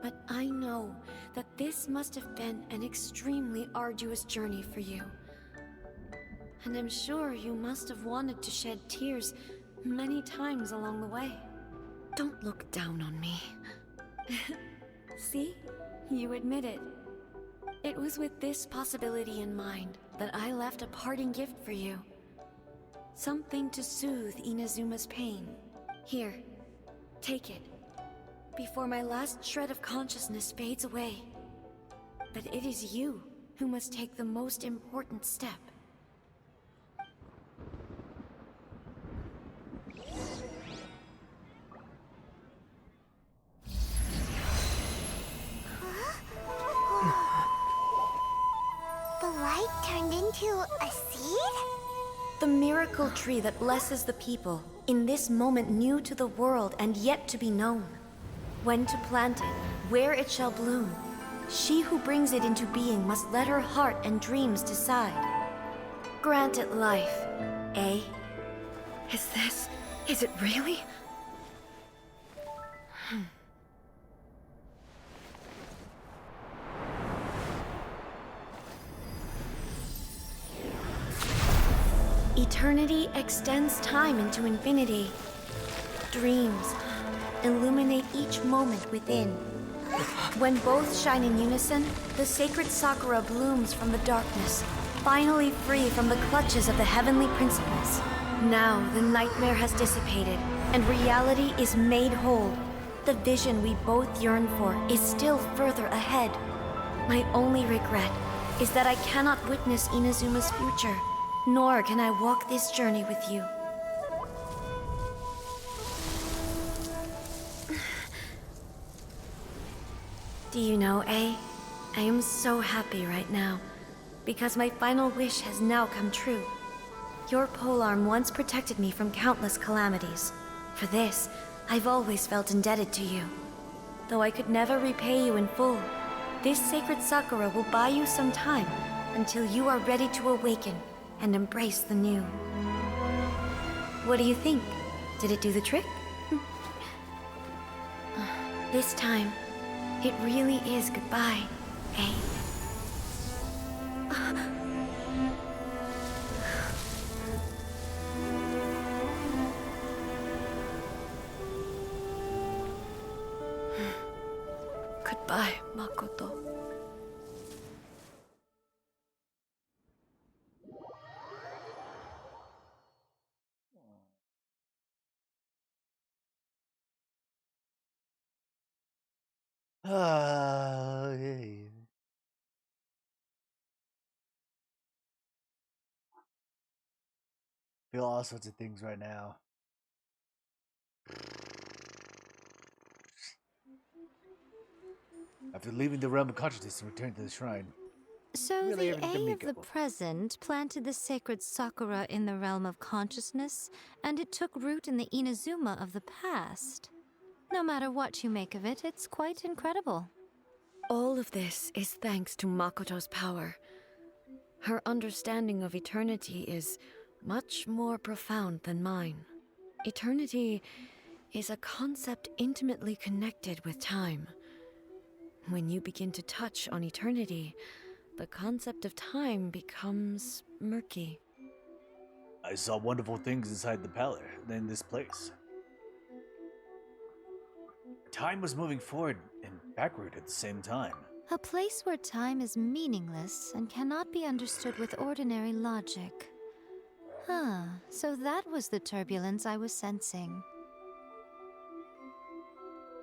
But I know that this must have been an extremely arduous journey for you. And I'm sure you must have wanted to shed tears many times along the way. Don't look down on me. See? You admit it. It was with this possibility in mind that I left a parting gift for you. Something to soothe Inazuma's pain. Here, take it. Before my last shred of consciousness fades away. But it is you who must take the most important step. The light turned into a seed? The miracle tree that blesses the people, in this moment new to the world and yet to be known. When to plant it, where it shall bloom. She who brings it into being must let her heart and dreams decide. Grant it life, eh? Is it really? Eternity extends time into infinity. Dreams illuminate each moment within. When both shine in unison, the sacred Sakura blooms from the darkness, finally free from the clutches of the heavenly principles. Now the nightmare has dissipated, and reality is made whole. The vision we both yearn for is still further ahead. My only regret is that I cannot witness Inazuma's future, nor can I walk this journey with you. Do you know, I am so happy right now, because my final wish has now come true. Your polearm once protected me from countless calamities. For this, I've always felt indebted to you. Though I could never repay you in full, this sacred Sakura will buy you some time until you are ready to awaken and embrace the new. What do you think? Did it do the trick? This time, it really is goodbye, eh? Goodbye, Makoto. Hey. Feel all sorts of things right now. After leaving the realm of consciousness and returning to the shrine. So Really the everything A of the amicable. present planted the sacred Sakura in the realm of consciousness, and it took root in the Inazuma of the past. No matter what you make of it, it's quite incredible. All of this is thanks to Makoto's power. Her understanding of eternity is much more profound than mine. Eternity is a concept intimately connected with time. When you begin to touch on eternity, the concept of time becomes murky. I saw wonderful things inside the palace, in this place. Time was moving forward and backward at the same time. A place where time is meaningless and cannot be understood with ordinary logic. Huh, so that was the turbulence I was sensing.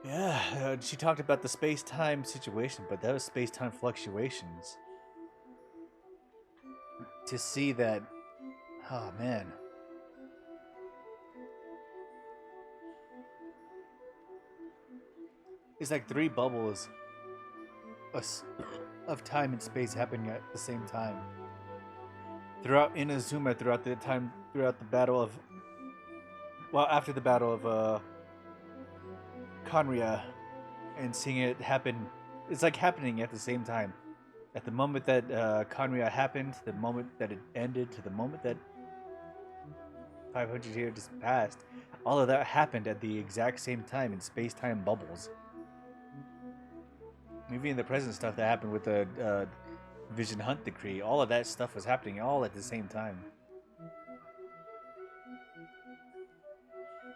Yeah, she talked about the space-time situation, but that was space-time fluctuations. To see that, oh man. It's like 3 bubbles of time and space happening at the same time. Throughout Inazuma, throughout the battle of, well, after the battle of Conria, and seeing it happen, it's like happening at the same time. At the moment that Conria happened, the moment that it ended, to the moment that 500 years just passed, all of that happened at the exact same time in space-time bubbles. Even the present stuff that happened with the Vision Hunt Decree, all of that stuff was happening all at the same time.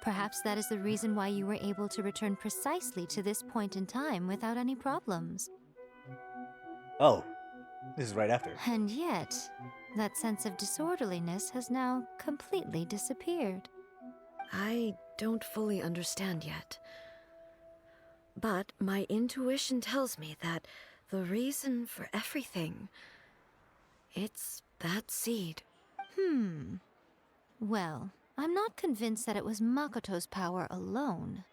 Perhaps that is the reason why you were able to return precisely to this point in time without any problems. Oh, this is right after. And yet, that sense of disorderliness has now completely disappeared. I don't fully understand yet. But my intuition tells me that the reason for everything, it's that seed. Well, I'm not convinced that it was Makoto's power alone.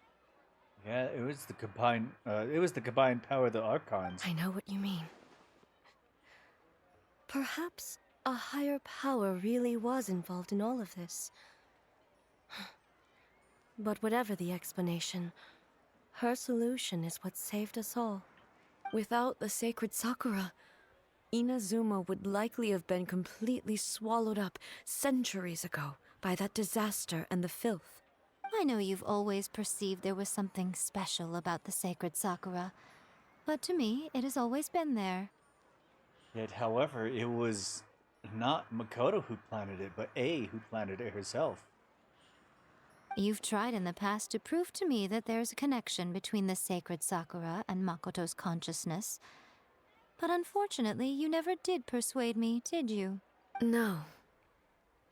Yeah, it was the combined. It was the combined power of the Archons. I know what you mean. Perhaps a higher power really was involved in all of this. But whatever the explanation, her solution is what saved us all. Without the sacred Sakura, Inazuma would likely have been completely swallowed up centuries ago by that disaster and the filth. I know you've always perceived there was something special about the sacred Sakura, but to me, it has always been there. Yet, however, it was not Makoto who planted it, but Ai who planted it herself. You've tried in the past to prove to me that there's a connection between the sacred Sakura and Makoto's consciousness. But unfortunately, you never did persuade me, did you? No.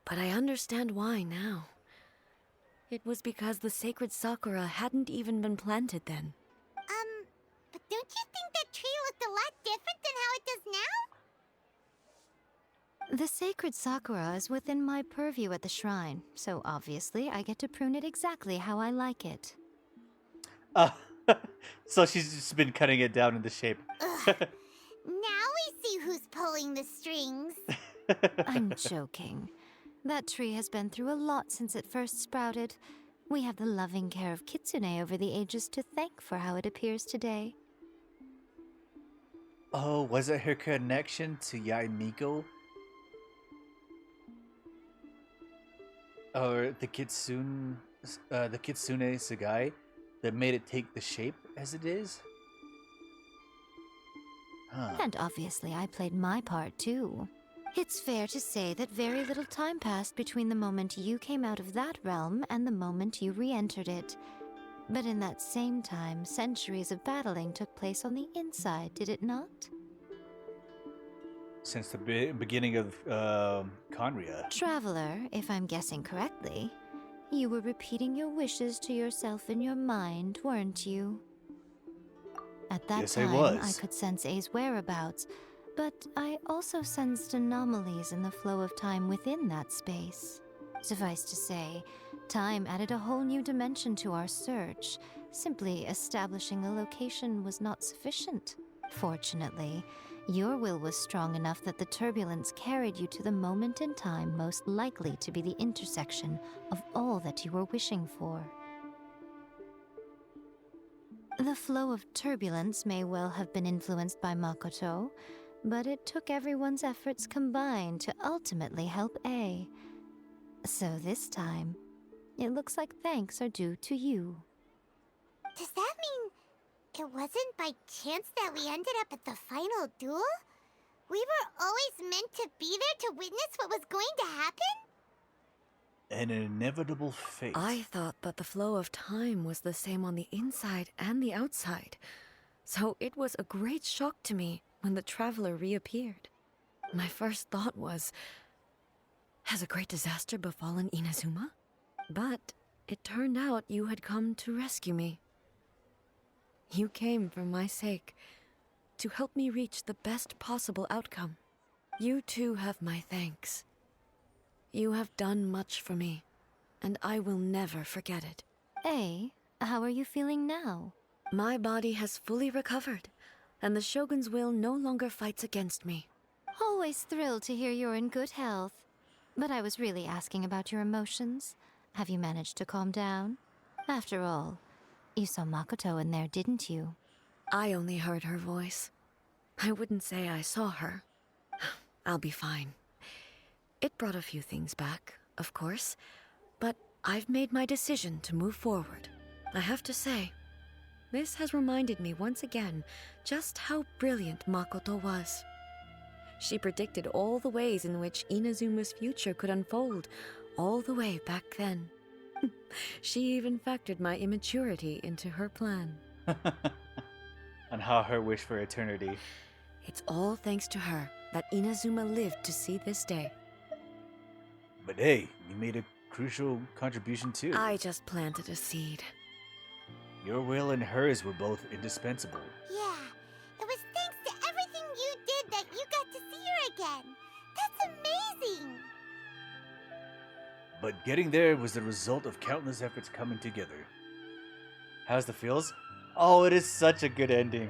But I understand why now. It was because the sacred Sakura hadn't even been planted then. But don't you think that tree looked a lot different than how it does now? The sacred Sakura is within my purview at the shrine, so obviously I get to prune it exactly how I like it. So she's just been cutting it down into shape. Now we see who's pulling the strings. I'm joking. That tree has been through a lot since it first sprouted. We have the loving care of Kitsune over the ages to thank for how it appears today. Oh, was it her connection to Yae Miko? Or the Kitsune Sagai that made it take the shape as it is? Huh. And obviously I played my part too. It's fair to say that very little time passed between the moment you came out of that realm and the moment you re-entered it. But in that same time, centuries of battling took place on the inside, did it not? Since the beginning of Conria. Traveler, if I'm guessing correctly, you were repeating your wishes to yourself in your mind, weren't you? At that Yes, time, I could sense A's whereabouts, but I also sensed anomalies in the flow of time within that space. Suffice to say, time added a whole new dimension to our search. Simply establishing a location was not sufficient. Fortunately, your will was strong enough that the turbulence carried you to the moment in time most likely to be the intersection of all that you were wishing for. The flow of turbulence may well have been influenced by Makoto, but it took everyone's efforts combined to ultimately help A. So this time, it looks like thanks are due to you. Does that mean It wasn't by chance that we ended up at the final duel? We were always meant to be there to witness what was going to happen? An inevitable fate. I thought that the flow of time was the same on the inside and the outside. So it was a great shock to me when the traveler reappeared. My first thought was, has a great disaster befallen Inazuma? But it turned out you had come to rescue me. You came for my sake, to help me reach the best possible outcome. You too have my thanks. You have done much for me, and I will never forget it. Hey, how are you feeling now? My body has fully recovered, and the Shogun's will no longer fights against me. Always thrilled to hear you're in good health. But I was really asking about your emotions. Have you managed to calm down? After all, you saw Makoto in there, didn't you? I only heard her voice. I wouldn't say I saw her. I'll be fine. It brought a few things back, of course, but I've made my decision to move forward. I have to say, this has reminded me once again just how brilliant Makoto was. She predicted all the ways in which Inazuma's future could unfold, all the way back then. She even factored my immaturity into her plan. And how her wish for eternity. It's all thanks to her that Inazuma lived to see this day. But hey, you made a crucial contribution too. I just planted a seed. Your will and hers were both indispensable. Yeah, it was thanks to everything you did that you got to see her again. That's amazing! But getting there was the result of countless efforts coming together. How's the feels? Oh, it is such a good ending.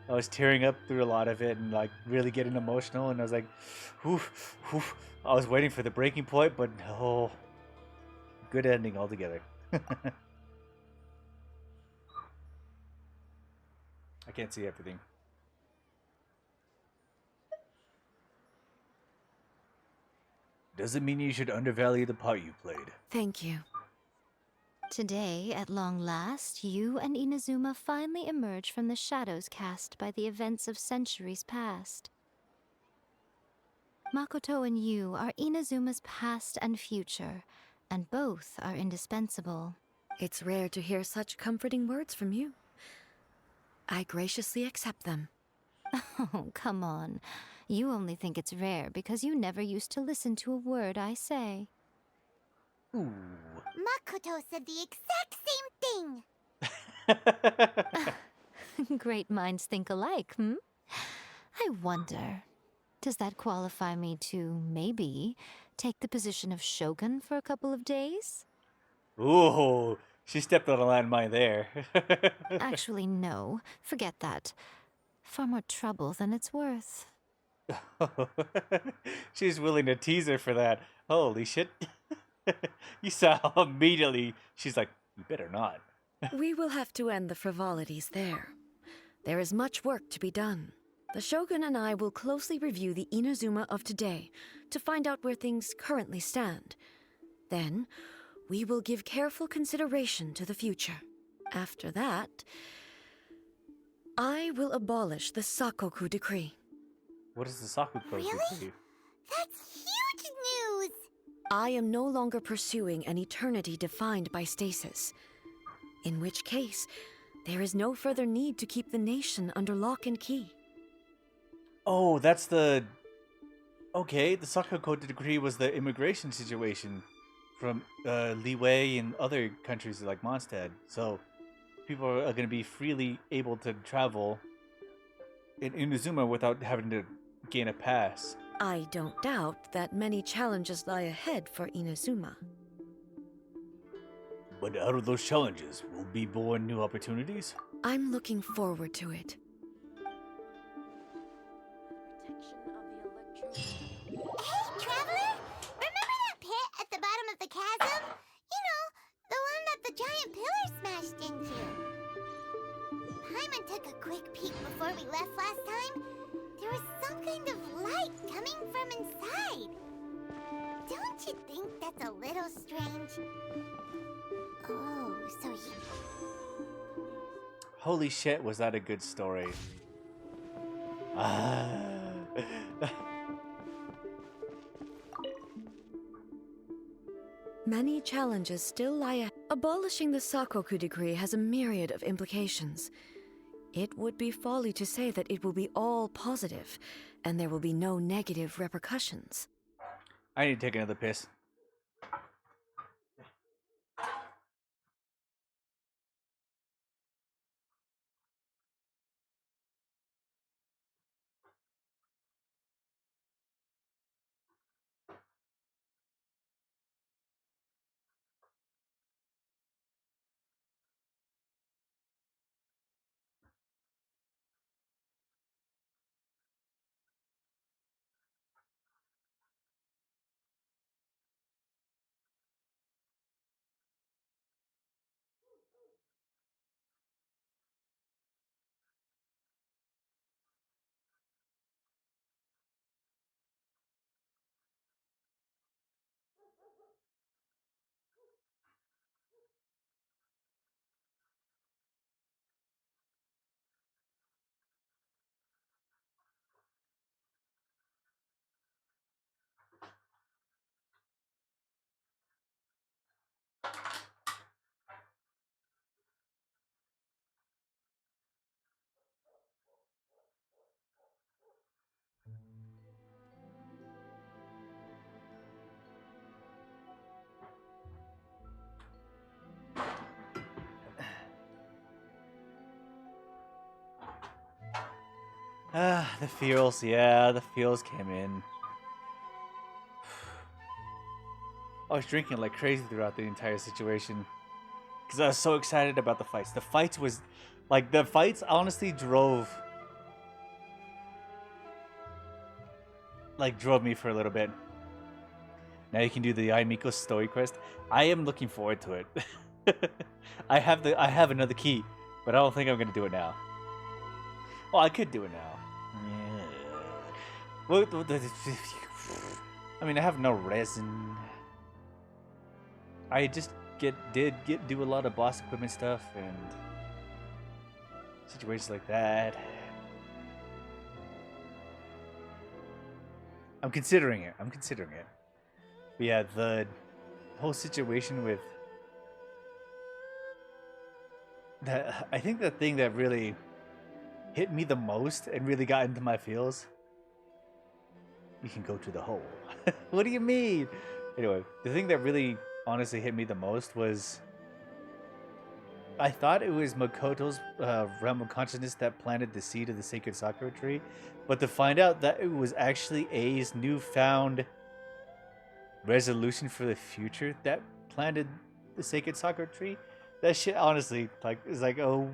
I was tearing up through a lot of it and like really getting emotional, and I was like, whew, whew. I was waiting for the breaking point, but oh, good ending altogether. I can't see everything. Doesn't mean you should undervalue the part you played. Thank you. Today, at long last, you and Inazuma finally emerge from the shadows cast by the events of centuries past. Makoto and you are Inazuma's past and future, and both are indispensable. It's rare to hear such comforting words from you. I graciously accept them. Oh, come on. You only think it's rare because you never used to listen to a word I say. Ooh. Makoto said the exact same thing! Great minds think alike, hmm? I wonder, does that qualify me to, maybe, take the position of Shogun for a couple of days? Ooh, she stepped on a landmine there. Actually, no. Forget that. Far more trouble than it's worth. She's willing to tease her for that. Holy shit. You saw immediately. She's like, you better not. We will have to end the frivolities there. There is much work to be done. The Shogun and I will closely review the Inazuma of today to find out where things currently stand. Then, we will give careful consideration to the future. After that, I will abolish the Sakoku Decree. What is the Sakoku Really? Decree? That's huge news! I am no longer pursuing an eternity defined by stasis. In which case, there is no further need to keep the nation under lock and key. Oh, that's the... Okay, the Sakoku Decree was the immigration situation from Liyue and other countries like Mondstadt. So, people are going to be freely able to travel in Inazuma without having to gain a pass. I don't doubt that many challenges lie ahead for Inazuma. But out of those challenges will be born new opportunities? I'm looking forward to it. Hey, Traveler! Remember that pit at the bottom of the chasm? You know, the one that the giant pillar smashed into. Paimon took a quick peek before we left last time. There was some kind of light coming from inside. Don't you think that's a little strange? Oh, so he... Holy shit, was that a good story? Ah. Many challenges still lie ahead. Abolishing the Sakoku decree has a myriad of implications. It would be folly to say that it will be all positive, and there will be no negative repercussions. I need to take another piss. The feels, yeah, the feels came in. I was drinking like crazy throughout the entire situation because I was so excited about the fights. The fights honestly drove me for a little bit. Now you can do the Ai Miko story quest. I am looking forward to it. I have another key, but I don't think I'm gonna do it now. Well, I could do it now. Yeah. I mean, I have no resin. I just do a lot of boss equipment stuff and situations like that. I'm considering it. But yeah, the whole situation with that, I think the thing that really hit me the most and really got into my feels. You can go to the hole. What do you mean? Anyway, the thing that really honestly hit me the most was I thought it was Makoto's realm of consciousness that planted the seed of the sacred sakura tree, but to find out that it was actually A's newfound resolution for the future that planted the sacred sakura tree, that shit honestly is like, oh,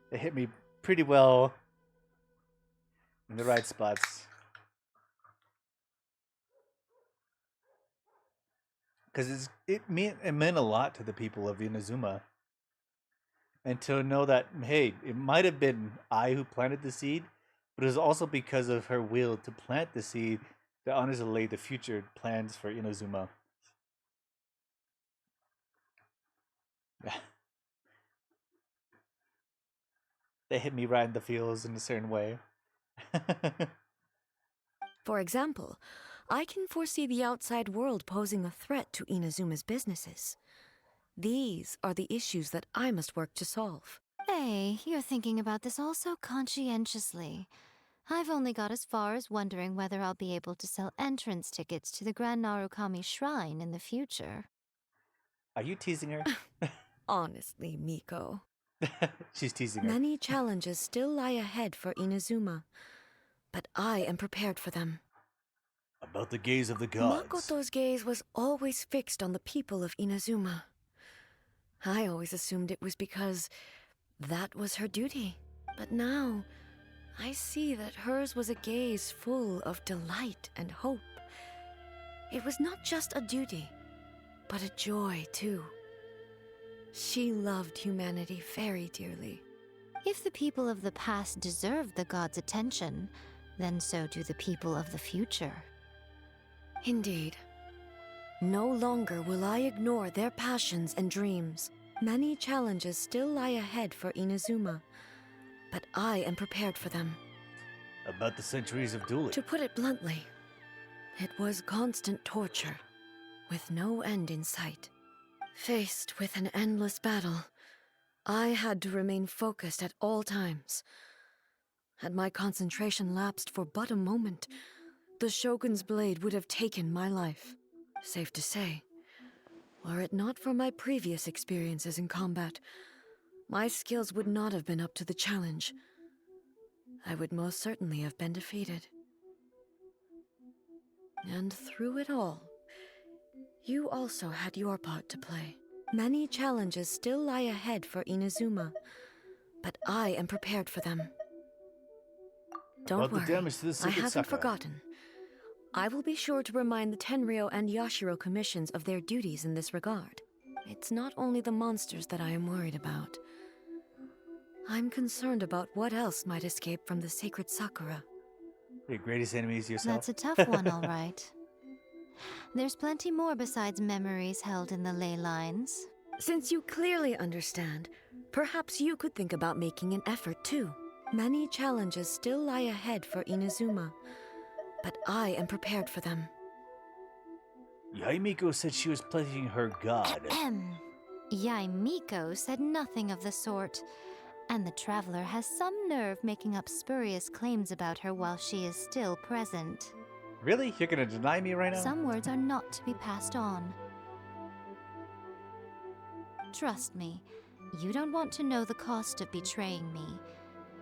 it hit me pretty well in the right spots. Because it meant a lot to the people of Inazuma. And to know that, hey, it might have been I who planted the seed, but it was also because of her will to plant the seed that honestly laid the future plans for Inazuma. They hit me right in the feels in a certain way. For example, I can foresee the outside world posing a threat to Inazuma's businesses. These are the issues that I must work to solve. Hey, you're thinking about this all so conscientiously. I've only got as far as wondering whether I'll be able to sell entrance tickets to the Grand Narukami Shrine in the future. Are you teasing her? Honestly, Miko. She's teasing her. Many challenges still lie ahead for Inazuma, but I am prepared for them. About the gaze of the gods. Makoto's gaze was always fixed on the people of Inazuma. I always assumed it was because that was her duty. But now, I see that hers was a gaze full of delight and hope. It was not just a duty, but a joy, too. She loved humanity very dearly. If the people of the past deserve the gods' attention, then so do the people of the future. Indeed. No longer will I ignore their passions and dreams. Many challenges still lie ahead for Inazuma, but I am prepared for them. About the centuries of dueling. To put it bluntly, it was constant torture, with no end in sight. Faced with an endless battle, I had to remain focused at all times. Had my concentration lapsed for but a moment, the Shogun's blade would have taken my life. Safe to say, were it not for my previous experiences in combat, my skills would not have been up to the challenge. I would most certainly have been defeated. And through it all, you also had your part to play. Many challenges still lie ahead for Inazuma, but I am prepared for them. Don't About the worry, damage to the I Secret haven't Sakura. forgotten. I will be sure to remind the Tenryo and Yashiro commissions of their duties in this regard. It's not only the monsters that I am worried about. I'm concerned about what else might escape from the Sacred Sakura. Your greatest enemy is yourself. That's a tough one, all right. There's plenty more besides memories held in the ley lines. Since you clearly understand, perhaps you could think about making an effort too. Many challenges still lie ahead for Inazuma, but I am prepared for them. Yaimiko said she was pledging her god. Yaimiko said nothing of the sort, and the traveler has some nerve making up spurious claims about her while she is still present. Really? You're gonna deny me right now? Some words are not to be passed on. Trust me, you don't want to know the cost of betraying me.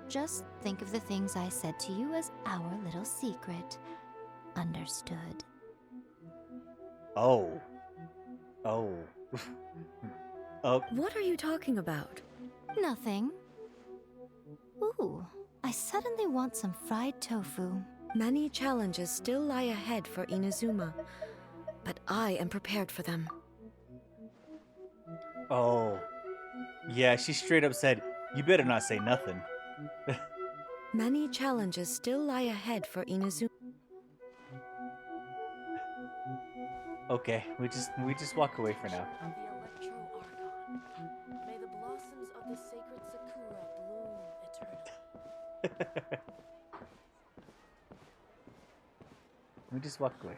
Just think of the things I said to you as our little secret. Understood? Oh. Oh. Oh. What are you talking about? Nothing. Ooh, I suddenly want some fried tofu. Many challenges still lie ahead for Inazuma, but I am prepared for them. Oh. Yeah, she straight up said, you better not say nothing. Many challenges still lie ahead for Inazuma. Okay, we just walk away for now. May the blossoms of the sacred Sakura bloom eternally. We just walk away.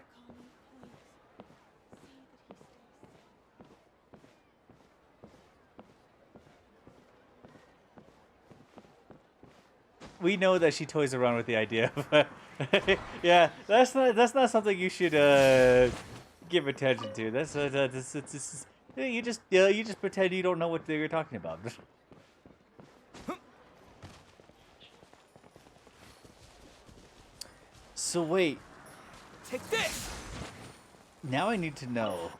We know that she toys around with the idea, but yeah, that's not something you should give attention to. You just pretend you don't know what you're talking about. So wait. Take this! Now I need to know.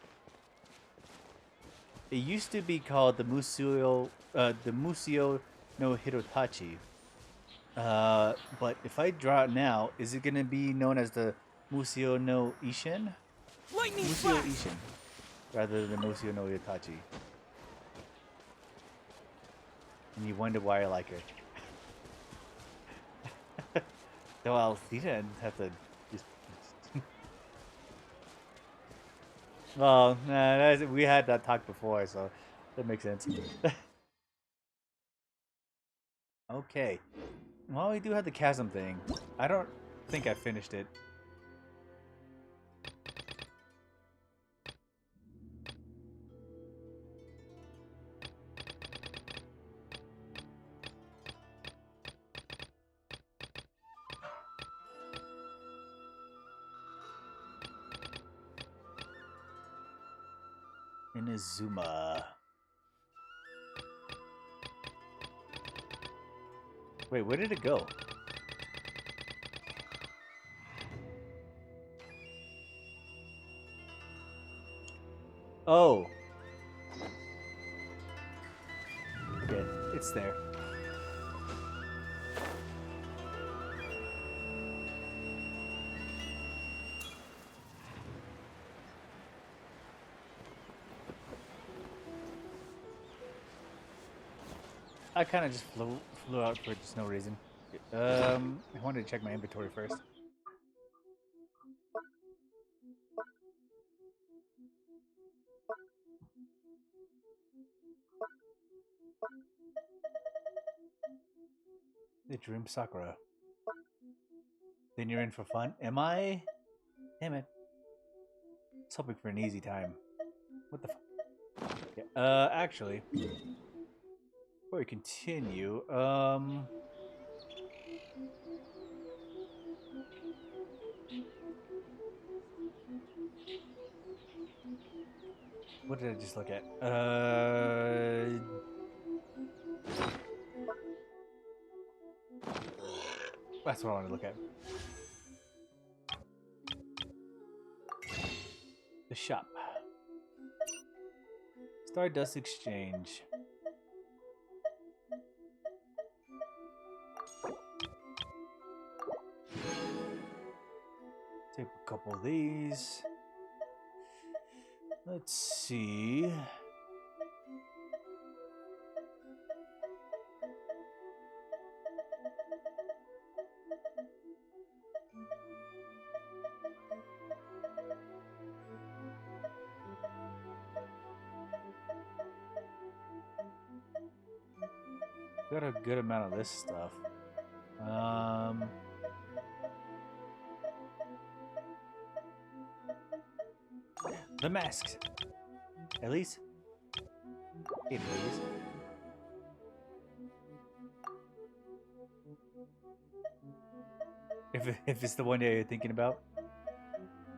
It used to be called the Museo no Hirotachi. But if I draw it now, is it gonna be known as the Museo no Ishin? Lightning Museo flash! Ishin, rather than Museo no Hirotachi. And you wonder why I like her. Well, you didn't have to just. Well, we had that talk before, so that makes sense. Okay. Well, we do have the chasm thing. I don't think I finished it. Inazuma. Wait, where did it go? Oh. Yeah, it's there. I kind of just flew out for just no reason. I wanted to check my inventory first. The Dream Sakura. Then you're in for fun. Am I? Damn it. I was hoping for an easy time. What the fuck? Okay, actually, before we continue, what did I just look at? That's what I want to look at. The shop. Stardust Exchange. Take a couple of these. Let's see. Got a good amount of this stuff. The masks. At least. Hey, please. If it's the one that you're thinking about.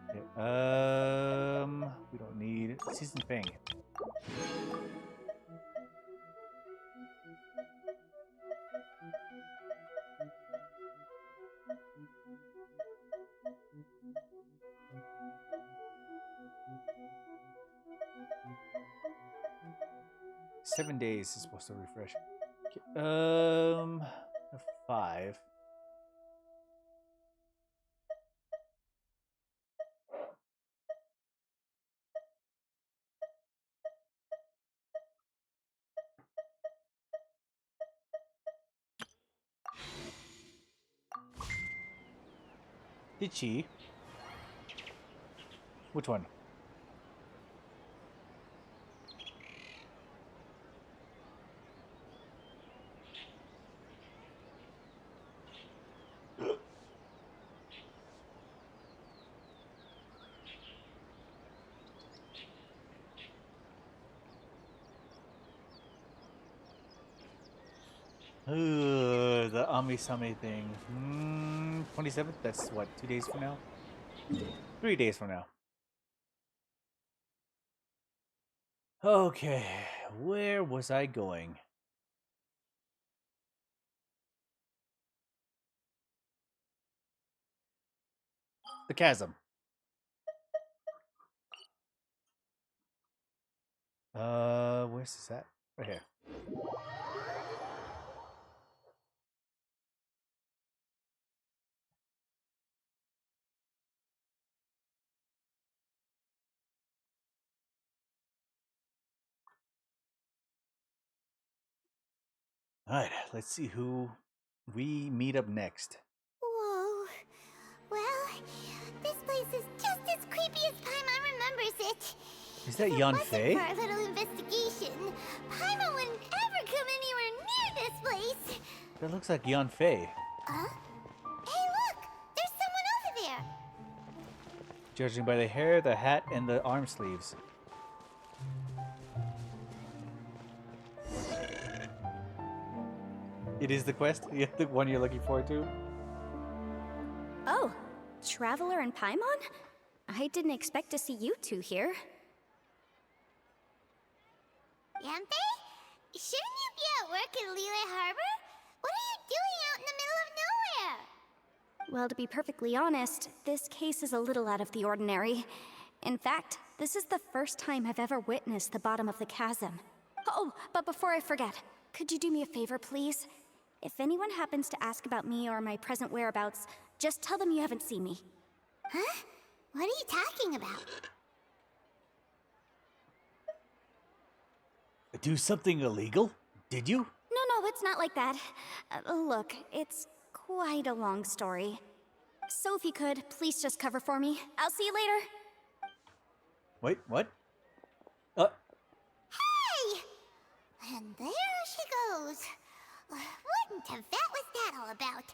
Okay, we don't need Season Fang. Seven days is supposed to refresh. Okay, 5. Did she? Which one? The Amisame thing. 27th? That's what, 2 days from now? 3 days from now. Okay, where was I going? The chasm. Where's this at? Right here. Alright, let's see who we meet up next. Whoa. Well, this place is just as creepy as Paimon remembers it. Is that If it Yan wasn't Fei? for our little investigation, Paimon wouldn't ever come anywhere near this place. That looks like Yan Fei. Huh? Hey, look! There's someone over there! Judging by the hair, the hat, and the arm sleeves. It is the quest? Yeah, the one you're looking forward to? Oh, Traveler and Paimon? I didn't expect to see you two here. Yanfei? Shouldn't you be at work in Liyue Harbor? What are you doing out in the middle of nowhere? Well, to be perfectly honest, this case is a little out of the ordinary. In fact, this is the first time I've ever witnessed the bottom of the chasm. Oh, but before I forget, could you do me a favor, please? If anyone happens to ask about me or my present whereabouts, just tell them you haven't seen me. Huh? What are you talking about? Do something illegal? Did you? No, it's not like that. Look, it's quite a long story. So if you could, please just cover for me. I'll see you later. Wait, what? Hey! And there she about?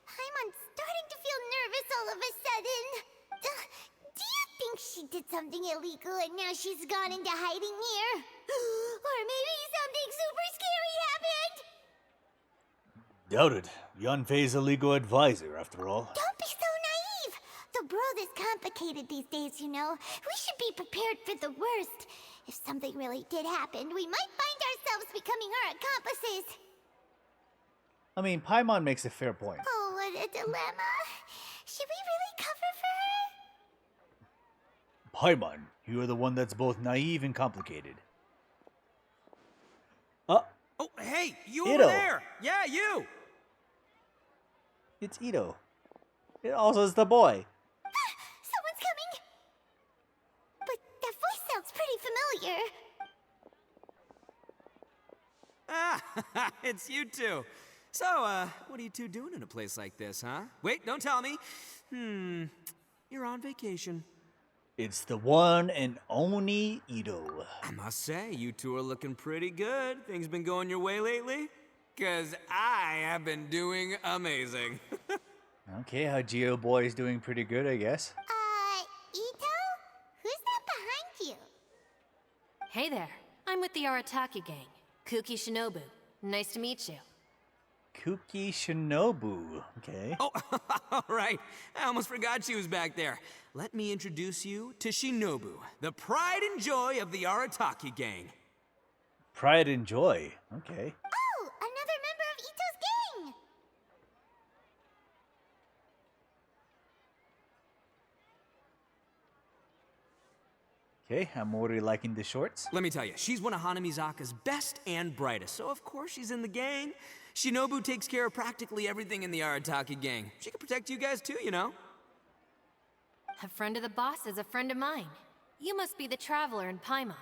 Paimon's starting to feel nervous all of a sudden. Do you think she did something illegal and now she's gone into hiding here? Or maybe something super scary happened? Doubt it. Yanfei's a legal advisor, after all. Don't be so naive. The world is complicated these days, you know. We should be prepared for the worst. If something really did happen, we might find ourselves becoming her accomplices. I mean, Paimon makes a fair point. Oh, what a dilemma. Should we really cover for her? Paimon, you are the one that's both naive and complicated. Oh, hey, you Ito. over there! Yeah, you! It's Ito. It also is the boy. Someone's coming. But that voice sounds pretty familiar. Ah, it's you two. So, what are you two doing in a place like this, huh? Wait, don't tell me. You're on vacation. It's the one and only Ito. I must say, you two are looking pretty good. Things been going your way lately? 'Cause I have been doing amazing. Okay, how Geo Boy is doing pretty good, I guess. Ito? Who's that behind you? Hey there. I'm with the Arataki gang. Kuki Shinobu. Nice to meet you. Kuki Shinobu. Okay. Oh, all right. I almost forgot she was back there. Let me introduce you to Shinobu, the pride and joy of the Arataki gang. Pride and joy. Okay. Oh, another member of Ito's gang! Okay, I'm already liking the shorts. Let me tell you, she's one of Hanamizaka's best and brightest, so of course she's in the gang. Shinobu takes care of practically everything in the Arataki gang. She can protect you guys too, you know? A friend of the boss is a friend of mine. You must be the traveler in Paimon.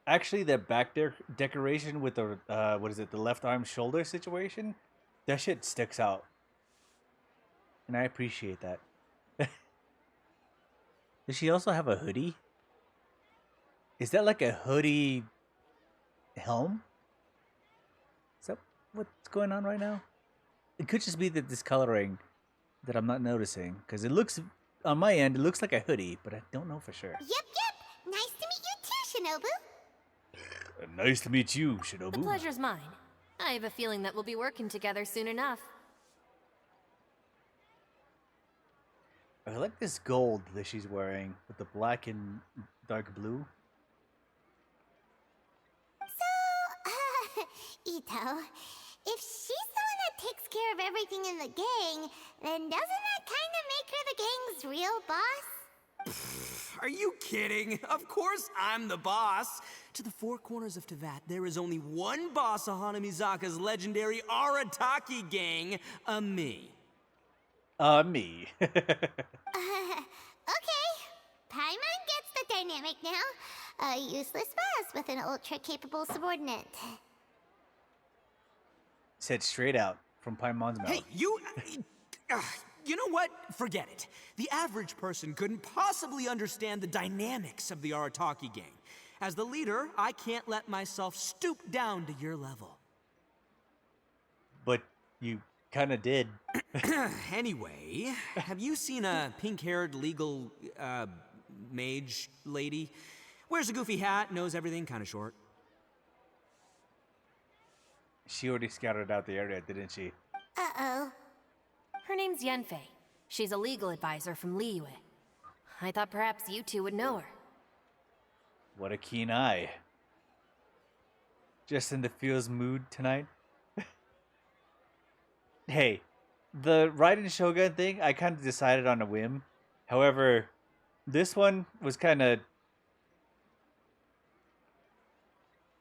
Actually, that back decoration with the, what is it, the left arm shoulder situation? That shit sticks out. And I appreciate that. Does she also have a hoodie? Is that like a hoodie helm? Is that what's going on right now? It could just be the discoloring that I'm not noticing. Because it looks, on my end, it looks like a hoodie, but I don't know for sure. Yep. Nice to meet you too, Shinobu. Nice to meet you, Shinobu. The pleasure's mine. I have a feeling that we'll be working together soon enough. I like this gold that she's wearing with the black and dark blue. So, Ito, if she's the one that takes care of everything in the gang, then doesn't that kind of make her the gang's real boss? Are you kidding? Of course I'm the boss. To the four corners of Teyvat, there is only one boss of Hanamizaka's legendary Arataki gang, me. Me. Okay. Paimon gets the dynamic now. A useless boss with an ultra-capable subordinate. Said straight out from Paimon's mouth. Hey, you... you know what? Forget it. The average person couldn't possibly understand the dynamics of the Arataki gang. As the leader, I can't let myself stoop down to your level. But you kind of did. Anyway, have you seen a pink-haired legal, mage lady? Wears a goofy hat, knows everything, kind of short. She already scouted out the area, didn't she? Uh-oh. Her name's Yanfei. She's a legal advisor from Liyue. I thought perhaps you two would know her. What a keen eye. Just in the feels mood tonight. Hey, the Raiden Shogun thing, I kind of decided on a whim. However, this one was kind of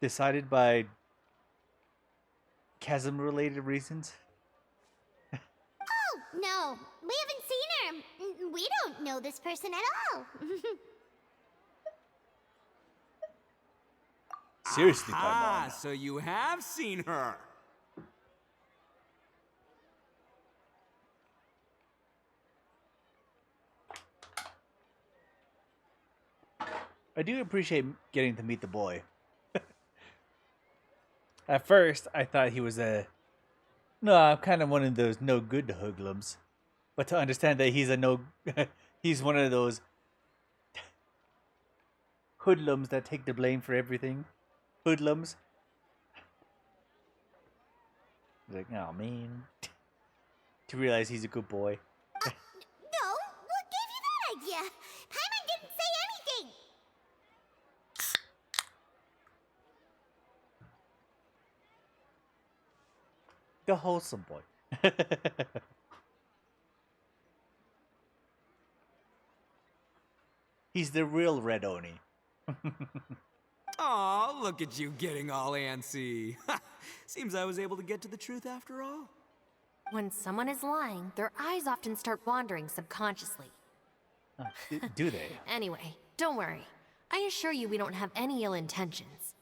decided by chasm-related reasons. Oh, no. We haven't seen her. We don't know this person at all. Seriously, Ah, Paimon. so you have seen her. I do appreciate getting to meet the boy. At first, I thought he was no, I'm kind of one of those no good hoodlums. But to understand that he's he's one of those hoodlums that take the blame for everything. Hoodlums. Like, oh man. To realize he's a good boy. No, what gave you that idea? Paimon didn't say anything. The wholesome boy. He's the real Red Oni. Aw, look at you getting all antsy. Seems I was able to get to the truth after all. When someone is lying, their eyes often start wandering subconsciously. Do they? Anyway, don't worry. I assure you we don't have any ill intentions.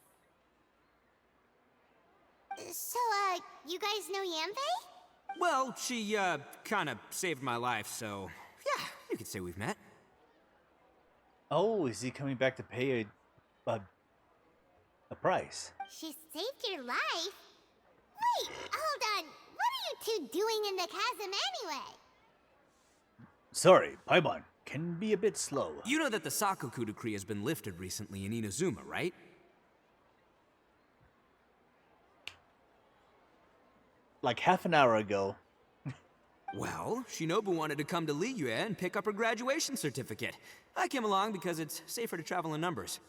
So, you guys know Yanfei? Well, she, kinda saved my life, so yeah, you could say we've met. Oh, is he coming back to pay a price? She saved your life? Wait, hold on. What are you two doing in the chasm anyway? Sorry, Paimon can be a bit slow. You know that the Sakoku decree has been lifted recently in Inazuma, right? Like half an hour ago. Well, Shinobu wanted to come to Liyue and pick up her graduation certificate. I came along because it's safer to travel in numbers.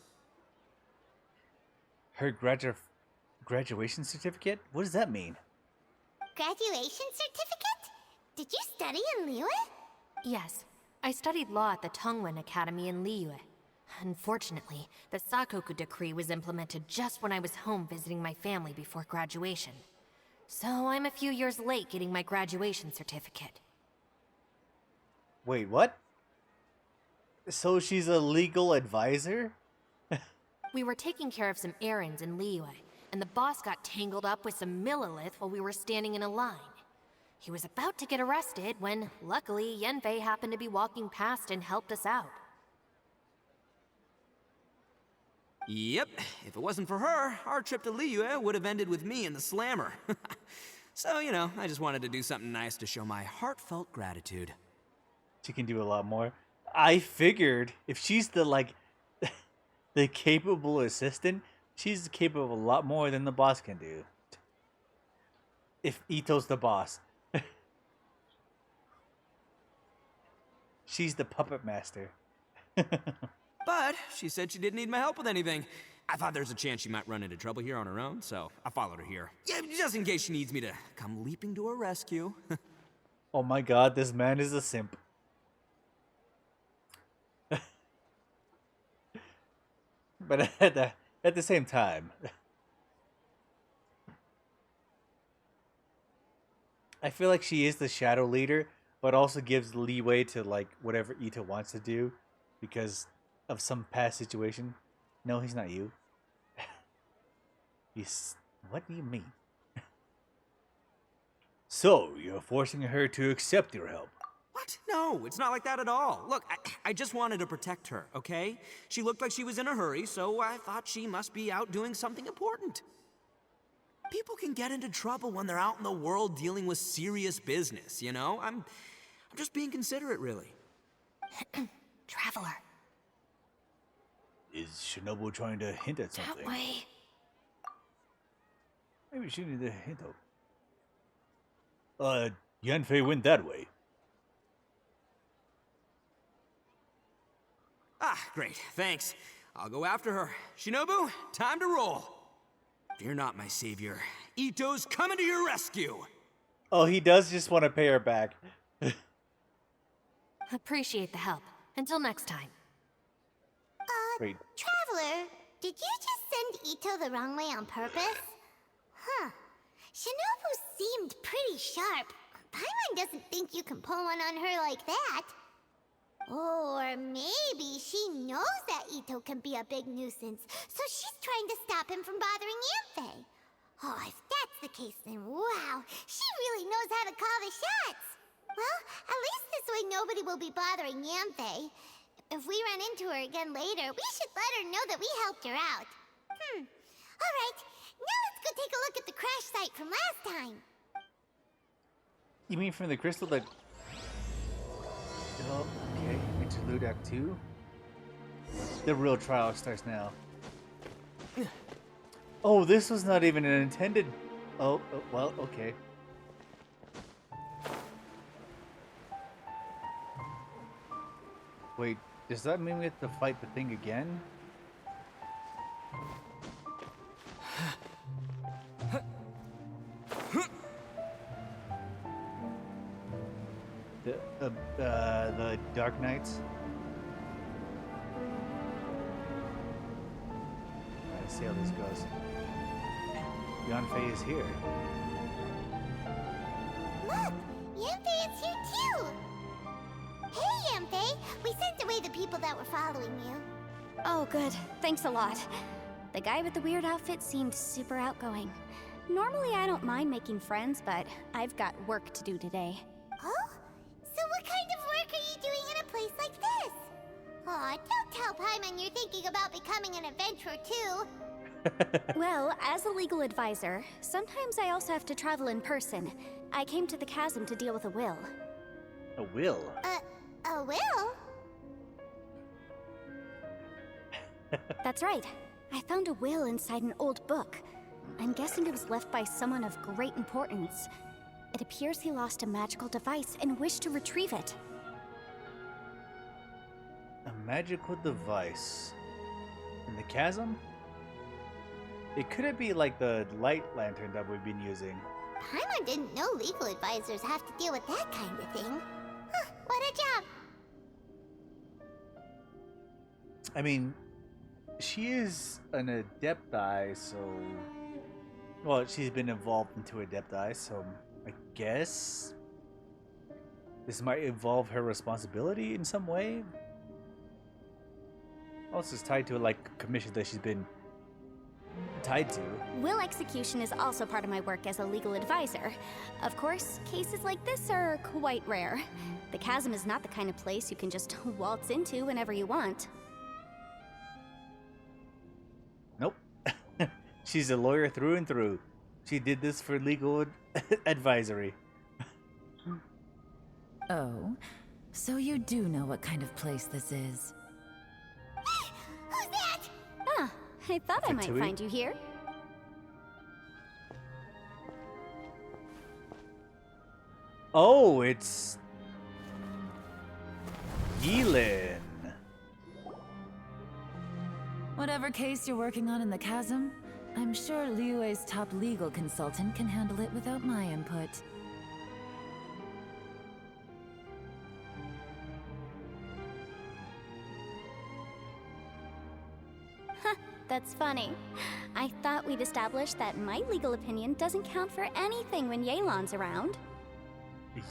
Her graduation certificate? What does that mean? Graduation certificate? Did you study in Liyue? Yes, I studied law at the Tongwen Academy in Liyue. Unfortunately, the Sakoku decree was implemented just when I was home visiting my family before graduation. So I'm a few years late getting my graduation certificate. Wait, what? So she's a legal advisor? We were taking care of some errands in Liyue, and the boss got tangled up with some Millilith while we were standing in a line. He was about to get arrested when, luckily, Yanfei happened to be walking past and helped us out. Yep, if it wasn't for her, our trip to Liyue would have ended with me and the Slammer. So, you know, I just wanted to do something nice to show my heartfelt gratitude. She can do a lot more. I figured if she's the, the capable assistant, she's capable of a lot more than the boss can do. If Ito's the boss. She's the puppet master. But she said she didn't need my help with anything. I thought there's a chance she might run into trouble here on her own, so I followed her here. Yeah, just in case she needs me to come leaping to her rescue. Oh my god, this man is a simp. But at the same time, I feel like she is the shadow leader, but also gives leeway to whatever Ito wants to do because of some past situation. No, he's not you. What do you mean? So, you're forcing her to accept your help. What? No, it's not like that at all. Look, I just wanted to protect her, okay? She looked like she was in a hurry, so I thought she must be out doing something important. People can get into trouble when they're out in the world dealing with serious business, you know? I'm just being considerate, really. Traveler. Is Shinobu trying to hint at something? That way. Maybe she needed a hint of... Yanfei went that way. Ah, great, thanks. I'll go after her. Shinobu, time to roll. Fear not, my savior. Ito's coming to your rescue. Oh, he does just want to pay her back. Appreciate the help. Until next time. Wait. Traveler, did you just send Ito the wrong way on purpose? Huh. Shinobu seemed pretty sharp. Paimon doesn't think you can pull one on her like that. Or maybe she knows that Ito can be a big nuisance, so she's trying to stop him from bothering Yanfei. Oh, if that's the case, then wow, she really knows how to call the shots. Well, at least this way nobody will be bothering Yanfei. If we run into her again later, we should let her know that we helped her out. Alright, Now let's go take a look at the crash site from last time. You mean from the crystal that... Oh, okay. Interlude Act 2. The real trial starts now. Oh, this was not even an intended... Oh, well, okay. Wait, does that mean we have to fight the thing again? The Dark Knights? Let's see how this goes. Yanfei is here. Look! Yanfei is here too! Hey, Yanfei! We sent away the people that were following you. Oh, good. Thanks a lot. The guy with the weird outfit seemed super outgoing. Normally I don't mind making friends, but I've got work to do today. Oh? So what kind of work are you doing in a place like this? Aw, don't tell Paimon you're thinking about becoming an adventurer too. Well, as a legal advisor, sometimes I also have to travel in person. I came to the chasm to deal with a will. A will? A will? That's right. I found a will inside an old book. I'm guessing it was left by someone of great importance. It appears he lost a magical device and wished to retrieve it. A magical device. In the chasm? It couldn't be like the light lantern that we've been using. Paimon didn't know legal advisors have to deal with that kind of thing. Huh, what a job! I mean, she is an Adepti, so... Well, she's been evolved into Adepti, so I guess... this might involve her responsibility in some way? Also, it's tied to, like, a commission that she's been tied to. Will execution is also part of my work as a legal advisor. Of course, cases like this are quite rare. The chasm is not the kind of place you can just waltz into whenever you want. Nope. She's a lawyer through and through. She did this for legal advisory. Oh, so you do know what kind of place this is. Who's that? Ah, I thought I might Fatui? find you here. Oh, it's... Yelan. Whatever case you're working on in the chasm, I'm sure Liyue's top legal consultant can handle it without my input. That's funny. I thought we'd established that my legal opinion doesn't count for anything when Yelan's around.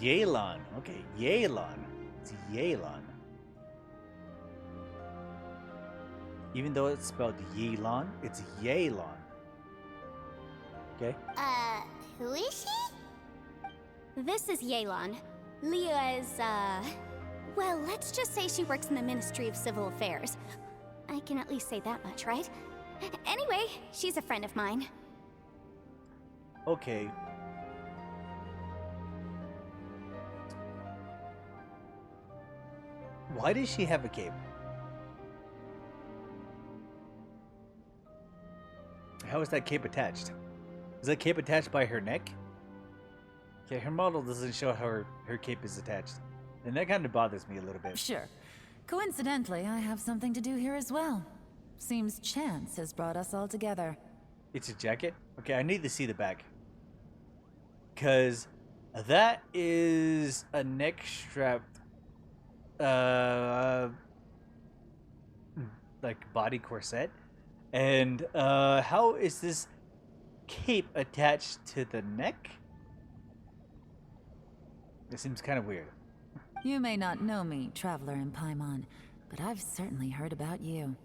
Yelan. Okay, Yelan. It's Yelan. Even though it's spelled Yelan, it's Yelan. Okay? Who is she? This is Yelan. Liyue is, well, let's just say she works in the Ministry of Civil Affairs. I can at least say that much, right? Anyway, she's a friend of mine. Okay. Why does she have a cape? How is that cape attached? Is that cape attached by her neck? Okay, her model doesn't show how her cape is attached. And that kind of bothers me a little bit. Sure. Coincidentally, I have something to do here as well. Seems chance has brought us all together. It's a jacket? Okay, I need to see the back. Because that is a neck strap, like body corset. And how is this cape attached to the neck? It seems kind of weird. You may not know me, traveler in Paimon, but I've certainly heard about you.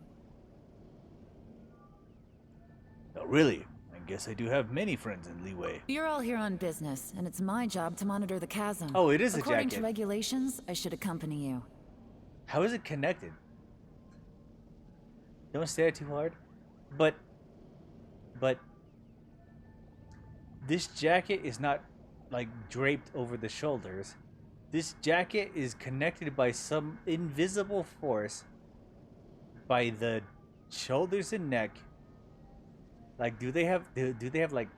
Oh, really? I guess I do have many friends in Liyue. You're all here on business, and it's my job to monitor the chasm. Oh, it is a According jacket. to regulations, I should accompany you. How is it connected? Don't stare too hard. But this jacket is not like draped over the shoulders. This jacket is connected by some invisible force by the shoulders and neck. Like, do they have like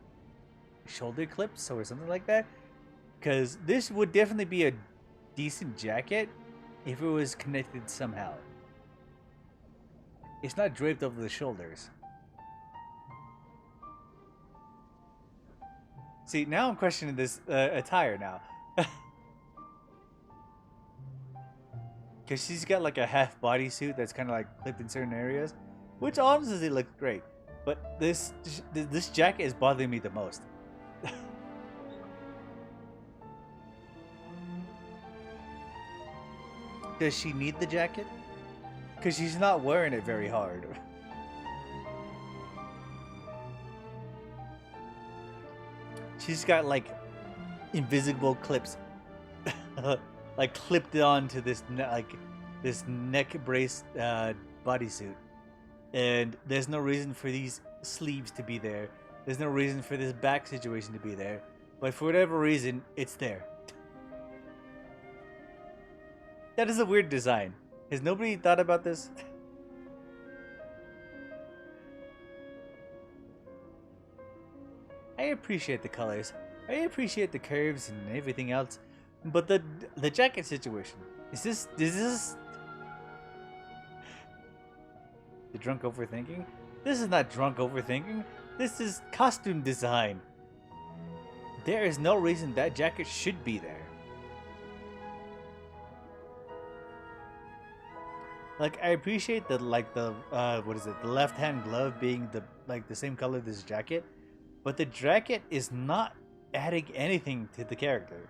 shoulder clips or something like that? Because this would definitely be a decent jacket if it was connected somehow. It's not draped over the shoulders. See, now I'm questioning this attire now. Because she's got like a half bodysuit that's kind of like clipped in certain areas, which honestly looks great. But this jacket is bothering me the most. Does she need the jacket? Because she's not wearing it very hard. She's got like invisible clips, like clipped onto this this neck brace bodysuit, and there's no reason for these sleeves to be there. There's no reason for this back situation to be there, but for whatever reason, it's there. That is a weird design. Has nobody thought about this? I appreciate the colors. I appreciate the curves and everything else, but the jacket situation, is this the drunk overthinking? This is not drunk overthinking. This is costume design. There is no reason that jacket should be there. Like, I appreciate the what is it? The left-hand glove being the same color as this jacket. But the jacket is not adding anything to the character.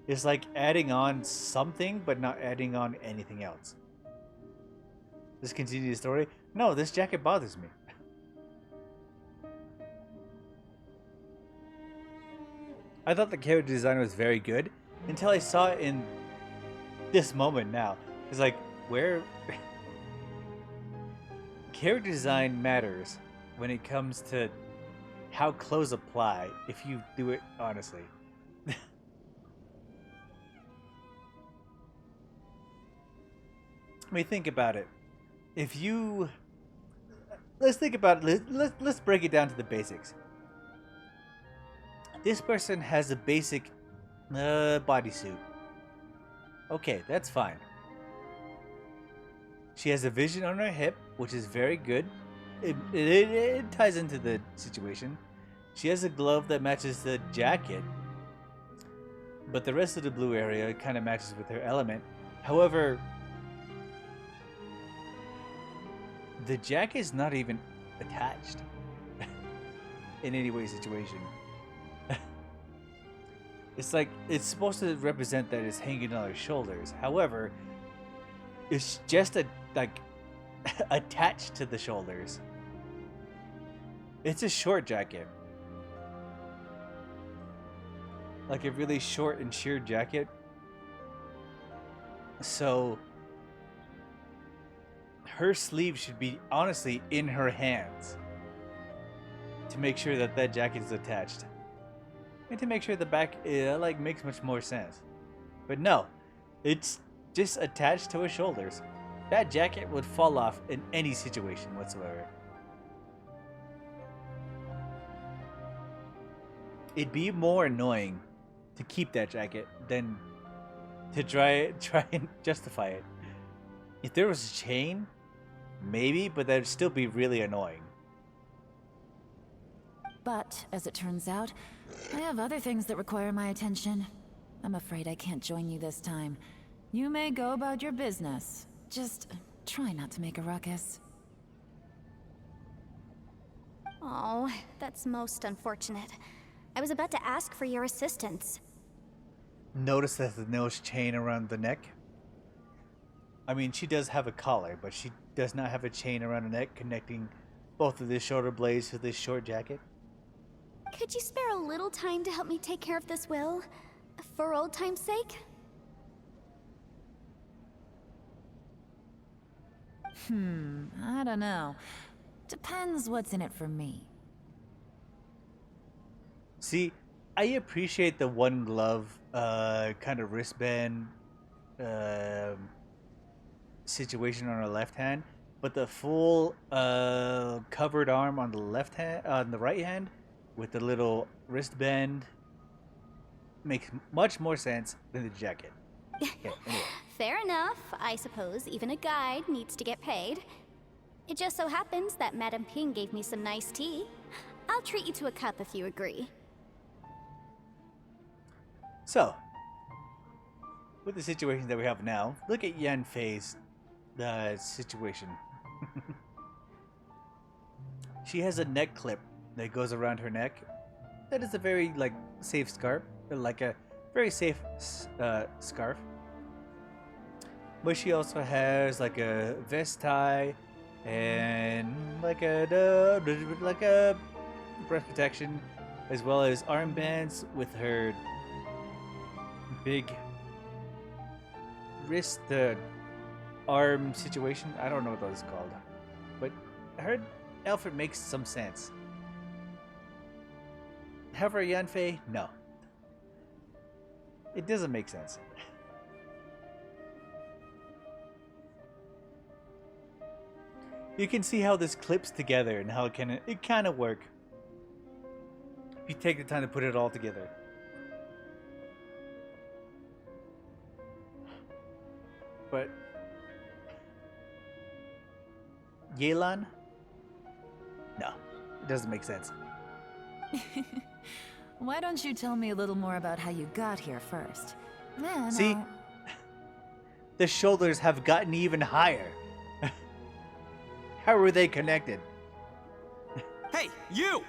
It's like adding on something, but not adding on anything else. Let's continue the story. No, this jacket bothers me. I thought the character design was very good until I saw it in this moment now. It's like, where... Character design matters when it comes to how clothes apply if you do it honestly. I mean, think about it. If you... Let's think about it. Let's break it down to the basics. This person has a basic bodysuit. Okay, that's fine. She has a vision on her hip, which is very good. It ties into the situation. She has a glove that matches the jacket, but the rest of the blue area kind of matches with her element. However, the jacket is not even attached in any way situation. It's like, it's supposed to represent that it's hanging on her shoulders. However, it's just attached to the shoulders. It's a short jacket. Like a really short and sheer jacket. So her sleeve should be honestly in her hands to make sure that that jacket is attached. And to make sure the back makes much more sense. But no, it's just attached to her shoulders. That jacket would fall off in any situation whatsoever. It'd be more annoying to keep that jacket than to try and justify it. If there was a chain, maybe, but that'd still be really annoying. But, as it turns out, I have other things that require my attention. I'm afraid I can't join you this time. You may go about your business. Just try not to make a ruckus. Oh, that's most unfortunate. I was about to ask for your assistance. Notice that there's no chain around the neck? I mean, she does have a collar, but she does not have a chain around the neck connecting both of the shoulder blades to this short jacket. Could you spare a little time to help me take care of this will? For old time's sake? I don't know. Depends what's in it for me. See, I appreciate the one glove kind of wristband situation on her left hand, but the full covered arm on the left hand, on the right hand, with the little wristband makes much more sense than the jacket. Okay, anyway. Fair enough. I suppose even a guide needs to get paid. It just so happens that Madame Ping gave me some nice tea. I'll treat you to a cup if you agree. So, with the situation that we have now, look at Yan Fei's situation. She has a neck clip that goes around her neck. That is a very safe scarf, like a very safe scarf. But she also has like a vest tie and like a breast protection, as well as armbands with her big wrist arm situation. I don't know what that's called, but her outfit makes some sense. However, Yanfei, no, it doesn't make sense. You can see how this clips together and how it kind of work if you take the time to put it all together. But Yelan? No, it doesn't make sense. Why don't you tell me a little more about how you got here first? Then See, I'll... the shoulders have gotten even higher. How were they connected? Hey, you!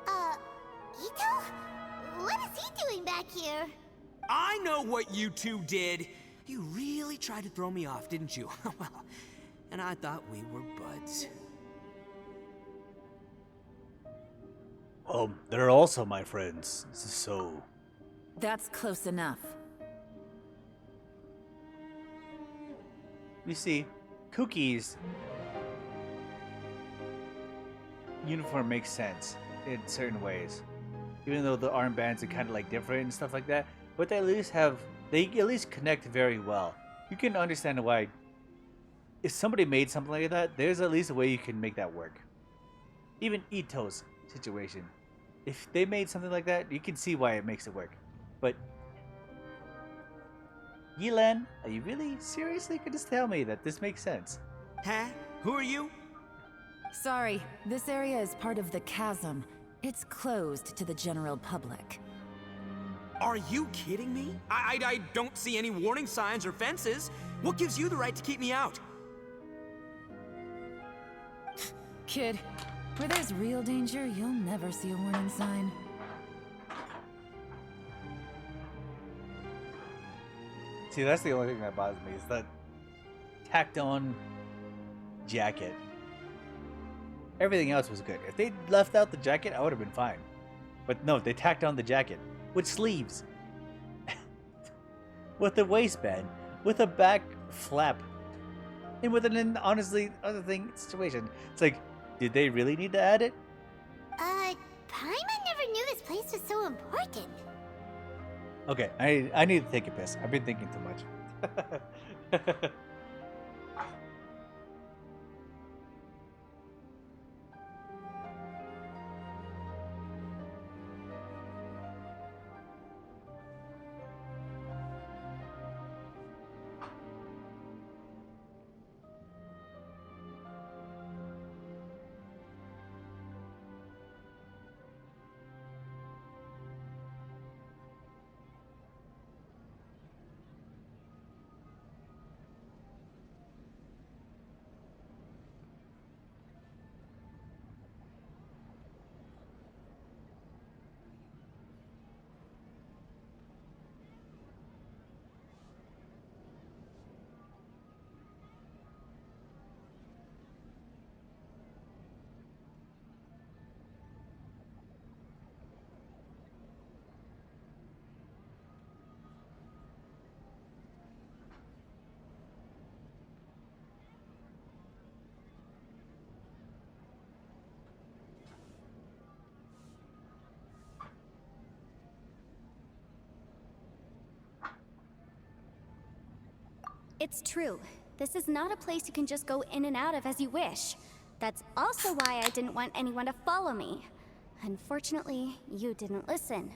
Ito? What is he doing back here? I know what you two did. You really tried to throw me off, didn't you? Well, and I thought we were buds. They're also my friends, so... That's close enough. You see, Cookie's uniform makes sense in certain ways. Even though the armbands are kind of different and stuff like that, but they at least connect very well. You can understand why. If somebody made something like that, there's at least a way you can make that work. Even Ito's situation, if they made something like that, you can see why it makes it work. But Yelan, are you really seriously gonna just tell me that this makes sense? Huh? Who are you? Sorry, this area is part of the chasm. It's closed to the general public. Are you kidding me? I don't see any warning signs or fences. What gives you the right to keep me out? Kid, where there's real danger, you'll never see a warning sign. See, that's the only thing that bothers me, is that tacked on jacket. Everything else was good. If they left out the jacket, I would have been fine. But no, they tacked on the jacket with sleeves, with a waistband, with a back flap, and with an honestly other thing situation. It's like, did they really need to add it? Paimon never knew this place was so important. Okay, I need to take a piss. I've been thinking too much. It's true. This is not a place you can just go in and out of as you wish. That's also why I didn't want anyone to follow me. Unfortunately, you didn't listen.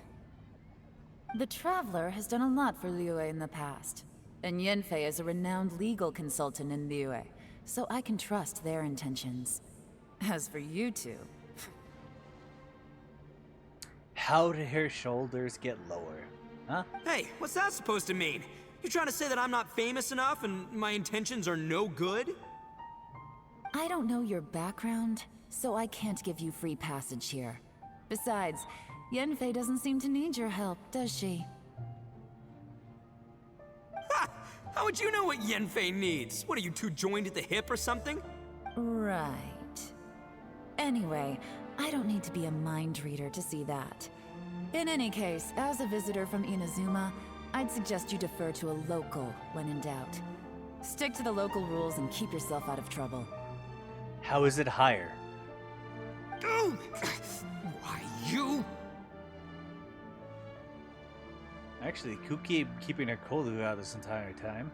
The Traveler has done a lot for Liyue in the past. And Yanfei is a renowned legal consultant in Liyue, so I can trust their intentions. As for you two... How did her shoulders get lower? Huh? Hey, what's that supposed to mean? You trying to say that I'm not famous enough and my intentions are no good? I don't know your background, so I can't give you free passage here. Besides, Yanfei doesn't seem to need your help, does she? Ha! How would you know what Yanfei needs? What, are you two joined at the hip or something? Right. Anyway, I don't need to be a mind reader to see that. In any case, as a visitor from Inazuma, I'd suggest you defer to a local when in doubt. Stick to the local rules and keep yourself out of trouble. How is it higher? Why, you? Actually, Kuki keeping her cool out this entire time.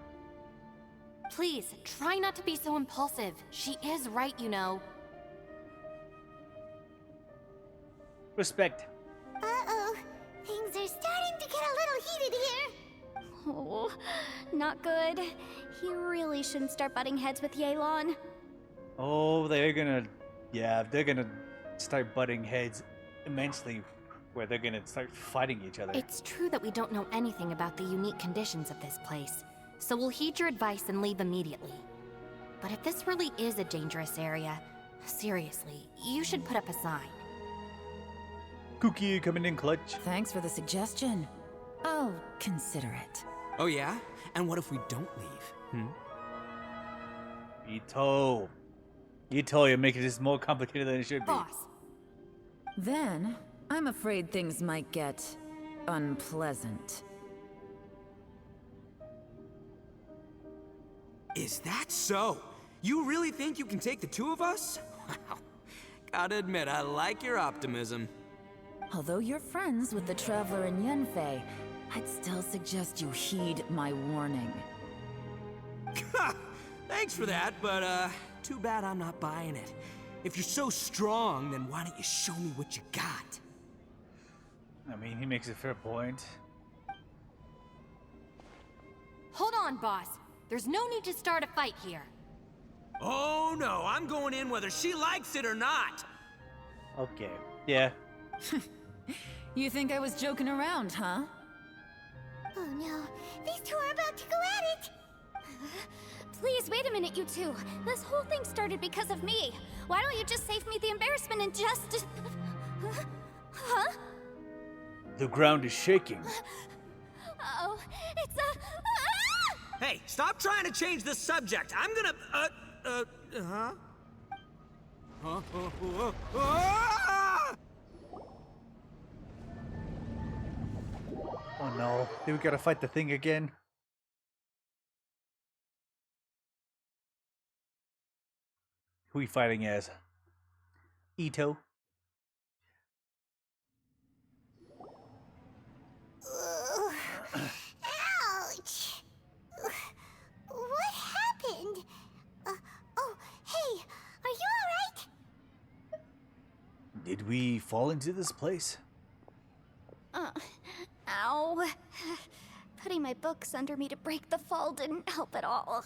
Please, try not to be so impulsive. She is right, you know. Respect. Uh-oh. Things are starting to get a little heated here. Oh, not good. He really shouldn't start butting heads with Yelan. Oh, they're gonna start butting heads immensely, where they're gonna start fighting each other. It's true that we don't know anything about the unique conditions of this place, so we'll heed your advice and leave immediately. But if this really is a dangerous area, seriously, you should put up a sign. Kuki coming in clutch. Thanks for the suggestion. I'll consider it. Oh yeah? And what if we don't leave? Ito, you're making this more complicated than it should be. Boss. Then, I'm afraid things might get unpleasant. Is that so? You really think you can take the two of us? Wow. Gotta admit, I like your optimism. Although you're friends with the Traveler and Yanfei, I'd still suggest you heed my warning. Thanks for that, but too bad I'm not buying it. If you're so strong, then why don't you show me what you got? I mean, he makes a fair point. Hold on, boss. There's no need to start a fight here. Oh no, I'm going in whether she likes it or not. Okay, yeah. You think I was joking around, huh? Oh no, these two are about to go at it! Please, wait a minute, you two. This whole thing started because of me. Why don't you just save me the embarrassment and just... Huh? The ground is shaking. Uh-oh, it's a... Hey, stop trying to change the subject. I'm gonna, Oh no, we gotta fight the thing again. Who are we fighting as? Ito? Ouch! What happened? Oh, hey, are you alright? Did we fall into this place? Ow. Putting my books under me to break the fall didn't help at all.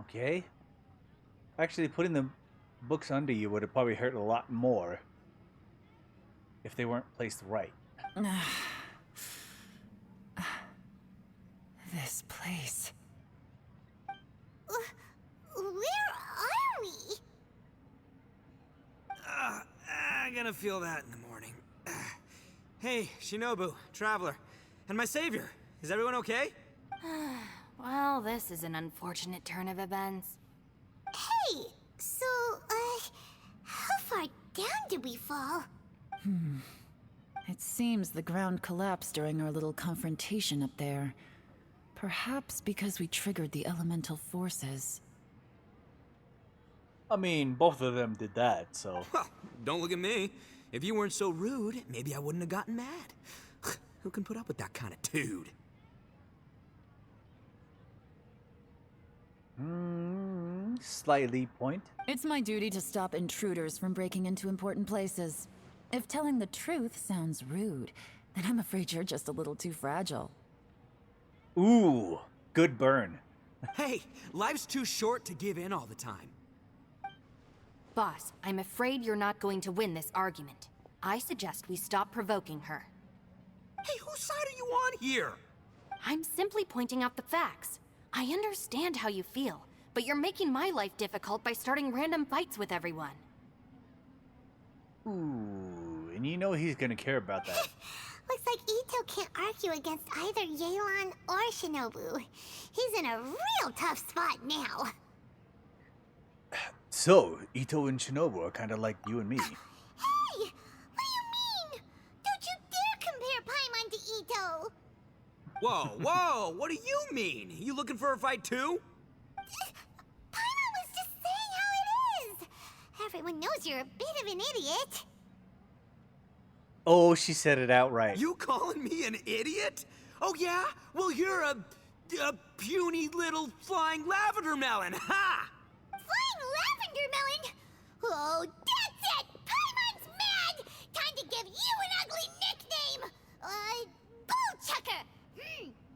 Okay. Actually, putting the books under you would have probably hurt a lot more if they weren't placed right. This place. Where are we? I'm gonna feel that in the morning. Hey, Shinobu, Traveler, and my savior. Is everyone okay? Well, this is an unfortunate turn of events. Hey, so, how far down did we fall? It seems the ground collapsed during our little confrontation up there. Perhaps because we triggered the elemental forces. I mean, both of them did that, so... Well, don't look at me. If you weren't so rude, maybe I wouldn't have gotten mad. Who can put up with that kind of dude? Slightly point. It's my duty to stop intruders from breaking into important places. If telling the truth sounds rude, then I'm afraid you're just a little too fragile. Ooh, good burn. Hey, life's too short to give in all the time. Boss, I'm afraid you're not going to win this argument. I suggest we stop provoking her. Hey, whose side are you on here? I'm simply pointing out the facts. I understand how you feel, but you're making my life difficult by starting random fights with everyone. Ooh, and you know he's gonna care about that. Looks like Ito can't argue against either Yelan or Shinobu. He's in a real tough spot now. So, Ito and Shinobu are kind of like you and me. Hey! What do you mean? Don't you dare compare Paimon to Ito! Whoa, whoa, what do you mean? You looking for a fight too? Paimon was just saying how it is. Everyone knows you're a bit of an idiot. Oh, she said it outright. You calling me an idiot? Oh yeah? Well, you're a puny little flying lavender melon, ha! Flying lavender melon? Oh, that's it! Paimon's mad! Time to give you an ugly nickname! Bullchucker!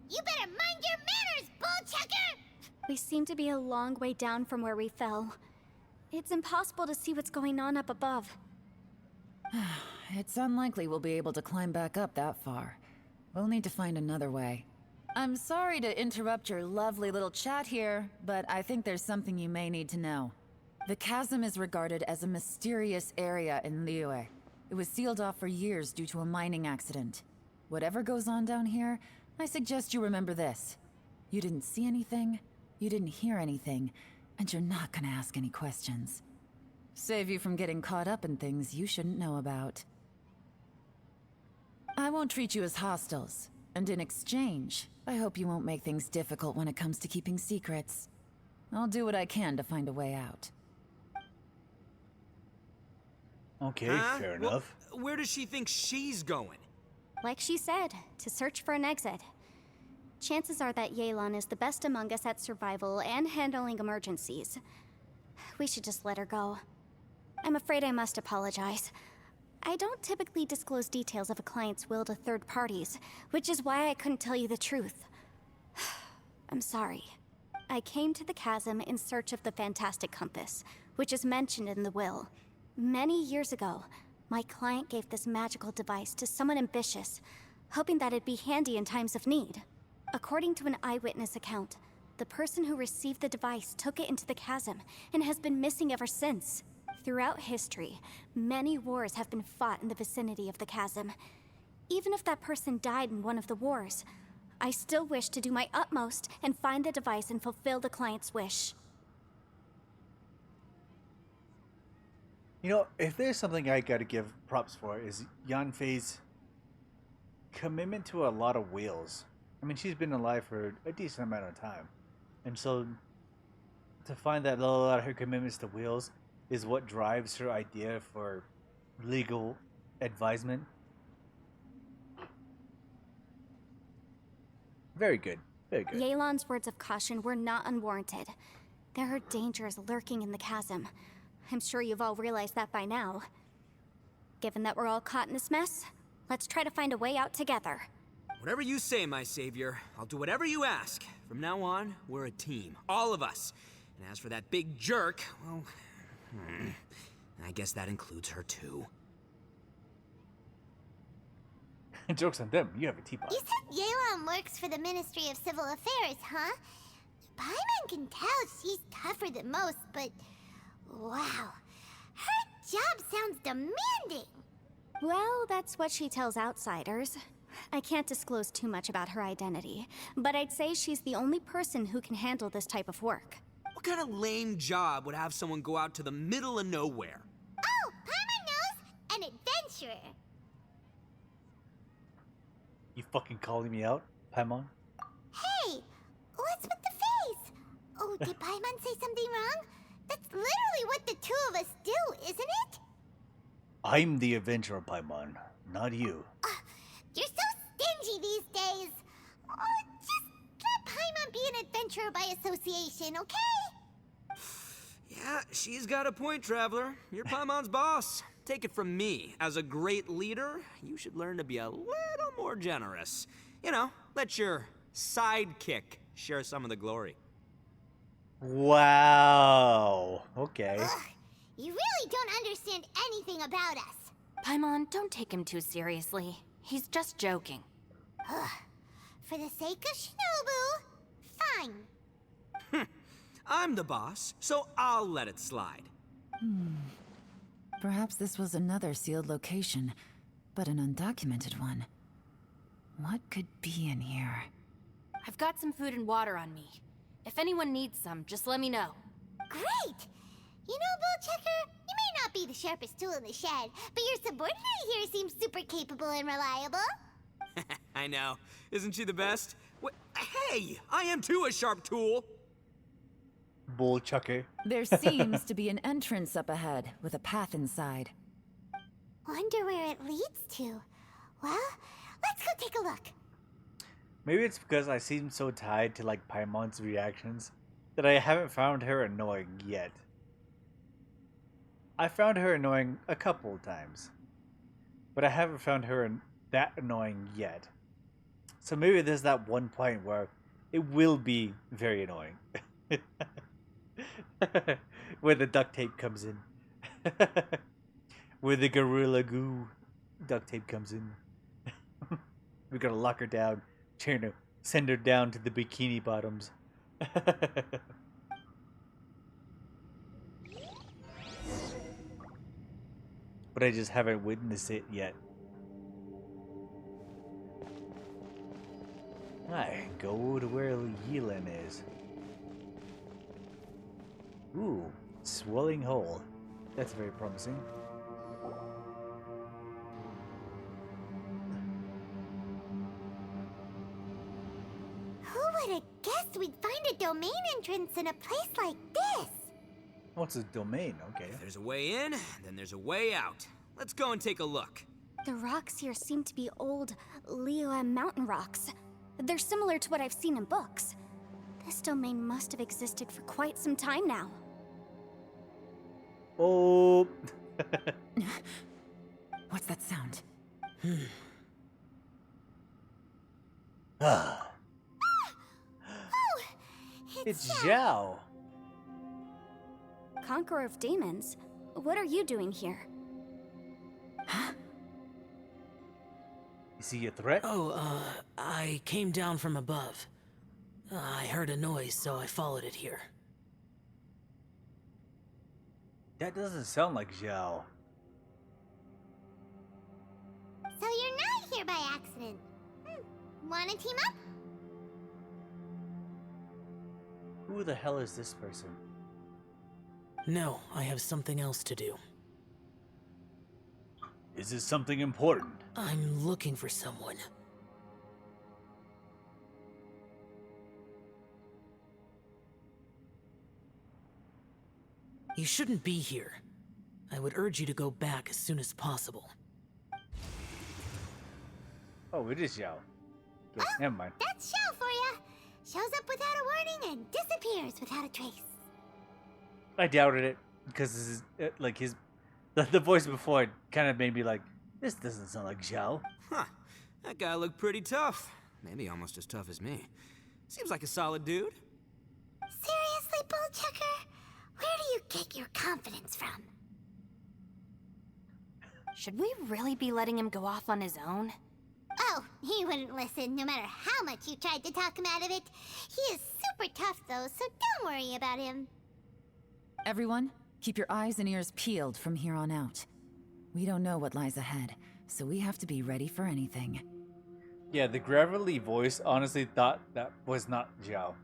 You better mind your manners, Bullchucker! We seem to be a long way down from where we fell. It's impossible to see what's going on up above. It's unlikely we'll be able to climb back up that far. We'll need to find another way. I'm sorry to interrupt your lovely little chat here, but I think there's something you may need to know. The chasm is regarded as a mysterious area in Liyue. It was sealed off for years due to a mining accident. Whatever goes on down here, I suggest you remember this. You didn't see anything, you didn't hear anything, and you're not gonna ask any questions. Save you from getting caught up in things you shouldn't know about. I won't treat you as hostiles, and in exchange, I hope you won't make things difficult when it comes to keeping secrets. I'll do what I can to find a way out. Okay, Huh? fair Well, enough. where does she think she's going? Like she said, to search for an exit. Chances are that Yelan is the best among us at survival and handling emergencies. We should just let her go. I'm afraid I must apologize. I don't typically disclose details of a client's will to third parties, which is why I couldn't tell you the truth. I'm sorry. I came to the chasm in search of the Fantastic Compass, which is mentioned in the will. Many years ago, my client gave this magical device to someone ambitious, hoping that it'd be handy in times of need. According to an eyewitness account, the person who received the device took it into the chasm and has been missing ever since. Throughout history, many wars have been fought in the vicinity of the chasm. Even if that person died in one of the wars, I still wish to do my utmost and find the device and fulfill the client's wish. You know, if there's something I gotta give props for, is Yanfei's commitment to a lot of whales. I mean, she's been alive for a decent amount of time. And so, to find that a lot of her commitments to whales is what drives her idea for legal advisement. Very good. Very good. Yelan's words of caution were not unwarranted. There are dangers lurking in the chasm. I'm sure you've all realized that by now. Given that we're all caught in this mess, let's try to find a way out together. Whatever you say, my savior. I'll do whatever you ask. From now on, we're a team. All of us. And as for that big jerk, well, I guess that includes her too. Joke's on them. You have a teapot. You said Yelan works for the Ministry of Civil Affairs, huh? Paimon can tell she's tougher than most, but wow, her job sounds demanding. Well, that's what she tells outsiders. I can't disclose too much about her identity, but I'd say she's the only person who can handle this type of work. What kind of lame job would have someone go out to the middle of nowhere? Oh, Paimon knows! An adventurer. You fucking calling me out, Paimon? Hey, what's with the face? Oh, did Paimon say something wrong? That's literally what the two of us do, isn't it? I'm the adventurer, Paimon, not you. You're so these days. Oh, just let Paimon be an adventurer by association, okay? Yeah, she's got a point, Traveler. You're Paimon's boss. Take it from me. As a great leader, you should learn to be a little more generous. You know, let your sidekick share some of the glory. Wow. Okay. Ugh, you really don't understand anything about us. Paimon, don't take him too seriously. He's just joking. Ugh. For the sake of Shinobu, fine. I'm the boss, so I'll let it slide. Perhaps this was another sealed location, but an undocumented one. What could be in here? I've got some food and water on me. If anyone needs some, just let me know. Great! You know, Bullchecker, you may not be the sharpest tool in the shed, but your subordinate here seems super capable and reliable. I know. Isn't she the best? Hey, I am too a sharp tool. Bull chucker. There seems to be an entrance up ahead, with a path inside. Wonder where it leads to. Well, let's go take a look. Maybe it's because I seem so tied to like Paimon's reactions that I haven't found her annoying yet. I found her annoying a couple times, but I haven't found her that annoying yet. So maybe there's that one point where it will be very annoying. Where the duct tape comes in. Where the Gorilla Goo duct tape comes in. We're gonna lock her down, trying to send her down to the bikini bottoms. But I just haven't witnessed it yet. I go to where Yilin is. Ooh, swelling hole. That's very promising. Who would have guessed we'd find a domain entrance in a place like this? What's a domain? Okay. If there's a way in, then there's a way out. Let's go and take a look. The rocks here seem to be old Liyue mountain rocks. They're similar to what I've seen in books. This domain must have existed for quite some time now. Oh. What's that sound? Ah. Oh, It's Zhao. Conqueror of Demons, what are you doing here? Is he a threat? Oh, I came down from above. I heard a noise, so I followed it here. That doesn't sound like Zhao. So you're not here by accident. Wanna team up? Who the hell is this person? No, I have something else to do. Is this something important? I'm looking for someone. You shouldn't be here. I would urge you to go back as soon as possible. Oh, it is Zhao. Okay, never mind. That's Xiao for ya. Shows up without a warning and disappears without a trace. I doubted it because this is like the voice before it kind of made me like, this doesn't sound like Zhao. Huh. That guy looked pretty tough. Maybe almost as tough as me. Seems like a solid dude. Seriously, Bullchecker? Where do you get your confidence from? Should we really be letting him go off on his own? Oh, he wouldn't listen no matter how much you tried to talk him out of it. He is super tough though, so don't worry about him. Everyone, keep your eyes and ears peeled from here on out. We don't know what lies ahead, so we have to be ready for anything. Yeah, the gravelly voice honestly thought that was not Zhao.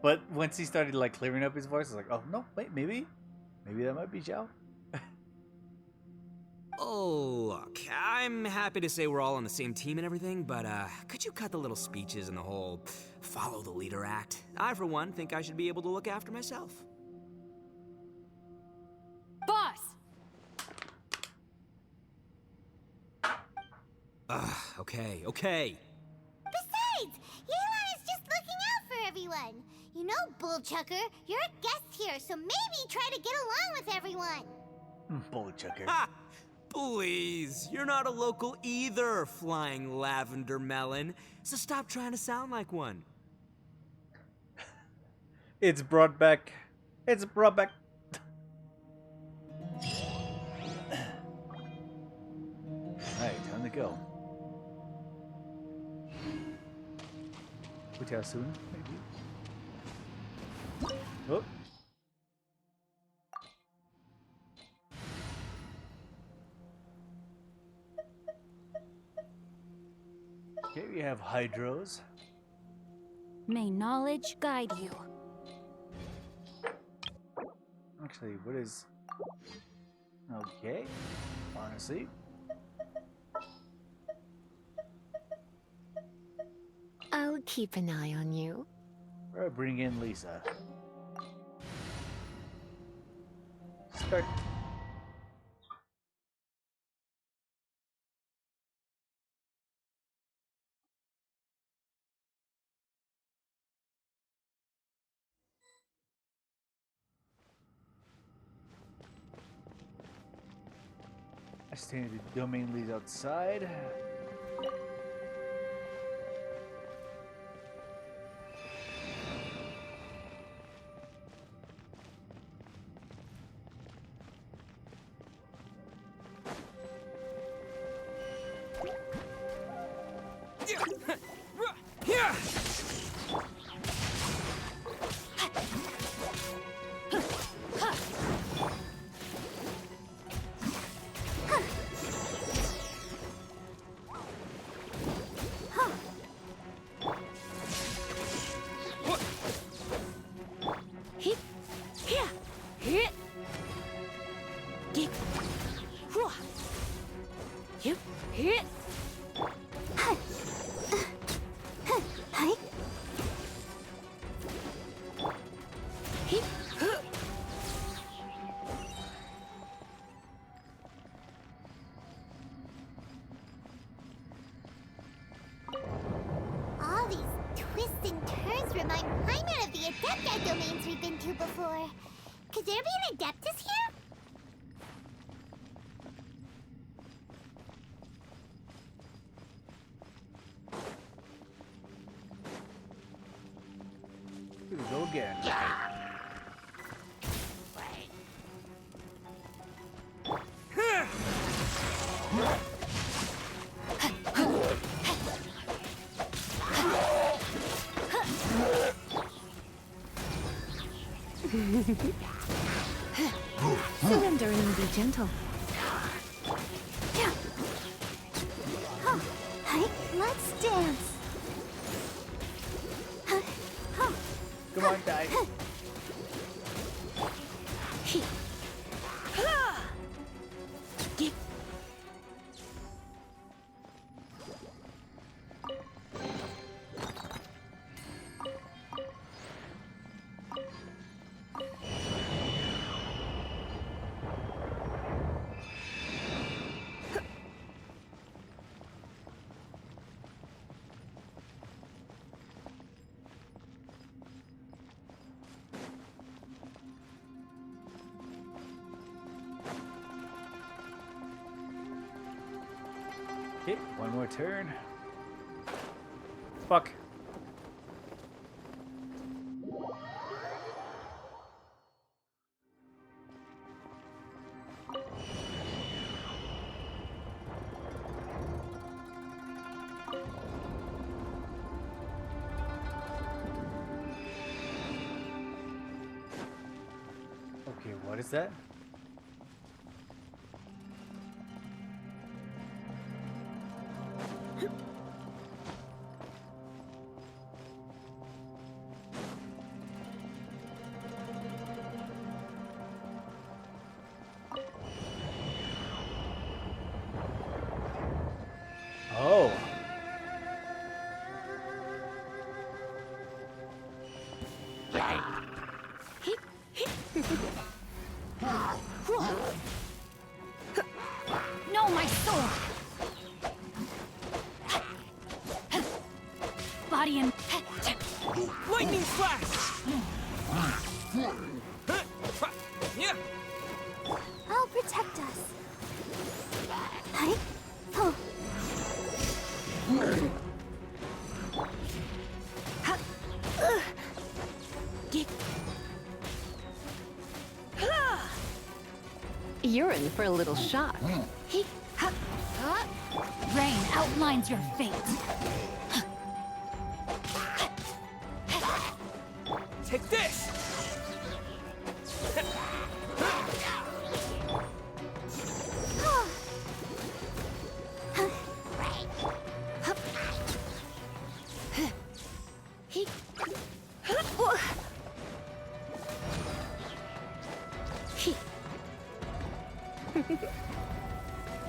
But once he started like clearing up his voice, I was like, oh no, wait, maybe that might be Zhao. Oh, look, I'm happy to say we're all on the same team and everything, but could you cut the little speeches and the whole follow the leader act? I, for one, think I should be able to look after myself. Boss! Okay. everyone. You know, Bullchucker, you're a guest here, so maybe try to get along with everyone. Bullchucker. Ha! Please, you're not a local either, Flying Lavender Melon. So stop trying to sound like one. It's brought back. It's brought back. Alright, time to go. Hotel soon, maybe. Oh. Okay, we have hydros. May knowledge guide you. Actually, what is... Okay, honestly. I'll keep an eye on you. Or bring in Lisa. Start. I stand the domain leads outside. All these twists and turns remind Paimon of the Adepta domains we've been to before. Could there be an Adeptus here? Here we go again. Surrender and be gentle. Let's dance. Come on, die. Okay, one more turn. Fuck. Okay, what is that? Oh. No, my sword. Body and Lightning strike! You're in for a little shock. Rain outlines your fate. Take this!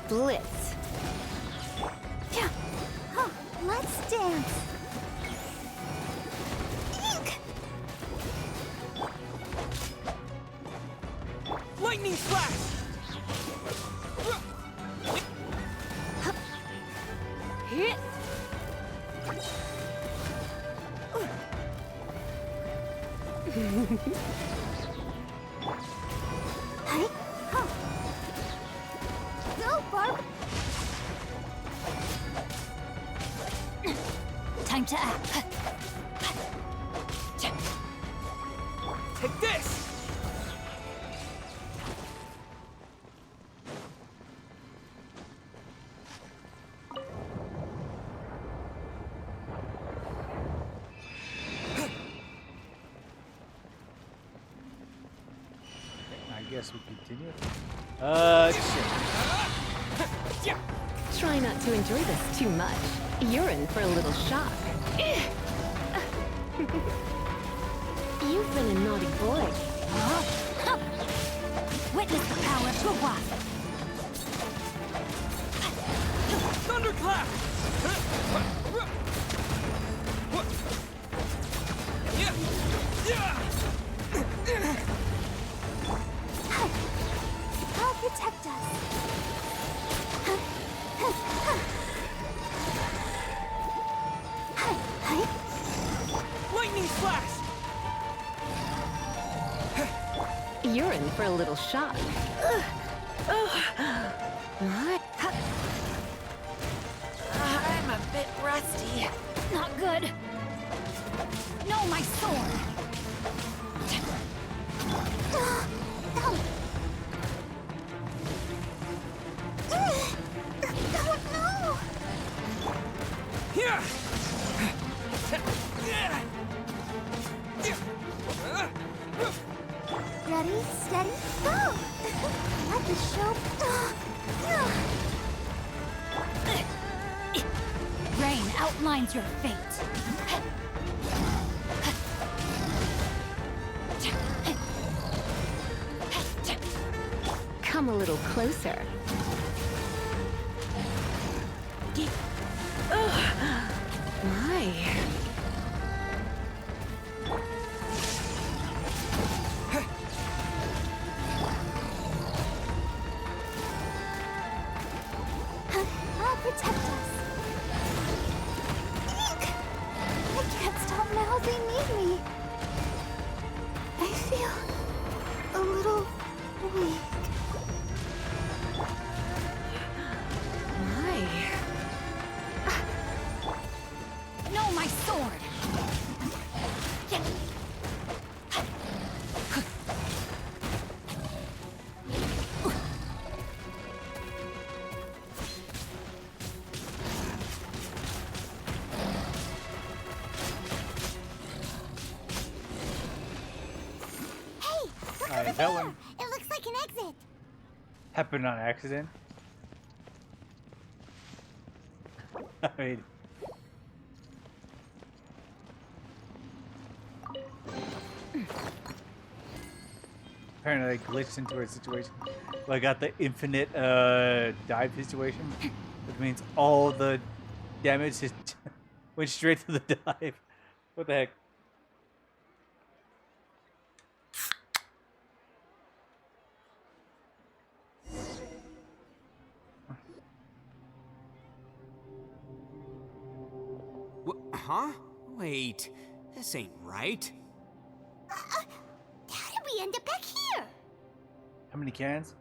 Blitz. Yeah. Oh, let's dance. Ink. Lightning slash! Hit. Hey, huh. Go, Barb. Time to act. Take this! I guess we continue. Shit. Try not to enjoy this too much. You're in for a little shock. You've been a naughty boy. Witness the power of Chua. Thunderclap! I'll protect us. Lightning slash! You're in for a little shock. What? I'm a bit rusty. Not good. No, my sword. Oh no! Here! Ready, steady, go! Let the show. Rain outlines your fate. Come a little closer. My. I'll protect us. Eek! I can't stop now. They need me. I feel a little weak. My. No, my sword. Alright, that one It looks like an exit. happened on accident. I mean, apparently I glitched into a situation. Well, I got the infinite dive situation, which means all the damage just went straight to the dive. What the heck? Huh? Wait, this ain't right. How did we end up back here? How many cans?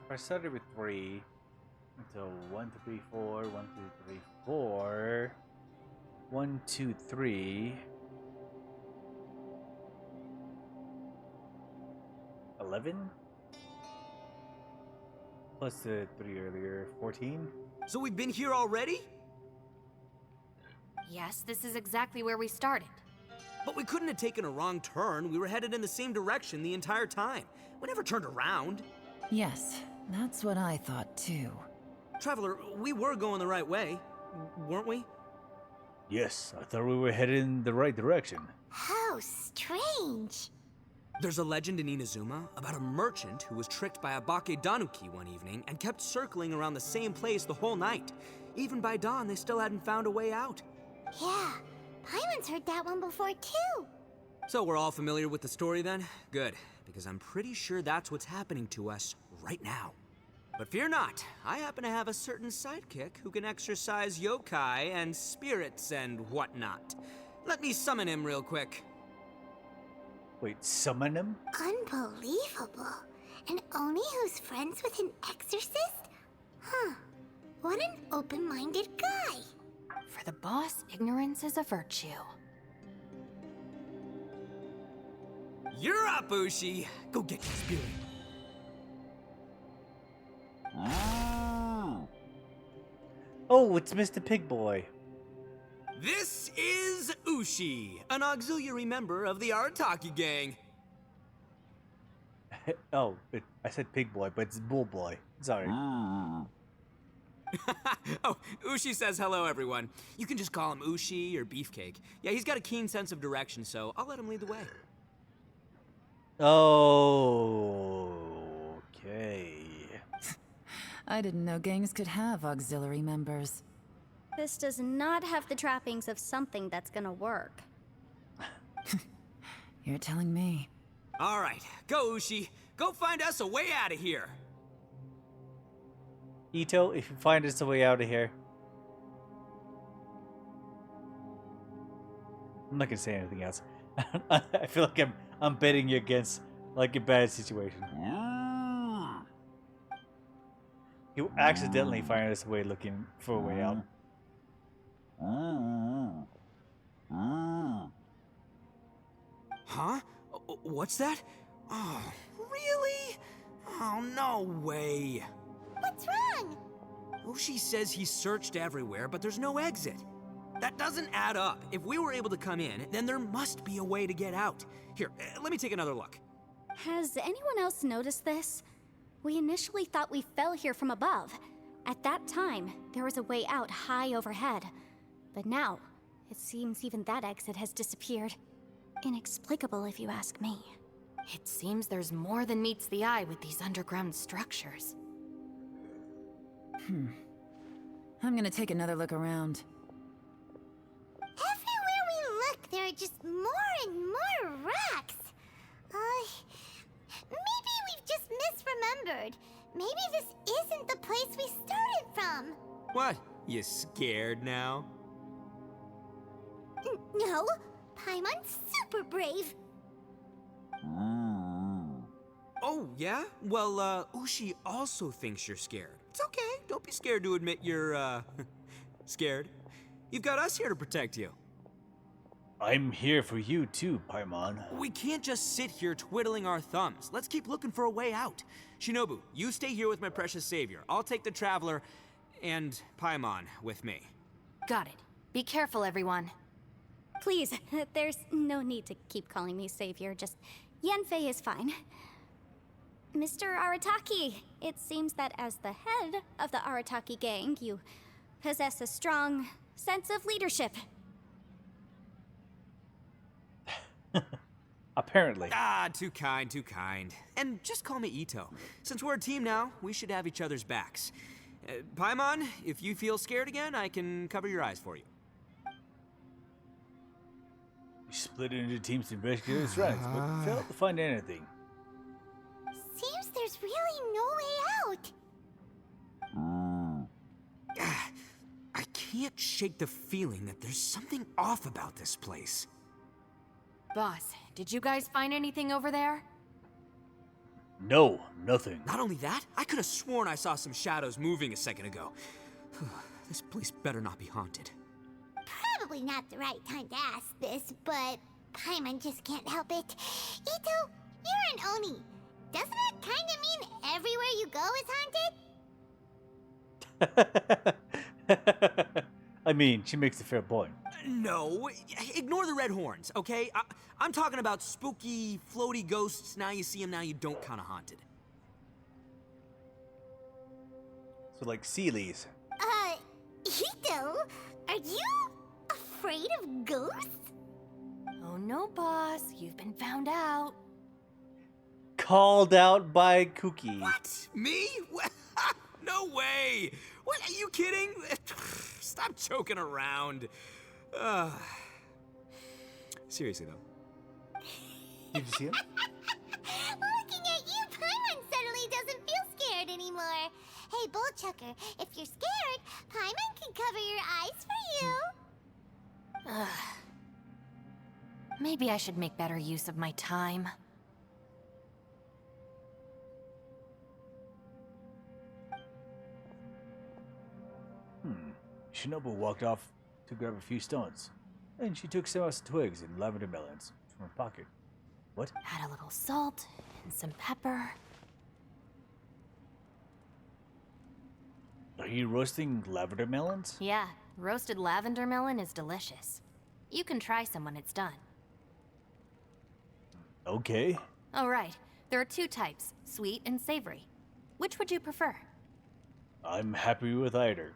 If I started with 3, so 1, 2, 3, 4, 1, 2, 3, 4, 1, 2, 3. 11? Plus the 3 earlier, 14? So we've been here already? Yes, this is exactly where we started. But we couldn't have taken a wrong turn. We were headed in the same direction the entire time. We never turned around. Yes, that's what I thought too. Traveler, we were going the right way, weren't we? Yes, I thought we were headed in the right direction. How strange. There's a legend in Inazuma about a merchant who was tricked by a Bake Danuki one evening and kept circling around the same place the whole night. Even by dawn, they still hadn't found a way out. Yeah, Paimon's heard that one before too. So we're all familiar with the story then? Good, because I'm pretty sure that's what's happening to us right now. But fear not, I happen to have a certain sidekick who can exercise yokai and spirits and whatnot. Let me summon him real quick. Wait, summon him? Unbelievable. And Oni who's friends with an exorcist? Huh. What an open-minded guy. For the boss, ignorance is a virtue. You're up, Ushi. Go get your spirit. Oh, it's Mr. Pig Boy. This is Ushi, an auxiliary member of the Arataki gang. Oh, I said Pig Boy, but it's Bull Boy. Sorry. Oh, Ushi says hello, everyone. You can just call him Ushi or Beefcake. Yeah, he's got a keen sense of direction, so I'll let him lead the way. Oh, okay. I didn't know gangs could have auxiliary members. This does not have the trappings of something that's gonna work. You're telling me. All right, go, Ushi. Go find us a way out of here. Ito, if you find us a way out of here. I'm not gonna say anything else. I feel like I'm betting you against like a bad situation. You accidentally find us a way looking for a way out. Huh? What's that? Oh, really? Oh, no way. What's wrong? Ushi says he searched everywhere, but there's no exit. That doesn't add up. If we were able to come in, then there must be a way to get out. Here, let me take another look. Has anyone else noticed this? We initially thought we fell here from above. At that time, there was a way out high overhead. But now, it seems even that exit has disappeared. Inexplicable, if you ask me. It seems there's more than meets the eye with these underground structures. I'm gonna take another look around. Everywhere we look, there are just more and more rocks. Maybe we've just misremembered. Maybe this isn't the place we started from. What? You scared now? No, Paimon's super brave. Oh, yeah? Well, Ushi also thinks you're scared. It's okay. Don't be scared to admit you're, scared. You've got us here to protect you. I'm here for you too, Paimon. We can't just sit here twiddling our thumbs. Let's keep looking for a way out. Shinobu, you stay here with my precious savior. I'll take the Traveler and Paimon with me. Got it. Be careful, everyone. Please, there's no need to keep calling me savior. Just Yanfei is fine. Mr. Arataki, it seems that as the head of the Arataki gang, you possess a strong sense of leadership. Apparently. Ah, too kind, too kind. And just call me Ito. Since we're a team now, we should have each other's backs. Paimon, if you feel scared again, I can cover your eyes for you. We split into teams to investigate his strengths, but failed to find anything. Seems there's really no way out. I can't shake the feeling that there's something off about this place. Boss, did you guys find anything over there? No, nothing. Not only that, I could have sworn I saw some shadows moving a second ago. This place better not be haunted. Probably not the right time to ask this, but Paimon just can't help it. Ito, you're an Oni. Doesn't it kind of mean everywhere you go is haunted? I mean, she makes a fair point. No, ignore the red horns, okay? I'm talking about spooky, floaty ghosts. Now you see them, now you don't kind of haunted. So like Seelies. Ito, are you afraid of ghosts? Oh no, boss. You've been found out. Called out by Cookie. What? Me? No way! What, are you kidding? Stop joking around. Seriously, though. Did you see him? Looking at you, Paimon suddenly doesn't feel scared anymore. Hey, Bullchucker, if you're scared, Paimon can cover your eyes for you. Maybe I should make better use of my time. Shinobu walked off to grab a few stones. And she took some twigs and lavender melons from her pocket. What? Add a little salt and some pepper. Are you roasting lavender melons? Yeah, roasted lavender melon is delicious. You can try some when it's done. Okay. Oh, right. There are two types, sweet and savory. Which would you prefer? I'm happy with either.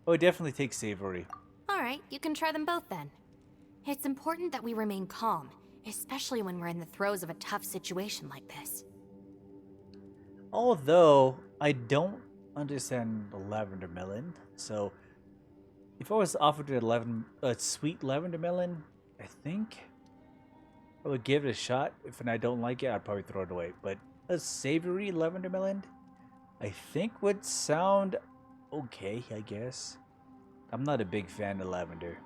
Oh, I definitely take savory. All right, you can try them both then. It's important that we remain calm, especially when we're in the throes of a tough situation like this. Although, I don't understand the lavender melon, so if I was offered a sweet lavender melon, I think I would give it a shot. If I don't like it, I'd probably throw it away. But a savory lavender melon, I think would sound okay, I guess. I'm not a big fan of lavender.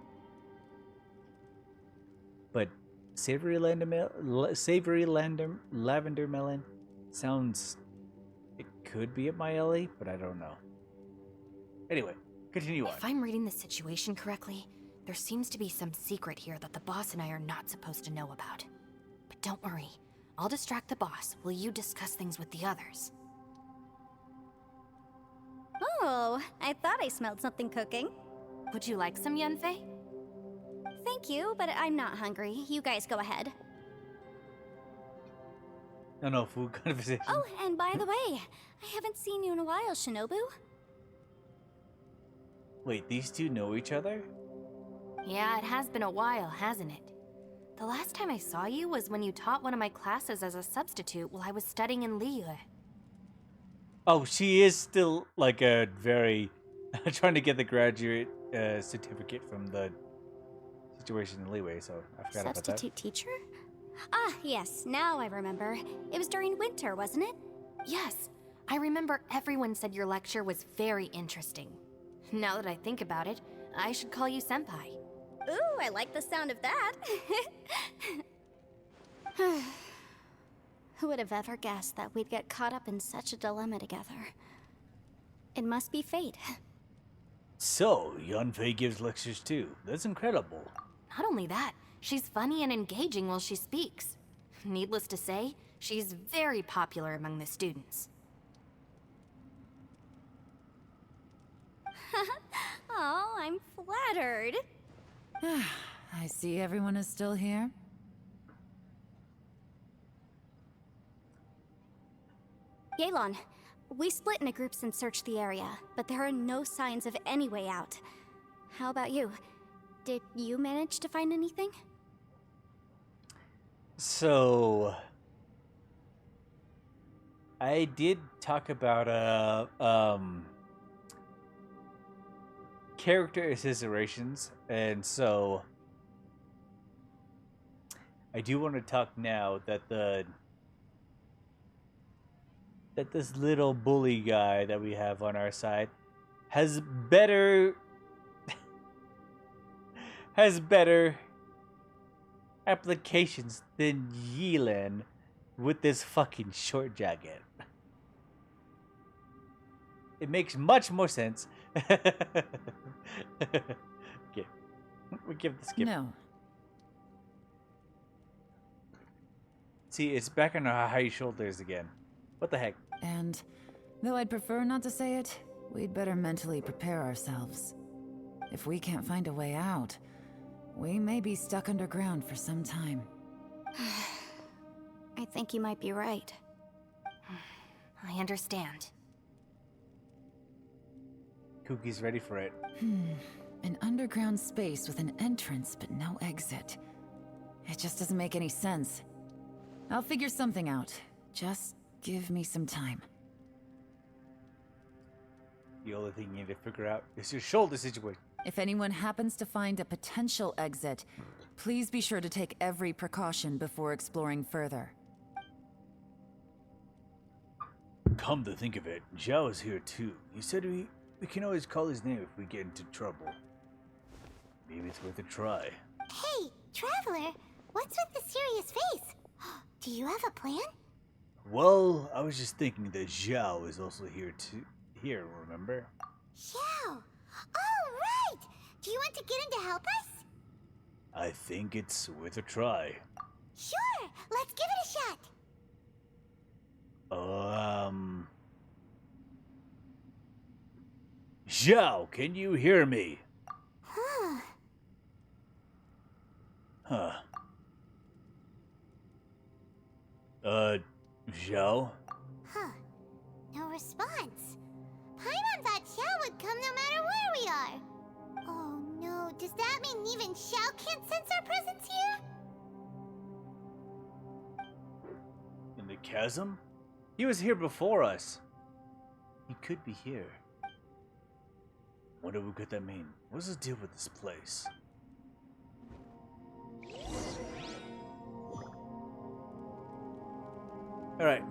But savory lavender melon sounds... It could be up my alley, but I don't know. Anyway, continue on. If I'm reading the situation correctly, there seems to be some secret here that the boss and I are not supposed to know about. But don't worry, I'll distract the boss while you discuss things with the others. Oh, I thought I smelled something cooking. Would you like some, Yunfei? Thank you, but I'm not hungry. You guys go ahead. No, food conversation. Oh, and by the way, I haven't seen you in a while, Shinobu. Wait, these two know each other? Yeah, it has been a while, hasn't it? The last time I saw you was when you taught one of my classes as a substitute while I was studying in Liyue. Oh, she is still like a very trying to get the graduate certificate from the situation in Liyue, so I forgot about that. Substitute teacher? Ah, yes, now I remember. It was during winter, wasn't it? Yes, I remember everyone said your lecture was very interesting. Now that I think about it, I should call you Senpai. Ooh, I like the sound of that. Who would have ever guessed that we'd get caught up in such a dilemma together? It must be fate. So, Yunfei gives lectures too. That's incredible. Not only that, she's funny and engaging while she speaks. Needless to say, she's very popular among the students. Oh, I'm flattered. I see everyone is still here. Yelan, we split into groups and searched the area, but there are no signs of any way out. How about you? Did you manage to find anything? So, I did talk about character associations, and so I do want to talk now that this little bully guy that we have on our side has better applications than Yelan with this fucking short jacket. It makes much more sense. Okay. We give the skip. No. See, it's back on our high shoulders again. What the heck? And though I'd prefer not to say it, we'd better mentally prepare ourselves. If we can't find a way out, we may be stuck underground for some time. I think you might be right. I understand. Cookie's ready for it. An underground space with an entrance but no exit. It just doesn't make any sense. I'll figure something out. Just give me some time. The only thing you need to figure out is your shoulder situation. If anyone happens to find a potential exit, please be sure to take every precaution before exploring further. Come to think of it, Zhao is here too. He said we can always call his name if we get into trouble. Maybe it's worth a try. Hey, Traveler, what's with the serious face? Do you have a plan? Well, I was just thinking that Zhao is also here too. Here, remember? Xiao! Oh, right! Do you want to get in to help us? I think it's worth a try. Sure! Let's give it a shot! Zhao, can you hear me? Huh. Huh. Zhao? Huh. No response. Paimon thought Xiao would come no matter where we are. Oh no, does that mean even Xiao can't sense our presence here? In the chasm? He was here before us. He could be here. Wonder what could that mean? What's the deal with this place? Alright.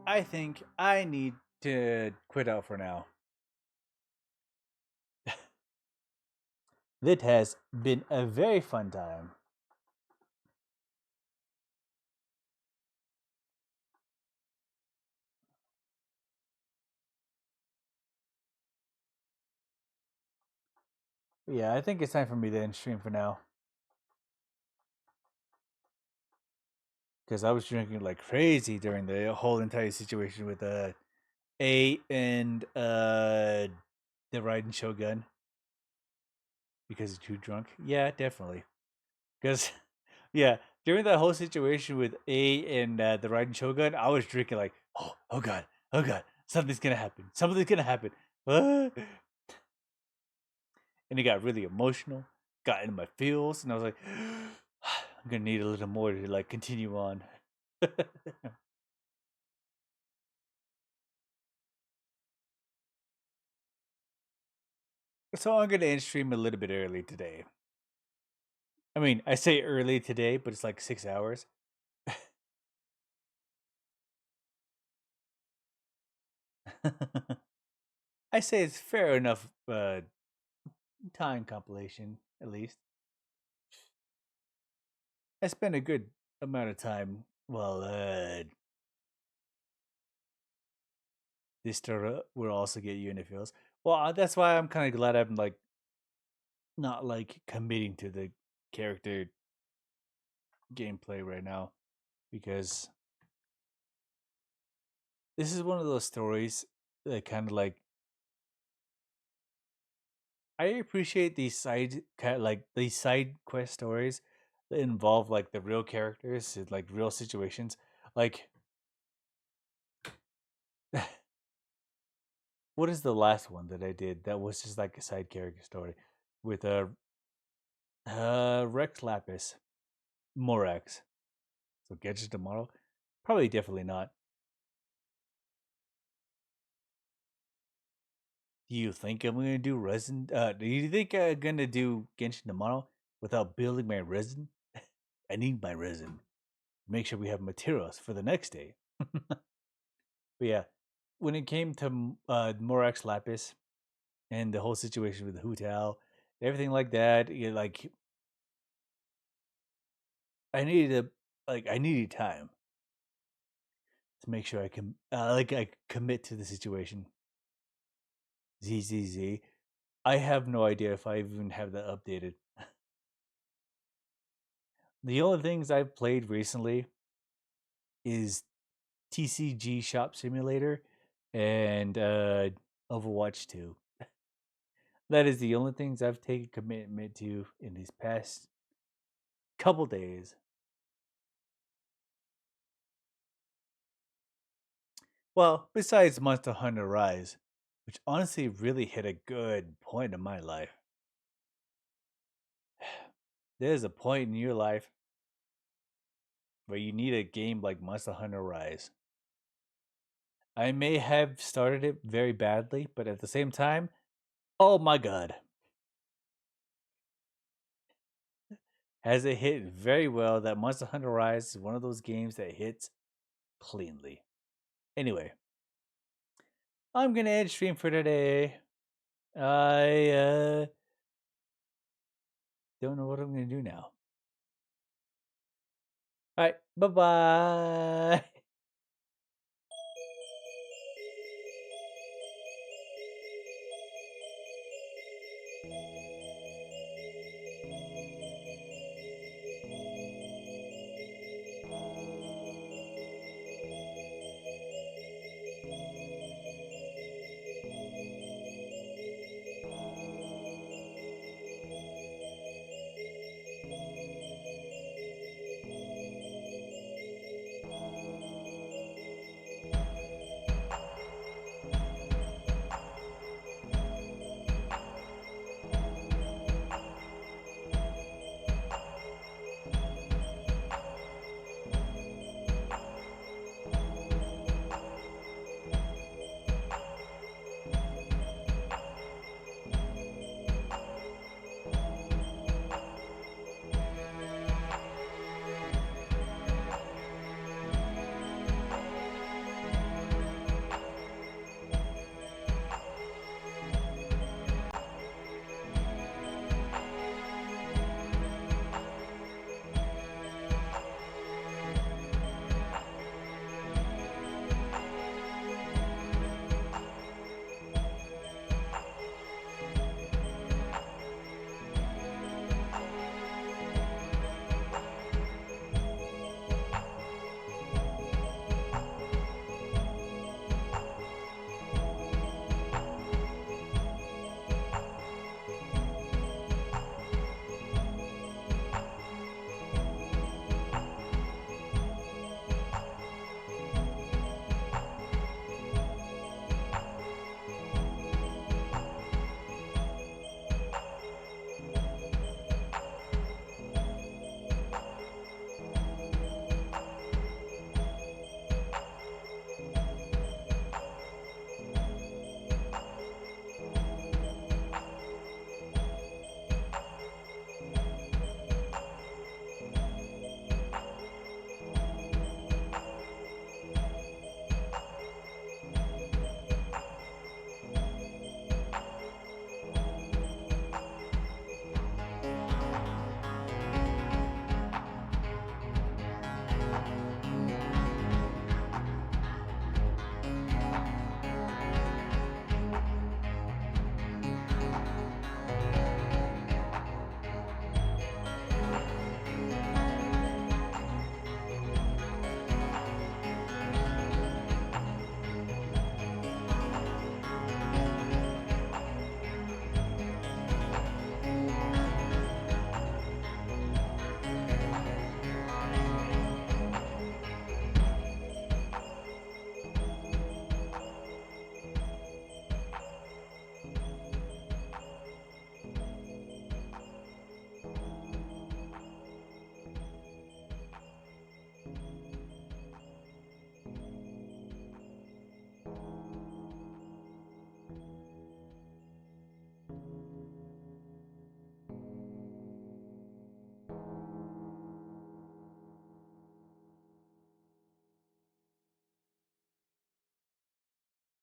I think I need to quit out for now. It has been a very fun time. Yeah, I think it's time for me to end stream for now. Because I was drinking like crazy during the whole entire situation with A and the Raiden Shogun. Because he's too drunk? Yeah, definitely. Because, yeah, during that whole situation with A and the Raiden Shogun, I was drinking like, oh god, something's gonna happen. Something's gonna happen. And it got really emotional, got into my feels, and I was like, I'm gonna need a little more to like continue on. So I'm gonna end stream a little bit early today. I mean, I say early today, but it's like 6 hours. I say it's fair enough time compilation, at least. I spent a good amount of time while this turtle will also get unit feels. Well, that's why I'm kind of glad I'm like not like committing to the character gameplay right now, because this is one of those stories that kind of like I appreciate these side these side quest stories that involve like the real characters and like real situations. Like what is the last one that I did that was just like a side character story with Rex Lapis Morax. So Gadget tomorrow? Probably definitely not. Do you think I'm gonna do resin? Do you think I'm gonna do Genshin tomorrow without building my resin? I need my resin. Make sure we have materials for the next day. But yeah, when it came to Morax Lapis and the whole situation with Hu Tao, everything like that, like I needed time to make sure I can I commit to the situation. ZZZ. I have no idea if I even have that updated. The only things I've played recently is TCG Shop Simulator and Overwatch 2. That is the only things I've taken commitment to in these past couple days. Well, besides Monster Hunter Rise, which honestly really hit a good point in my life. There's a point in your life where you need a game like Monster Hunter Rise. I may have started it very badly, but at the same time, oh my god. Has it hit very well that Monster Hunter Rise is one of those games that hits cleanly. Anyway, I'm gonna end stream for today. I don't know what I'm gonna do now. Alright, bye-bye.